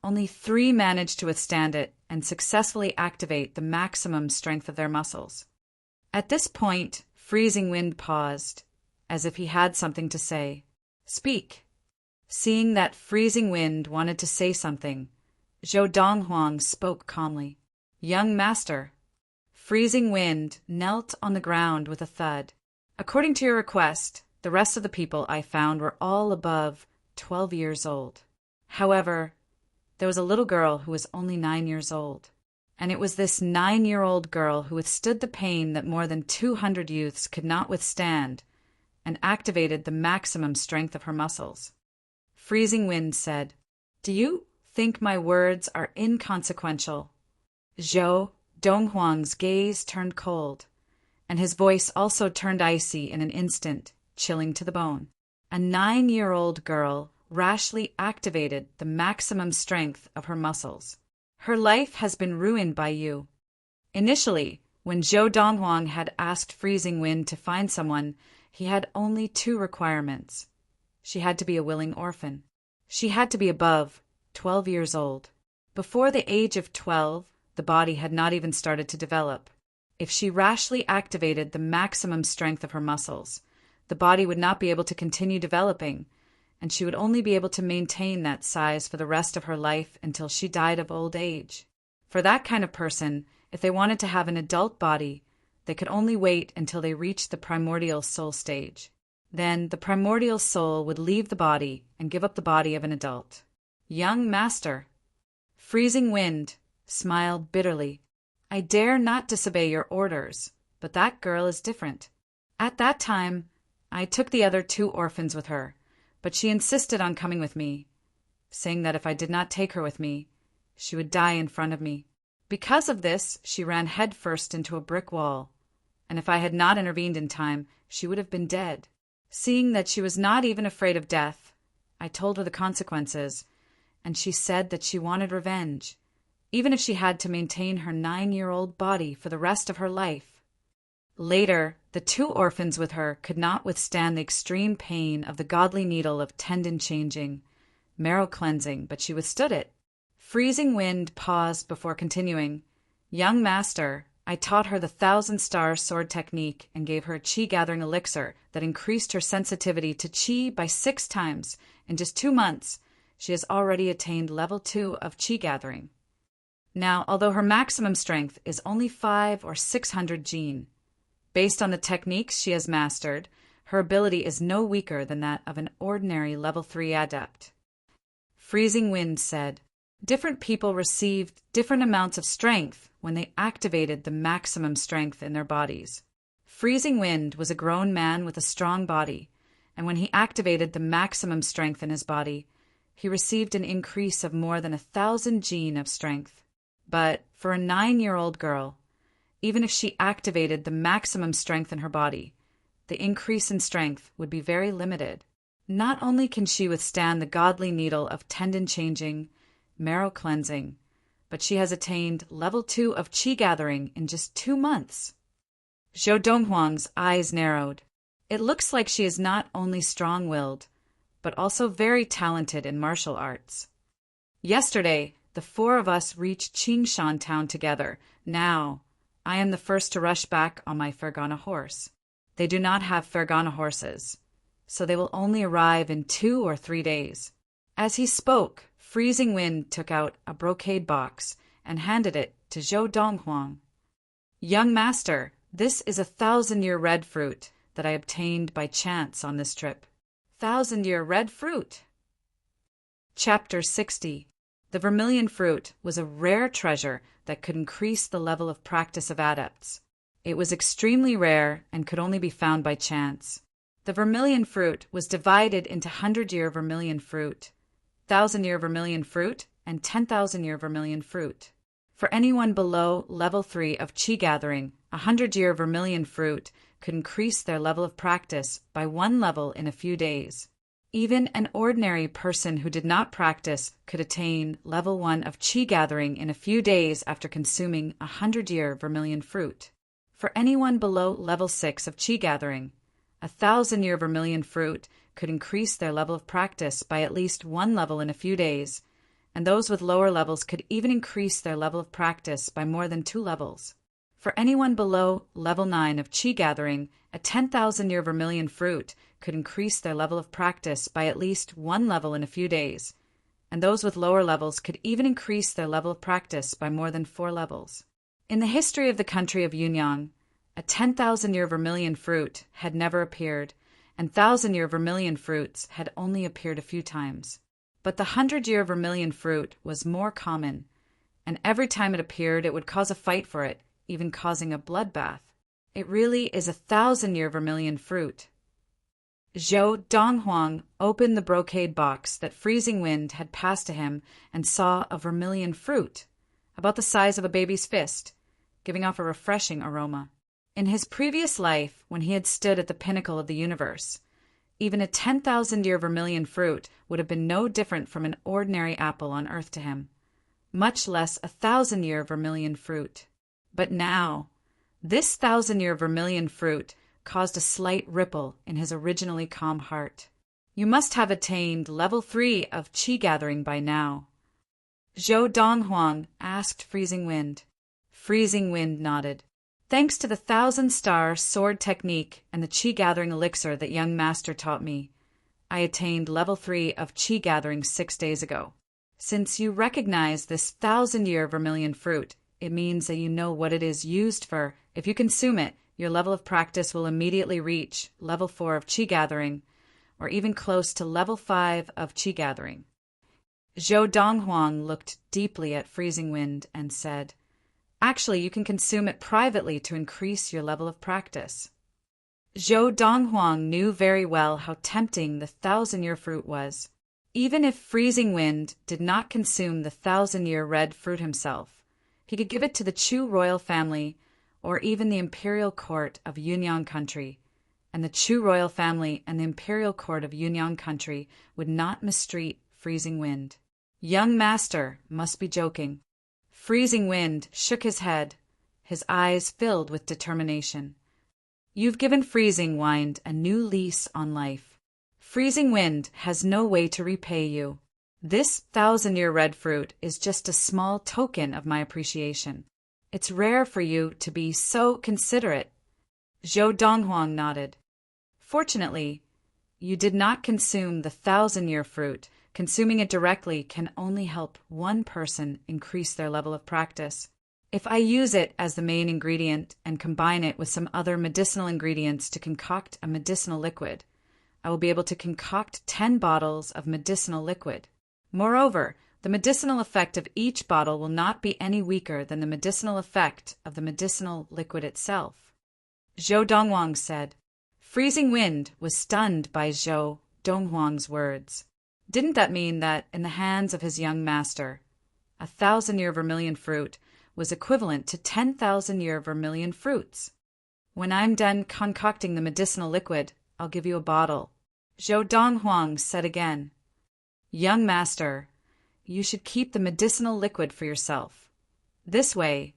only 3 managed to withstand it and successfully activate the maximum strength of their muscles. At this point, Freezing Wind paused, as if he had something to say. Speak. Seeing that Freezing Wind wanted to say something, Zhou Donghuang spoke calmly. Young master. Freezing Wind knelt on the ground with a thud. According to your request, the rest of the people I found were all above 12 years old. However, there was a little girl who was only 9 years old, and it was this 9-year-old girl who withstood the pain that more than 200 youths could not withstand and activated the maximum strength of her muscles. Freezing Wind said, Do you think my words are inconsequential? Zhou Donghuang's gaze turned cold, and his voice also turned icy in an instant, chilling to the bone. A 9-year-old girl rashly activated the maximum strength of her muscles. Her life has been ruined by you. Initially, when Zhou Donghuang had asked Freezing Wind to find someone, he had only 2 requirements. She had to be a willing orphan. She had to be above 12 years old. Before the age of 12, the body had not even started to develop. If she rashly activated the maximum strength of her muscles, the body would not be able to continue developing, and she would only be able to maintain that size for the rest of her life until she died of old age. For that kind of person, if they wanted to have an adult body, they could only wait until they reached the primordial soul stage. Then the primordial soul would leave the body and give up the body of an adult. Young master. Freezing Wind smiled bitterly. I dare not disobey your orders, but that girl is different. At that time, I took the other 2 orphans with her, but she insisted on coming with me, saying that if I did not take her with me, she would die in front of me. Because of this, she ran headfirst into a brick wall, and if I had not intervened in time, she would have been dead. Seeing that she was not even afraid of death, I told her the consequences, and she said that she wanted revenge, even if she had to maintain her 9-year-old body for the rest of her life. Later, the 2 orphans with her could not withstand the extreme pain of the godly needle of tendon changing, marrow cleansing, but she withstood it. Freezing Wind paused before continuing. Young master, I taught her the 1,000-star sword technique and gave her a chi-gathering elixir that increased her sensitivity to chi by 6 times. In just 2 months, she has already attained level 2 of chi-gathering. Now, although her maximum strength is only 5 or 600 jin, based on the techniques she has mastered, her ability is no weaker than that of an ordinary level 3 adept. Freezing Wind said, different people received different amounts of strength when they activated the maximum strength in their bodies. Freezing Wind was a grown man with a strong body, and when he activated the maximum strength in his body, he received an increase of more than 1,000 jin of strength. But for a 9-year-old girl, even if she activated the maximum strength in her body, the increase in strength would be very limited. Not only can she withstand the godly needle of tendon changing, marrow cleansing, but she has attained level 2 of chi gathering in just 2 months. Zhou Donghuang's eyes narrowed. It looks like she is not only strong-willed, but also very talented in martial arts. Yesterday, the 4 of us reached Qingshan town together. Now, I am the first to rush back on my Fergana horse. They do not have Fergana horses, so they will only arrive in 2 or 3 days. As he spoke, Freezing Wind took out a brocade box and handed it to Zhou Donghuang. Young master, this is a 1,000-year red fruit that I obtained by chance on this trip. 1,000-year red fruit! Chapter 60. The vermilion fruit was a rare treasure that could increase the level of practice of adepts. It was extremely rare and could only be found by chance. The vermilion fruit was divided into 100-year vermilion fruit, 1,000-year vermilion fruit, and 10,000-year vermilion fruit. For anyone below level 3 of chi gathering, a 100-year vermilion fruit could increase their level of practice by 1 level in a few days. Even an ordinary person who did not practice could attain level 1 of chi gathering in a few days after consuming a 100-year vermilion fruit. For anyone below level 6 of chi gathering, a 1,000-year vermilion fruit could increase their level of practice by at least 1 level in a few days, and those with lower levels could even increase their level of practice by more than 2 levels. For anyone below level 9 of chi gathering, a 10,000-year vermilion fruit could increase their level of practice by at least 1 level in a few days, and those with lower levels could even increase their level of practice by more than 4 levels. In the history of the country of Yunyang, a 10,000-year vermilion fruit had never appeared, and 1,000-year vermilion fruits had only appeared a few times. But the 100-year vermilion fruit was more common, and every time it appeared it would cause a fight for it, even causing a bloodbath. It really is a 1,000-year vermilion fruit. Zhou Donghuang opened the brocade box that Freezing Wind had passed to him and saw a vermilion fruit, about the size of a baby's fist, giving off a refreshing aroma. In his previous life, when he had stood at the pinnacle of the universe, even a 10,000-year vermilion fruit would have been no different from an ordinary apple on earth to him, much less a 1,000-year vermilion fruit. But now, this 1,000-year vermilion fruit caused a slight ripple in his originally calm heart. You must have attained level 3 of chi gathering by now. Zhou Donghuang asked Freezing Wind. Freezing Wind nodded. Thanks to the 1,000-star sword technique and the chi gathering elixir that young master taught me, I attained level 3 of chi gathering 6 days ago. Since you recognize this 1,000-year vermilion fruit, it means that you know what it is used for. If you consume it, your level of practice will immediately reach level 4 of chi gathering, or even close to level 5 of chi gathering. Zhou Donghuang looked deeply at Freezing Wind and said, "Actually, you can consume it privately to increase your level of practice." Zhou Donghuang knew very well how tempting the 1,000-year fruit was. Even if Freezing Wind did not consume the 1,000-year red fruit himself, he could give it to the Chu royal family or even the imperial court of Yunyang country, and the Chu royal family and the imperial court of Yunyang country would not mistreat Freezing Wind. Young master must be joking. Freezing Wind shook his head, his eyes filled with determination. You've given Freezing Wind a new lease on life. Freezing Wind has no way to repay you. This 1,000-year red fruit is just a small token of my appreciation. It's rare for you to be so considerate. Zhou Donghuang nodded. Fortunately, you did not consume the 1,000-year fruit. Consuming it directly can only help one person increase their level of practice. If I use it as the main ingredient and combine it with some other medicinal ingredients to concoct a medicinal liquid, I will be able to concoct 10 bottles of medicinal liquid. Moreover, the medicinal effect of each bottle will not be any weaker than the medicinal effect of the medicinal liquid itself. Zhou Donghuang said. Freezing Wind was stunned by Zhou Donghuang's words. Didn't that mean that, in the hands of his young master, 1,000-year vermilion fruit was equivalent to 10,000-year vermilion fruits? When I'm done concocting the medicinal liquid, I'll give you a bottle. Zhou Donghuang said again, Young master, you should keep the medicinal liquid for yourself. This way,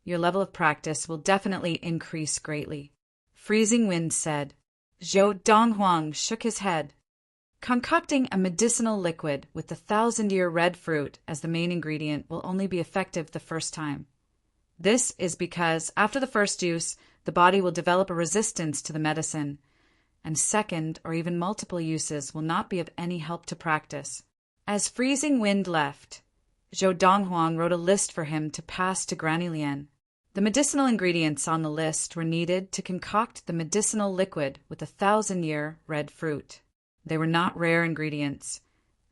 your level of practice will definitely increase greatly. Freezing Wind said. Zhou Donghuang shook his head. Concocting a medicinal liquid with the 1,000-year red fruit as the main ingredient will only be effective the first time. This is because after the first use, the body will develop a resistance to the medicine, and second or even multiple uses will not be of any help to practice. As Freezing Wind left, Zhou Donghuang wrote a list for him to pass to Granny Lian. The medicinal ingredients on the list were needed to concoct the medicinal liquid with the 1,000-year red fruit. They were not rare ingredients,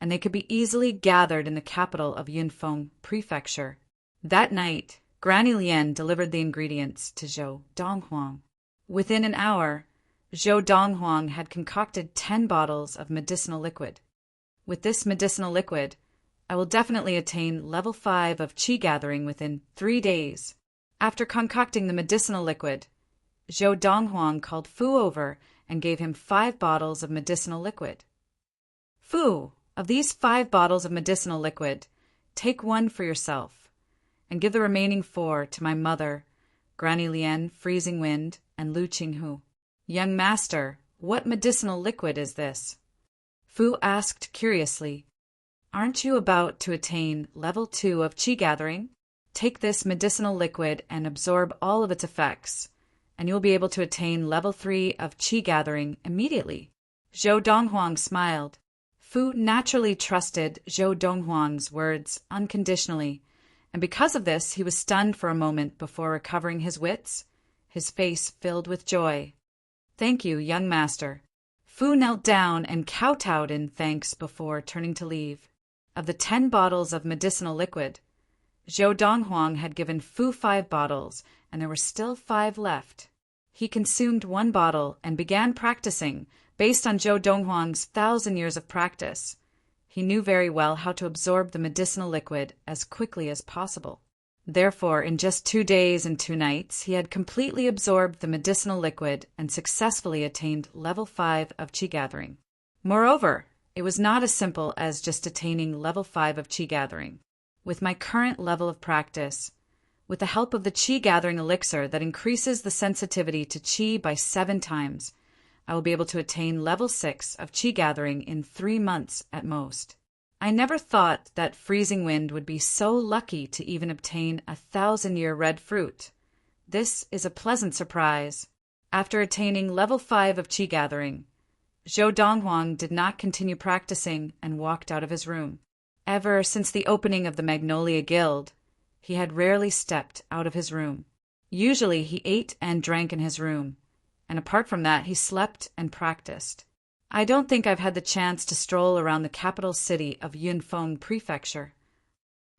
and they could be easily gathered in the capital of Yunfeng Prefecture. That night, Granny Lian delivered the ingredients to Zhou Donghuang. Within an hour, Zhou Donghuang had concocted 10 bottles of medicinal liquid. With this medicinal liquid, I will definitely attain level 5 of qi gathering within 3 days. After concocting the medicinal liquid, Zhou Donghuang called Fu over and gave him 5 bottles of medicinal liquid. Fu, of these 5 bottles of medicinal liquid, take 1 for yourself, and give the remaining 4 to my mother, Granny Lian, Freezing Wind, and Lu Qinghu. Young master, what medicinal liquid is this? Fu asked curiously. Aren't you about to attain level 2 of qi gathering? Take this medicinal liquid and absorb all of its effects, and you'll be able to attain level 3 of qi gathering immediately. Zhou Donghuang smiled. Fu naturally trusted Zhou Donghuang's words unconditionally, and because of this he was stunned for a moment before recovering his wits, his face filled with joy. Thank you, young master. Fu knelt down and kowtowed in thanks before turning to leave. Of the 10 bottles of medicinal liquid, Zhou Donghuang had given Fu 5 bottles, and there were still 5 left. He consumed 1 bottle and began practicing, based on Zhou Donghuang's 1,000 years of practice. He knew very well how to absorb the medicinal liquid as quickly as possible. Therefore, in just 2 days and 2 nights, he had completely absorbed the medicinal liquid and successfully attained level 5 of qi gathering. Moreover, it was not as simple as just attaining level 5 of qi gathering. With my current level of practice, with the help of the qi gathering elixir that increases the sensitivity to qi by 7 times, I will be able to attain level 6 of qi gathering in 3 months at most. I never thought that Freezing Wind would be so lucky to even obtain a 1,000-year red fruit. This is a pleasant surprise. After attaining level 5 of qi gathering, Zhou Donghuang did not continue practicing and walked out of his room. Ever since the opening of the Magnolia Guild, he had rarely stepped out of his room. Usually he ate and drank in his room, and apart from that he slept and practiced. I don't think I've had the chance to stroll around the capital city of Yunfeng Prefecture.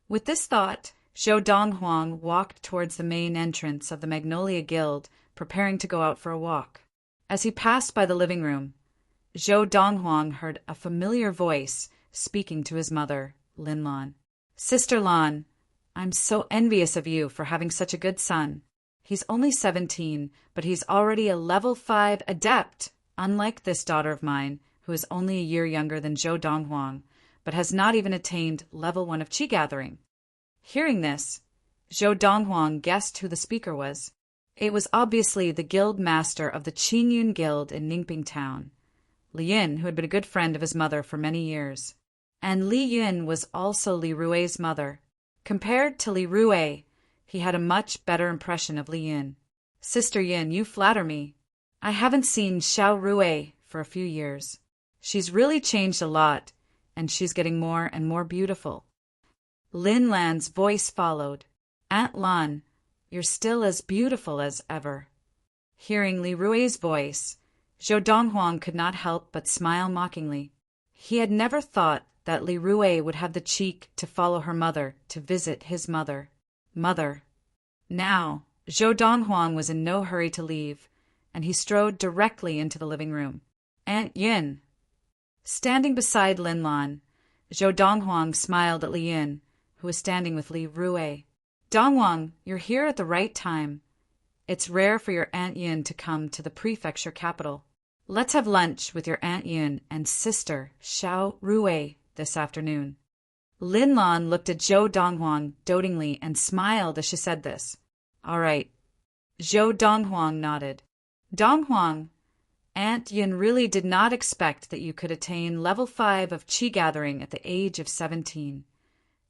With this thought, Zhou Donghuang walked towards the main entrance of the Magnolia Guild, preparing to go out for a walk. As he passed by the living room, Zhou Donghuang heard a familiar voice speaking to his mother, Lin Lan. "Sister Lan, I'm so envious of you for having such a good son. He's only 17, but he's already a level 5 adept, unlike this daughter of mine, who is only a year younger than Zhou Donghuang, but has not even attained level 1 of qi gathering." Hearing this, Zhou Donghuang guessed who the speaker was. It was obviously the guild master of the Qingyun Guild in Ningping Town, Li Yin, who had been a good friend of his mother for many years. And Li Yin was also Li Rui's mother. Compared to Li Rui, he had a much better impression of Li Yin. "Sister Yin, you flatter me. I haven't seen Xiao Rui for a few years. She's really changed a lot, and she's getting more and more beautiful." Lin Lan's voice followed. "Aunt Lan, you're still as beautiful as ever." Hearing Li Rui's voice, Zhou Donghuang could not help but smile mockingly. He had never thought that Li Rui would have the cheek to follow her mother to visit his mother. Now, Zhou Donghuang was in no hurry to leave, and he strode directly into the living room. "Aunt Yin." Standing beside Lin Lan, Zhou Donghuang smiled at Li Yin, who was standing with Li Rui. "Donghuang, you're here at the right time. It's rare for your Aunt Yin to come to the prefecture capital. Let's have lunch with your Aunt Yin and sister, Xiao Rui, this afternoon." Lin Lan looked at Zhou Donghuang dotingly and smiled as she said this. "All right." Zhou Donghuang nodded. "Donghuang, Aunt Yin really did not expect that you could attain level 5 of qi gathering at the age of 17.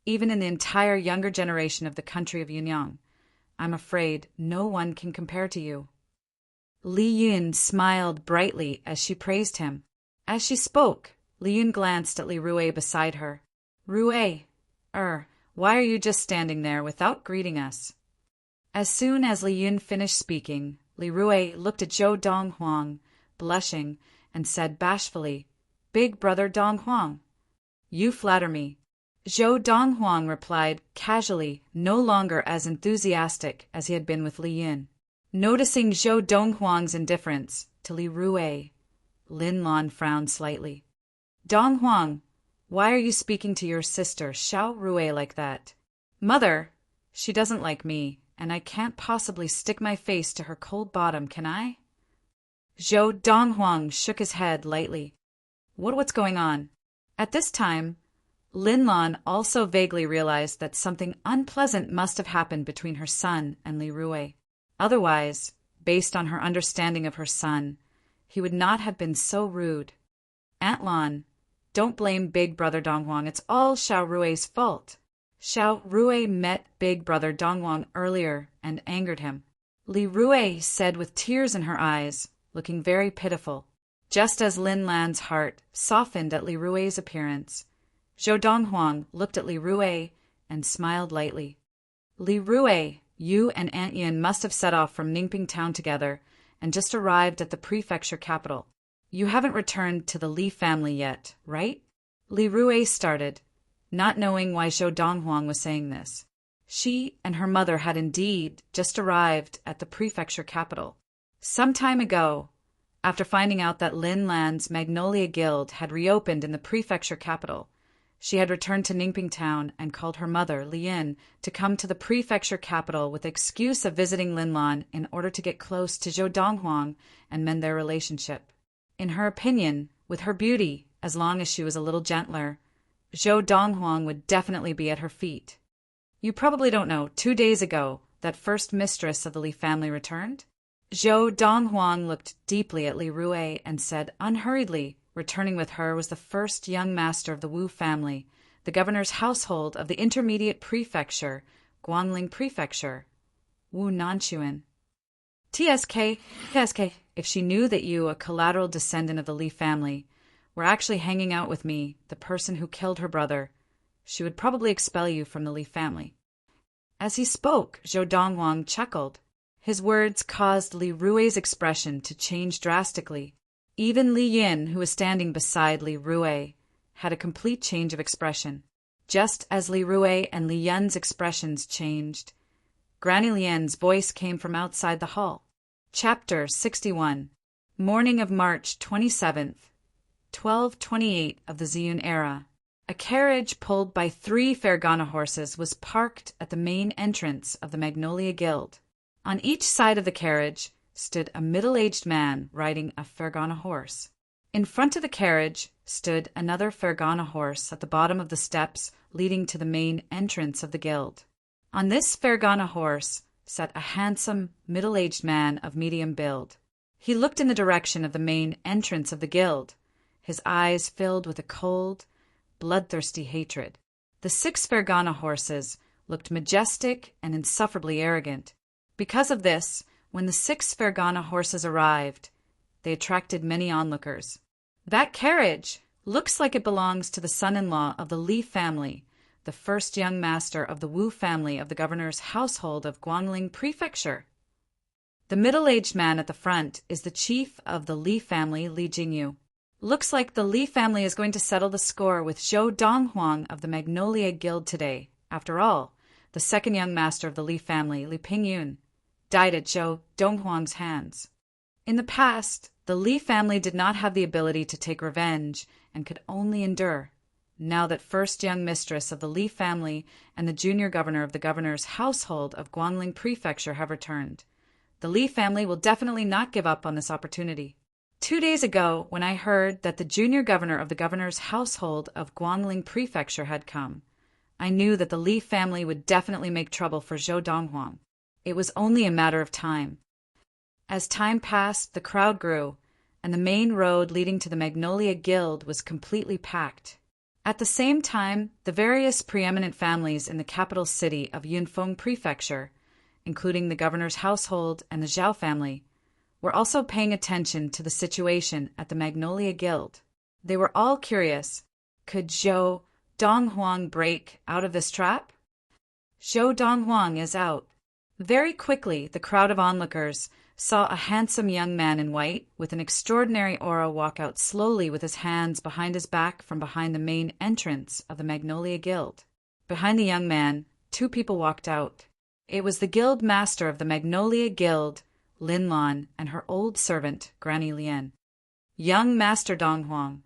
Even in the entire younger generation of the country of Yunyang, I'm afraid no one can compare to you." Li Yin smiled brightly as she praised him. As she spoke, Li Yin glanced at Li Rui beside her. "Rui, why are you just standing there without greeting us?" As soon as Li Yin finished speaking, Li Rui looked at Zhou Donghuang, blushing, and said bashfully, "Big brother Donghuang, you flatter me." Zhou Donghuang replied casually, no longer as enthusiastic as he had been with Li Yin. Noticing Zhou Donghuang's indifference to Li Rui, Lin Lan frowned slightly. "Donghuang, why are you speaking to your sister Xiao Rui like that?" "Mother, she doesn't like me, and I can't possibly stick my face to her cold bottom, can I?" Zhou Donghuang shook his head lightly. What's going on?" At this time, Lin Lan also vaguely realized that something unpleasant must have happened between her son and Li Rui. Otherwise, based on her understanding of her son, he would not have been so rude. "Aunt Lan, don't blame big brother Donghuang. It's all Xiao Rui's fault. Xiao Rui met big brother Donghuang earlier and angered him," Li Rui said with tears in her eyes, looking very pitiful. Just as Lin Lan's heart softened at Li Rui's appearance, Zhou Donghuang looked at Li Rui and smiled lightly. "Li Rui, you and Aunt Yin must have set off from Ningping Town together and just arrived at the prefecture capital. You haven't returned to the Li family yet, right?" Li Rui started, not knowing why Zhou Donghuang was saying this. She and her mother had indeed just arrived at the prefecture capital. Some time ago, after finding out that Lin Lan's Magnolia Guild had reopened in the prefecture capital, she had returned to Ningping Town and called her mother, Li Yin, to come to the prefecture capital with the excuse of visiting Lin Lan in order to get close to Zhou Donghuang and mend their relationship. In her opinion, with her beauty, as long as she was a little gentler, Zhou Donghuang would definitely be at her feet. "You probably don't know, 2 days ago, that first mistress of the Li family returned?" Zhou Donghuang looked deeply at Li Rui and said unhurriedly, returning with her was the first young master of the Wu family, the governor's household of the intermediate prefecture, Guangling Prefecture, Wu Nanchuan. TSK, if she knew that you, a collateral descendant of the Li family, were actually hanging out with me, the person who killed her brother, she would probably expel you from the Li family." As he spoke, Zhou Donghuang chuckled. His words caused Li Rui's expression to change drastically. Even Li Yin, who was standing beside Li Rui, had a complete change of expression. Just as Li Rui and Li Yin's expressions changed, Granny Lian's voice came from outside the hall. Chapter 61. Morning of March 27th, 1228 of the Ziyun era. A carriage pulled by 3 Fergana horses was parked at the main entrance of the Magnolia Guild. On each side of the carriage stood a middle-aged man riding a Fergana horse. In front of the carriage stood another Fergana horse at the bottom of the steps leading to the main entrance of the guild. On this Fergana horse sat a handsome, middle-aged man of medium build. He looked in the direction of the main entrance of the guild, his eyes filled with a cold, bloodthirsty hatred. The 6 Fergana horses looked majestic and insufferably arrogant. Because of this, when the 6 Fergana horses arrived, they attracted many onlookers. That carriage looks like it belongs to the son-in-law of the Li family, the first young master of the Wu family of the governor's household of Guangling Prefecture. The middle-aged man at the front is the chief of the Li family, Li Jingyu. Looks like the Li family is going to settle the score with Zhou Donghuang of the Magnolia Guild today. After all, the second young master of the Li family, Li Pingyun, died at Zhou Donghuang's hands. In the past, the Li family did not have the ability to take revenge and could only endure. Now that first young mistress of the Li family and the junior governor of the governor's household of Guangling Prefecture have returned, the Li family will definitely not give up on this opportunity. 2 days ago, when I heard that the junior governor of the governor's household of Guangling Prefecture had come, I knew that the Li family would definitely make trouble for Zhou Donghuang. It was only a matter of time. As time passed, the crowd grew, and the main road leading to the Magnolia Guild was completely packed. At the same time, the various preeminent families in the capital city of Yunfeng Prefecture, including the governor's household and the Zhao family, were also paying attention to the situation at the Magnolia Guild. They were all curious. Could Zhou Donghuang break out of this trap? Zhou Donghuang is out. Very quickly, the crowd of onlookers saw a handsome young man in white with an extraordinary aura walk out slowly with his hands behind his back from behind the main entrance of the Magnolia Guild. Behind the young man, 2 people walked out. It was the guild master of the Magnolia Guild, Lin Lan, and her old servant, Granny Lian. Young Master Donghuang.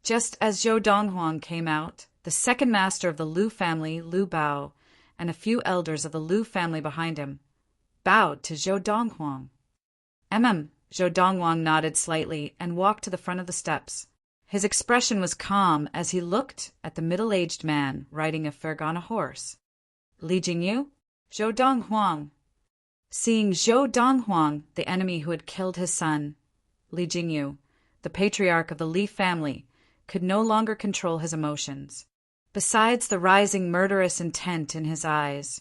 Just as Zhou Donghuang came out, the second master of the Lu family, Lu Bao, and a few elders of the Lu family behind him, bowed to Zhou Donghuang. Zhou Donghuang nodded slightly and walked to the front of the steps. His expression was calm as he looked at the middle-aged man riding a Fergana horse. Li Jingyu? Zhou Donghuang. Seeing Zhou Donghuang, the enemy who had killed his son, Li Jingyu, the patriarch of the Li family, could no longer control his emotions. Besides the rising murderous intent in his eyes,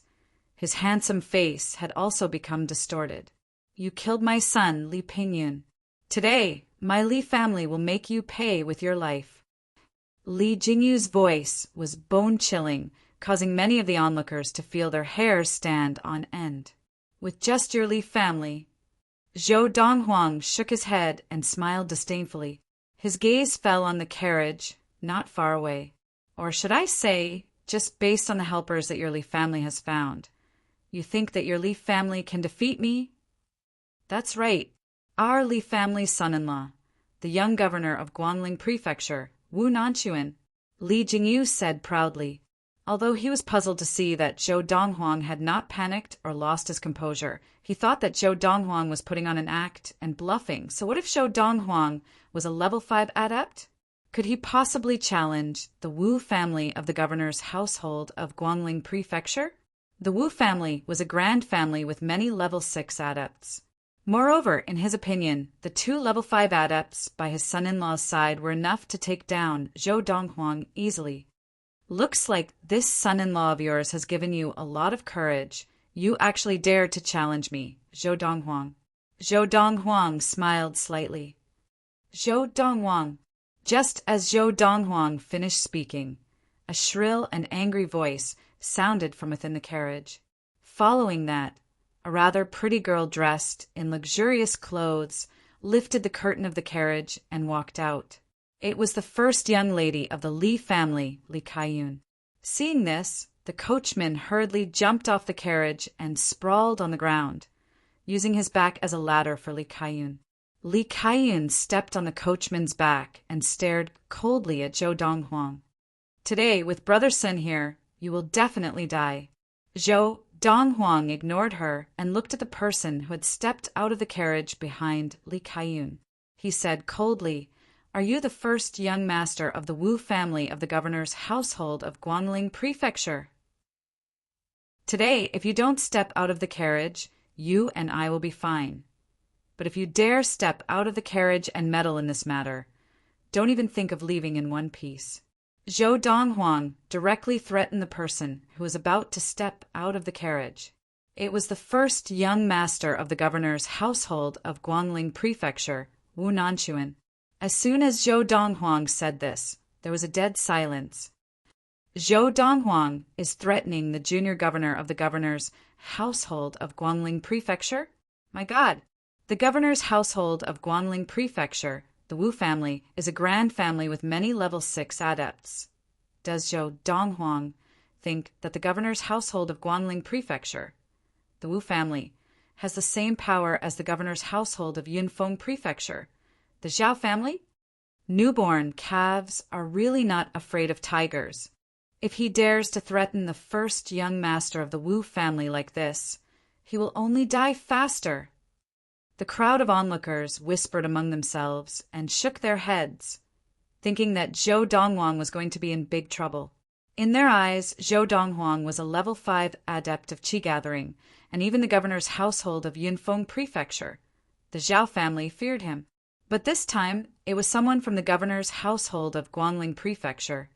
his handsome face had also become distorted. You killed my son, Li Pingyun. Today, my Li family will make you pay with your life. Li Jingyu's voice was bone-chilling, causing many of the onlookers to feel their hairs stand on end. With just your Li family. Zhou Donghuang shook his head and smiled disdainfully. His gaze fell on the carriage, not far away. Or should I say, just based on the helpers that your Li family has found. You think that your Li family can defeat me? That's right. Our Li family's son-in-law, the young governor of Guangling Prefecture, Wu Nanchuan, Li Jingyu said proudly. Although he was puzzled to see that Zhou Donghuang had not panicked or lost his composure, he thought that Zhou Donghuang was putting on an act and bluffing. So what if Zhou Donghuang was a level 5 adept? Could he possibly challenge the Wu family of the governor's household of Guangling Prefecture? The Wu family was a grand family with many level 6 adepts. Moreover, in his opinion, the 2 level 5 adepts by his son-in-law's side were enough to take down Zhou Donghuang easily. Looks like this son-in-law of yours has given you a lot of courage. You actually dared to challenge me, Zhou Donghuang. Zhou Donghuang smiled slightly. Zhou Donghuang. Just as Zhou Donghuang finished speaking, a shrill and angry voice sounded from within the carriage. Following that, a rather pretty girl dressed in luxurious clothes lifted the curtain of the carriage, and walked out. It was the first young lady of the Li family, Li Kaiyun. Seeing this, the coachman hurriedly jumped off the carriage and sprawled on the ground, using his back as a ladder for Li Kaiyun. Li Kaiyun stepped on the coachman's back and stared coldly at Zhou Donghuang. "Today, with Brother Sun here, you will definitely die." Zhou Donghuang ignored her and looked at the person who had stepped out of the carriage behind Li Kaiyun. He said coldly, "Are you the first young master of the Wu family of the governor's household of Guangling Prefecture? Today, if you don't step out of the carriage, you and I will be fine. But if you dare step out of the carriage and meddle in this matter, don't even think of leaving in one piece." Zhou Donghuang directly threatened the person who was about to step out of the carriage. It was the first young master of the governor's household of Guangling Prefecture, Wu Nanchuan. As soon as Zhou Donghuang said this, there was a dead silence. Zhou Donghuang is threatening the junior governor of the governor's household of Guangling Prefecture? My God! The governor's household of Guangling Prefecture, the Wu family, is a grand family with many level 6 adepts. Does Zhou Donghuang think that the governor's household of Guangling Prefecture, the Wu family, has the same power as the governor's household of Yunfeng Prefecture, the Zhao family? Newborn calves are really not afraid of tigers. If he dares to threaten the first young master of the Wu family like this, he will only die faster. The crowd of onlookers whispered among themselves and shook their heads, thinking that Zhou Donghuang was going to be in big trouble. In their eyes, Zhou Donghuang was a level 5 adept of qi gathering, and even the governor's household of Yunfeng Prefecture, the Zhao family, feared him. But this time, it was someone from the governor's household of Guangling Prefecture,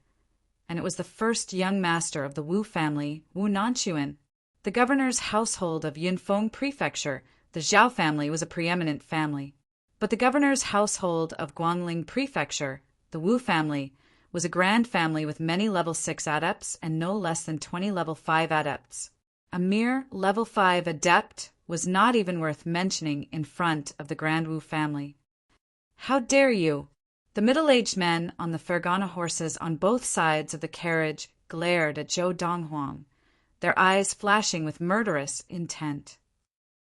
and it was the first young master of the Wu family, Wu Nanchuan. The governor's household of Yunfeng Prefecture, the Zhao family, was a preeminent family. But the governor's household of Guangling Prefecture, the Wu family, was a grand family with many level 6 adepts and no less than 20 level 5 adepts. A mere level 5 adept was not even worth mentioning in front of the Grand Wu family. "How dare you?" The middle-aged men on the Fergana horses on both sides of the carriage glared at Zhou Donghuang, their eyes flashing with murderous intent.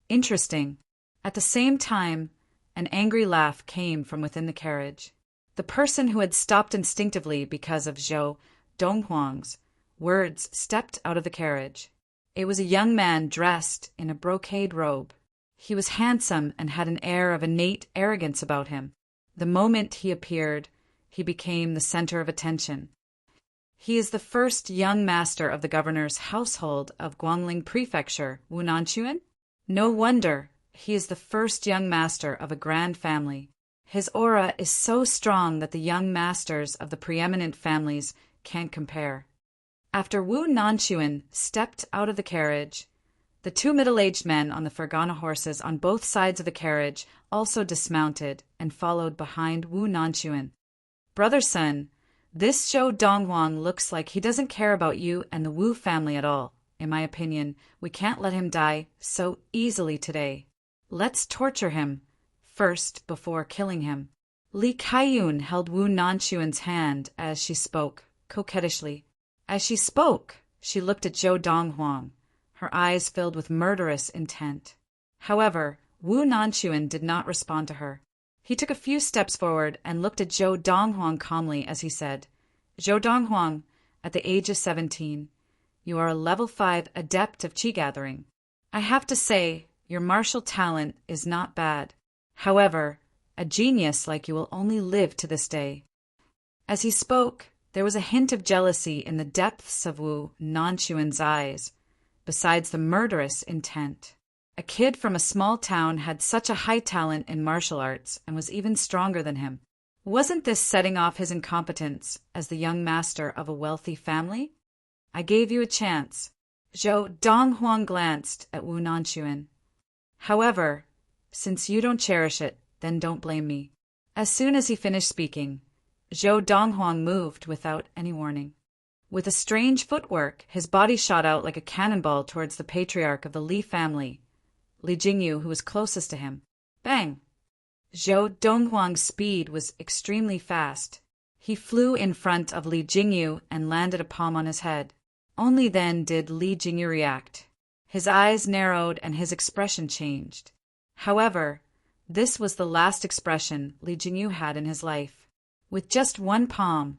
Interesting. At the same time, an angry laugh came from within the carriage. The person who had stopped instinctively because of Zhou Donghuang's words stepped out of the carriage. It was a young man dressed in a brocade robe. He was handsome and had an air of innate arrogance about him. The moment he appeared, he became the center of attention. He is the first young master of the governor's household of Guangling Prefecture, Wu Nanchuan? No wonder, he is the first young master of a grand family. His aura is so strong that the young masters of the preeminent families can't compare. After Wu Nanchuan stepped out of the carriage, the two middle-aged men on the Fergana horses on both sides of the carriage also dismounted and followed behind Wu Nanchuan. "Brother Sun, this Zhou Donghuang looks like he doesn't care about you and the Wu family at all. In my opinion, we can't let him die so easily today. Let's torture him first before killing him." Li Kaiyun held Wu Nanchuan's hand as she spoke, coquettishly. As she spoke, she looked at Zhou Donghuang, her eyes filled with murderous intent. However, Wu Nanchuan did not respond to her. He took a few steps forward and looked at Zhou Donghuang calmly as he said, "Zhou Donghuang, at the age of 17, you are a level 5 adept of qi gathering. I have to say, your martial talent is not bad. However, a genius like you will only live to this day." As he spoke, there was a hint of jealousy in the depths of Wu Nanchuan's eyes, besides the murderous intent. A kid from a small town had such a high talent in martial arts and was even stronger than him. Wasn't this setting off his incompetence as the young master of a wealthy family? "I gave you a chance." Zhou Donghuang glanced at Wu Nanchuan. "However, since you don't cherish it, then don't blame me." As soon as he finished speaking, Zhou Donghuang moved without any warning. With a strange footwork, his body shot out like a cannonball towards the patriarch of the Li family, Li Jingyu, who was closest to him. Bang! Zhou Donghuang's speed was extremely fast. He flew in front of Li Jingyu and landed a palm on his head. Only then did Li Jingyu react. His eyes narrowed and his expression changed. However, this was the last expression Li Jingyu had in his life. With just one palm,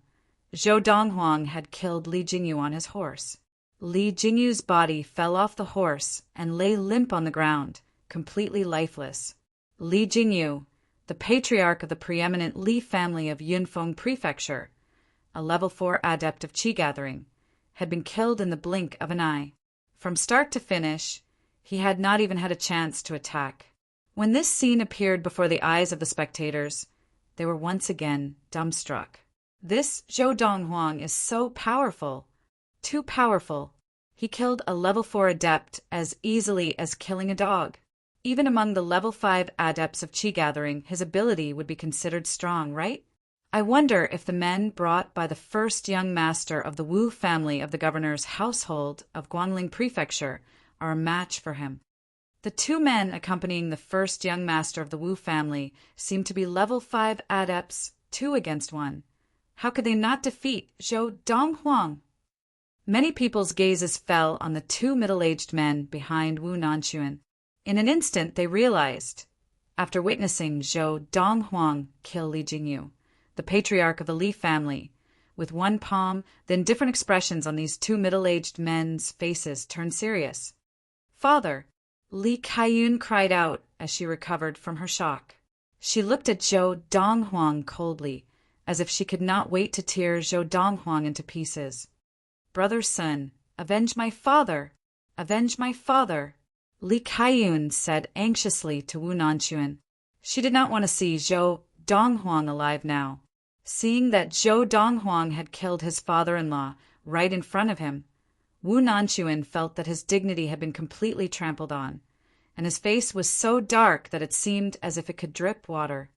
Zhou Donghuang had killed Li Jingyu on his horse. Li Jingyu's body fell off the horse and lay limp on the ground, completely lifeless. Li Jingyu, the patriarch of the preeminent Li family of Yunfeng Prefecture, a level 4 adept of qi gathering, had been killed in the blink of an eye. From start to finish, he had not even had a chance to attack. When this scene appeared before the eyes of the spectators, they were once again dumbstruck. This Zhou Donghuang is so powerful, too powerful. He killed a level 4 adept as easily as killing a dog. Even among the level 5 adepts of qi gathering, his ability would be considered strong, right? I wonder if the men brought by the first young master of the Wu family of the governor's household of Guangling Prefecture are a match for him. The 2 men accompanying the first young master of the Wu family seem to be level 5 adepts, 2 against 1. How could they not defeat Zhou Donghuang? Many people's gazes fell on the 2 middle-aged men behind Wu Nanquan. In an instant they realized, after witnessing Zhou Donghuang kill Li Jingyu, the patriarch of the Li family, with one palm, then different expressions on these 2 middle-aged men's faces turned serious. "Father!" Li Kaiyun cried out as she recovered from her shock. She looked at Zhou Donghuang coldly, as if she could not wait to tear Zhou Donghuang into pieces. "Brother Sun, avenge my father! Avenge my father!" Li Kaiyun said anxiously to Wu Nanquan. She did not want to see Zhou Donghuang alive now. Seeing that Zhou Donghuang had killed his father-in-law right in front of him, Wu Nanquan felt that his dignity had been completely trampled on, and his face was so dark that it seemed as if it could drip water.